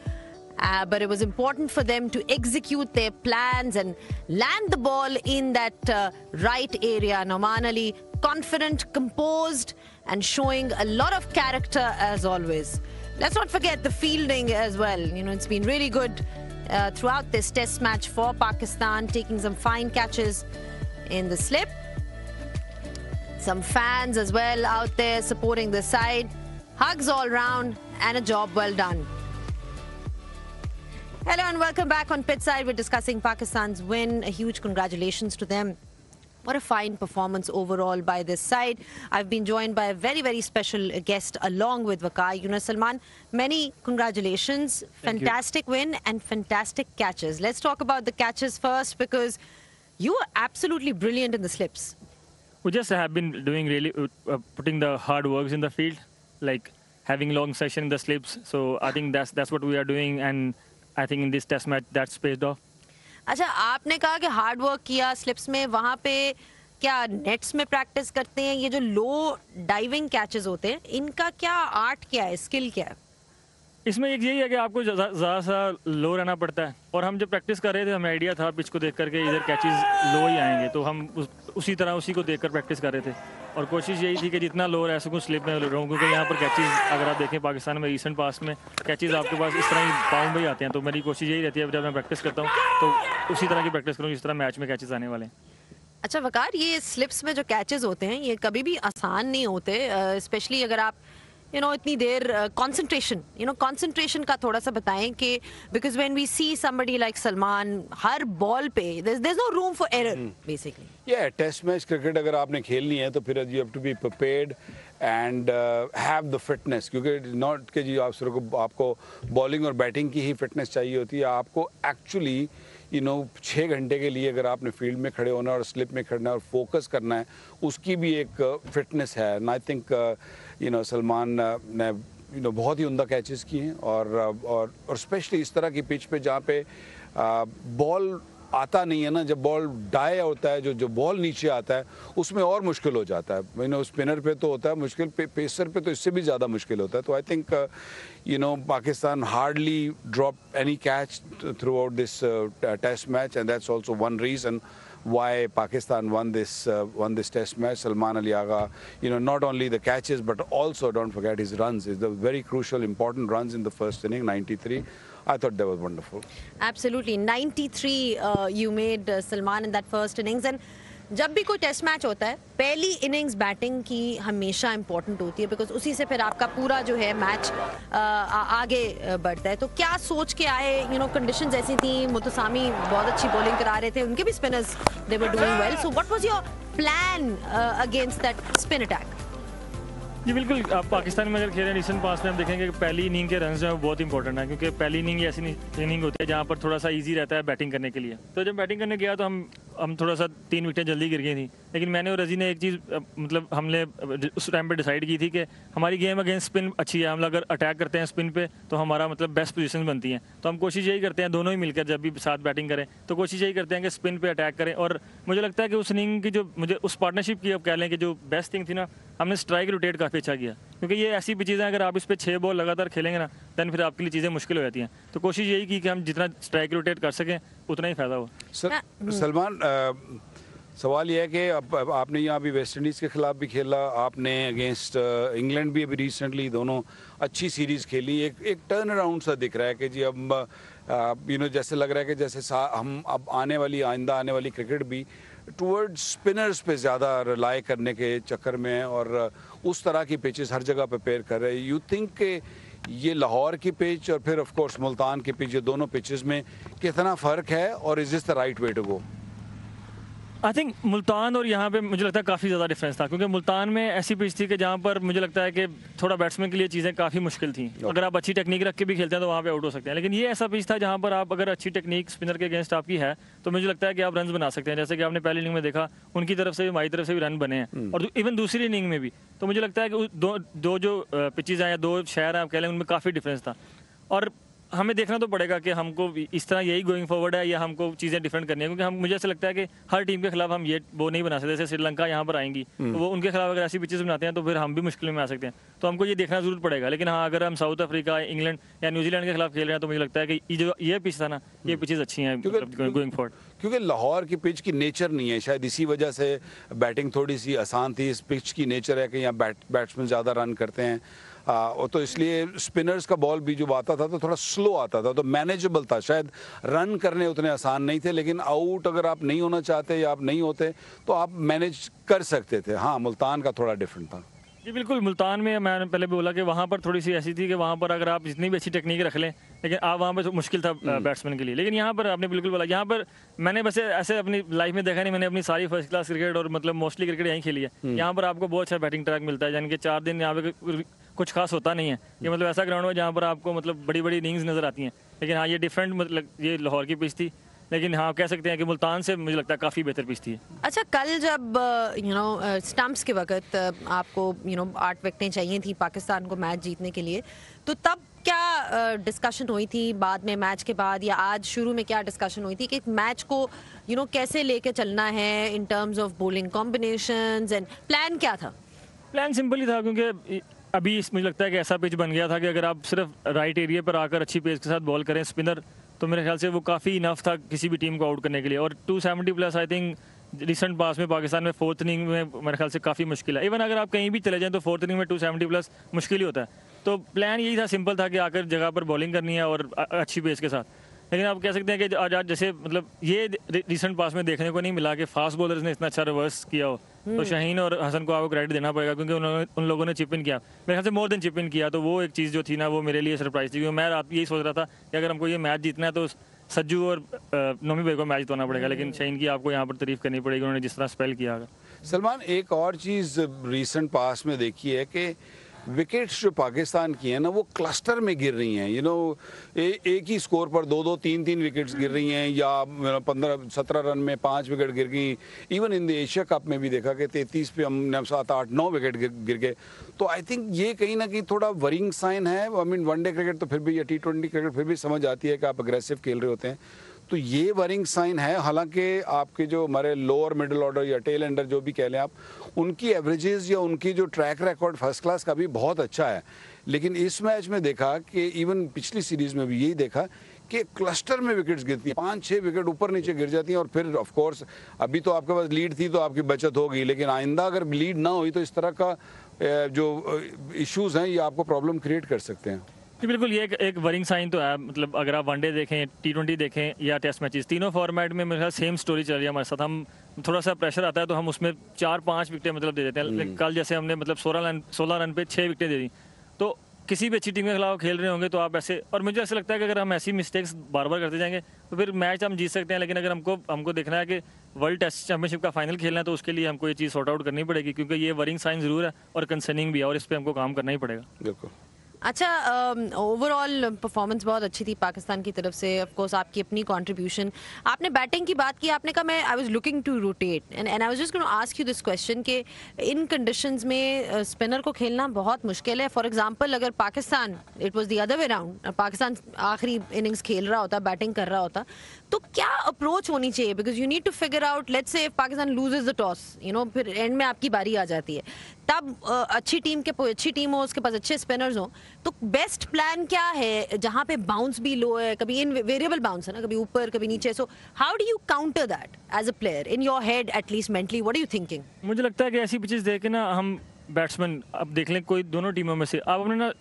but it was important for them to execute their plans and land the ball in that right area. Noman Ali confident, composed and showing a lot of character as always. Let's not forget the fielding as well. You know, it's been really good throughout this test match for Pakistan, taking some fine catches in the slip. Some fans as well out there supporting the side. Hugs all round and a job well done. Hello and welcome back on Pitchside. We're discussing Pakistan's win. A huge congratulations to them. What a fine performance overall by this side. I've been joined by a very, very special guest along with Waqar. Yunus Salman, many congratulations. Fantastic win and fantastic catches. Let's talk about the catches first, because you were absolutely brilliant in the slips. We just have been doing really, putting the hard works in the field, like having long session in the slips. So I think that's what we are doing, and I think in this test match that's paid off. अच्छा, आपने कहा कि hard work किया slips में, वहाँ पे क्या nets में प्रैक्टिस करते हैं? ये जो लो डाइविंग कैचेस होते हैं, इनका क्या आर्ट क्या है, स्किल क्या है? इसमें एक यही है कि आपको ज़्यादा सा लो रहना पड़ता है, और हम जब प्रैक्टिस कर रहे थे हमें आइडिया था पिच को देख करके इधर कैचेस लो ही आएंगे, तो हम उसी तरह उसी को देखकर प्रैक्टिस कर रहे थे, और कोशिश यही थी कि जितना लो रह सकूँ स्लिप में रहूँ, क्योंकि यहाँ पर कैचेस अगर आप देखें पाकिस्तान में रिसेंट पास में कैचेस आपके पास इस तरह ही पाउंड में ही आते हैं, तो मेरी कोशिश यही रहती है जब मैं प्रैक्टिस करता हूँ तो उसी तरह की प्रैक्टिस करूँ जिस तरह मैच में कैचेस आने वाले हैं। अच्छा वकार, ये स्लिप्स में जो कैचेस होते हैं ये कभी भी आसान नहीं होते, स्पेशली अगर आप इतनी देर कंसंट्रेशन का थोड़ा सा बताएं कि because when we see somebody like Salman हर बॉल पे there is no room for error basically. Test match cricket अगर आपने खेलनी है तो फिर you have to be prepared and have the fitness, क्योंकि नॉट कि जी आप सिर्फ आपको बॉलिंग और बैटिंग की ही फिटनेस चाहिए होती है, आपको एक्चुअली 6 घंटे के लिए अगर आपने फील्ड में खड़े होना और स्लिप में खड़ना और फोकस करना है, उसकी भी एक फिटनेस है। एंड आई थिंक सलमान ने बहुत ही उम्दा कैचेस किए हैं, और स्पेशली इस तरह की पिच पे जहाँ पे बॉल आता नहीं है ना, जब बॉल डाई होता है, जो बॉल नीचे आता है उसमें और मुश्किल हो जाता है। स्पिनर पे तो होता है मुश्किल, पेसर पे तो इससे भी ज़्यादा मुश्किल होता है। तो I think Pakistan hardly drop any catch throughout this test match, and that's also one reason why Pakistan won this test match. Salman Ali Agha, not only the catches but also don't forget his runs. Is the very crucial, important runs in the first inning, 93. I thought that was wonderful. Absolutely, 93 you made Salman in that first innings. And जब भी कोई test match होता है पहली innings batting की हमेशा important होती है, बिकॉज उसी से फिर आपका पूरा जो है मैच आगे बढ़ता है। तो क्या सोच के आए? कंडीशंस ऐसी थी, मुतसामी बहुत अच्छी बॉलिंग करा रहे थे, उनके भी spinners they were doing well, so what was your plan against that spin attack? जी बिल्कुल, आप पाकिस्तान में अगर खेलें रिसेंट पास में हम देखेंगे कि पहली इनिंग के रन जो है बहुत इंपॉर्टेंट है, क्योंकि पहली इनिंग ऐसी इनिंग होती है जहाँ पर थोड़ा सा इजी रहता है बैटिंग करने के लिए। तो जब बैटिंग करने गया तो हम थोड़ा सा 3 विकेटें जल्दी गिर गई थी, लेकिन मैंने और रजी ने एक चीज़ मतलब हमने उस टाइम पे डिसाइड की थी कि हमारी गेम अगेंस्ट स्पिन अच्छी है, हम अगर अटैक करते हैं स्पिन पे तो हमारा मतलब बेस्ट पोजीशन बनती हैं। तो हम कोशिश यही करते हैं दोनों ही मिलकर जब भी साथ बैटिंग करें तो कोशिश यही करते हैं कि स्पिन पे अटैक करें, और मुझे लगता है कि उस इनिंग की जो मुझे उस पार्टनरशिप की अब कह लें कि जो बेस्ट थिंग थी ना, हमने स्ट्राइक रोटेट काफ़ी अच्छा किया, क्योंकि ये ऐसी भी चीज़ें अगर आप इस पर 6 बॉल लगातार खेलेंगे ना दैन फिर आपके लिए चीज़ें मुश्किल हो जाती हैं। तो कोशिश यही की कि हम जितना स्ट्राइक रोटेट कर सकें उतना ही फ़ायदा हो। सलमान, सवाल यह है कि अब आपने यहाँ भी वेस्ट इंडीज़ के ख़िलाफ़ भी खेला, आपने अगेंस्ट इंग्लैंड भी अभी रिसेंटली दोनों अच्छी सीरीज़ खेली, एक टर्न अराउंड सा दिख रहा है कि जी अब जैसे लग रहा है कि जैसे हम अब आइंदा आने वाली क्रिकेट भी टूवर्ड्स स्पिनर्स पे ज़्यादा रिलाई करने के चक्कर में है, और उस तरह की पिचेस हर जगह पे पेयर कर रहे हैं। यू थिंक कि ये लाहौर की पिच और फिर ऑफ कोर्स मुल्तान की पिच, ये दोनों पिचेस में कितना फ़र्क है, और is this the right way to go? I think Multan और यहाँ पे मुझे लगता है काफ़ी ज़्यादा डिफरेंस था, क्योंकि मुल्तान में ऐसी पिच थी कि जहाँ पर मुझे लगता है कि थोड़ा बैट्समैन के लिए चीज़ें काफ़ी मुश्किल थी। अगर आप अच्छी टेक्निक रख के भी खेलते हैं तो वहाँ पे आउट हो सकते हैं, लेकिन ये ऐसा पिच था जहाँ पर आप अगर अच्छी टेक्निक स्पिनर के अगेंस्ट आपकी है तो मुझे लगता है कि आप रन बना सकते हैं। जैसे कि आपने पहली इनिंग में देखा, उनकी तरफ से भी हमारी तरफ से भी रन बने हैं, और इवन दूसरी इनिंग में भी। तो मुझे लगता है कि दो जो पिचेज़ हैं या दो शहर हैं आप कह लें, उनमें काफ़ी डिफरेंस था। और हमें देखना तो पड़ेगा कि हमको इस तरह यही गोइंग फॉरवर्ड है या हमको चीज़ें डिफरेंट करनी है, क्योंकि हम मुझे ऐसा लगता है कि हर टीम के खिलाफ हम ये वो नहीं बना सकते। जैसे श्रीलंका यहाँ पर आएंगी तो वो उनके खिलाफ अगर ऐसी पिचेस बनाते हैं तो फिर हम भी मुश्किल में आ सकते हैं, तो हमको ये देखना जरूर पड़ेगा। लेकिन हाँ, अगर हम साउथ अफ्रीका, इंग्लैंड या न्यूजीलैंड के खिलाफ खेल रहे हैं तो मुझे लगता है कि जो ये पिच था ना, ये पिचेस अच्छी हैं गोइंग फॉरवर्ड। क्योंकि लाहौर की पिच की नेचर नहीं है, शायद इसी वजह से बैटिंग थोड़ी सी आसान थी। इस पिच की नेचर है कि यहाँ बैट्समैन ज़्यादा रन करते हैं, तो इसलिए स्पिनर्स का बॉल भी जो आता था तो थोड़ा स्लो आता था, तो मैनेजेबल था। शायद रन करने उतने आसान नहीं थे, लेकिन आउट अगर आप नहीं होना चाहते या आप नहीं होते तो आप मैनेज कर सकते थे। हाँ, मुल्तान का थोड़ा डिफरेंट था। जी बिल्कुल, मुल्तान में मैंने पहले भी बोला कि वहाँ पर थोड़ी सी ऐसी थी कि वहाँ पर अगर आप जितनी भी अच्छी टेक्निक रख लें, लेकिन आप वहाँ पर तो मुश्किल था बैट्समैन के लिए। लेकिन यहाँ पर आपने बिल्कुल बोला, यहाँ पर मैंने बस ऐसे अपनी लाइफ में देखा नहीं, मैंने अपनी सारी फर्स्ट क्लास क्रिकेट और मतलब मोस्टली क्रिकेट यहीं खेली है। यहाँ पर आपको बहुत अच्छा बैटिंग ट्रैक मिलता है, यानी कि 4 दिन यहाँ पे कुछ खास होता नहीं है। ये मतलब ऐसा ग्राउंड है जहाँ पर आपको मतलब बड़ी बड़ी इनिंग्स नज़र आती हैं। लेकिन हाँ, ये डिफरेंट मतलब ये लाहौर की पिच थी, लेकिन हाँ कह सकते हैं कि मुल्तान से मुझे लगता है काफ़ी बेहतर पिच थी। अच्छा, कल जब स्टंप्स के वक्त आपको 8 विकेटें चाहिए थी पाकिस्तान को मैच जीतने के लिए, तो तब क्या डिस्कशन हुई थी बाद में मैच के बाद, या आज शुरू में क्या डिस्कशन हुई थी कि मैच को कैसे लेके चलना है in terms of bowling combinations, and plan क्या था? प्लान सिंपल ही था, क्योंकि अभी मुझे लगता है कि ऐसा पिच बन गया था कि अगर आप सिर्फ राइट एरिया पर आकर अच्छी पेस के साथ बॉल करें स्पिनर, तो मेरे ख्याल से वो काफ़ी इनफ था किसी भी टीम को आउट करने के लिए। और 270 प्लस आई थिंक रिसेंट पास में पाकिस्तान में 4th इनिंग में मेरे ख्याल से काफ़ी मुश्किल है। इवन अगर आप कहीं भी चले जाएं तो 4th इनिंग में 270 प्लस मुश्किल ही होता है। तो प्लान यही था, सिंपल था कि आकर जगह पर बॉलिंग करनी है और अच्छी पेस के साथ। लेकिन आप कह सकते हैं कि आज जैसे मतलब ये रिसेंट पास में देखने को नहीं मिला कि फास्ट बॉलर्स ने इतना अच्छा रिवर्स किया हो, तो शाहीन और हसन को आपको क्रेडिट देना पड़ेगा, क्योंकि उन लोगों ने चिप इन किया, मेरे ख्याल से मोर देन चिप इन किया। तो वो एक चीज़ जो थी ना, वो मेरे लिए सरप्राइज थी, क्योंकि मैं रात यही सोच रहा था कि अगर हमको ये मैच जीतना है तो सज्जू और नोमी भाई को मैच जितवाना पड़ेगा। लेकिन शाहीन की आपको यहाँ पर तारीफ करनी पड़ेगी, उन्होंने जिस तरह स्पेल किया। सलमान, एक और चीज़ रिसेंट पास में देखी है कि विकेट्स जो पाकिस्तान की हैं ना, वो क्लस्टर में गिर रही हैं। एक ही स्कोर पर 2-2, 3-3 विकेट्स गिर रही हैं, या 15-17 रन में 5 विकेट गिर गई। Even in the Asia cup में भी देखा कि 33 पे हमने 7-8-9 विकेट गिर गए। तो आई थिंक ये कहीं ना कहीं थोड़ा वरिंग साइन है। आई मीन वनडे क्रिकेट तो फिर भी, या T20 क्रिकेट फिर भी समझ आती है कि आप अग्रेसिव खेल रहे होते हैं, तो ये वरिंग साइन है। हालांकि आपके जो हमारे लोअर मिडिल ऑर्डर या टेल एंडर जो भी कह लें आप, उनकी एवरेजेस या उनकी जो ट्रैक रिकॉर्ड फर्स्ट क्लास का भी बहुत अच्छा है। लेकिन इस मैच में देखा कि इवन पिछली सीरीज में भी यही देखा कि क्लस्टर में विकेट्स गिरती हैं, 5-6 विकेट ऊपर नीचे गिर जाती हैं। और फिर ऑफ कोर्स अभी तो आपके पास लीड थी तो आपकी बचत होगी, लेकिन आइंदा अगर लीड ना हुई तो इस तरह का जो इश्यूज हैं ये आपको प्रॉब्लम क्रिएट कर सकते हैं। जी बिल्कुल, ये एक वरिंग साइन तो है। मतलब अगर आप वनडे देखें, T20 देखें या टेस्ट मैचेस, तीनों फॉर्मेट में मेरे ख्याल सेम स्टोरी चल रही है हमारे साथ। हम थोड़ा सा प्रेशर आता है तो हम उसमें 4-5 विकेटें मतलब दे देते हैं। कल जैसे हमने मतलब 16 रन पे 6 विकेटें दे दी, तो किसी भी अच्छी टीम के खिलाफ खेल रहे होंगे तो आप ऐसे, और मुझे ऐसा लगता है कि अगर हम ऐसी मिस्टेक्स बार बार करते जाएंगे तो फिर मैच हम जीत सकते हैं। लेकिन अगर हमको देखना है कि वर्ल्ड टेस्ट चैंपियनशिप का फाइनल खेलना है तो उसके लिए हमको ये चीज़ सॉर्ट आउट करनी पड़ेगी, क्योंकि ये वरिंग साइन ज़रूर है और कंसर्निंग भी है, और इस पर हमको काम करना ही पड़ेगा। बिल्कुल। अच्छा, ओवरऑल परफॉर्मेंस बहुत अच्छी थी पाकिस्तान की तरफ से। ऑफ कोर्स आपकी अपनी कंट्रीब्यूशन। आपने बैटिंग की बात की, आपने कहा मैं I was looking to rotate, and I was just going to ask you this question कि इन कंडीशंस में स्पिनर को खेलना बहुत मुश्किल है। फॉर एग्जांपल अगर Pakistan, it was the other way round, Pakistan आखिरी इनिंग्स खेल रहा होता, बैटिंग कर रहा होता, तो क्या अप्रोच होनी चाहिए? Because you need to figure out, let's say Pakistan loses the toss, फिर एंड में आपकी बारी आ जाती है, तब अच्छी टीम हो, उसके पास अच्छे स्पिनर्स हो, तो बेस्ट प्लान क्या है जहां पे बाउंस भी लो है, कभी इन वेरिएबल बाउंस है ना, कभी ऊपर कभी नीचे, so how do you counter that as a player in your head, at least mentally, what are you thinking? मुझे लगता है कि ऐसी पिचेस देख के ना हम बैट्समैन, अब देख लें कोई दोनों टीमों में से, आप अपने ना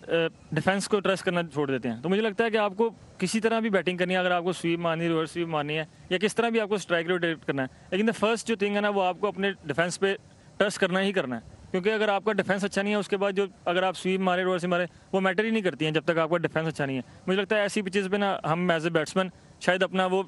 डिफेंस को ट्रस्ट करना छोड़ देते हैं। तो मुझे लगता है कि आपको किसी तरह भी बैटिंग करनी है, अगर आपको स्वीप मारनी है, रिवर्स स्वीप मारनी है, या किस तरह भी आपको स्ट्राइक रोटेट करना है, लेकिन द फर्स्ट जो थिंग है ना, वो आपको अपने डिफेंस पे ट्रस्ट करना ही करना है। क्योंकि अगर आपका डिफेंस अच्छा नहीं है, उसके बाद जो अगर आप स्वीप मारे, रिवर्स मारे, वो मैटर ही नहीं करती हैं जब तक आपका डिफेंस अच्छा नहीं है। मुझे लगता है ऐसी पिचेस पे ना हम एज ए बैट्समैन शायद अपना वो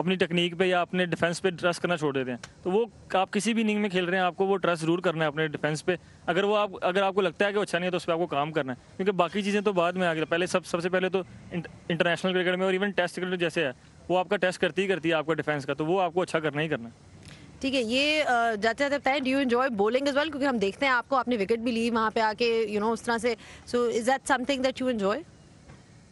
अपनी टेक्निक पे या अपने डिफेंस पे ट्रस्ट करना छोड़ देते हैं। तो वो आप किसी भी इनिंग में खेल रहे हैं, आपको वो ट्रस्ट जरूर करना है अपने डिफेंस पे। अगर आपको लगता है कि वो अच्छा नहीं है तो उस पर आपको काम करना है, क्योंकि बाकी चीज़ें तो बाद में आ गई। पहले सबसे पहले तो इंटरनेशनल क्रिकेट में और इवन टेस्ट क्रिकेट जैसे है, वो आपका टेस्ट करती है आपका डिफेंस का, तो वो आपको अच्छा करना ही करना है। ठीक है, ये जाते जाते बताएं, do you enjoy bowling as well? क्योंकि हम देखते हैं आपने विकेट भी ली वहाँ पे आके, उस तरह से। So is that something that you enjoy?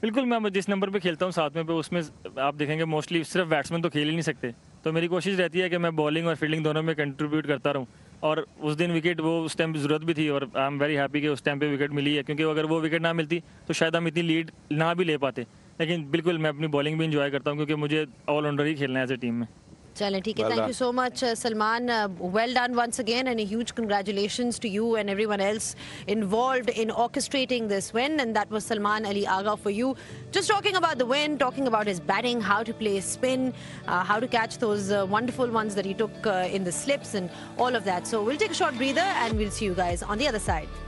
बिल्कुल, मैं जिस नंबर पे खेलता हूँ 7 में पे, उसमें आप देखेंगे मोस्टली सिर्फ बैट्समैन तो खेल ही नहीं सकते, तो मेरी कोशिश रहती है कि मैं बॉलिंग और फील्डिंग दोनों में कंट्रीब्यूट करता रहूँ। और उस दिन विकेट वो उस टाइम पे ज़रूरत भी थी, और आई एम वेरी हैप्पी कि उस टाइम पे विकेट मिली है, क्योंकि अगर वो विकेट ना मिलती तो शायद हम इतनी लीड ना भी ले पाते। लेकिन बिल्कुल मैं अपनी बॉलिंग भी इंजॉय करता हूँ, क्योंकि मुझे ऑलराउंडर ही खेलना है एज ए टीम में। चलें, ठीक है, thank you so much Salman, well done once again, and a huge congratulations to you and everyone else involved in orchestrating this win. And that was Salman Ali Agha for you, just talking about the win, talking about his batting, how to play spin, how to catch those wonderful ones that he took in the slips and all of that. So we'll take a short breather and we'll see you guys on the other side.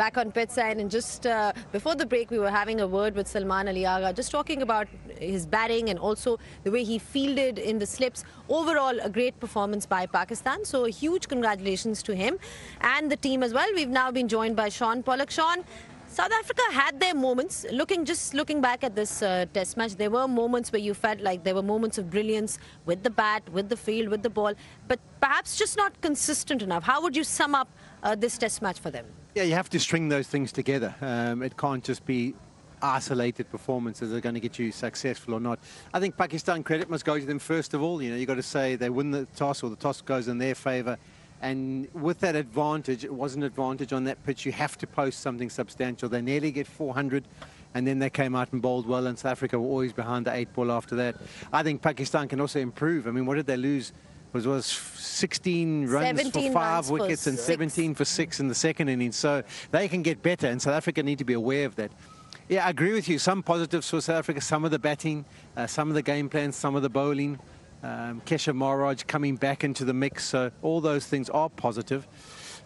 Back on pitch side, and just before the break we were having a word with Salman Ali Agha, just talking about his batting and also the way he fielded in the slips. Overall, a great performance by Pakistan, so a huge congratulations to him and the team as well. We've now been joined by Sean Pollock. Sean, South Africa had their moments. Looking back at this test match, there were moments where you felt like there were moments of brilliance with the bat, with the field, with the ball, but perhaps just not consistent enough. How would you sum up this test match for them? Yeah, you have to string those things together. It can't just be isolated performances that are going to get you successful or not. I think Pakistan, credit must go to them first of all. You know, you've got to say they win the toss or the toss goes in their favour. And with that advantage, it was an advantage on that pitch. You have to post something substantial. They nearly get 400, and then they came out and bowled well, and South Africa were always behind the 8-ball after that. I think Pakistan can also improve. I mean, what did they lose? It was 16 runs for 5 wickets and 17 for 6 in the second innings. So they can get better, and South Africa need to be aware of that. Yeah, I agree with you. Some positives for South Africa, some of the batting, some of the game plans, some of the bowling. Keshav Maharaj coming back into the mix, so all those things are positive.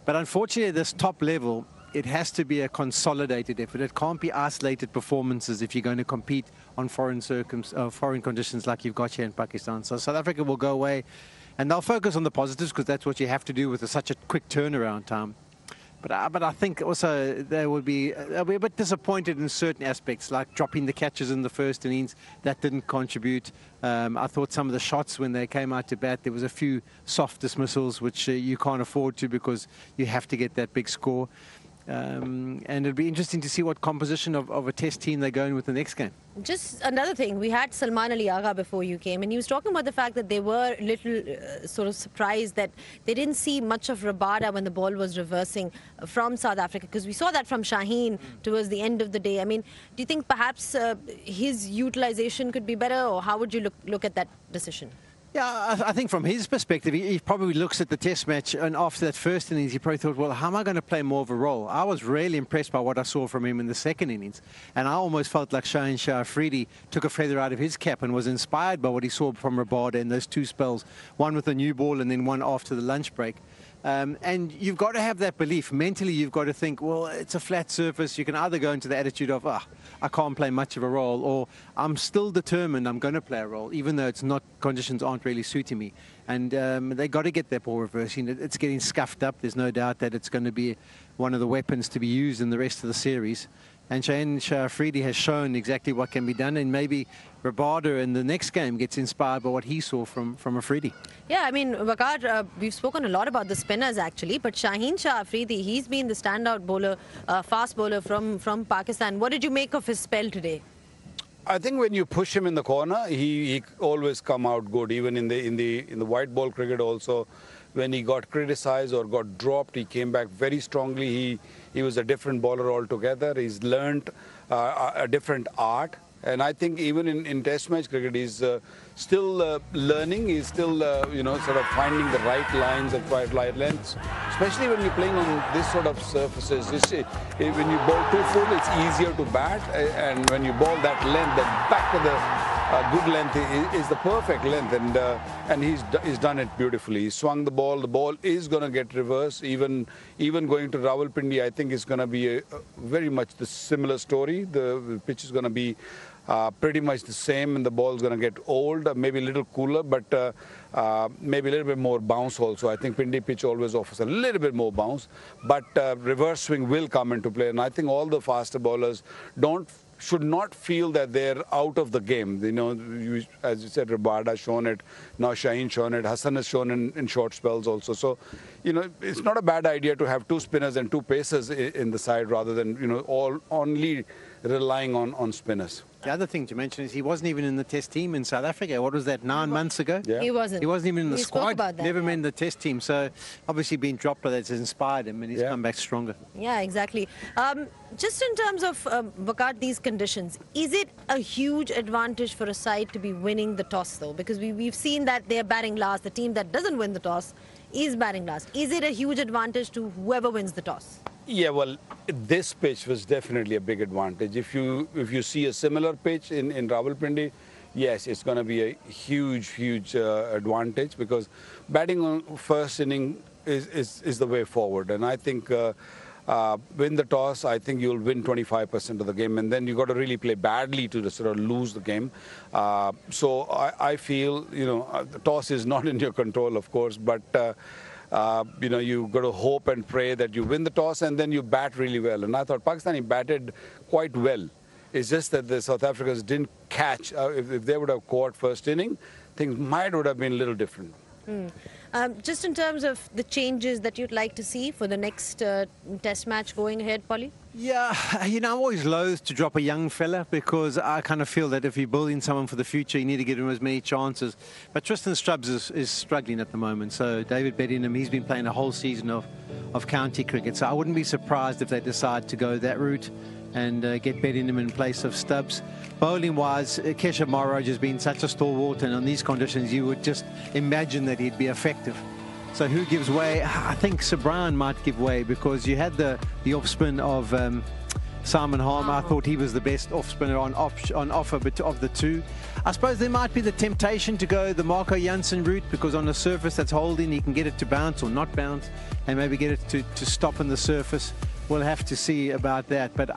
But unfortunately, at this top level, it has to be a consolidated effort. It can't be isolated performances if you're going to compete on foreign conditions like you've got here in Pakistan. So South Africa will go away, and they'll focus on the positives because that's what you have to do with such a quick turnaround time. But I think also they'll be a bit disappointed in certain aspects, like dropping the catches in the first innings. That didn't contribute. I thought some of the shots when they came out to bat, there was a few soft dismissals, which you can't afford to because you have to get that big score. And it'll be interesting to see what composition of a test team they go in with the next game. Just another thing, we had Salman Ali Agha before you came, and he was talking about the fact that they were a little sort of surprised that they didn't see much of Rabada when the ball was reversing from South Africa, because we saw that from Shaheen towards the end of the day. I mean, do you think perhaps his utilization could be better, or how would you look at that decision? Yeah, I think from his perspective, he probably looks at the test match, and after that first innings, he probably thought, well, how am I going to play more of a role? I was really impressed by what I saw from him in the second innings, and I almost felt like Shaheen Shah Afridi took a feather out of his cap and was inspired by what he saw from Rabada in those 2 spells, one with a new ball and then one after the lunch break. And you've got to have that belief. Mentally, you've got to think, well, it's a flat surface. You can either go into the attitude of, I can't play much of a role, or I'm still determined I'm going to play a role, even though conditions aren't really suiting me. And they got to get that ball reversing. It's getting scuffed up. There's no doubt that it's going to be one of the weapons to be used in the rest of the series. And Shaheen Shah Afridi has shown exactly what can be done, and maybe Rabada in the next game gets inspired by what he saw from Afridi. Yeah, I mean, Waqar, we've spoken a lot about the spinners actually, but Shaheen Shah Afridi, he's been the standout bowler, fast bowler from Pakistan. What did you make of his spell today? I think when you push him in the corner, he always come out good. Even in the white ball cricket also, when he got criticized or got dropped, he came back very strongly. He was a different bowler altogether. He's learnt a different art. And I think even in Test match cricket, he's still learning. He's still, sort of finding the right lines and right lengths. Especially when you're playing on this sort of surfaces. When you bowl too full, it's easier to bat. And when you bowl that length, the back of the good length is the perfect length. And he's done it beautifully. He swung the ball. The ball is going to get reversed. Even going to Rawalpindi, I think it's going to be very much the similar story. The pitch is going to be pretty much the same, and the ball is going to get old, maybe a little cooler, but maybe a little bit more bounce also. I think Pindi pitch always offers a little bit more bounce, but reverse swing will come into play, and I think all the faster bowlers should not feel that they're out of the game. You know, as you said, Rabada has shown it, now Shaheen shown it, Hassan has shown in short spells also. So, you know, it's not a bad idea to have 2 spinners and 2 pacers in the side rather than, you know, only relying on spinners. The other thing to mention is he wasn't even in the test team in South Africa. What was that, 9 months ago? Yeah. He wasn't. He wasn't even in the squad. About that, never been in the test team. So obviously being dropped by that's inspired him, and he's come back stronger. Yeah, exactly. Just in terms of Waqar, these conditions, is it a huge advantage for a side to be winning the toss though? Because we've seen that they're batting last. The team that doesn't win the toss is batting last. Is it a huge advantage to whoever wins the toss? Yeah, well, this pitch was definitely a big advantage. If you see a similar pitch in Rawalpindi, yes, it's going to be a huge advantage, because batting on first inning is the way forward. And I think win the toss, I think you'll win 25% of the game, and then you got to really play badly to sort of lose the game. So I feel, you know, the toss is not in your control, of course, but you know, you've got to hope and pray that you win the toss and then you bat really well. And I thought Pakistani batted quite well. It's just that the South Africans didn't catch. If they would have caught first inning, things would have been a little different. Just in terms of the changes that you'd like to see for the next test match going ahead, Polly? Yeah, you know, I'm always loath to drop a young fella because I kind of feel that if you're building someone for the future, you need to give him as many chances. But Tristan Stubbs is struggling at the moment. So David Bedingham, he's been playing a whole season of county cricket. So I wouldn't be surprised if they decide to go that route and get Bedingham in place of Stubbs. Bowling-wise, Keshav Maharaj has been such a stalwart, and on these conditions, you would just imagine that he'd be effective. So who gives way? I think Sabran might give way because you had the off-spin of Simon Harmer. I thought he was the best off-spinner on offer of the two. I suppose there might be the temptation to go the Marco Jansen route because on a surface that's holding, he can get it to bounce or not bounce and maybe get it to stop on the surface. We'll have to see about that. But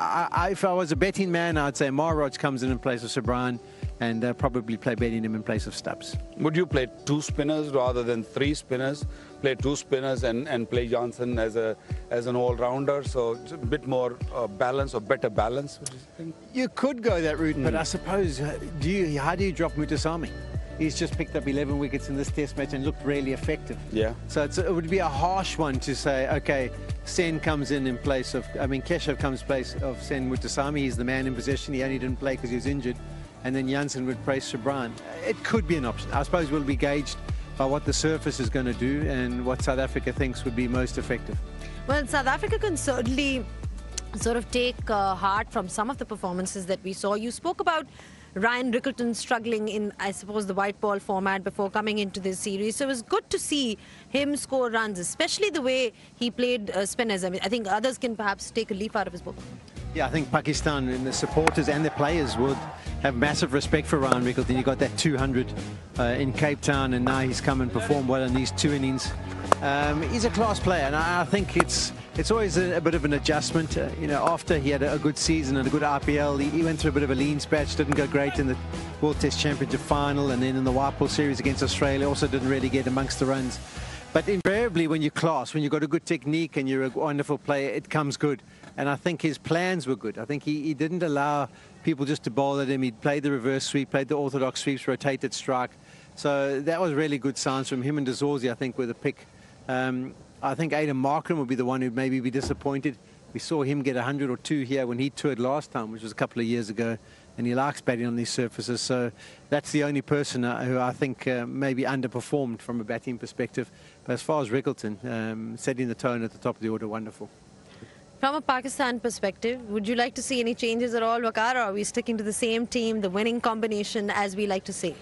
if I was a betting man, I'd say Maharaj comes in place of Sabran and probably play Bedingham in place of Stubbs. Would you play 2 spinners rather than 3 spinners? Play 2 spinners and play Johnson as an all-rounder, so it's a bit more balance or better balance, would you think? You could go that route, but I suppose, how do you drop Mutasamy? He's just picked up 11 wickets in this test match and looked really effective. Yeah. So it would be a harsh one to say, okay, Sen comes in place of, Keshav comes in place of Sen Mutasamy. He's the man in possession. He only didn't play because he was injured. And then Jansen would place Sabran. It could be an option. I suppose we'll be gauged by what the surface is going to do and what South Africa thinks would be most effective. Well, South Africa can certainly sort of take heart from some of the performances that we saw. You spoke about Ryan Rickleton struggling in, I suppose, the white ball format before coming into this series. So it was good to see him score runs, especially the way he played spinners. I think others can perhaps take a leaf out of his book. Yeah, I think Pakistan and the supporters and the players would have massive respect for Ryan Rickleton. He got that 200 in Cape Town, and now he's come and performed well in these 2 innings. He's a class player, and I think it's always a bit of an adjustment. After he had a good season and a good RPL, he went through a bit of a lean patch, didn't go great in the World Test Championship final, and then in the white ball series against Australia, also didn't really get amongst the runs. But invariably, when you're class, when you've got a good technique and you're a wonderful player, it comes good. And I think his plans were good. I think he didn't allow people just to bowl at him. He played the reverse sweep, played the orthodox sweeps, rotated strike. So that was really good signs from him, and De Zorzi, I think, were the pick. I think Aidan Markram would be the one who'd maybe be disappointed. We saw him get 100 or 2 here when he toured last time, which was a couple of years ago. And he likes batting on these surfaces. So that's the only person who I think maybe underperformed from a batting perspective. But as far as Rickleton, setting the tone at the top of the order, wonderful. From a Pakistan perspective, would you like to see any changes at all, Waqar, or are we sticking to the same team, the winning combination, as we like to say?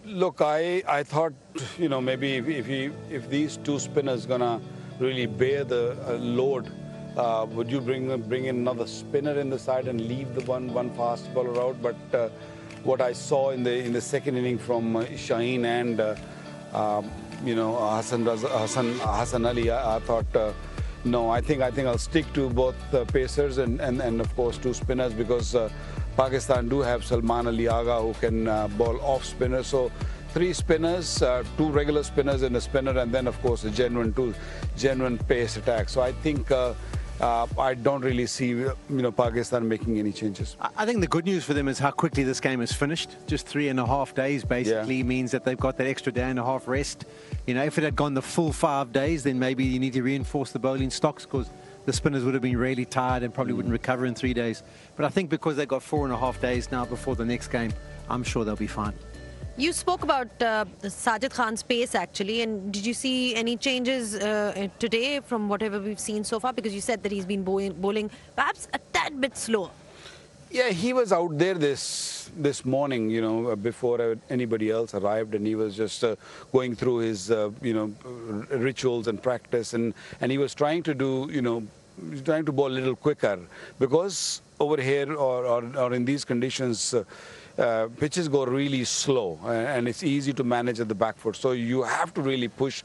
Look, I thought, maybe if these 2 spinners gonna really bear the load, would you bring in another spinner in the side and leave the one fast bowler out? But what I saw in the second inning from Shaheen and Hassan Ali, I thought. No, I think I'll stick to both pacers and of course 2 spinners because Pakistan do have Salman Ali Agha who can bowl off spinners. So 3 spinners, 2 regular spinners and a spinner, and then of course a genuine pace attack. So I think I don't really see Pakistan making any changes. I think the good news for them is how quickly this game is finished. Just 3.5 days basically means that they've got that extra day and a half rest. If it had gone the full 5 days, then maybe you need to reinforce the bowling stocks because the spinners would have been really tired and probably wouldn't recover in 3 days. But I think because they've got 4.5 days now before the next game, I'm sure they'll be fine. You spoke about Sajid Khan's pace, actually, and did you see any changes today from whatever we've seen so far? Because you said that he's been bowling perhaps a tad bit slower. Yeah, he was out there this morning, before anybody else arrived, and he was just going through his, rituals and practice, and he was trying to do, trying to bowl a little quicker because over here or in these conditions, pitches go really slow and it's easy to manage at the back foot. So you have to really push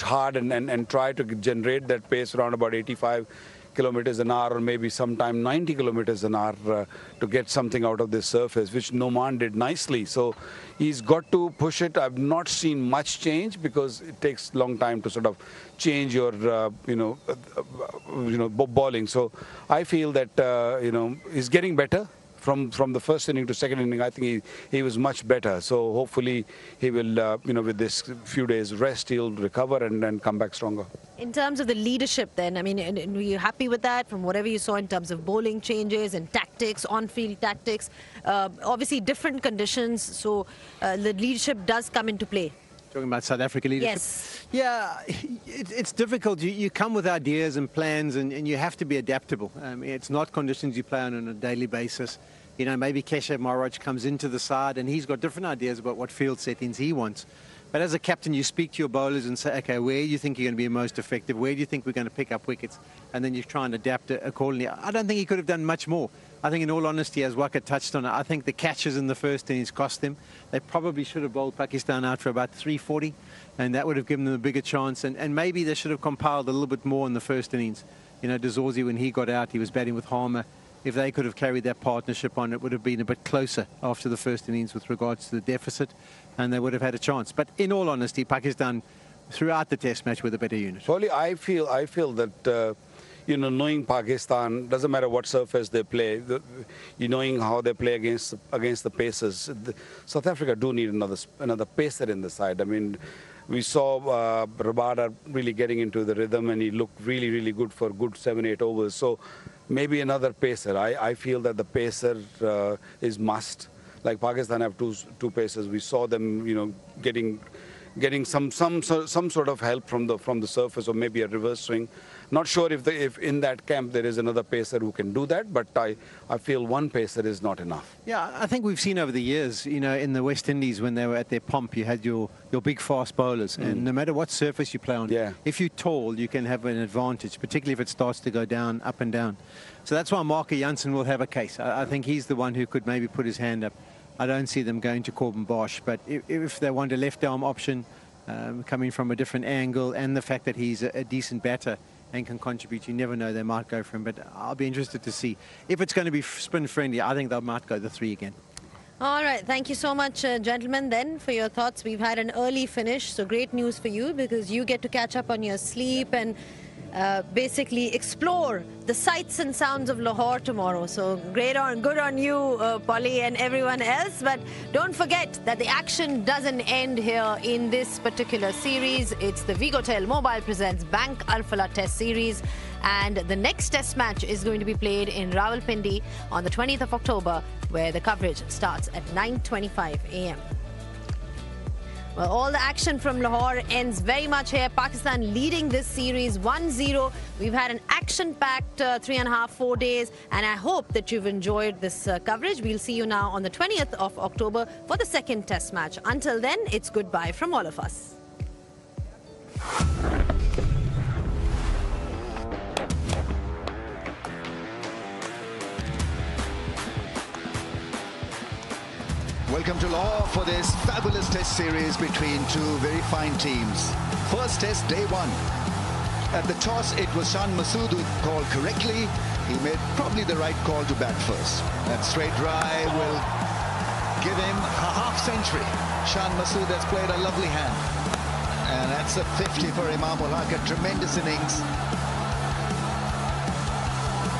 hard and try to generate that pace around about 85 kilometers an hour or maybe sometime 90 kilometers an hour to get something out of this surface, which Noman did nicely. So he's got to push it. I've not seen much change because it takes a long time to sort of change your, bowling. So I feel that, he's getting better from the first inning to second inning, I think he was much better. So hopefully he will, with this few days rest, he'll recover and then come back stronger. In terms of the leadership then, I mean, were you happy with that from whatever you saw in terms of bowling changes and tactics, on-field tactics? Obviously different conditions, so the leadership does come into play. Talking about South Africa leadership? Yes. Yeah, it's difficult. You come with ideas and plans and you have to be adaptable. It's not conditions you play on a daily basis. Maybe Keshav Maharaj comes into the side and he's got different ideas about what field settings he wants. But as a captain, you speak to your bowlers and say, okay, where do you think you're going to be most effective? Where do you think we're going to pick up wickets? And then you try and adapt it accordingly. I don't think he could have done much more. I think in all honesty, as Waka touched on it, I think the catches in the first innings cost them. They probably should have bowled Pakistan out for about 340, and that would have given them a bigger chance. And maybe they should have compiled a little bit more in the first innings. Dazorzi, when he got out, he was batting with Harmer. If they could have carried that partnership on, it would have been a bit closer after the first innings with regards to the deficit, and they would have had a chance. But in all honesty, Pakistan, throughout the test match, were the better unit. Probably I feel that, knowing Pakistan, doesn't matter what surface they play, knowing how they play against the pacers, South Africa do need another pacer in the side. I mean, we saw Rabada really getting into the rhythm, and he looked really, really good for good 7-8 overs. So maybe another pacer. I feel that the pacer is must. Like Pakistan have two pacers. We saw them, getting some sort of help from the surface, or maybe a reverse swing. Not sure if in that camp there is another pacer who can do that, but I feel one pacer is not enough. Yeah, I think we've seen over the years, in the West Indies when they were at their pomp, you had your big fast bowlers, and no matter what surface you play on, if you're tall, you can have an advantage, particularly if it starts to go down, up and down. So that's why Marco Jansen will have a case. I think he's the one who could maybe put his hand up. I don't see them going to Corbin Bosch, but if they want a left arm option, coming from a different angle, and the fact that he's a decent batter and can contribute, you never know, they might go for him. But I'll be interested to see. If it's going to be spin friendly, I think they might go the 3 again. All right, thank you so much, gentlemen, then, for your thoughts. We've had an early finish, so great news for you, because you get to catch up on your sleep and basically explore the sights and sounds of Lahore tomorrow. So good on you, Polly, and everyone else. But don't forget that the action doesn't end here in this particular series. It's the Vigotel Mobile presents Bank Alphala Test Series, and the next test match is going to be played in Rawalpindi on the 20th of October, where the coverage starts at 9:25 a.m. Well, all the action from Lahore ends very much here. Pakistan leading this series 1-0. We've had an action-packed 3.5-4 days, and I hope that you've enjoyed this coverage. We'll see you now on the 20th of October for the second test match. Until then, it's goodbye from all of us. Welcome to Lahore for this fabulous test series between two very fine teams. First test, day 1. At the toss, it was Shan Masood who called correctly. He made probably the right call to bat first. That straight drive will give him a half-century. Shan Masood has played a lovely hand. And that's a 50 for Imam ul Haq, a tremendous innings.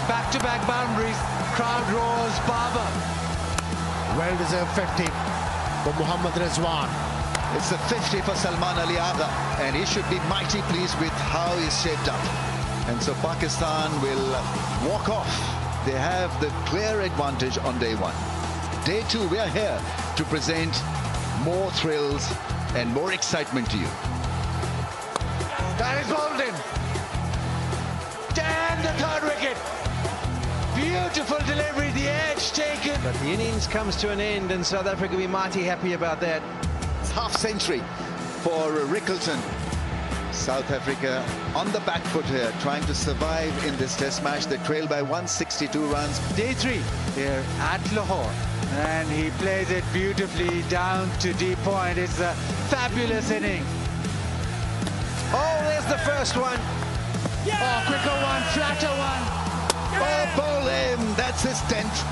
Back-to-back boundaries, crowd roars, Barber. Well-deserved 50 for Muhammad Rizwan. It's a 50 for Salman Ali Agha, and he should be mighty pleased with how he's shaped up. And so Pakistan will walk off. They have the clear advantage on day 1. Day 2, we are here to present more thrills and more excitement to you. That is bowled in. And the third wicket. Beautiful delivery, the edge taken. But the innings comes to an end, and South Africa will be mighty happy about that. It's half-century for Rickleton. South Africa on the back foot here, trying to survive in this test match. They trail by 162 runs. Day 3 here at Lahore, and he plays it beautifully down to deep point. It's a fabulous inning. Oh, there's the first one. Oh, quicker one, flatter one. Oh, bowl him. That's his 10th.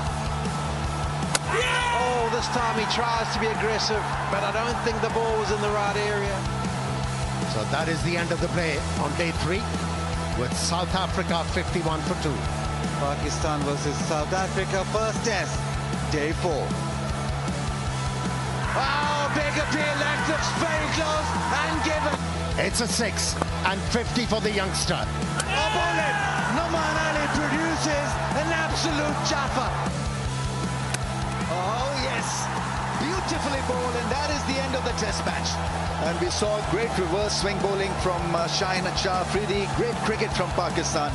Oh, this time he tries to be aggressive, but I don't think the ball was in the right area. So that is the end of the play on day 3 with South Africa 51 for 2. Pakistan versus South Africa, first test. day 4. Oh, big appeal, that looks very close and given. It's a 6 and 50 for the youngster. Oh, bowling! Noman Ali produces an absolute jaffa. Oh, yes. Beautifully bowled, and that is the end of the test match. And we saw great reverse swing bowling from Shaheen Afridi. Great cricket from Pakistan.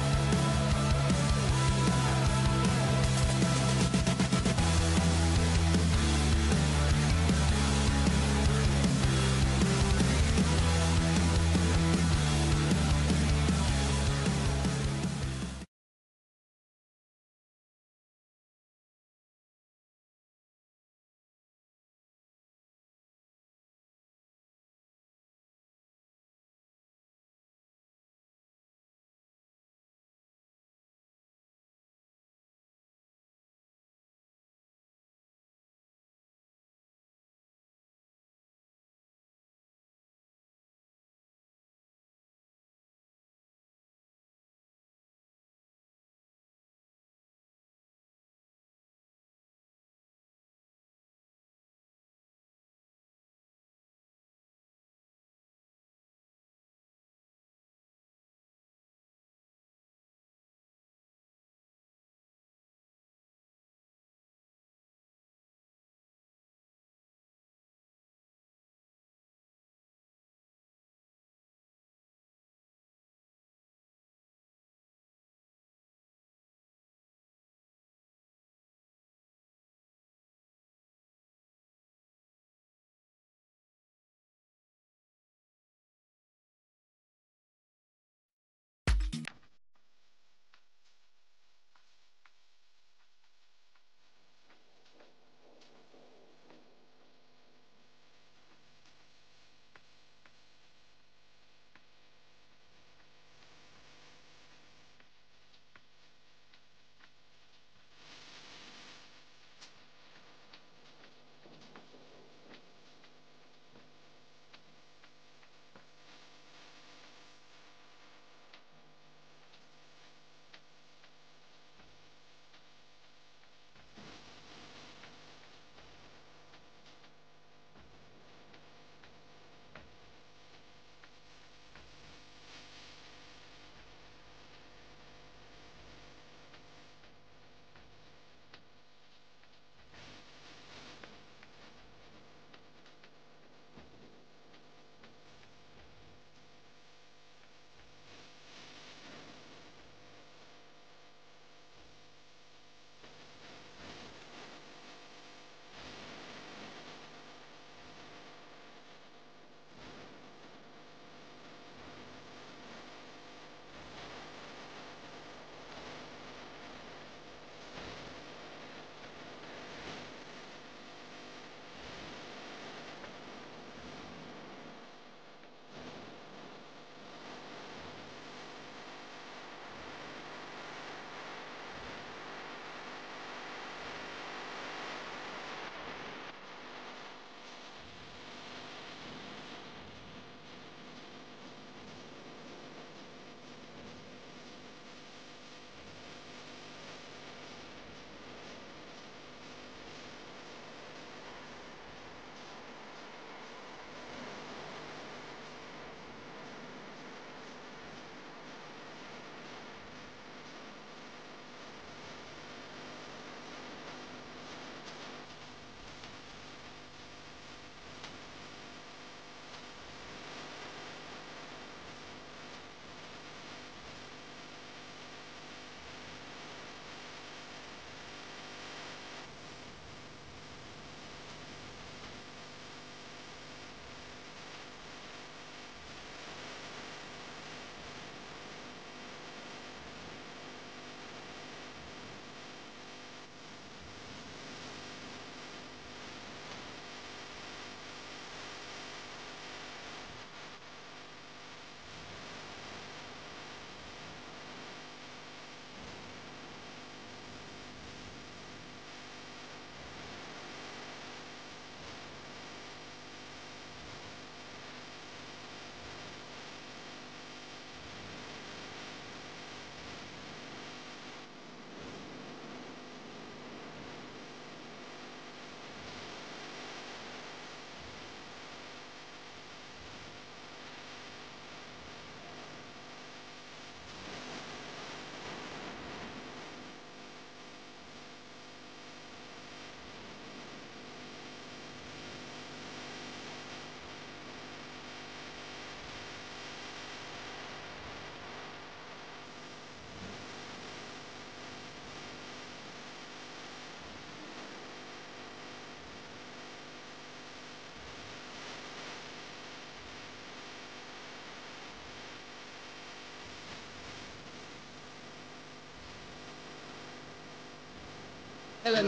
11